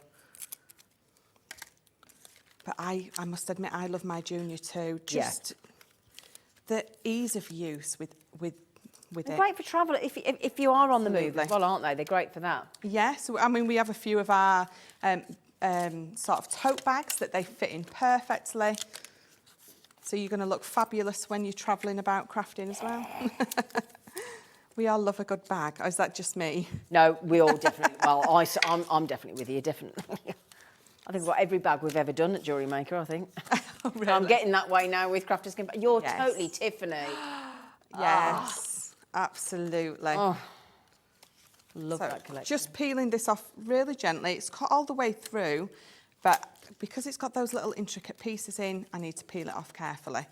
But I must admit, I love my Junior too. Just the ease of use with They're it. great for travel if you are on the move Absolutely. as well, aren't they? They're great for that. Yes, I mean, we have a few of our sort of tote bags that they fit in perfectly. So you're going to look fabulous when you're travelling about crafting as well. We all love a good bag. Or is that just me? No, we all definitely. Well, I'm definitely with you, definitely. I think we've got every bag we've ever done at Jewellery Maker, I think. Oh, really? I'm getting that way now with Crafters Skin. You're Yes. totally Tiffany. Yes, absolutely. Oh, love So that collection. just peeling this off really gently. It's cut all the way through, but because it's got those little intricate pieces in, I need to peel it off carefully.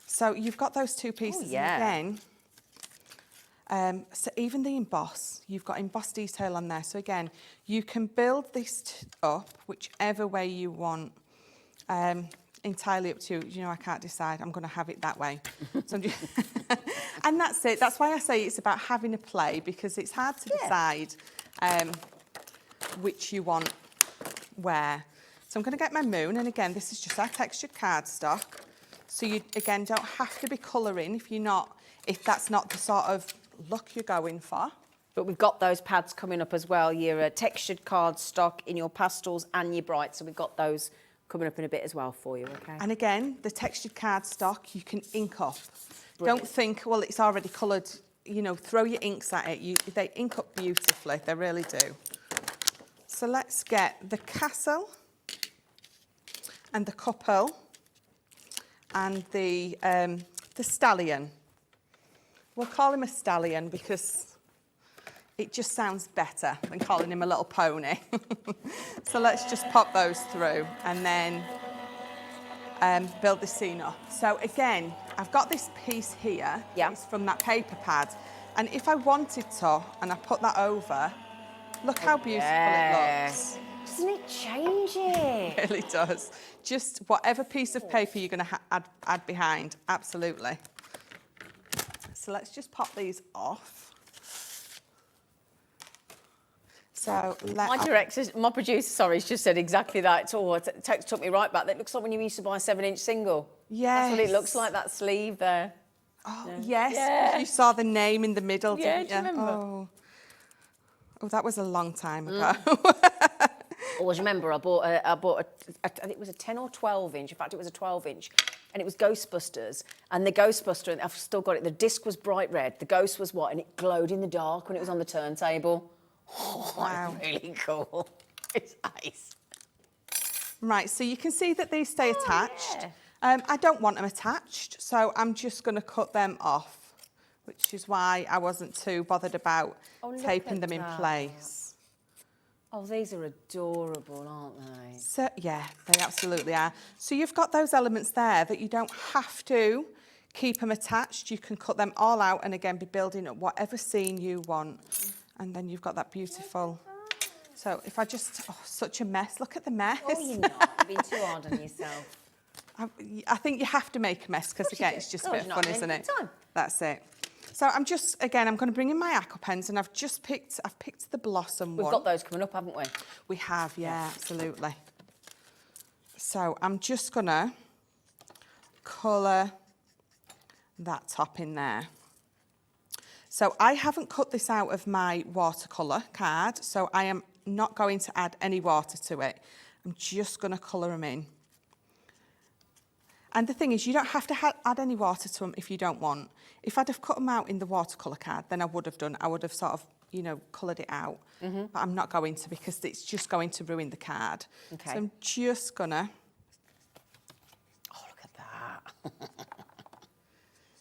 So you've got those 2 pieces again. So even the emboss, you've got emboss detail on there. So again, you can build this up whichever way you want. Entirely up to you. You know, I can't decide. I'm going to have it that way. So I'm just and that's it. That's why I say it's about having a play, because it's hard to decide which you want where. So I'm going to get my moon, and again, this is just our textured cardstock. So you again don't have to be colouring if that's not the sort of look you're going for. But we've got those pads coming up as well. Your textured cardstock in your pastels and your brights. So we've got those coming up in a bit as well for you, okay? And again, the textured cardstock, you can ink up. Brilliant. Don't think, well, it's already coloured. You know, throw your inks at it. They ink up beautifully. They really do. So let's get the castle and the couple and the stallion. We'll call him a stallion because it just sounds better than calling him a little pony. So let's just pop those through and then build the scene up. So again, I've got this piece here. Yeah. It's from that paper pad. And if I wanted to, and I put that over, look how beautiful it looks. Doesn't it change it? It really does. Just whatever piece of paper you're going to add behind, absolutely. So let's just pop these off. So My producer, sorry, has just said exactly that. It took me right back. That looks like when you used to buy a 7-inch single. Yes. That's what it looks like, that sleeve there. Oh, yes. You saw the name in the middle, Yeah, didn't do you remember? Oh, that was a long time ago. Always remember, I bought I think it was a 10 or 12 inch. In fact, it was a 12 inch. And it was Ghostbusters. And the Ghostbuster, and I've still got it, the disc was bright red, the ghost was white, and it glowed in the dark when it was on the turntable. Oh, Wow. really cool. It's nice. Right, so you can see that these stay attached. yeah. I don't want them attached, so I'm just going to cut them off, which is why I wasn't too bothered about taping them in place. Oh, these are adorable, aren't they? So, yeah, they absolutely are. So you've got those elements there that you don't have to keep them attached. You can cut them all out and again be building up whatever scene you want. And then you've got that beautiful... So if I just... Oh, such a mess. Look at the mess. Oh, you're not. You're being too hard on yourself. I think you have to make a mess because, again, it's just a bit of fun, isn't it? That's it. So I'm just, again, I'm going to bring in my aqua pens and I've picked the Blossom one. We've got those coming up, haven't we? We have, yeah, absolutely. So I'm just going to colour that top in there. So I haven't cut this out of my watercolour card, so I am not going to add any water to it. I'm just going to colour them in. And the thing is, you don't have to add any water to them if you don't want. If I'd have cut them out in the watercolour card, then I would have done. I would have sort of, you know, coloured it out. But I'm not going to because it's just going to ruin the card. Okay. So I'm just going to... Oh, look at that.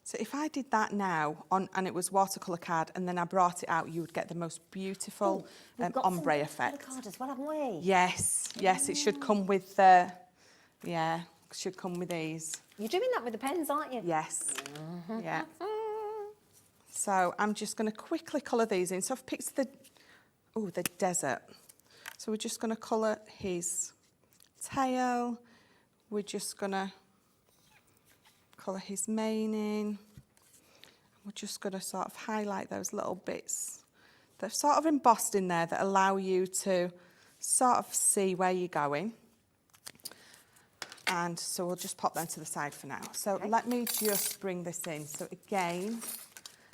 So if I did that now, and it was watercolour card, and then I brought it out, you would get the most beautiful ombre effect. Card as well, haven't we? Yes, yes, it should come with the... Yeah, it should come with these. You're doing that with the pens, aren't you? Yes, yeah. So I'm just going to quickly colour these in. So I've picked the desert. So we're just going to colour his tail. We're just going to colour his mane in. We're just going to sort of highlight those little bits that are sort of embossed in there that allow you to sort of see where you're going. And so we'll just pop them to the side for now. So let me just bring this in. So again,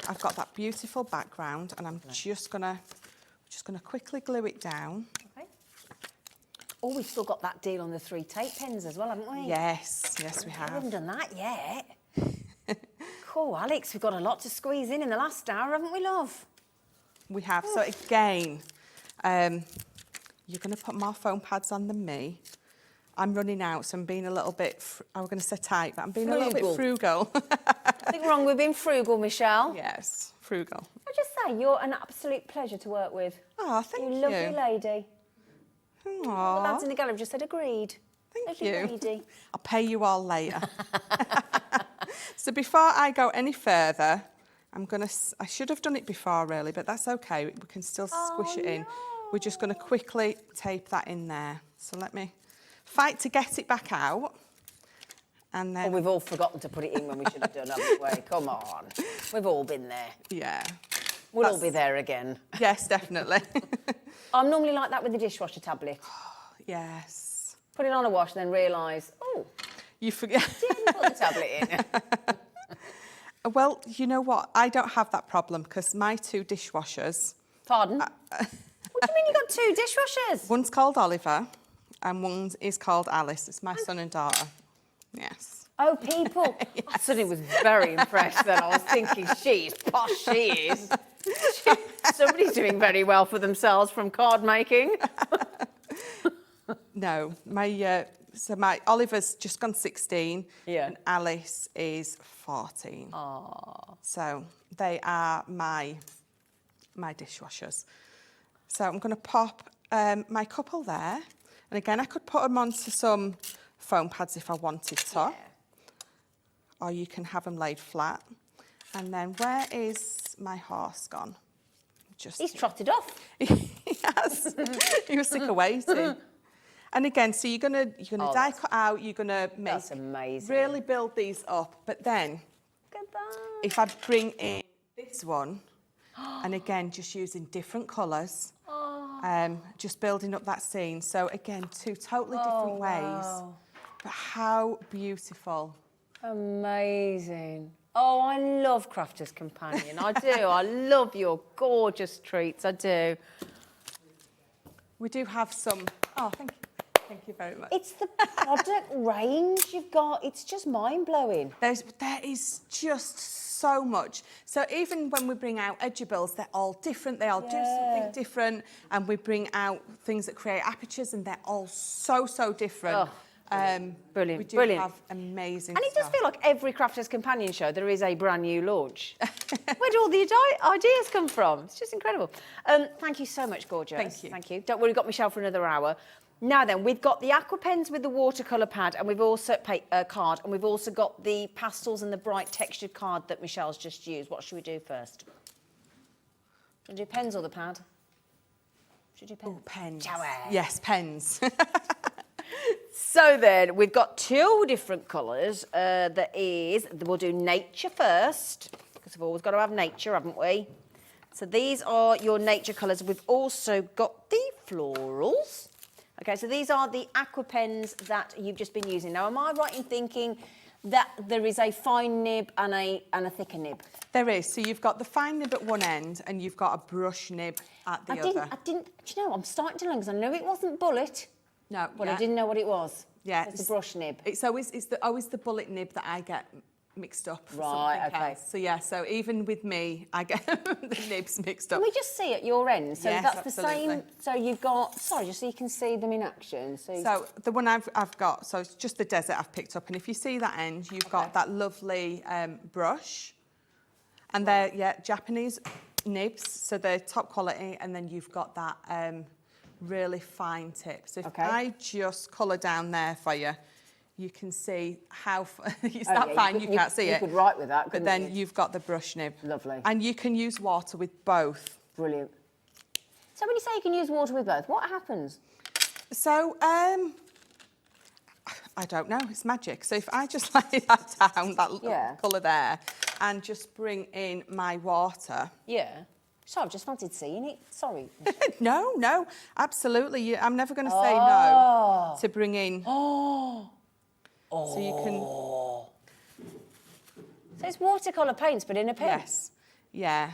I've got that beautiful background and I'm just gonna quickly glue it down. Okay. Oh, we've still got that deal on the 3 tape pens as well, haven't we? Yes, yes we We have. haven't done that yet. Cool, Alex, we've got a lot to squeeze in the last hour, haven't we, love? We have. So again, you're gonna put more foam pads on than me. I'm running out, so I'm being a little bit, I was going to say tight, but I'm being a little bit frugal. Nothing wrong with being frugal, Michelle. Yes, frugal. I just say, you're an absolute pleasure to work with. Oh, thank you. You lovely lady. The Aww, lads in the gallery just said agreed. thank Lovely you. lady. I'll pay you all later. So before I go any further, I should have done it before really, but that's okay. We can still squish it in. We're just going to quickly tape that in there. So let me fight to get it back out. And then... Oh, we've all forgotten to put it in when we should have done, haven't we? Come on. We've all been there. Yeah. We'll all be there again. Yes, definitely. I'm normally like that with the dishwasher tablet. Yes. Put it on a wash and then realise, oh, You forget. didn't put the tablet in. Well, you know what? I don't have that problem because my 2 dishwashers... Pardon? What do you mean you got 2 dishwashers? One's called Oliver and one is called Alice. It's my son and daughter. Yes. Oh, people. Yes. I suddenly was very impressed then. I was thinking, she's posh, she is. Somebody's doing very well for themselves from card making. No, my Oliver's just gone 16 and Alice is 14. Aww. So they are my dishwashers. So I'm going to pop my couple there. And again, I could put them onto some foam pads if I wanted to. Yeah. Or you can have them laid flat. And then where is my horse gone? He's trotted off. Yes. He was sick of waiting. And again, so you're gonna die cut out, you're gonna make... That's amazing. Really build these up. But then, if I bring in this one, and again, just using different colours, just building up that scene. So again, two totally different ways, but how beautiful. Amazing. Oh, I love Crafter's Companion. I do. I love your gorgeous treats. I do. We do have some, oh, thank you. Thank you very much. It's the product range you've got. It's just mind-blowing. There is just so much. So even when we bring out edgeables, they're all different. They all do something different. And we bring out things that create apertures, and they're all so different. Oh, brilliant. We do brilliant. have amazing And it does stuff. feel like every Crafter's Companion show, there is a brand new launch. Where do all the ideas come from? It's just incredible. Thank you so much, gorgeous. Thank you. Thank you. Don't worry, we've got Michelle for another hour. Now then, we've got the aqua pens with the watercolour pad, and we've also card, and we've also got the pastels and the bright textured card that Michelle's just used. What should we do first? Should we do pens or the pad? Should we do pens? Oh, pens. Shall we? Yes, pens. So then, we've got two different colours. We'll do nature first, because we've always got to have nature, haven't we? So these are your nature colours. We've also got the florals. Okay, so these are the aqua pens that you've just been using. Now, am I right in thinking that there is a fine nib and a thicker nib? There is. So you've got the fine nib at one end, and you've got a brush nib at the other. Do you know, I'm starting to learn, because I know it wasn't bullet, No, but I didn't know what it was. Yeah, It's the brush nib. It's always the bullet nib that I get mixed up. For Right, something okay. else. So yeah, so even with me, I get the nibs mixed up. Can we just see at your end? So Yes, that's the absolutely. same. So you've got, sorry, just so you can see them in action. So the one I've got, so it's just the desert I've picked up, and if you see that end, you've got that lovely brush, and they're Japanese nibs, so they're top quality, and then you've got that really fine tip. So if I just colour down there for you, you can see how it's that fine. You can't see it. You could write with that, but then you've got the brush nib. Lovely. And you can use water with both. Brilliant. So when you say you can use water with both, what happens? So, I don't know, it's magic. So if I just lay that down, that colour there, and just bring in my water. Yeah. Sorry, I've just fancied seeing it. Sorry. No, absolutely. I'm never going to say no to bring in. So you can... So it's watercolour paints, but in a pen? Yes, yeah.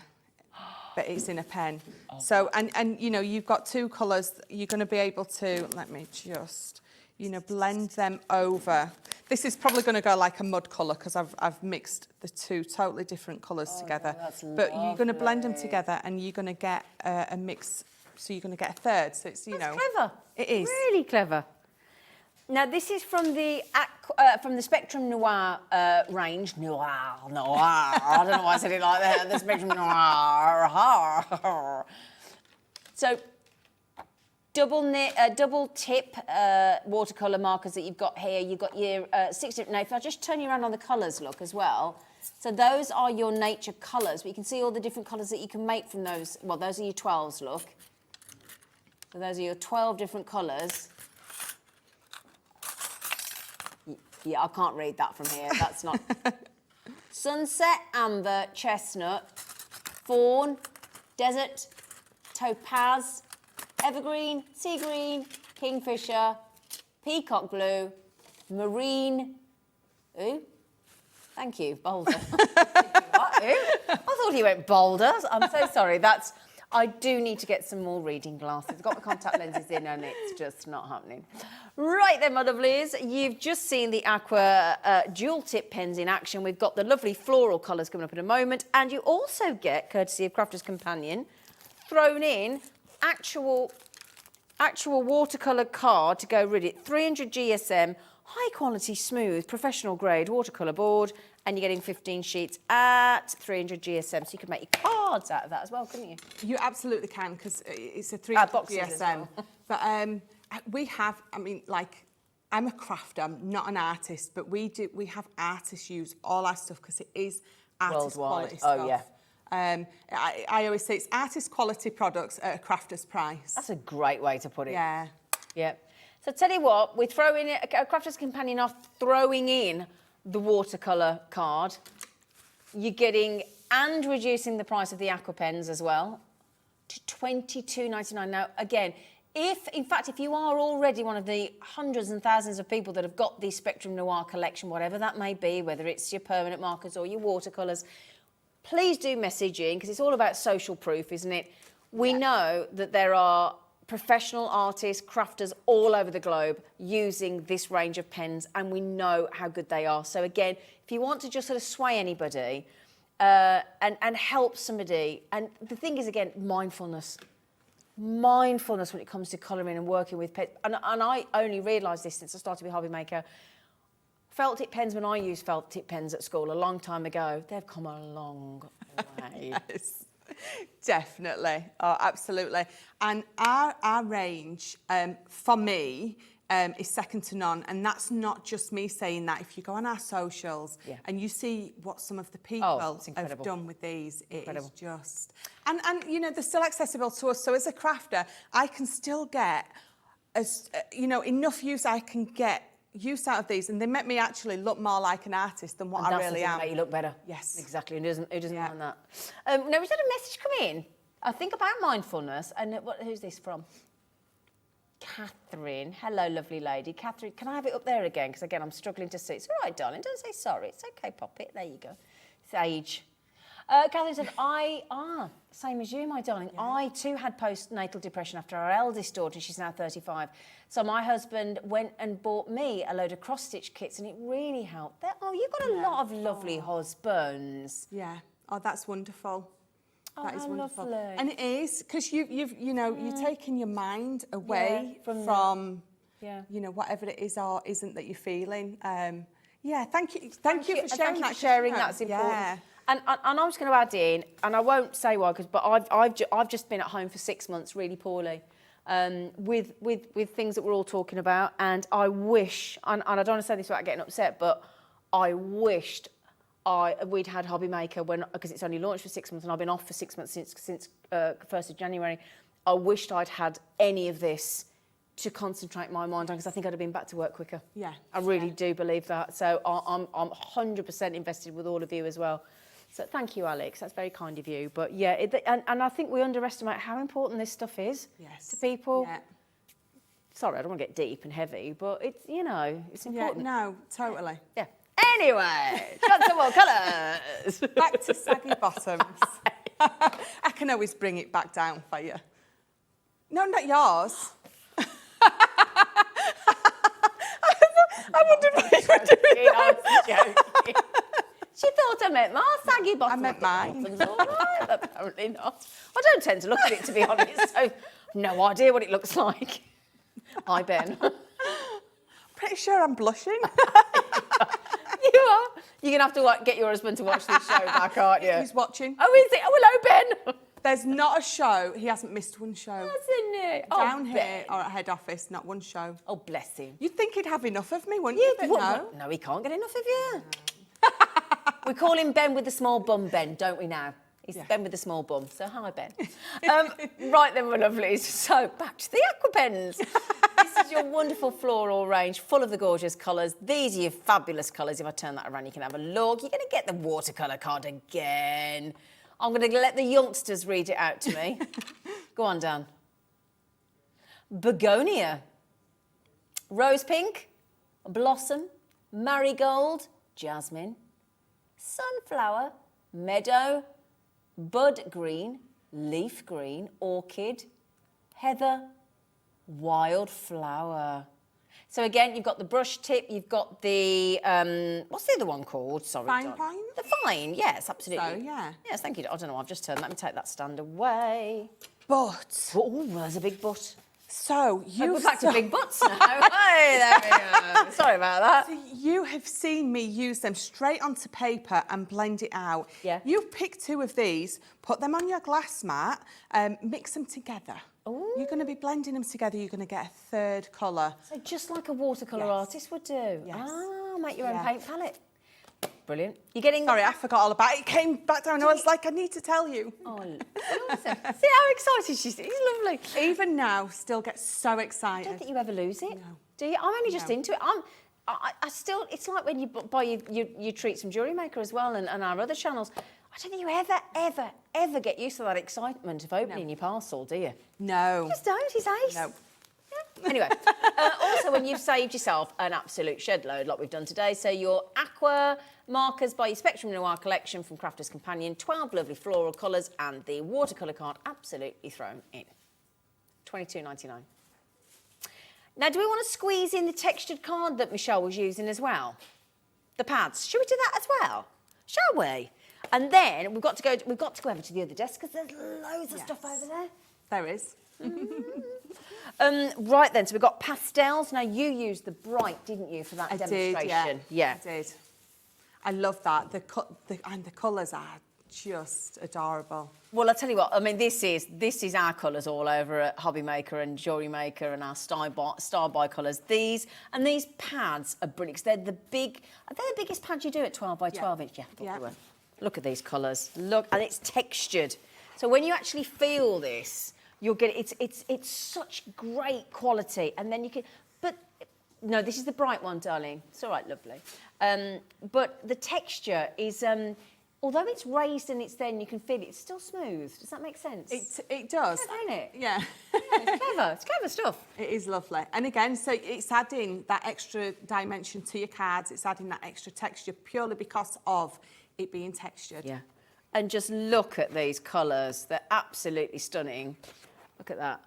But it's in a pen. So, and you know, you've got two colours. You're going to be able to, let me just, you know, blend them over. This is probably going to go like a mud colour, because I've mixed the two totally different colours together. That's but you're going to blend them together, and you're going to get a mix. So you're going to get a third. So it's, you know, clever. It is Really clever. Now this is from the Spectrum Noir range. Noir. I don't know why I said it like that. The Spectrum Noir. So double tip watercolour markers that you've got here. You've got your 6 different. Now if I just turn you around on the colours, look as well. So those are your nature colours, but you can see all the different colours that you can make from those. Well, those are your 12s. Look. So those are your 12 different colours. Yeah, I can't read that from here. That's not... Sunset, amber, chestnut, fawn, desert, topaz, evergreen, sea green, kingfisher, peacock blue, marine... Ooh, thank you, boulder. What? Ooh? I thought he went boulder. I'm so sorry. I do need to get some more reading glasses. I've got my contact lenses in and it's just not happening. Right then, my lovelies, you've just seen the Aqua dual tip pens in action. We've got the lovely floral colours coming up in a moment, and you also get, courtesy of Crafter's Companion, thrown in actual watercolour card to go with it. 300 GSM, high quality, smooth, professional grade watercolour board, and you're getting 15 sheets at 300 GSM, so you could make your cards out of that as well, couldn't you? You absolutely can, because it's a 300 boxes GSM. as well. But we have, I mean, like, I'm a crafter, I'm not an artist, but we have artists use all our stuff because it is artist quality stuff. Oh, yeah. I always say it's artist quality products at a crafter's price. That's a great way to put it. Yeah. Yeah. So tell you what, we're throwing it, a Crafter's Companion are throwing in the watercolour card. You're getting and reducing the price of the aqua pens as well. to $22.99. Now, again, in fact, if you are already one of the hundreds and thousands of people that have got the Spectrum Noir collection, whatever that may be, whether it's your permanent markers or your watercolours, please do message in, because it's all about social proof, isn't it? We know that there are professional artists, crafters all over the globe using this range of pens, and we know how good they are. So again, if you want to just sort of sway anybody and help somebody, and the thing is, again, mindfulness when it comes to colouring and working with pens. And I only realised this since I started with Hobby Maker. Felt tip pens, when I used felt tip pens at school a long time ago, they've come a long way. Yes. Definitely. Oh, absolutely. And our range, for me, is second to none. And that's not just me saying that. If you go on our socials and you see what some of the people have done with these, it is just... And, you know, they're still accessible to us. So as a crafter, I can still get, enough use I can get use out of these, and they make me actually look more like an artist than what I really am. Make you look better. Yes, exactly. Who doesn't mind that? Now, we've had a message come in, I think, about mindfulness. And who's this from? Catherine. Hello, lovely lady. Catherine, can I have it up there again? Because again, I'm struggling to see. It's all right, darling. Don't say sorry. It's okay, pop it. There you go. It's age. Catherine said, same as you, my darling. Yeah. I too had postnatal depression after our eldest daughter. She's now 35. So my husband went and bought me a load of cross-stitch kits, and it really helped. You've got a lot of lovely husbands. Yeah. Oh, that's wonderful. That is wonderful. Lovely. And it is, because you're taking your mind away from whatever it is or isn't that you're feeling. Thank you for sharing that. That's important. Yeah. And I'm just going to add in, and I won't say why, but I've just been at home for 6 months really poorly, with things that we're all talking about, and I wish, and I don't want to say this without getting upset, but I wished we'd had Hobby Maker because it's only launched for 6 months, and I've been off for 6 months since 1st of January. I wished I'd had any of this to concentrate my mind on, because I think I'd have been back to work quicker. Yeah, I really do believe that. So I'm 100% invested with all of you as well. So thank you, Alex. That's very kind of you. But yeah, and I think we underestimate how important this stuff is to people. Yeah. Sorry, I don't want to get deep and heavy, but it's it's important. Yeah, no, totally. Yeah. Anyway, got some more colours. Back to saggy bottoms. I can always bring it back down for you. No, not yours. I wondered what you were doing. I was joking. She thought I meant my saggy bottom. I meant mine. All right, apparently not. I don't tend to look at it, to be honest, so no idea what it looks like. Hi, Ben. Pretty sure I'm blushing. You are. You're going to have to get your husband to watch this show back, aren't you? He's watching. Oh, is it? Oh, hello, Ben. There's not a show. He hasn't missed one show. Hasn't it? Down here or at head office, not one show. Oh, bless him. You'd think he'd have enough of me, wouldn't you? But no, he can't get enough of you. We call him Ben with the small bum, Ben, don't we now? He's Ben with the small bum. So hi, Ben. Right then, my lovelies. So back to the aqua pens. This is your wonderful floral range, full of the gorgeous colours. These are your fabulous colours. If I turn that around, you can have a look. You're going to get the watercolour card again. I'm going to let the youngsters read it out to me. Go on, Dan. Begonia, rose pink, blossom, marigold, jasmine, sunflower, meadow, bud green, leaf green, orchid, heather, wildflower. So again, you've got the brush tip, you've got the, what's the other one called? Sorry, Fine pine? The fine, yes, absolutely. So, yeah. Yes, thank you. I don't know, I've just turned, let me take that stand away. But. Oh, there's a big butt. So you. We're back to big butts now. Hey, there we go. Sorry about that. So you have seen me use them straight onto paper and blend it out. Yeah. You've picked two of these, put them on your glass mat, mix them together. Ooh. You're going to be blending them together. You're going to get a third colour. So just like a watercolour artist would do. Yes. Ah, make your own paint palette. Brilliant. You're getting... Sorry, I forgot all about it. It came back down and I was like, I need to tell you. Oh, awesome. See how excited she is. It's lovely. Even now, still get so excited. I don't think you ever lose it. No. Do you? I'm only just into it. I still... It's like when you buy your treats from Jewellery Maker as well and our other channels. I I don't think you ever get used to that excitement of opening your parcel, do you? No. Just don't, it's ace. No. Anyway, also when you've saved yourself an absolute shed load like we've done today, so your aqua markers by your Spectrum Noir collection from Crafter's Companion, 12 lovely floral colours and the watercolour card absolutely thrown in. $22.99. Now, do we want to squeeze in the textured card that Michelle was using as well? The pads. Should we do that as well? Shall we? And then we've got to go over to the other desk because there's loads of stuff over there. There is. Right then, so we've got pastels. Now, you used the bright, didn't you, for that demonstration? Yeah. I did. I love that. The colours are just adorable. Well, I'll tell you what, I mean, this is our colours all over at Hobby Maker and Jewellery Maker and our Star Buy colours. These pads are brilliant because are they the biggest pads you do at 12 by 12 inch? Yeah, I thought they were. Look at these colours. Look, and it's textured. So when you actually feel this, you'll get it's such great quality, and then you can. But no, this is the bright one, darling. It's all right, lovely. But the texture is. Although it's raised and it's thin, you can feel it. It's still smooth. Does that make sense? It does. Clever, isn't it? Yeah. It's clever. It's clever stuff. It is lovely. And again, so it's adding that extra dimension to your cards. It's adding that extra texture purely because of it being textured. Yeah. And just look at these colours. They're absolutely stunning. Look at that.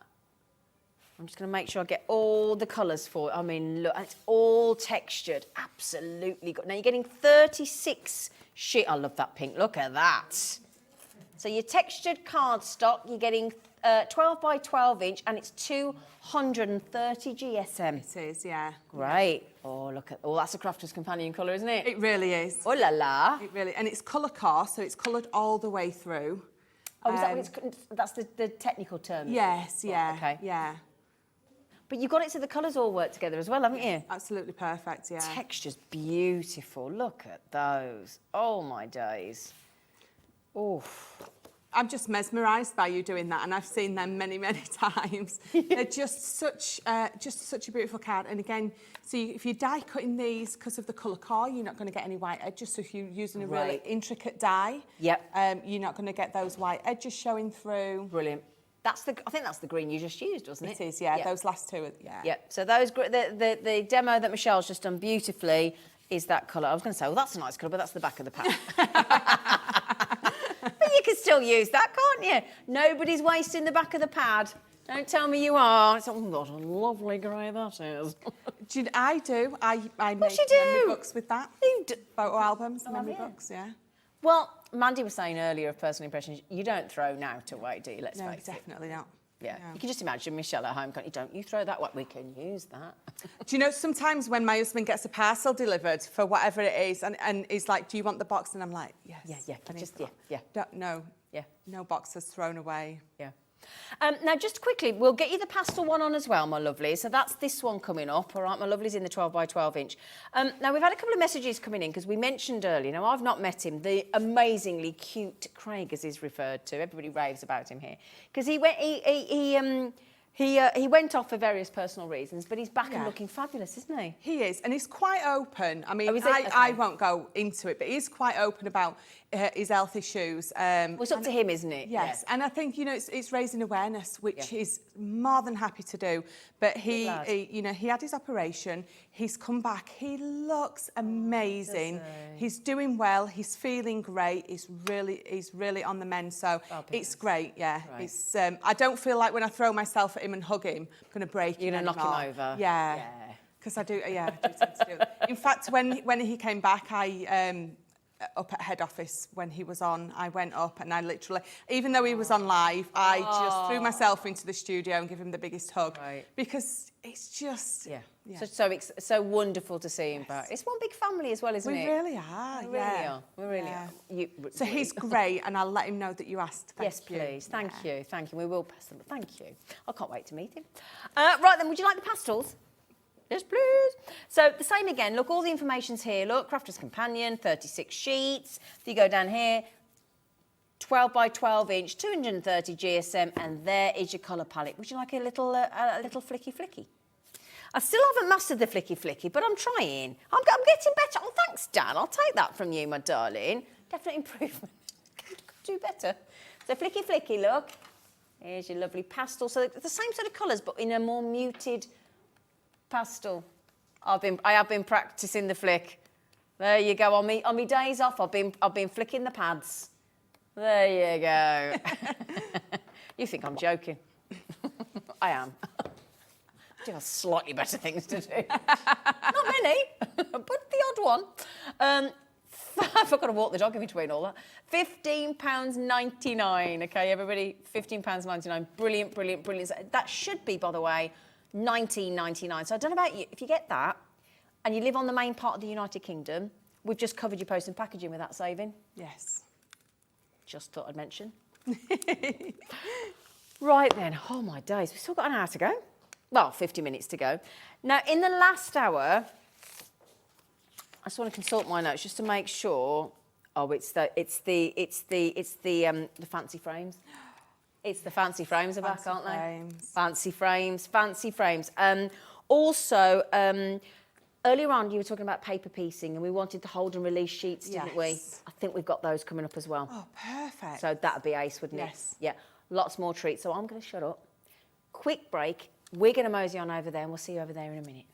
I'm just going to make sure I get all the colours for it. I mean, look, it's all textured. Absolutely good. Now, you're getting 36 sheet. I love that pink. Look at that. So your textured cardstock, you're getting 12 by 12 inch, and it's 230 GSM. It is, yeah. Great. Oh, look at... Oh, that's a Crafter's Companion colour, isn't it? It really is. Oh, la la. It really... And it's colour core, so it's coloured all the way through. Oh, is that what it's... That's the technical term? Yes, yeah. Okay. Yeah. But you've got it so the colours all work together as well, haven't you? Absolutely perfect, yeah. Texture's beautiful. Look at those. Oh, my days. Oof. I'm just mesmerised by you doing that, and I've seen them many, many times. They're just such a beautiful card. And again, see, if you die cutting these because of the colour core, you're not going to get any white edges. So if you're using a really intricate die, you're not going to get those white edges showing through. Brilliant. I think that's the green you just used, wasn't it? It is, yeah. Those last two, yeah. Yeah. So the demo that Michelle's just done beautifully is that colour. I was going to say, well, that's a nice colour, but that's the back of the pad. But you can still use that, can't you? Nobody's wasting the back of the pad. Don't tell me you are. It's, oh, what a lovely grey that is. I do. I make you do? memory books with that. You do? Photo albums, memory books, yeah. Well, Mandy was saying earlier of personal impressions, you don't throw now to away, do you? Let's face it. No, definitely not. Yeah. You can just imagine Michelle at home, can't you? Don't you throw that away. We can use that. Do you know, sometimes when my husband gets a parcel delivered for whatever it is, and he's like, do you want the box? And I'm like, yes. Yeah. No boxes thrown away. Yeah. Now, just quickly, we'll get you the pastel one on as well, my lovely. So that's this one coming up, all right? My lovely's in the 12 by 12 inch. Now, we've had a couple of messages coming in because we mentioned earlier, now I've not met him, the amazingly cute Craig, as he's referred to. Everybody raves about him here. Because he went off for various personal reasons, but he's back and looking fabulous, isn't he? He is, and he's quite open. I mean, I won't go into it, but he's quite open about his health issues. Well, it's up to him, isn't it? Yes, and I think, you know, it's raising awareness, which he's more than happy to do. But he had his operation. He's come back. He looks amazing. He's doing well. He's feeling great. He's really on the mend. So it's great. Yeah, right. It's. I don't feel like when I throw myself at him and hug him, I'm going to break him. You're going to knock him over. Yeah. Because I do. Yeah, I do tend to do that. In fact, when he came back, up at head office when he was on, I went up and I literally, even though he was on live, I just threw myself into the studio and gave him the biggest hug because it's just So it's so wonderful to see him back. It's one big family as well, isn't it? We really are. We really are. So he's great, and I'll let him know that you asked. Yes, please. Thank you. We will pass them. Thank you. I can't wait to meet him. Right then, would you like the pastels? Yes, please. So the same again. Look, all the information's here. Look, Crafter's Companion, 36 sheets. If you go down here, 12 by 12 inch, 230 GSM, and there is your colour palette. Would you like a little flicky flicky? I still haven't mastered the flicky flicky, but I'm trying. I'm getting better. Oh, thanks, Dan. I'll take that from you, my darling. Definite improvement. do better. So flicky flicky, look. Here's your lovely pastel. So the same sort of colours, but in a more muted pastel. I have been practising the flick. There you go. On me days off, I've been flicking the pads. There you go. You think I'm joking? I am. I do have slightly better things to do. Not many, but the odd one. I've got to walk the dog in between all that. £15.99. Okay, everybody, £15.99. Brilliant, brilliant, brilliant. That should be, by the way, £19.99. So I don't know about you. If you get that and you live on the main part of the United Kingdom, we've just covered your post and packaging with that saving. Yes. Just thought I'd mention. Right then, oh my days, we've still got an hour to go. Well, 50 minutes to go. Now, in the last hour, I just want to consult my notes just to make sure. Oh, it's the fancy frames. It's the fancy frames are back, aren't they? Fancy frames, fancy frames. Also, earlier on, you were talking about paper piecing, and we wanted the hold and release sheets, didn't we? I think we've got those coming up as well. Oh, perfect. So that'd be ace, wouldn't it? Yes. Yeah, lots more treats. So I'm going to shut up. Quick break. We're going to mosey on over there, and we'll see you over there in a minute.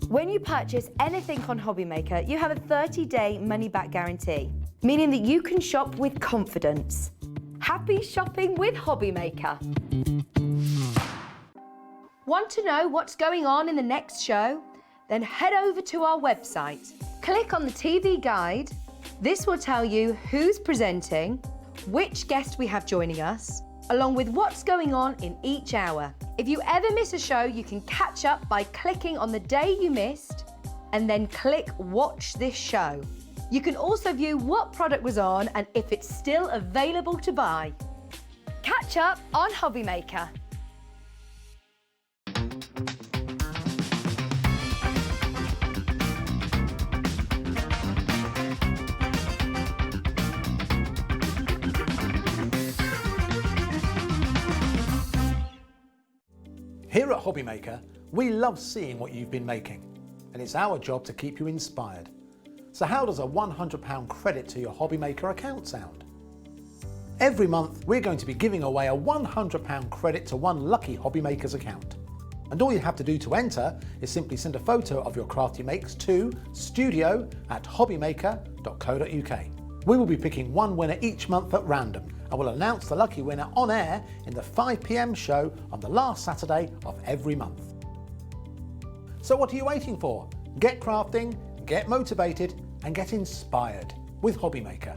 When you purchase anything on Hobbymaker, you have a 30-day money-back guarantee, meaning that you can shop with confidence. Happy shopping with Hobbymaker. Want to know what's going on in the next show? Then head over to our website. Click on the TV guide. This will tell you who's presenting, which guest we have joining us, along with what's going on in each hour. If you ever miss a show, you can catch up by clicking on the day you missed and then click Watch This Show. You can also view what product was on and if it's still available to buy. Catch up on Hobbymaker. Here at Hobbymaker, we love seeing what you've been making, and it's our job to keep you inspired. So how does a £100 credit to your Hobbymaker account sound? Every month, we're going to be giving away a £100 credit to one lucky Hobbymaker's account. And all you have to do to enter is simply send a photo of your craft you makes to studio@hobbymaker.co.uk. We will be picking one winner each month at random, and we'll announce the lucky winner on air in the 5 PM show on the last Saturday of every month. So what are you waiting for? Get crafting, get motivated, and get inspired with Hobbymaker.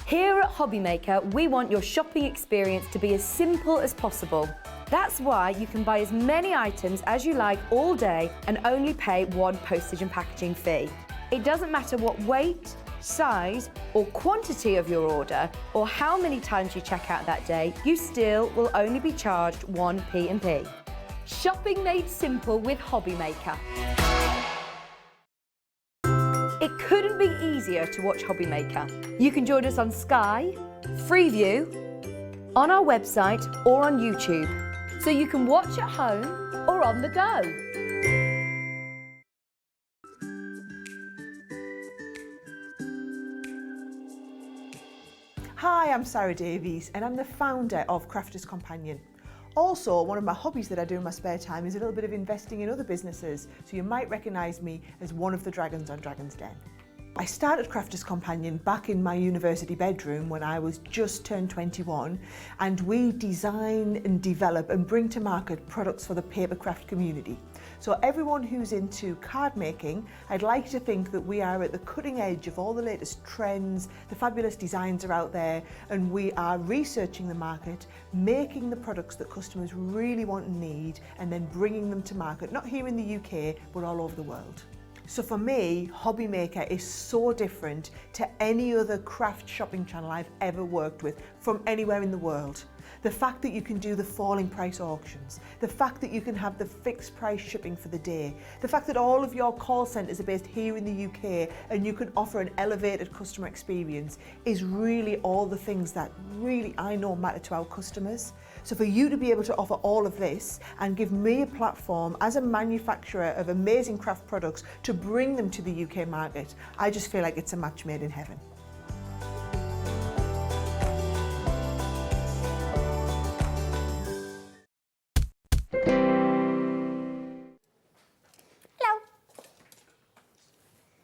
Here at Hobbymaker, we want your shopping experience to be as simple as possible. That's why you can buy as many items as you like all day and only pay one postage and packaging fee. It doesn't matter what weight, size or quantity of your order or how many times you check out that day, you still will only be charged one P&P. Shopping made simple with Hobbymaker. It couldn't be easier to watch Hobbymaker. You can join us on Sky, Freeview, on our website or on YouTube, so you can watch at home or on the go. Hi, I'm Sarah Davies and I'm the founder of Crafters Companion. Also, one of my hobbies that I do in my spare time is a little bit of investing in other businesses, so you might recognise me as one of the dragons on Dragon's Den. I started Crafters Companion back in my university bedroom when I was just turned 21, and we design and develop and bring to market products for the papercraft community. So everyone who's into card making, I'd like to think that we are at the cutting edge of all the latest trends, the fabulous designs are out there, and we are researching the market, making the products that customers really want and need, and then bringing them to market, not here in the UK, but all over the world. So for me, Hobbymaker is so different to any other craft shopping channel I've ever worked with from anywhere in the world. The fact that you can do the falling price auctions, the fact that you can have the fixed price shipping for the day, the fact that all of your call centres are based here in the UK and you can offer an elevated customer experience is really all the things that really I know matter to our customers. So for you to be able to offer all of this and give me a platform as a manufacturer of amazing craft products to bring them to the UK market, I just feel like it's a match made in heaven. Hello.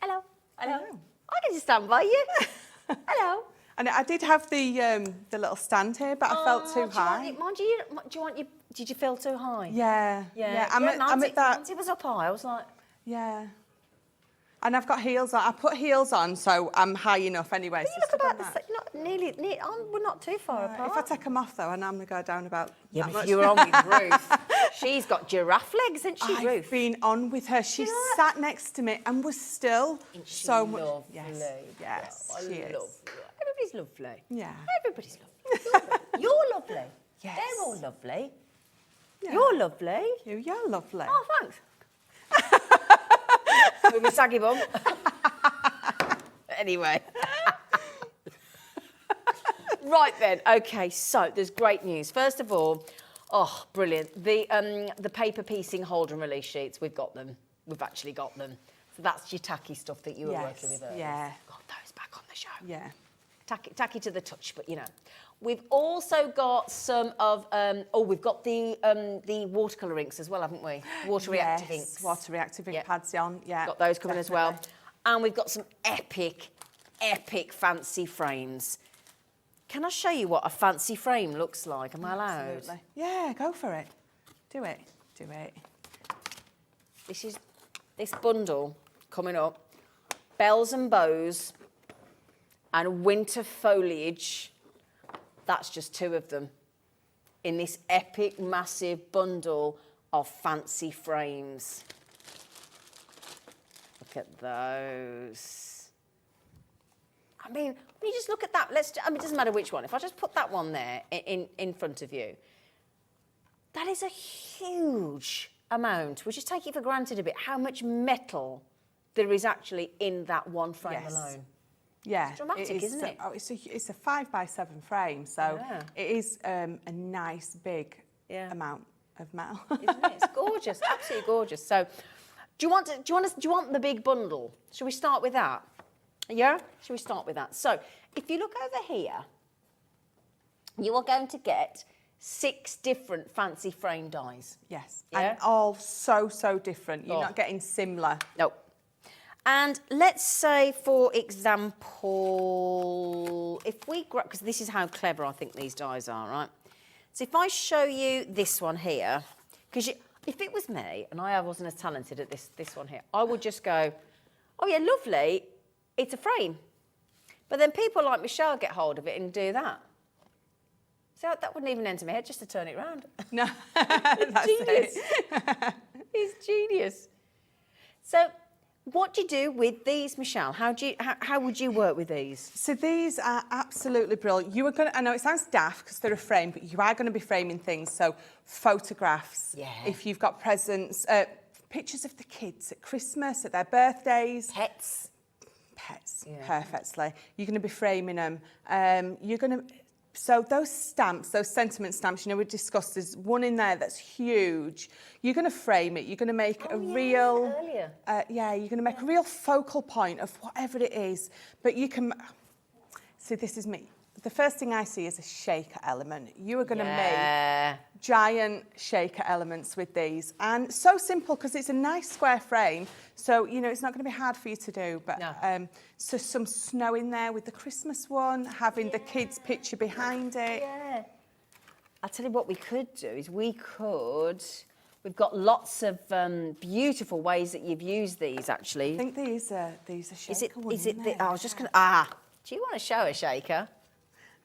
Hello. Hello. I can just stand by you. Hello. And I did have the little stand here, but I felt too high. Did you feel too high? Yeah. I'm at that. Mandy was up high. I was like, Yeah. And I've got heels on. I put heels on, so I'm high enough anyway. you look about the same. We're not too far apart. If I take them off, though, and I'm going to go down about Yeah, that but much. you were on with Ruth. She's got giraffe legs, hasn't she, I've Ruth? been on with her. She sat next to me and was still so much. Lovely. Yes, I she is. love you. Everybody's lovely. Yeah. Everybody's lovely. You're lovely. Yes. They're all lovely. Yeah. You're lovely. You're lovely. Oh, thanks. With my saggy bum. Anyway. Right then. Okay, so there's great news. First of all, oh, brilliant. The paper piecing hold and release sheets, we've got them. We've actually got them. So that's your tacky stuff that you were working with earlier. Yeah. Got those back on the show. Yeah. Tacky to the touch, but you know. We've also got some of, we've got the watercolour inks as well, haven't we? Water reactive inks. Water reactive ink Yep. pads on. Yeah. Got those coming as well. definitely. And we've got some epic fancy frames. Can I show you what a fancy frame looks like? Am I allowed? Absolutely. Yeah, go for it. Do it. Do it. This is this bundle coming up. Bells and bows and winter foliage. That's just two of them in this epic, massive bundle of fancy frames. Look at those. I mean, when you just look at that, it doesn't matter which one. If I just put that one there in front of you, that is a huge amount. We just take it for granted a bit, how much metal there is actually in that one frame alone. Yeah, It's dramatic, isn't it? It's a 5x7 frame, so it is a nice big amount of metal. Isn't it? It's gorgeous, absolutely gorgeous. So, do you want the big bundle? Shall we start with that? Yeah? Shall we start with that? So, if you look over here, you are going to get 6 different fancy frame dies. Yes, Yeah? and all so different. You're Oh. not getting similar. No. And let's say, for example, if we grab, because this is how clever I think these dies are, right? So if I show you this one here, because if it was me and I wasn't as talented at this one here, I would just go, oh yeah, lovely, it's a frame. But then people like Michelle get hold of it and do that. So that wouldn't even enter my head just to turn it round. No, that's Genius. it. It's genius. So what do you do with these, Michelle? How would you work with these? So these are absolutely brilliant. You are going to, I know it sounds daft because they're a frame, but you are going to be framing things. So photographs, if you've got presents, pictures of the kids at Christmas, at their birthdays. Pets. Perfectly. You're going to be framing them. So those stamps, those sentiment stamps, we discussed, there's one in there that's huge. You're going to frame it. You're going to make you're going to make a real focal point of whatever it is. But you can, see, this is me. The first thing I see is a shaker element. You are going to make giant shaker elements with these. And so simple because it's a nice square frame. So, it's not going to be hard for you to do. But so some snow in there with the Christmas one, having the kids' picture behind it. Yeah. I'll tell you what we could do is we've got lots of beautiful ways that you've used these actually. I think these are shaker ones. I was just going to, do you want to show a shaker?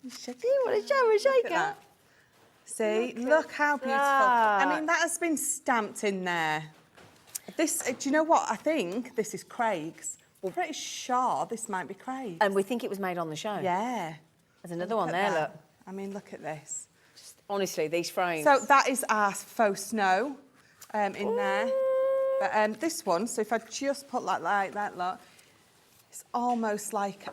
Do you want to show a shaker? See, look how beautiful. I mean, that has been stamped in there. This, do you know what? I think this is Craig's. We're pretty sure this might be Craig's. And we think it was made on the show. Yeah. There's another one there, look. I mean, look at this. Just Honestly, these frames. So that is our faux snow in there. But this one, so if I just put like that, look, it's almost like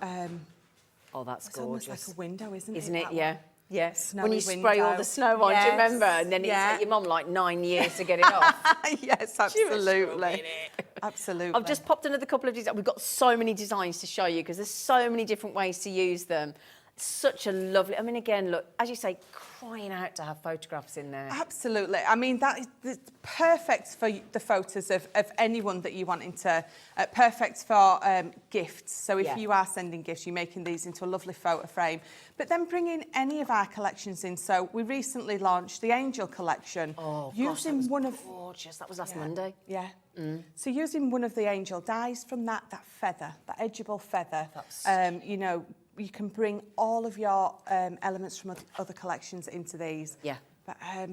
oh, that's it's almost gorgeous. like a window, isn't it? Isn't it? that Yeah. one? Yeah. Snowy When you spray all window. the snow on, do you remember? And then it took your mum like 9 years to get it off. Yes, absolutely. Absolutely. I've just popped another couple of designs. We've got so many designs to show you because there's so many different ways to use them. Such a lovely, I mean, again, look, as you say, crying out to have photographs in there. Absolutely. I mean, that is perfect for the photos of anyone that you want into, perfect for gifts. So if you are sending gifts, you're making these into a lovely photo frame. But then bringing any of our collections in. So we recently launched the Angel collection. Oh, using gosh, that was one of gorgeous. That was last Monday. Yeah. So using one of the Angel dies from that feather, that edgeable feather, you know, you can bring all of your elements from other collections into these. Yeah. But you're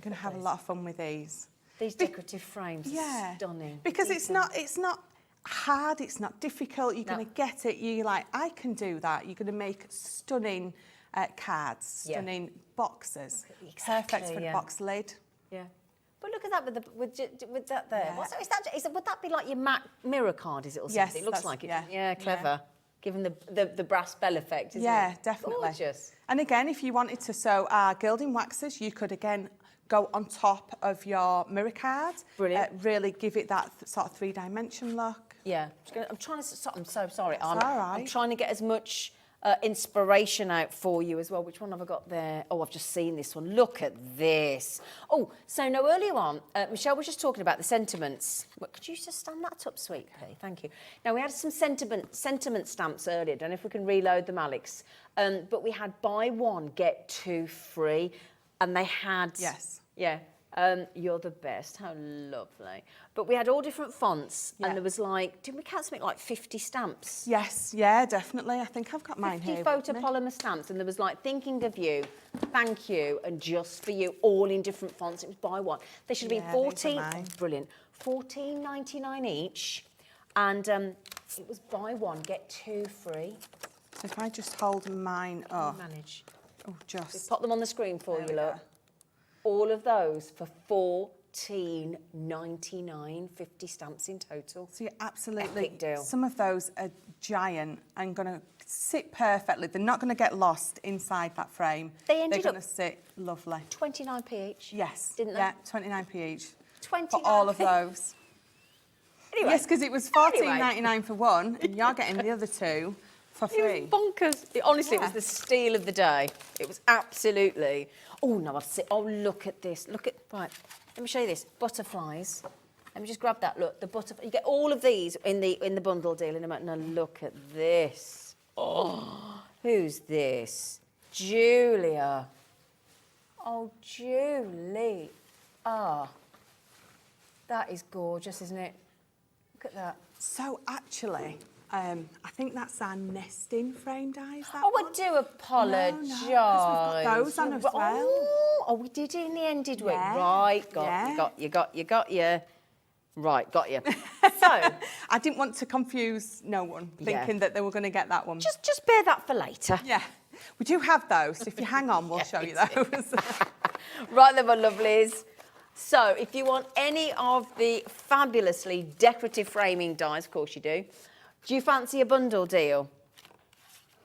going to have a lot of fun with these. These decorative frames are stunning. Because it's not hard, it's not difficult. You're going to get it. You're like, I can do that. You're going to make stunning cards, stunning boxes. Perfect for a box lid. Yeah. But look at that with that there. Would that be like your matte mirror card, is it, or something? Yes, It looks like it. yeah. Clever. Given the brass bell effect, isn't it? Yeah, definitely. Gorgeous. And again, if you wanted to sew our gilding waxes, you could again go on top of your mirror card. Brilliant. Really give it that sort of three-dimension look. Yeah. I'm trying to. I'm so sorry. That's all right. I'm trying to get as much inspiration out for you as well. Which one have I got there? Oh, I've just seen this one. Look at this. Oh, so no, earlier on, Michelle was just talking about the sentiments. Could you just stand that up, sweet pea? Thank you. Now, we had some sentiment stamps earlier. Don't know if we can reload them, Alex. But we had buy one, get two free. And they had... Yes. Yeah. You're the best. How lovely. But we had all different fonts, and there was like, didn't we count something like 50 stamps? Yes, yeah, definitely. I think I've got mine 50 here. photopolymer stamps, and there was like thinking of you, thank you, and just for you, all in different fonts. It was buy one. They should have been 14. Oh, brilliant. $14.99 each, and it was buy one get two free. So if I just hold mine up. Manage. Oh, just. Pop them on the screen for you, look. All of those for $14.99, 50 stamps in total. So you're absolutely... Epic deal. Some of those are giant and going to sit perfectly. They're not going to get lost inside that frame. They're going to sit lovely. 29p each. Yes. Didn't they? Yeah, 29p each. 29p. For all of those. Anyway. Yes, because it was $14.99 for one, and you're getting the other two for free. It was bonkers. Honestly, it was the steal of the day. It was absolutely... Oh, no, I've seen... Oh, look at this. Look at... Right, let me show you this. Butterflies. Let me just grab that. Look, the butterfly... You get all of these in the bundle deal in a minute. Now, look at this. Oh, who's this? Julia. Oh, Julie. Ah. That is gorgeous, isn't it? Look at that. So, actually... I think that's our nesting frame dies. I do apologise. No, 'cause we've got those on as well. Oh, we did it in the end, did we? Yeah. Right, you. Right, got you. So I didn't want to confuse no one, thinking that they were going to get that one. Just bear that for later. Yeah, we do have those. So if you hang on, we'll show you those. Right then, my lovelies. So if you want any of the fabulously decorative framing dies, of course you do. Do you fancy a bundle deal?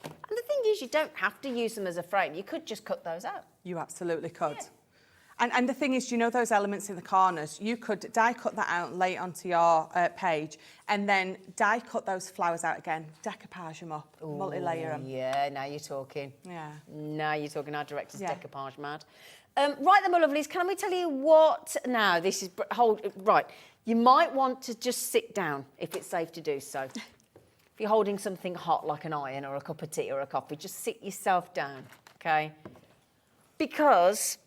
And the thing is, you don't have to use them as a frame. You could just cut those out. You absolutely could. Yeah. And the thing is, you know those elements in the corners? You could die cut that out and lay it onto your page, and then die cut those flowers out again, decoupage them up, multi-layer them. Yeah, now you're talking. Yeah. Now you're talking. Our director's decoupage mad. Right then, my lovelies, can we tell you what... Now, this is... Right. You might want to just sit down, if it's safe to do so. If you're holding something hot like an iron or a cup of tea or a coffee, just sit yourself down, OK? Because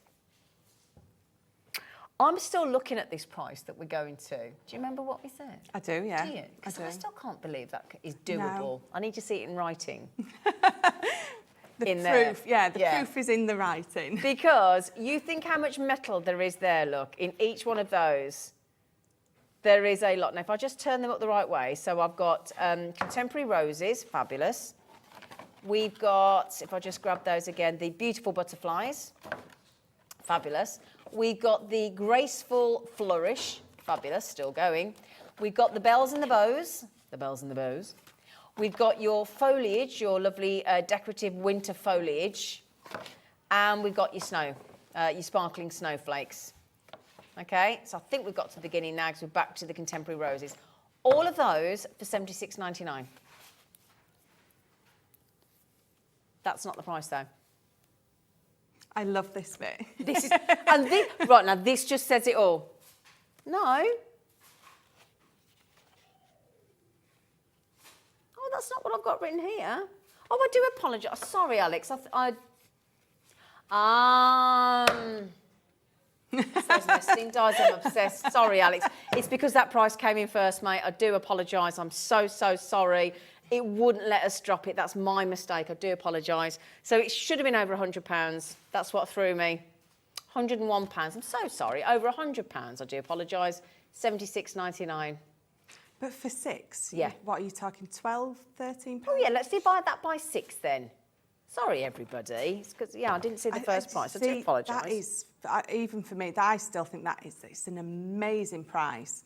I'm still looking at this price that we're going to. Do you remember what we said? I do, yeah. Do you? Because I still can't believe that is doable. No. I need to see it in writing. The proof, the proof is in the writing. Because you think how much metal there is there, look, in each one of those. There is a lot. Now, if I just turn them up the right way, so I've got contemporary roses, fabulous. We've got, if I just grab those again, the beautiful butterflies. fabulous. We've got the graceful flourish, fabulous, still going. We've got the bells and the bows, We've got your foliage, your lovely decorative winter foliage, and we've got your snow, your sparkling snowflakes. Okay, so I think we've got to the beginning now because we're back to the contemporary roses. All of those for $76.99. That's not the price though. I love this bit. This is, and this, right now, this just says it all. No. Oh, that's not what I've got written here. Oh, I do apologise. Sorry, Alex. Says nesting dies, I'm obsessed. Sorry, Alex. It's because that price came in first, mate. I do apologise. I'm so sorry. It wouldn't let us drop it. That's my mistake. I do apologise. So it should have been over £100. That's what threw me. £101. I'm so sorry. Over £100. I do apologise. $76.99. But for 6, yeah. What are you talking, 12, 13 pounds? Oh, yeah, let's divide that by 6 then. Sorry, everybody. It's because, yeah, I didn't see the first price. I do apologise. That is, even for me, I still think it's an amazing price.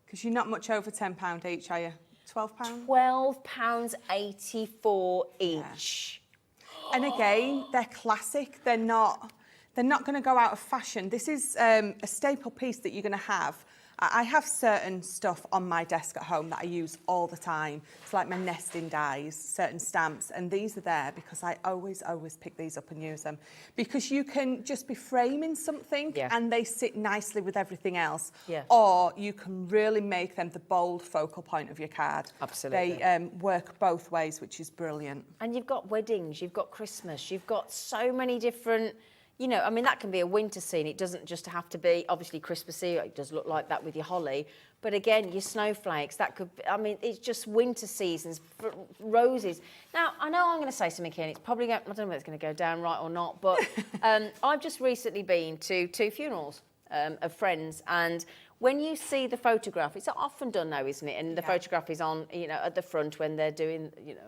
Because you're not much over £10 each, are you? £12? £12.84 each. Yeah. And again, they're classic. They're not going to go out of fashion. This is a staple piece that you're going to have. I have certain stuff on my desk at home that I use all the time. It's like my nesting dies, certain stamps, and these are there because I always pick these up and use them. Because you can just be framing something and they sit nicely with everything else. Yeah. Or you can really make them the bold focal point of your card. Absolutely. They work both ways, which is brilliant. And you've got weddings, you've got Christmas, you've got so many different... You know, I mean, that can be a winter scene. It doesn't just have to be, obviously, Christmassy. It does look like that with your holly. But again, your snowflakes, that could be, I mean, it's just winter seasons, roses. Now, I know I'm going to say something here, and it's probably going, I don't know whether it's going to go down right or not, but I've just recently been to 2 funerals of friends, and when you see the photograph, it's often done now, isn't it? And the photograph is on, you know, at the front when they're doing, you know,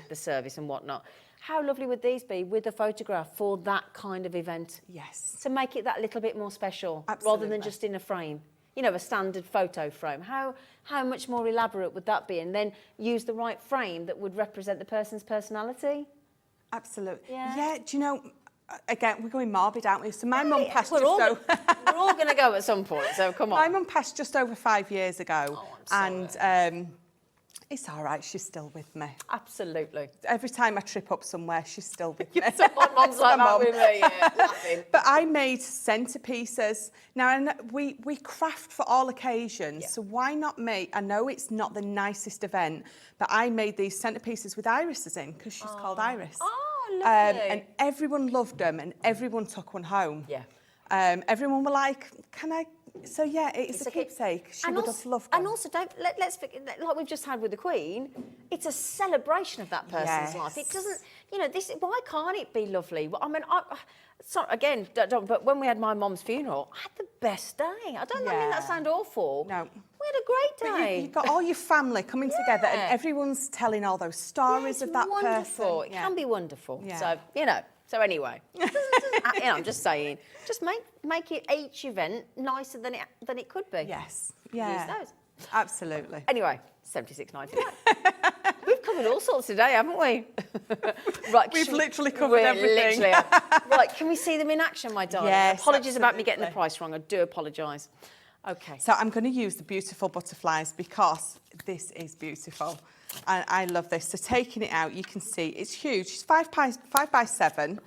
the service and whatnot. How lovely would these be with a photograph for that kind of event? Yes. To make it that little bit more special, Absolutely. rather than just in a frame. You know, a standard photo frame. How much more elaborate would that be? And then use the right frame that would represent the person's personality? Absolutely. Yeah. Yeah, do you know, again, we're going morbid, aren't we? So my mum passed we're all going to go at some point, so come on. My mum passed just over 5 years ago. Oh, I'm sorry. And it's all right, she's still with me. Absolutely. Every time I trip up somewhere, she's still with me. So my mum's like that with me, laughing. But I made centerpieces. Now, we craft for all occasions, so why not make, I know it's not the nicest event, but I made these centerpieces with irises in, because she's called Iris. Oh, lovely. And everyone loved them, and everyone took one home. Yeah. Everyone were like, can I... So, yeah, it's a keepsake. She would have loved one. And also, let's forget, like we've just had with the Queen, it's a celebration of that person's life. It doesn't, you know, why can't it be lovely? I mean, sorry, again, but when we had my mum's funeral, I had the best day. I don't mean that sound awful. No. We had a great day. You've got all your family coming together and everyone's telling all those stories of that wonderful. person. It can be wonderful. Yeah. So, you know, so anyway, I'm just saying, just make it each event nicer than it could be. Yes. Yeah. Use those. Absolutely. Anyway, $76.99. We've covered all sorts today, haven't we? Right, We've literally covered everything. Literally. Right, can we see them in action, my darling? Yes, Apologies about me absolutely. getting the price wrong. I do apologise. Okay. So I'm going to use the beautiful butterflies because this is beautiful. And I love this. So taking it out, you can see it's huge. It's 5 by 7.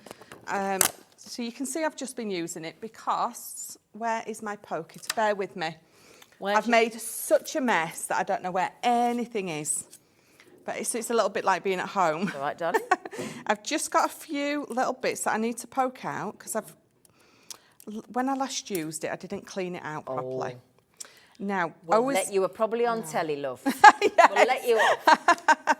So you can see I've just been using it because where is my poker? Bear with me. I've made such a mess that I don't know where anything is. But it's a little bit like being at home. All right, darling. I've just got a few little bits that I need to poke out because when I last used it, I didn't clean it out properly. Now, You were probably on telly, love. Yes. We'll let you off.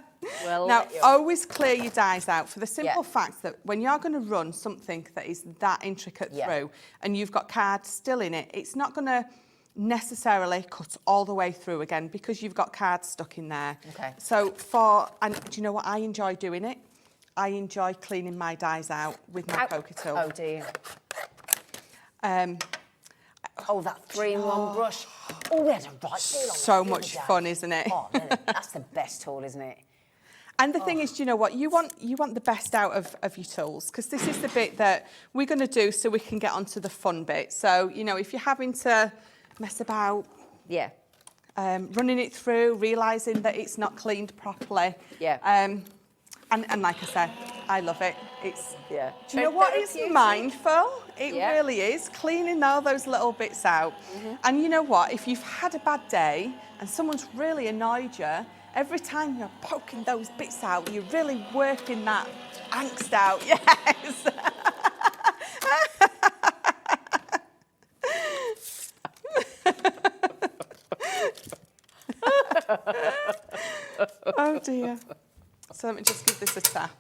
Always clear your dies out for the simple fact that when you're going to run something that is that intricate through and you've got cards still in it, it's not going to necessarily cut all the way through again because you've got cards stuck in there. Okay. So and do you know what? I enjoy doing it. I enjoy cleaning my dies out with my poker tool. Oh dear. Oh, that 3-in-1 brush. Oh, we had a right deal on So that the much other day. fun, isn't it? Oh, Lily, that's the best tool, isn't it? And the thing is, do you know what? You want the best out of your tools, because this is the bit that we're going to do so we can get onto the fun bit. So, you know, if you're having to mess about, Yeah. running it through, realising that it's not cleaned properly. Yeah. And like I said, I love it. It's, Yeah. do you know what? It's Therapeutic. mindful. It Yeah. really is. Cleaning all those little bits out. And you know what? If you've had a bad day and someone's really annoyed you, every time you're poking those bits out, you're really working that angst out. Yes. Oh dear. So let me just give this a tap.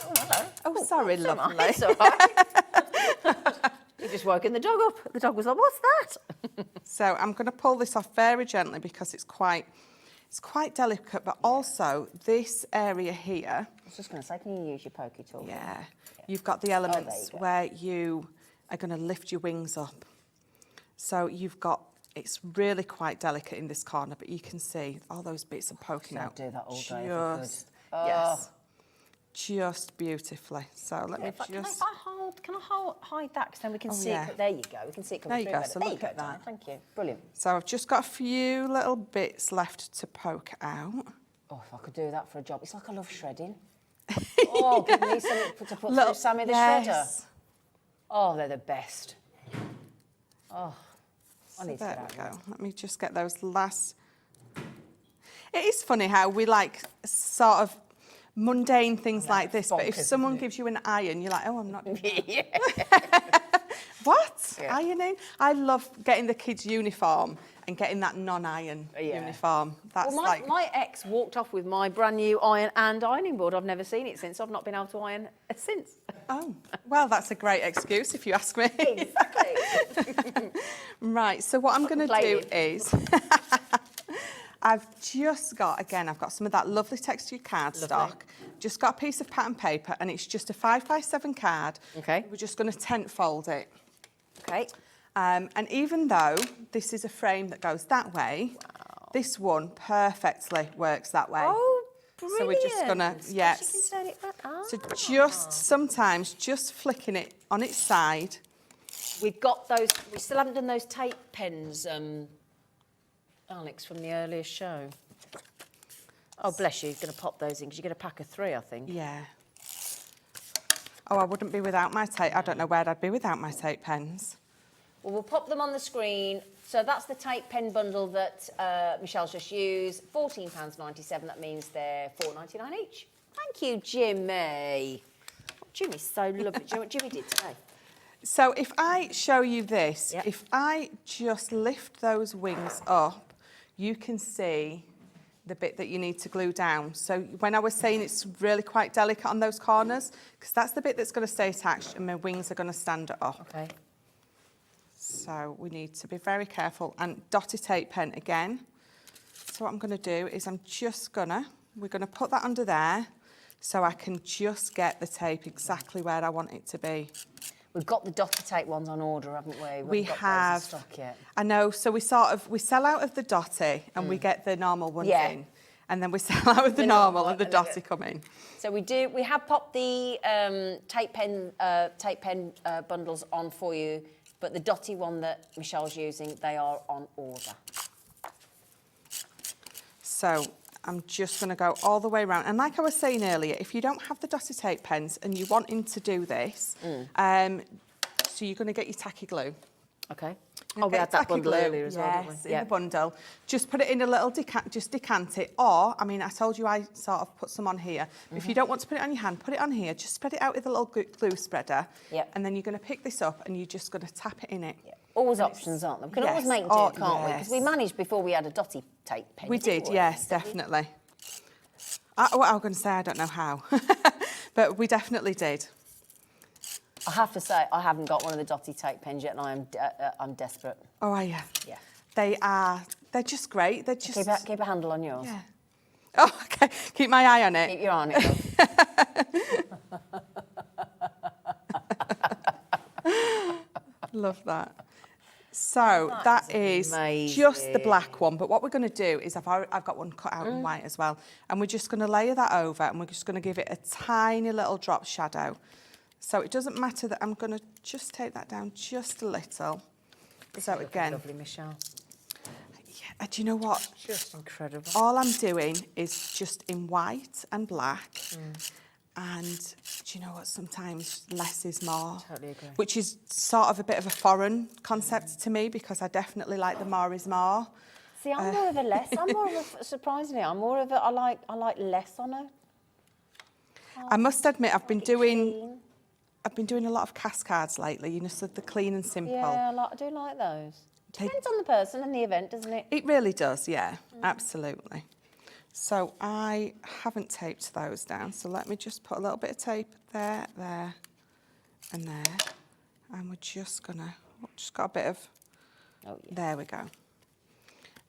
Oh, hello. Oh, sorry, It's all lovely. right, it's all right. You just woken the dog up. The dog was like, what's that? So I'm going to pull this off very gently because it's quite delicate, but also this area here, I was just going to say, can you use your pokey tool? yeah, you've got the elements go. where you are going to lift your wings up. So you've got, it's really quite delicate in this corner, but you can see all those bits are poking I'd out. do that all day if I could. Yes, just beautifully. So let me If I, just... can I hide that? Because then we can see yeah. it. There you go. We can see it coming There you through. go, so There look you at go, that. Diane, thank you. Brilliant. So I've just got a few little bits left to poke out. Oh, if I could do that for a job. It's like I love shredding. Oh, give me something to put Little- through Sammy the shredder. yes. Oh, they're the best. Oh, I So need to there get we out go. Let me just get those last... It is funny how we like sort of mundane things like this, but if bonkers, someone isn't it? gives you an iron, you're like, oh, I'm not doing that. Yeah. What? Yeah. Ironing? I love getting the kids' uniform and getting that non-iron Yeah. uniform. That's Well, like... my ex walked off with my brand new iron and ironing board. I've never seen it since. I've not been able to iron since. Oh, well, that's a great excuse if you ask me. Exactly. Right, so what I'm going to do Complaining. is... I've just got, again, I've got some of that lovely textured cardstock. Just got a piece of pattern paper and it's just a 5x7 card. Okay. We're just going to tent fold it. Okay. And even though this is a frame that goes that way, this one perfectly works that way. Oh, brilliant. So we're just gonna, So yes. you can turn it back. Ah. So just sometimes just flicking it on its side. We've got those, we still haven't done those tape pens, Alex, from the earlier show. Oh, bless you, you're going to pop those in because you get a pack of 3, I think. Yeah. Oh, I wouldn't be without my tape. I don't know where I'd be without my tape pens. Well, we'll pop them on the screen. So that's the tape pen bundle that Michelle's just used. £14.97. That means they're $4.99 each. Thank you, Jimmy. Jimmy's so lovely. Do you know what Jimmy did today? So if I show you this, Yep. if I just lift those wings up, you can see the bit that you need to glue down. So when I was saying it's really quite delicate on those corners, because that's the bit that's going to stay attached and my wings are going to stand up. Okay. So we need to be very careful. And dotted tape pen again. So what I'm going to do is we're going to put that under there so I can just get the tape exactly where I want it to be. We've got the dotted tape ones on order, haven't we? We haven't got have. those in stock yet. I know. So we sell out of the dotty and we get the normal ones Yeah. in. And then we sell out of the normal and the dotty come in. So we have popped the tape pen bundles on for you, but the dotty one that Michelle's using, they are on order. So I'm just going to go all the way around. And like I was saying earlier, if you don't have the dotted tape pens and you're wanting to do this, so you're going to get your tacky glue. Okay. Okay, Oh, we had that tacky bundle glue, earlier as well, yes, didn't we? in the bundle. Just put it in a little just decant it. Or, I mean, I told you I sort of put some on here. If you don't want to put it on your hand, put it on here. Just spread it out with a little glue spreader. Yep. And then you're going to pick this up and you're just going to tap it in it. Yeah. Always options, aren't there? We can always Yes. make do, Oh, can't we? Because we yes. managed before we had a dotty tape pen. We didn't did, yes, definitely. What I was going to say, I don't know how. But we definitely did. I have to say, I haven't got one of the dotty tape pens yet, and I'm desperate. Oh, are you? Yeah. They're just great. They're just... Keep a handle on yours. Yeah. Oh, okay. Keep my eye on it. Keep your eye on it. Love. Love that. So that is just the black one, but what we're going to do is I've got one cut out in white as well, and we're just going to layer that over, and we're just going to give it a tiny little drop shadow. So it doesn't matter that I'm going to just take that down just a little. So again, lovely, Michelle. Yeah, do you know what? Just incredible. All I'm doing is just in white and black. And do you know what? Sometimes less is more. Totally agree. Which is sort of a bit of a foreign concept to me, because I definitely like the more is more. See, I'm more of a less. I'm more of a, surprisingly, I'm more of a, I like less on it. I must admit, I've been doing a lot of cascades lately, you know, so the clean and simple. Yeah, I do like those. Depends on the person and the event, doesn't it? It really does, yeah, absolutely. So I haven't taped those down, so let me just put a little bit of tape there, there, and there. And we're just gonna, just got a bit of, there we go.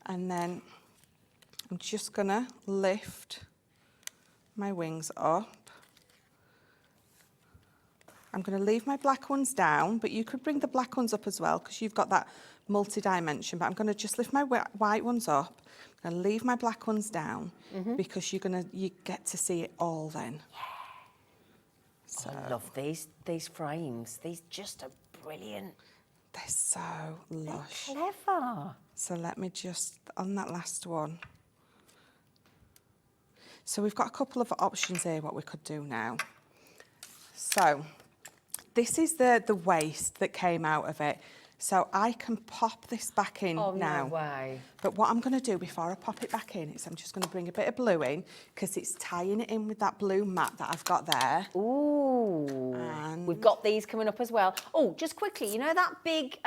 And then I'm just gonna lift my wings up. I'm going to leave my black ones down, but you could bring the black ones up as well, because you've got that multi-dimension. But I'm going to just lift my white ones up. I'm going to leave my black ones down, because you get to see it all then. Yeah. So I love these frames. These just are brilliant. They're so lush. They're clever. So let me just, on that last one. So we've got a couple of options here what we could do now. So this is the waist that came out of it. So I can pop this back in now. No way. But what I'm going to do before I pop it back in is I'm just going to bring a bit of blue in, because it's tying it in with that blue mat that I've got there. Ooh. And we've got these coming up as well. Oh, just quickly, you know that big,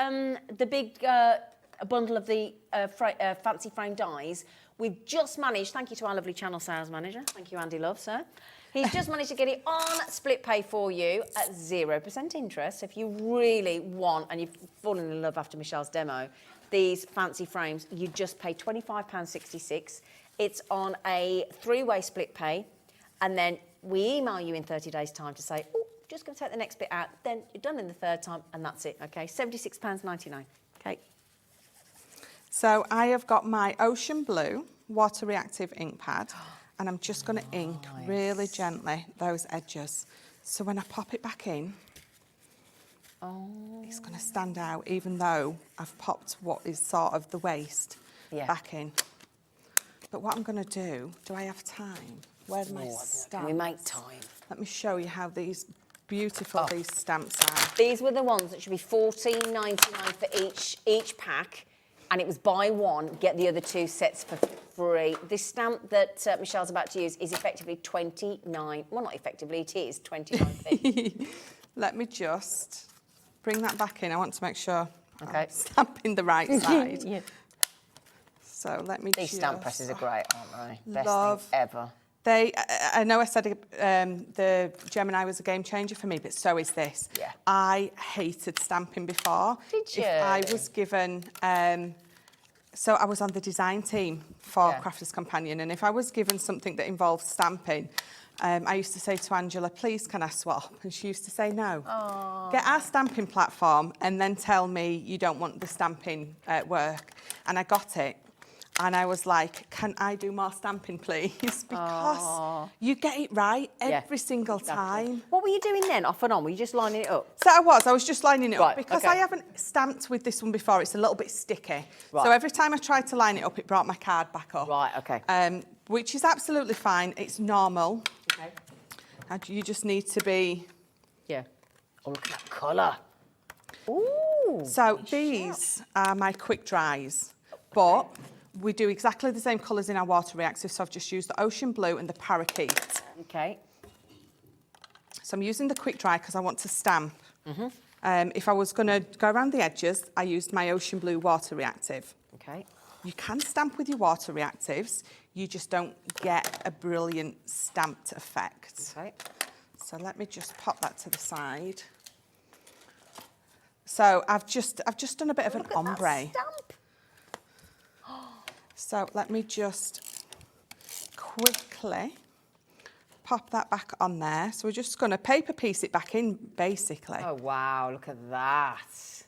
bundle of the fancy frame dies? We've just managed, thank you to our lovely channel sales manager. Thank you, Andy Love, sir. He's just managed to get it on split pay for you at 0% interest. So if you really want, and you've fallen in love after Michelle's demo, these fancy frames, you just pay £25.66. It's on a 3-way split pay. And then we email you in 30 days' time to say, oh, just going to take the next bit out. Then you're done in the third time, and that's it, okay? £76.99, okay? So I have got my ocean blue water reactive ink pad. And I'm just going to ink really gently those edges. So when I pop it back in, it's going to stand out, even though I've popped what is sort of the waist back in. But what I'm going to do I have time? Where are my stamps? Can we make time? Let me show you how these beautiful these stamps are. These were the ones that should be $14.99 for each pack. And it was buy one, get the other 2 sets for free. This stamp that Michelle's about to use is effectively 29, well, not effectively, it is 29p. Let me just bring that back in. I want to make sure I'm stamping the right side. Yeah. So let me These stamp presses are great, aren't they? Best Love thing ever. I know I said the Gemini was a game changer for me, but so is this. Yeah. I hated stamping before. Did you? If I was given, so I was on the design team for Crafters Companion, and if I was given something that involved stamping, I used to say to Angela, please can I swap? And she used to say no. Aww. Get our stamping platform and then tell me you don't want the stamping work. And I got it. And I was like, can I do more stamping, please? Because you get it right every single time. What were you doing then, off and on? Were you just lining it up? So I was just lining it up. Because I haven't stamped with this one before, it's a little bit sticky. Right. So every time I tried to line it up, it brought my card back up. Right, okay. Which is absolutely fine. It's normal. Okay. And you just need to be... Yeah. Oh, look at that colour. Ooh. So these are my quick dries. But... we do exactly the same colours in our water reactive, so I've just used the ocean blue and the parakeet. Okay. So I'm using the quick dry because I want to stamp. If I was going to go around the edges, I used my ocean blue water reactive. Okay. You can stamp with your water reactives, you just don't get a brilliant stamped effect. Okay. So let me just pop that to the side. So I've just done a bit of an ombre. So let me just quickly pop that back on there. So we're just going to paper piece it back in, basically. Oh, wow, look at that.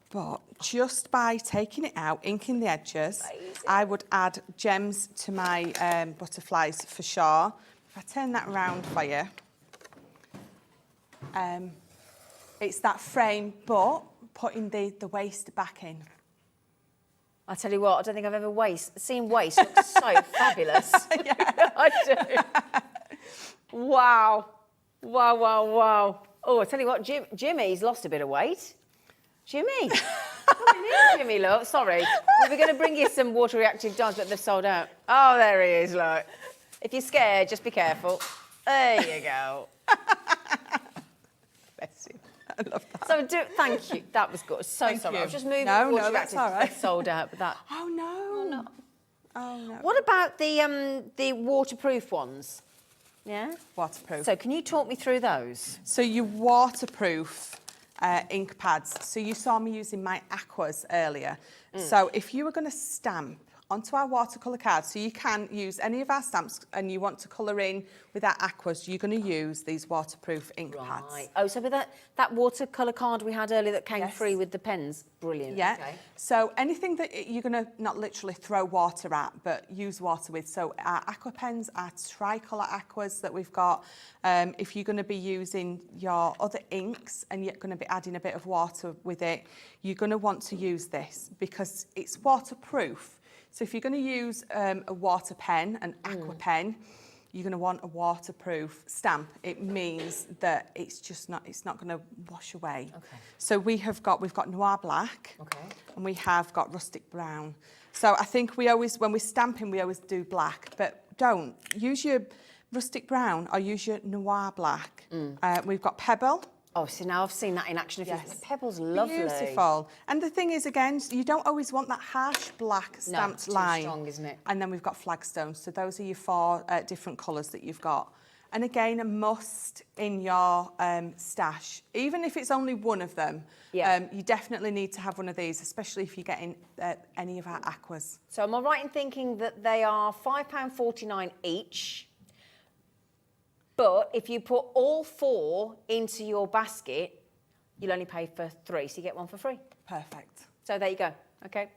But just by taking it out, inking the edges, I would add gems to my butterflies for sure. If I turn that around for you, it's that frame, but putting the waist back in. I tell you what, I don't think I've ever seen waist look so fabulous. I do. Wow. Wow, wow, wow. Oh, I tell you what, Jimmy's lost a bit of weight. Jimmy. Come in, Jimmy, look. Sorry. We were going to bring you some water reactive dyes, but they've sold out. Oh, there he is, look. If you're scared, just be careful. There you go. Bless you. I love that. So, thank you. That was good. So sorry. I was just moving No, water that's reactive. all right. They've sold out, but that... Oh, no. Oh, no. What about the waterproof ones? Yeah? Waterproof. So can you talk me through those? So your waterproof ink pads. So you saw me using my aquas earlier. So if you were going to stamp onto our watercolour card, so you can use any of our stamps and you want to colour in with our aquas, you're going to use these waterproof ink pads. Right. Oh, so with that watercolour card we had earlier that came free with the pens, brilliant. Yeah. Okay. So anything that you're going to not literally throw water at, but use water with. So our aqua pens, our tricolour aquas that we've got. If you're going to be using your other inks and you're going to be adding a bit of water with it, you're going to want to use this because it's waterproof. So if you're going to use a water pen, an aqua pen, you're going to want a waterproof stamp. It means that it's not going to wash away. Okay. So we've got noir black. Okay. And we have got rustic brown. So I think when we're stamping, we always do black, but don't use your rustic brown or use your noir black. We've got pebble. Oh, so now I've seen that in action. Yes. The pebble's lovely. Beautiful. And the thing is, again, you don't always want that harsh black stamped too line. strong, isn't it? And then we've got flagstones. So those are your 4 different colours that you've got. And again, a must in your stash. Even if it's only one of them, you definitely need to have one of these, especially if you're getting any of our aquas. So am I right in thinking that they are £5.49 each? But if you put all 4 into your basket, you'll only pay for 3, so you get 1 for free. Perfect. So there you go, okay?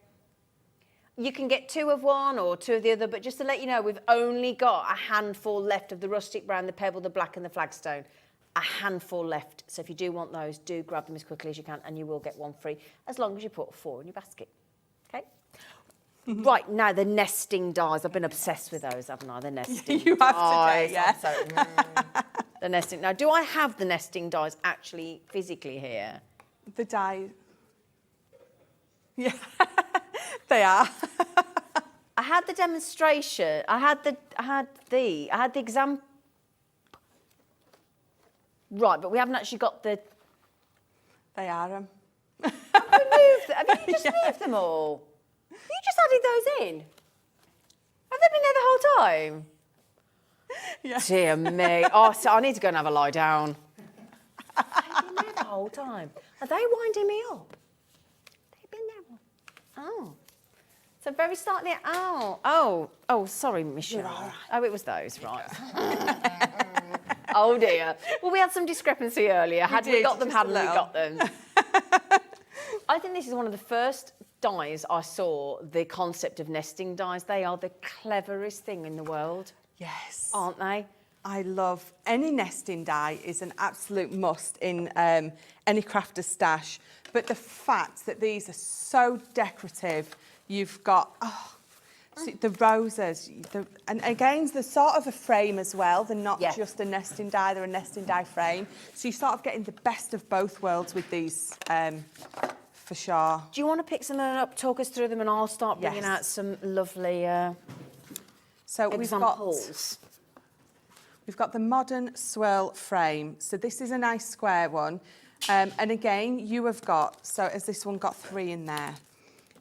You can get 2 of one or 2 of the other, but just to let you know, we've only got a handful left of the rustic brown, the pebble, the black and the flagstone. A handful left. So if you do want those, do grab them as quickly as you can and you will get 1 free, as long as you put 4 in your basket, okay? Right, now the nesting dies. I've been obsessed with those, haven't I? The nesting You have dies. today, yeah. The nesting. Now, do I have the nesting dies actually physically here? The dye. Yeah, they are. I had the demonstration. I had the exam. Right, but we haven't actually got the. They are them. Have you just moved them all? You just added those in? Have they been there the whole time? Yeah. Dear me. Oh, so I need to go and have a lie down. They've been there the whole time. Are they winding me up? They've been there. Oh. So very start there. Oh, sorry, Michelle. Right. Oh, it was those, right. Oh, dear. Well, we had some discrepancy earlier. Hadn't we got them, hadn't we got them? I think this is one of the first dies I saw, the concept of nesting dies. They are the cleverest thing in the world. Yes. Aren't they? I love any nesting die is an absolute must in any crafter's stash. But the fact that these are so decorative, you've got see, the roses, and again, they're sort of a frame as well. They're not just a nesting die; they're a nesting die frame. So you're sort of getting the best of both worlds with these, for sure. Do you want to pick some up, talk us through them, and I'll start bringing out some lovely so examples. We've got the modern swirl frame. So this is a nice square one. And again, you have got, so as this one got 3 in there,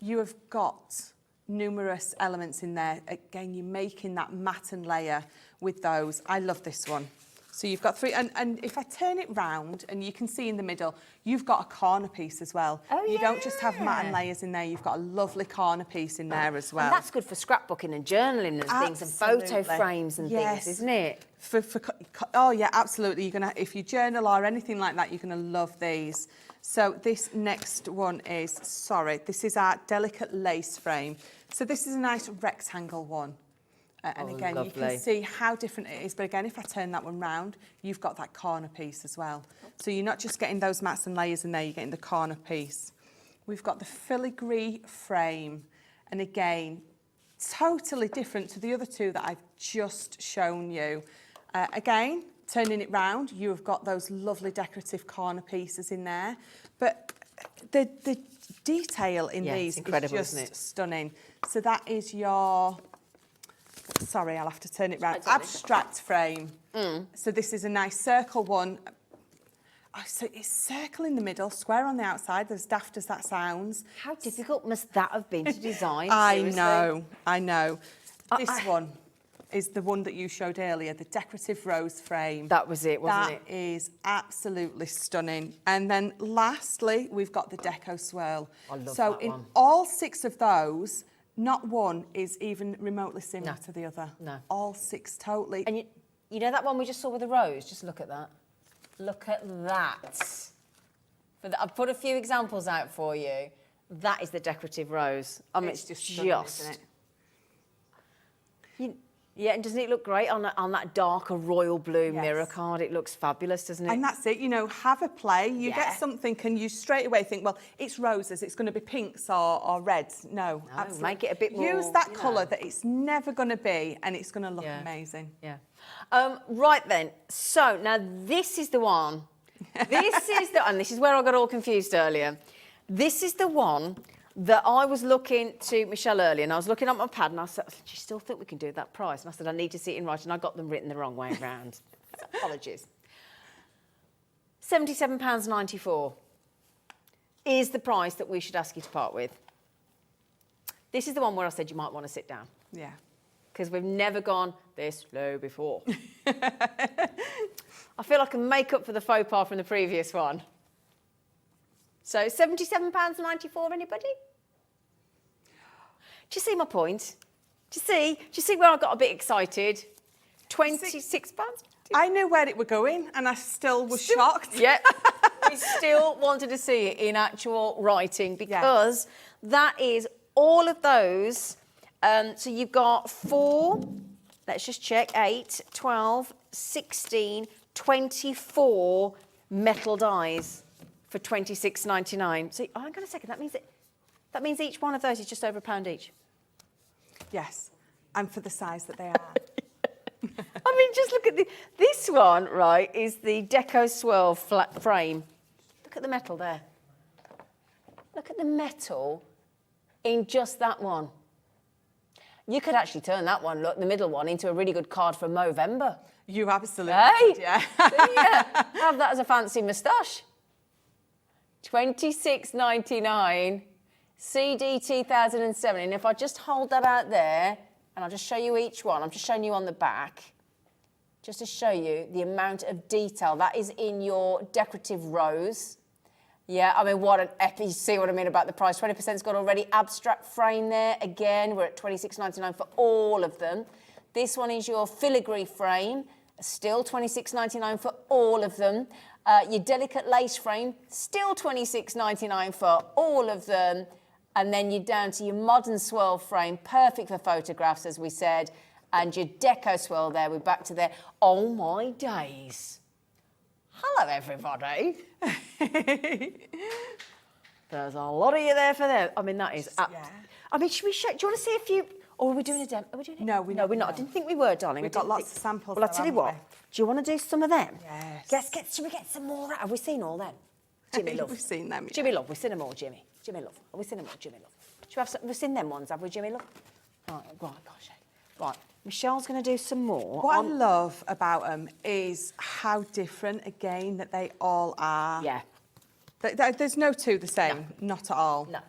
you have got numerous elements in there. Again, you're making that matte and layer with those. I love this one. So you've got 3, and if I turn it round, and you can see in the middle, you've got a corner piece as well. Oh, you don't just have mat and yeah. layers in there, you've got a lovely corner piece in there as well. And that's good for scrapbooking and journaling and things, and photo Absolutely. frames and Yes. things, isn't it? Oh yeah, absolutely. If you journal or anything like that, you're going to love these. So this next one is, this is our delicate lace frame. So this is a nice rectangle one. And again, you can see how different it is. But again, if I turn that one round, you've got that corner piece as well. So you're not just getting those mats and layers in there, you're getting the corner piece. We've got the filigree frame. And again, totally different to the other two that I've just shown you. Again, turning it round, you have got those lovely decorative corner pieces in there. But the detail in these is incredible, just isn't it? stunning. So that is your... Sorry, I'll have to turn it round. Abstract frame. So this is a nice circle one. Oh, so it's circle in the middle, square on the outside, as daft as that sounds. How difficult must that have been to design? I know. This one is the one that you showed earlier, the decorative rose frame. That was it, wasn't it? That is absolutely stunning. And then lastly, we've got the deco swirl. I love so that in one. all 6 of those, not one is even remotely similar to the other. No. All 6 totally. And you know that one we just saw with the rose? Just look at that. Look at that. I've put a few examples out for you. That is the decorative rose. I mean, It's just stunning, isn't it? Yeah, and doesn't it look great on that darker royal blue mirror card? It looks fabulous, doesn't it? And that's it, have a play. You get something and you straight away think, well, it's roses, it's going to be pinks or reds. No, absolutely. Make it a bit more... Use that colour that it's never going to be, and it's going to look amazing. Yeah. Right then, so now this is the one. And this is where I got all confused earlier. This is the one that I was looking to Michelle earlier, and I was looking at my pad, and I said, do you still think we can do that price? And I said, I need to see it in writing, and I got them written the wrong way around. Apologies. £77.94 is the price that we should ask you to part with. This is the one where I said you might want to sit down. Yeah. Because we've never gone this low before. I feel I can make up for the faux pas from the previous one. So £77.94, anybody? Do you see my point? Do you see where I got a bit excited? £26? I knew where it were going, and I still was shocked. Yeah. We still wanted to see it in actual writing, because that is all of those. So you've got 4, let's just check, 8, 12, 16, 24 metal dies for £26.99. So hang on a second, that means each one of those is just over £1 each. Yes, and for the size that they are. I mean, just look at this one, right, is the Deco Swirl flat frame. Look at the metal there. Look at the metal in just that one. You could actually turn that one, look, the middle one, into a really good card for Movember. You absolutely could, yeah. Have that as a fancy moustache. £26.99, CD 2007. And if I just hold that out there, and I'll just show you each one. I'm just showing you on the back, just to show you the amount of detail. That is in your decorative rose. Yeah, I mean, what an epic, you see what I mean about the price. 20%'s got already. Abstract frame there. Again, we're at £26.99 for all of them. This one is your filigree frame. Still £26.99 for all of them. Your delicate lace frame, still £26.99 for all of them. And then you're down to your modern swirl frame, perfect for photographs, as we said. And your deco swirl there, we're back to there. Oh my days. Hello, everybody. There's a lot of you there for them. I mean, that is... I mean, should we show... Do you want to see a few... Or are we doing a demo? Are we doing it? No, we're not. I didn't think we were, darling. We've got lots of samples. Well, I'll tell you what. Do you want to do some of them? Yes. Should we get some more? Have we seen all them? Jimmy Love. We've seen them. Yeah. Jimmy Love, we've seen them all, Jimmy. Jimmy Love. Have we seen them all, Jimmy Love? Should we have some, we've seen them ones, have we, Jimmy Love? Right, gosh. Right, Michelle's going to do some more. What I love about them is how different, again, that they all are. Yeah. There's no two the same, not at all. No.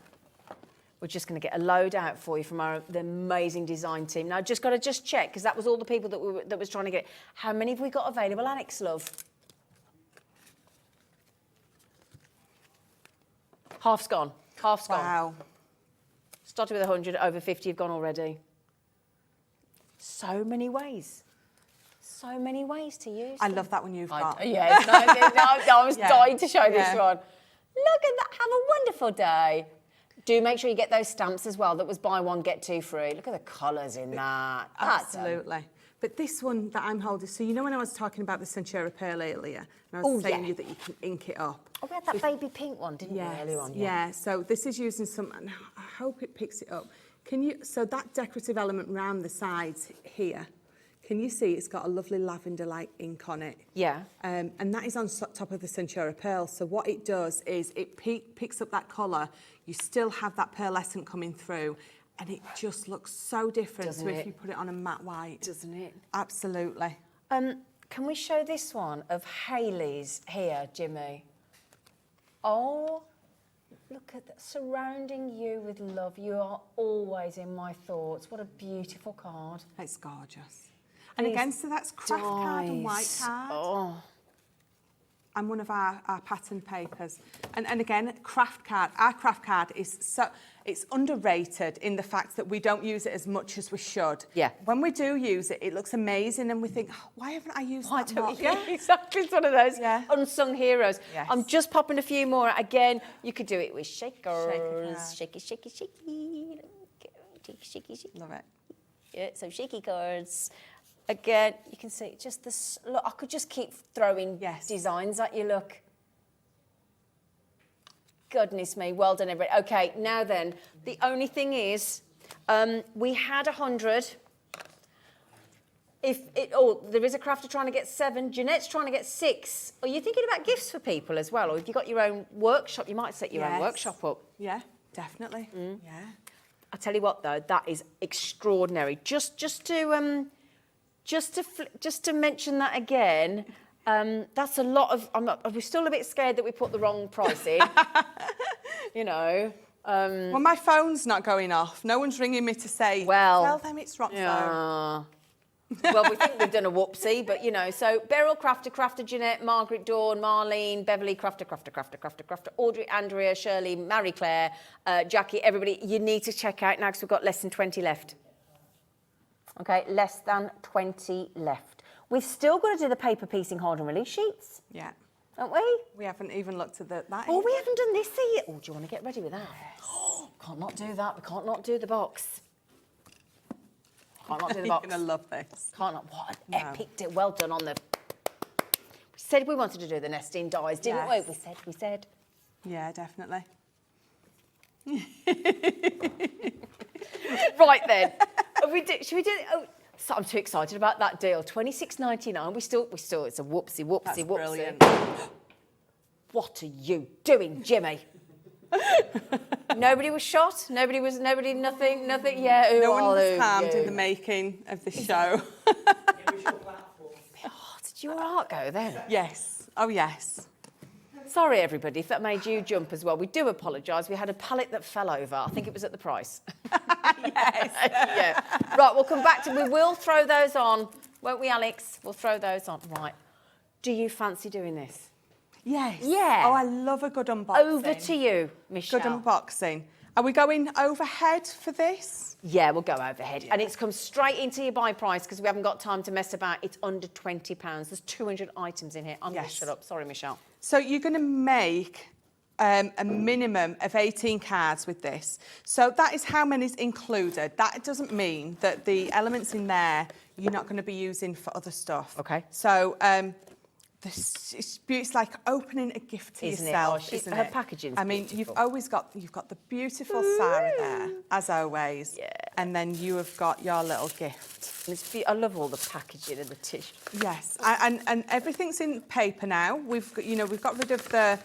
We're just going to get a load out for you from the amazing design team. Now, just got to check, because that was all the people that was trying to get it. How many have we got available, Alex, love? Half's gone. Half's gone. Wow. Started with 100, over 50 have gone already. So many ways. So many ways to use I them. love that one you've got. Yes, I was dying to show this Yeah. one. Look at that. Have a wonderful day. Do make sure you get those stamps as well. That was buy one, get two free. Look at the colours in that. That's Absolutely. But this one that I'm holding, so you know when I was talking about the Centurion Pearl earlier, and I was saying you that you can ink it up. Oh, we had that baby pink one, didn't we, earlier on? Yeah, so this is using some, and I hope it picks it up. Can you, so that decorative element round the sides here, can you see it's got a lovely lavender-like ink on it? Yeah. And that is on top of the Centurion Pearl. So what it does is it picks up that colour. You still have that pearlescent coming through, and it just looks so different Doesn't to if it? you put it on a matte white. Doesn't it? Absolutely. Can we show this one of Hayley's here, Jimmy? Oh, look at that. Surrounding you with love. You are always in my thoughts. What a beautiful card. It's gorgeous. And again, so that's craft card and white card. Oh. And one of our pattern papers. And again, craft card. Our craft card is so, it's underrated in the fact that we don't use it as much as we should. Yeah. When we do use it, it looks amazing and we think, oh, why haven't I used that more? Yeah, exactly. It's one of those unsung heroes. Yes. I'm just popping a few more. Again, you could do it with shakers. Shaker card. Shaky, shaky, shaky. Shaky, shaky. Love it. Yeah, so shaky cards. Again, you can see just this. Look, I could just keep throwing designs at you. Look. Goodness me, well done, everybody. Okay, now then, the only thing is, we had 100. There is a crafter trying to get 7. Jeanette's trying to get 6. Are you thinking about gifts for people as well, or have you got your own workshop? You might set your own workshop up. Yeah, definitely. Yeah. I tell you what, though, that is extraordinary. Just to mention that again. That's a lot of. We're still a bit scared that we put the wrong price in. You know. Well, my phone's not going off. No one's ringing me to say, tell them it's rock phone. Well, we think we've done a whoopsie, but you know. So Beryl, Crafter, Jeanette, Margaret, Dawn, Marlene, Beverly, Crafter, Audrey, Andrea, Shirley, Marie Claire, Jackie, everybody. You need to check out now because we've got less than 20 left. Okay, less than 20 left. We've still got to do the paper piecing hold and release sheets. Yeah. Haven't we? We haven't even looked at that. Oh, we haven't done this yet. Oh, do you want to get ready with that? Can't not do that. We can't not do the box. Can't not do the box. You're going to love this. Can't not. What an epic deal. Well done on the... We said we wanted to do the nesting dies, didn't we? We said. Yeah, definitely. Right then. Should we do it? Oh, so I'm too excited about that deal. $26.99. We still. It's a whoopsie. That's brilliant. What are you doing, Jimmy? Nobody was shot. Nothing. Yeah. No one was harmed in the making of the show. Did your heart go then? Yes. Oh yes. Sorry, everybody, if that made you jump as well. We do apologise. We had a pallet that fell over. I think it was at the price. Yes. Yeah. Right, we'll come back to... We will throw those on, won't we, Alex? We'll throw those on. Right. Do you fancy doing this? Yes. Yeah. Oh, I love a good unboxing. Over to you, Michelle. Good unboxing. Are we going overhead for this? Yeah, we'll go overhead. And it's come straight into your buy price because we haven't got time to mess about. It's under £20. There's 200 items in here. I'm going to shut up. Sorry, Michelle. So you're going to make a minimum of 18 cards with this. So that is how many's included. That doesn't mean that the elements in there you're not going to be using for other stuff. Okay. So it's like opening a gift to yourself, isn't it? Her packaging. I mean, you've got the beautiful Sarah there, as always. Yeah. And then you have got your little gift. And I love all the packaging and the tissue. Yes, and everything's in paper now. We've got rid of the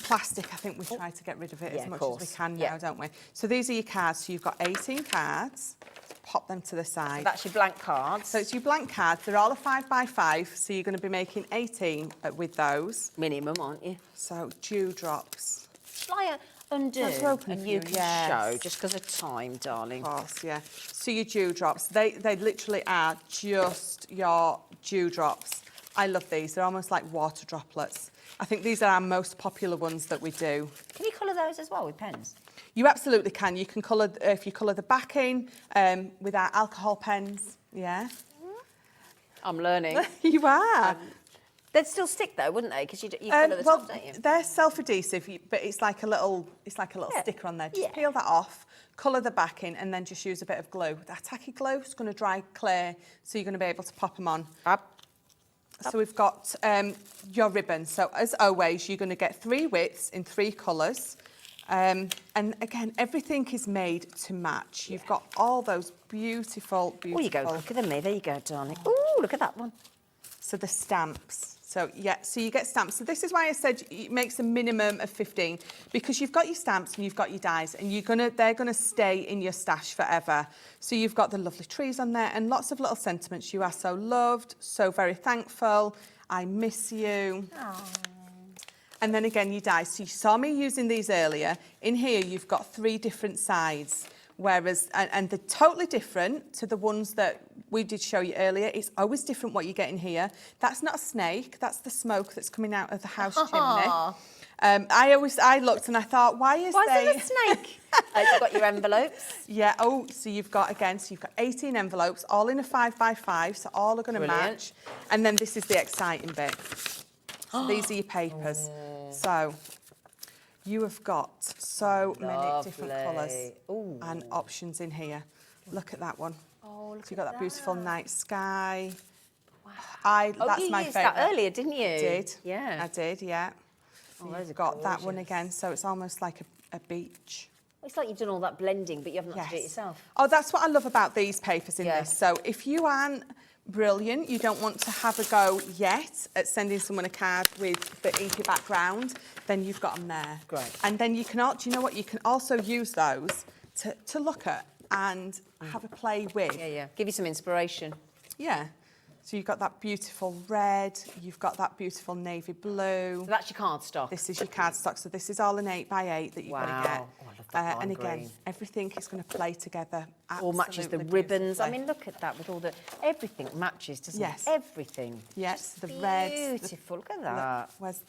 plastic. I think we try to get rid of it as much as we can now, don't we? So these are your cards. So you've got 18 cards. Pop them to the side. So that's your blank cards. So it's your blank cards. They're all a 5x5. So you're going to be making 18 with those. Minimum, aren't you? So dewdrops. Shall I undo Let's open and for you you, can yes. show, just because of time, darling. Of course, yeah. So your dewdrops, they literally are just your dewdrops. I love these. They're almost like water droplets. I think these are our most popular ones that we do. Can you colour those as well with pens? You absolutely can. You can colour, if you colour the backing with our alcohol pens, yeah. I'm learning. You are. They'd still stick though, wouldn't they? Because you colour the top, don't you? They're self-adhesive, but it's like a little sticker on there. Just peel that off, colour the backing, and then just use a bit of glue. That tacky glue is going to dry clear, so you're going to be able to pop them on. So we've got your ribbon. So as always, you're going to get 3 widths in 3 colours. And again, everything is made to match. You've got all those beautiful. Oh, you go quicker than me. There you go, darling. Oh, look at that one. So the stamps. So yeah, so you get stamps. So this is why I said it makes a minimum of 15, because you've got your stamps and you've got your dies, and they're gonna stay in your stash forever. So you've got the lovely trees on there and lots of little sentiments. You are so loved, so very thankful. I miss you. Aww. And then again, your dies. So you saw me using these earlier. In here, you've got 3 different sides. Whereas, and they're totally different to the ones that we did show you earlier. It's always different what you get in here. That's not a snake, that's the smoke that's coming out of the house chimney. I looked and I thought, why is there a snake? You've got your envelopes. Yeah, so you've got 18 envelopes, all in a 5x5, so all are going to match. And then this is the exciting bit. So these are your papers. So you have got so many different colours and options in here. Look at that one. Oh, look so you've got that beautiful night sky. Wow. That's my favourite. You used that earlier, didn't you? I did. Yeah. I did, yeah. So you've got that one again, so it's almost like a beach. It's like you've done all that blending, but you haven't had to do it yourself. Oh, that's what I love about these papers in this. So if you aren't brilliant, you don't want to have a go yet at sending someone a card with the inky background, then you've got them there. Great. And then you can, do you know what? You can also use those to look at and have a play with. Yeah. Give you some inspiration. Yeah. So you've got that beautiful red, you've got that beautiful navy blue. So that's your cardstock. This is your cardstock. So this is all an 8x8 that you've got to get. Oh, I love that and again, green. everything is going to play together. All matches the ribbons. I mean, look at that with all the everything matches, doesn't it? Everything. Yes, the red. Beautiful. Look at that. Where's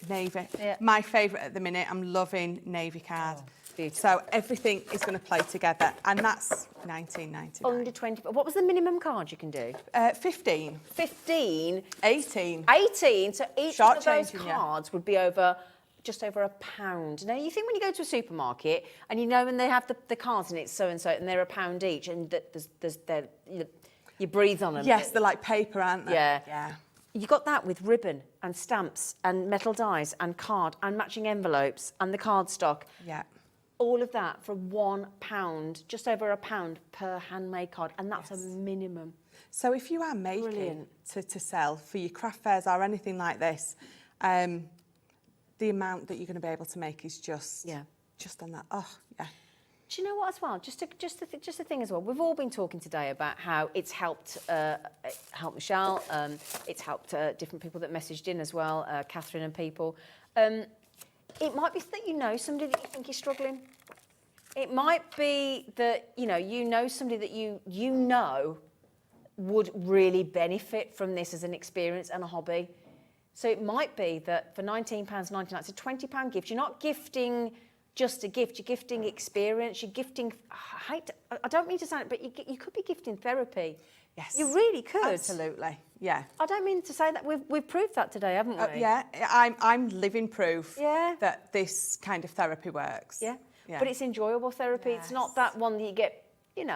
navy? Yeah. My favourite at the minute. I'm loving navy card. Beautiful. So everything is going to play together, and that's £19.99. Under 20. What was the minimum card you can do? 15. 15. 18. 18. So each Short of those changing, cards would be just over £1. Now you think when you go to a supermarket and you know when they have the cards in it so and so and they're £1 each and you breathe on them. Yes, they're like paper, aren't they? Yeah. You got that with ribbon and stamps and metal dies and card and matching envelopes and the cardstock. Yeah. All of that for £1, just over £1 per handmade card, and that's a minimum. So if you are making to sell for your craft fairs or anything like this, the amount that you're going to be able to make is just on that. Oh, yeah. Do you know what as well? Just a thing as well. We've all been talking today about how it's helped Michelle. It's helped different people that messaged in as well, Catherine and people. It might be that you know somebody that you think is struggling. It might be that you know somebody that you know would really benefit from this as an experience and a hobby. So it might be that for £19.99, it's a £20 gift. You're not gifting just a gift. You're gifting experience. You're gifting. I don't mean to sound it, but you could be gifting therapy. Yes. You really could. Absolutely. Yeah. I don't mean to say that. We've proved that today, haven't we? Yeah. I'm living proof that this kind of therapy works. Yeah. But it's enjoyable therapy. It's not that one that you get, and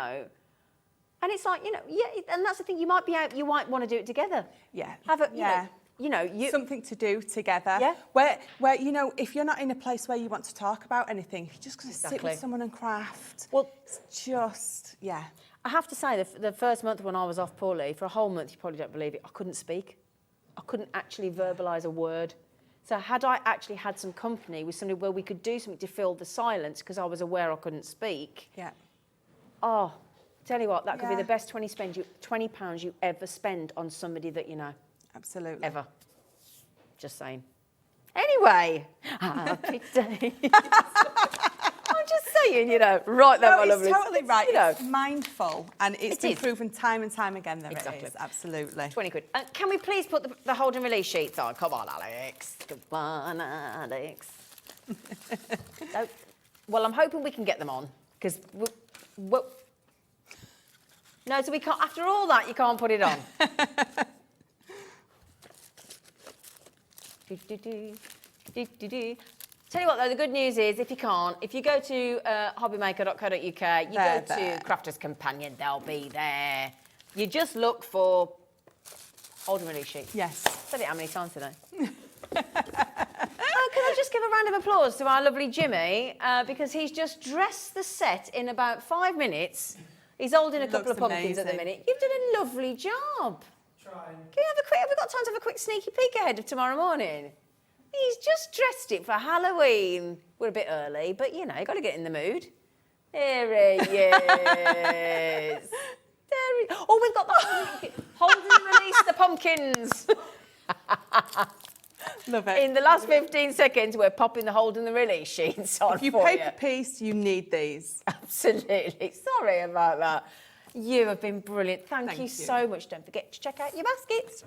it's like, and that's the thing. You might want to do it together. Yeah. Something to do together. Yeah. Where if you're not in a place where you want to talk about anything, you're just going to sit with someone and craft. Well, it's just, I have to say, the first month when I was off poorly, for a whole month, you probably don't believe it, I couldn't speak. I couldn't actually verbalise a word. So had I actually had some company with somebody where we could do something to fill the silence because I was aware I couldn't speak. Yeah. Oh, tell you what, that could be the best £20 you ever spend on somebody that you know. Absolutely. Ever. Just saying. Anyway, happy days. saying, you know. Right then, No, my it's lovely. totally right. You know. It's mindful, and it's It been is. proven time and time again that Exactly. it is. Absolutely. 20 quid. Can we please put the hold and release sheets on? Come on, Alex. Come on, Alex. No. Well, I'm hoping we can get them on, because... No, so we can't... After all that, you can't put it on. Tell you what, though, the good news is, if you can't, if you go to hobbymaker.co.uk, you go to Crafter's Companion, they'll be there. You just look for hold and release sheets. Yes. Said it how many times today? Can I just give a round of applause to our lovely Jimmy, because he's just dressed the set in about 5 minutes. He's holding a couple of pumpkins at the minute. You've done a lovely job. Trying. Have we got time to have a quick sneaky peek ahead of tomorrow morning? He's just dressed it for Halloween. We're a bit early, but you know, you've got to get in the mood. There he is. Oh, we've got the hold and release the pumpkins. Love it. In the last 15 seconds, we're popping the hold and the release sheets on If you for pay you. per piece, you need these. Absolutely. Sorry about that. You have been brilliant. Thank you you. so much. Don't forget to check out your baskets.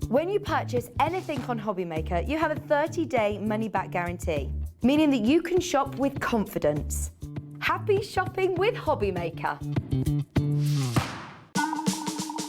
When you purchase anything on Hobbymaker, you have a 30-day money-back guarantee, meaning that you can shop with confidence. Happy shopping with Hobbymaker.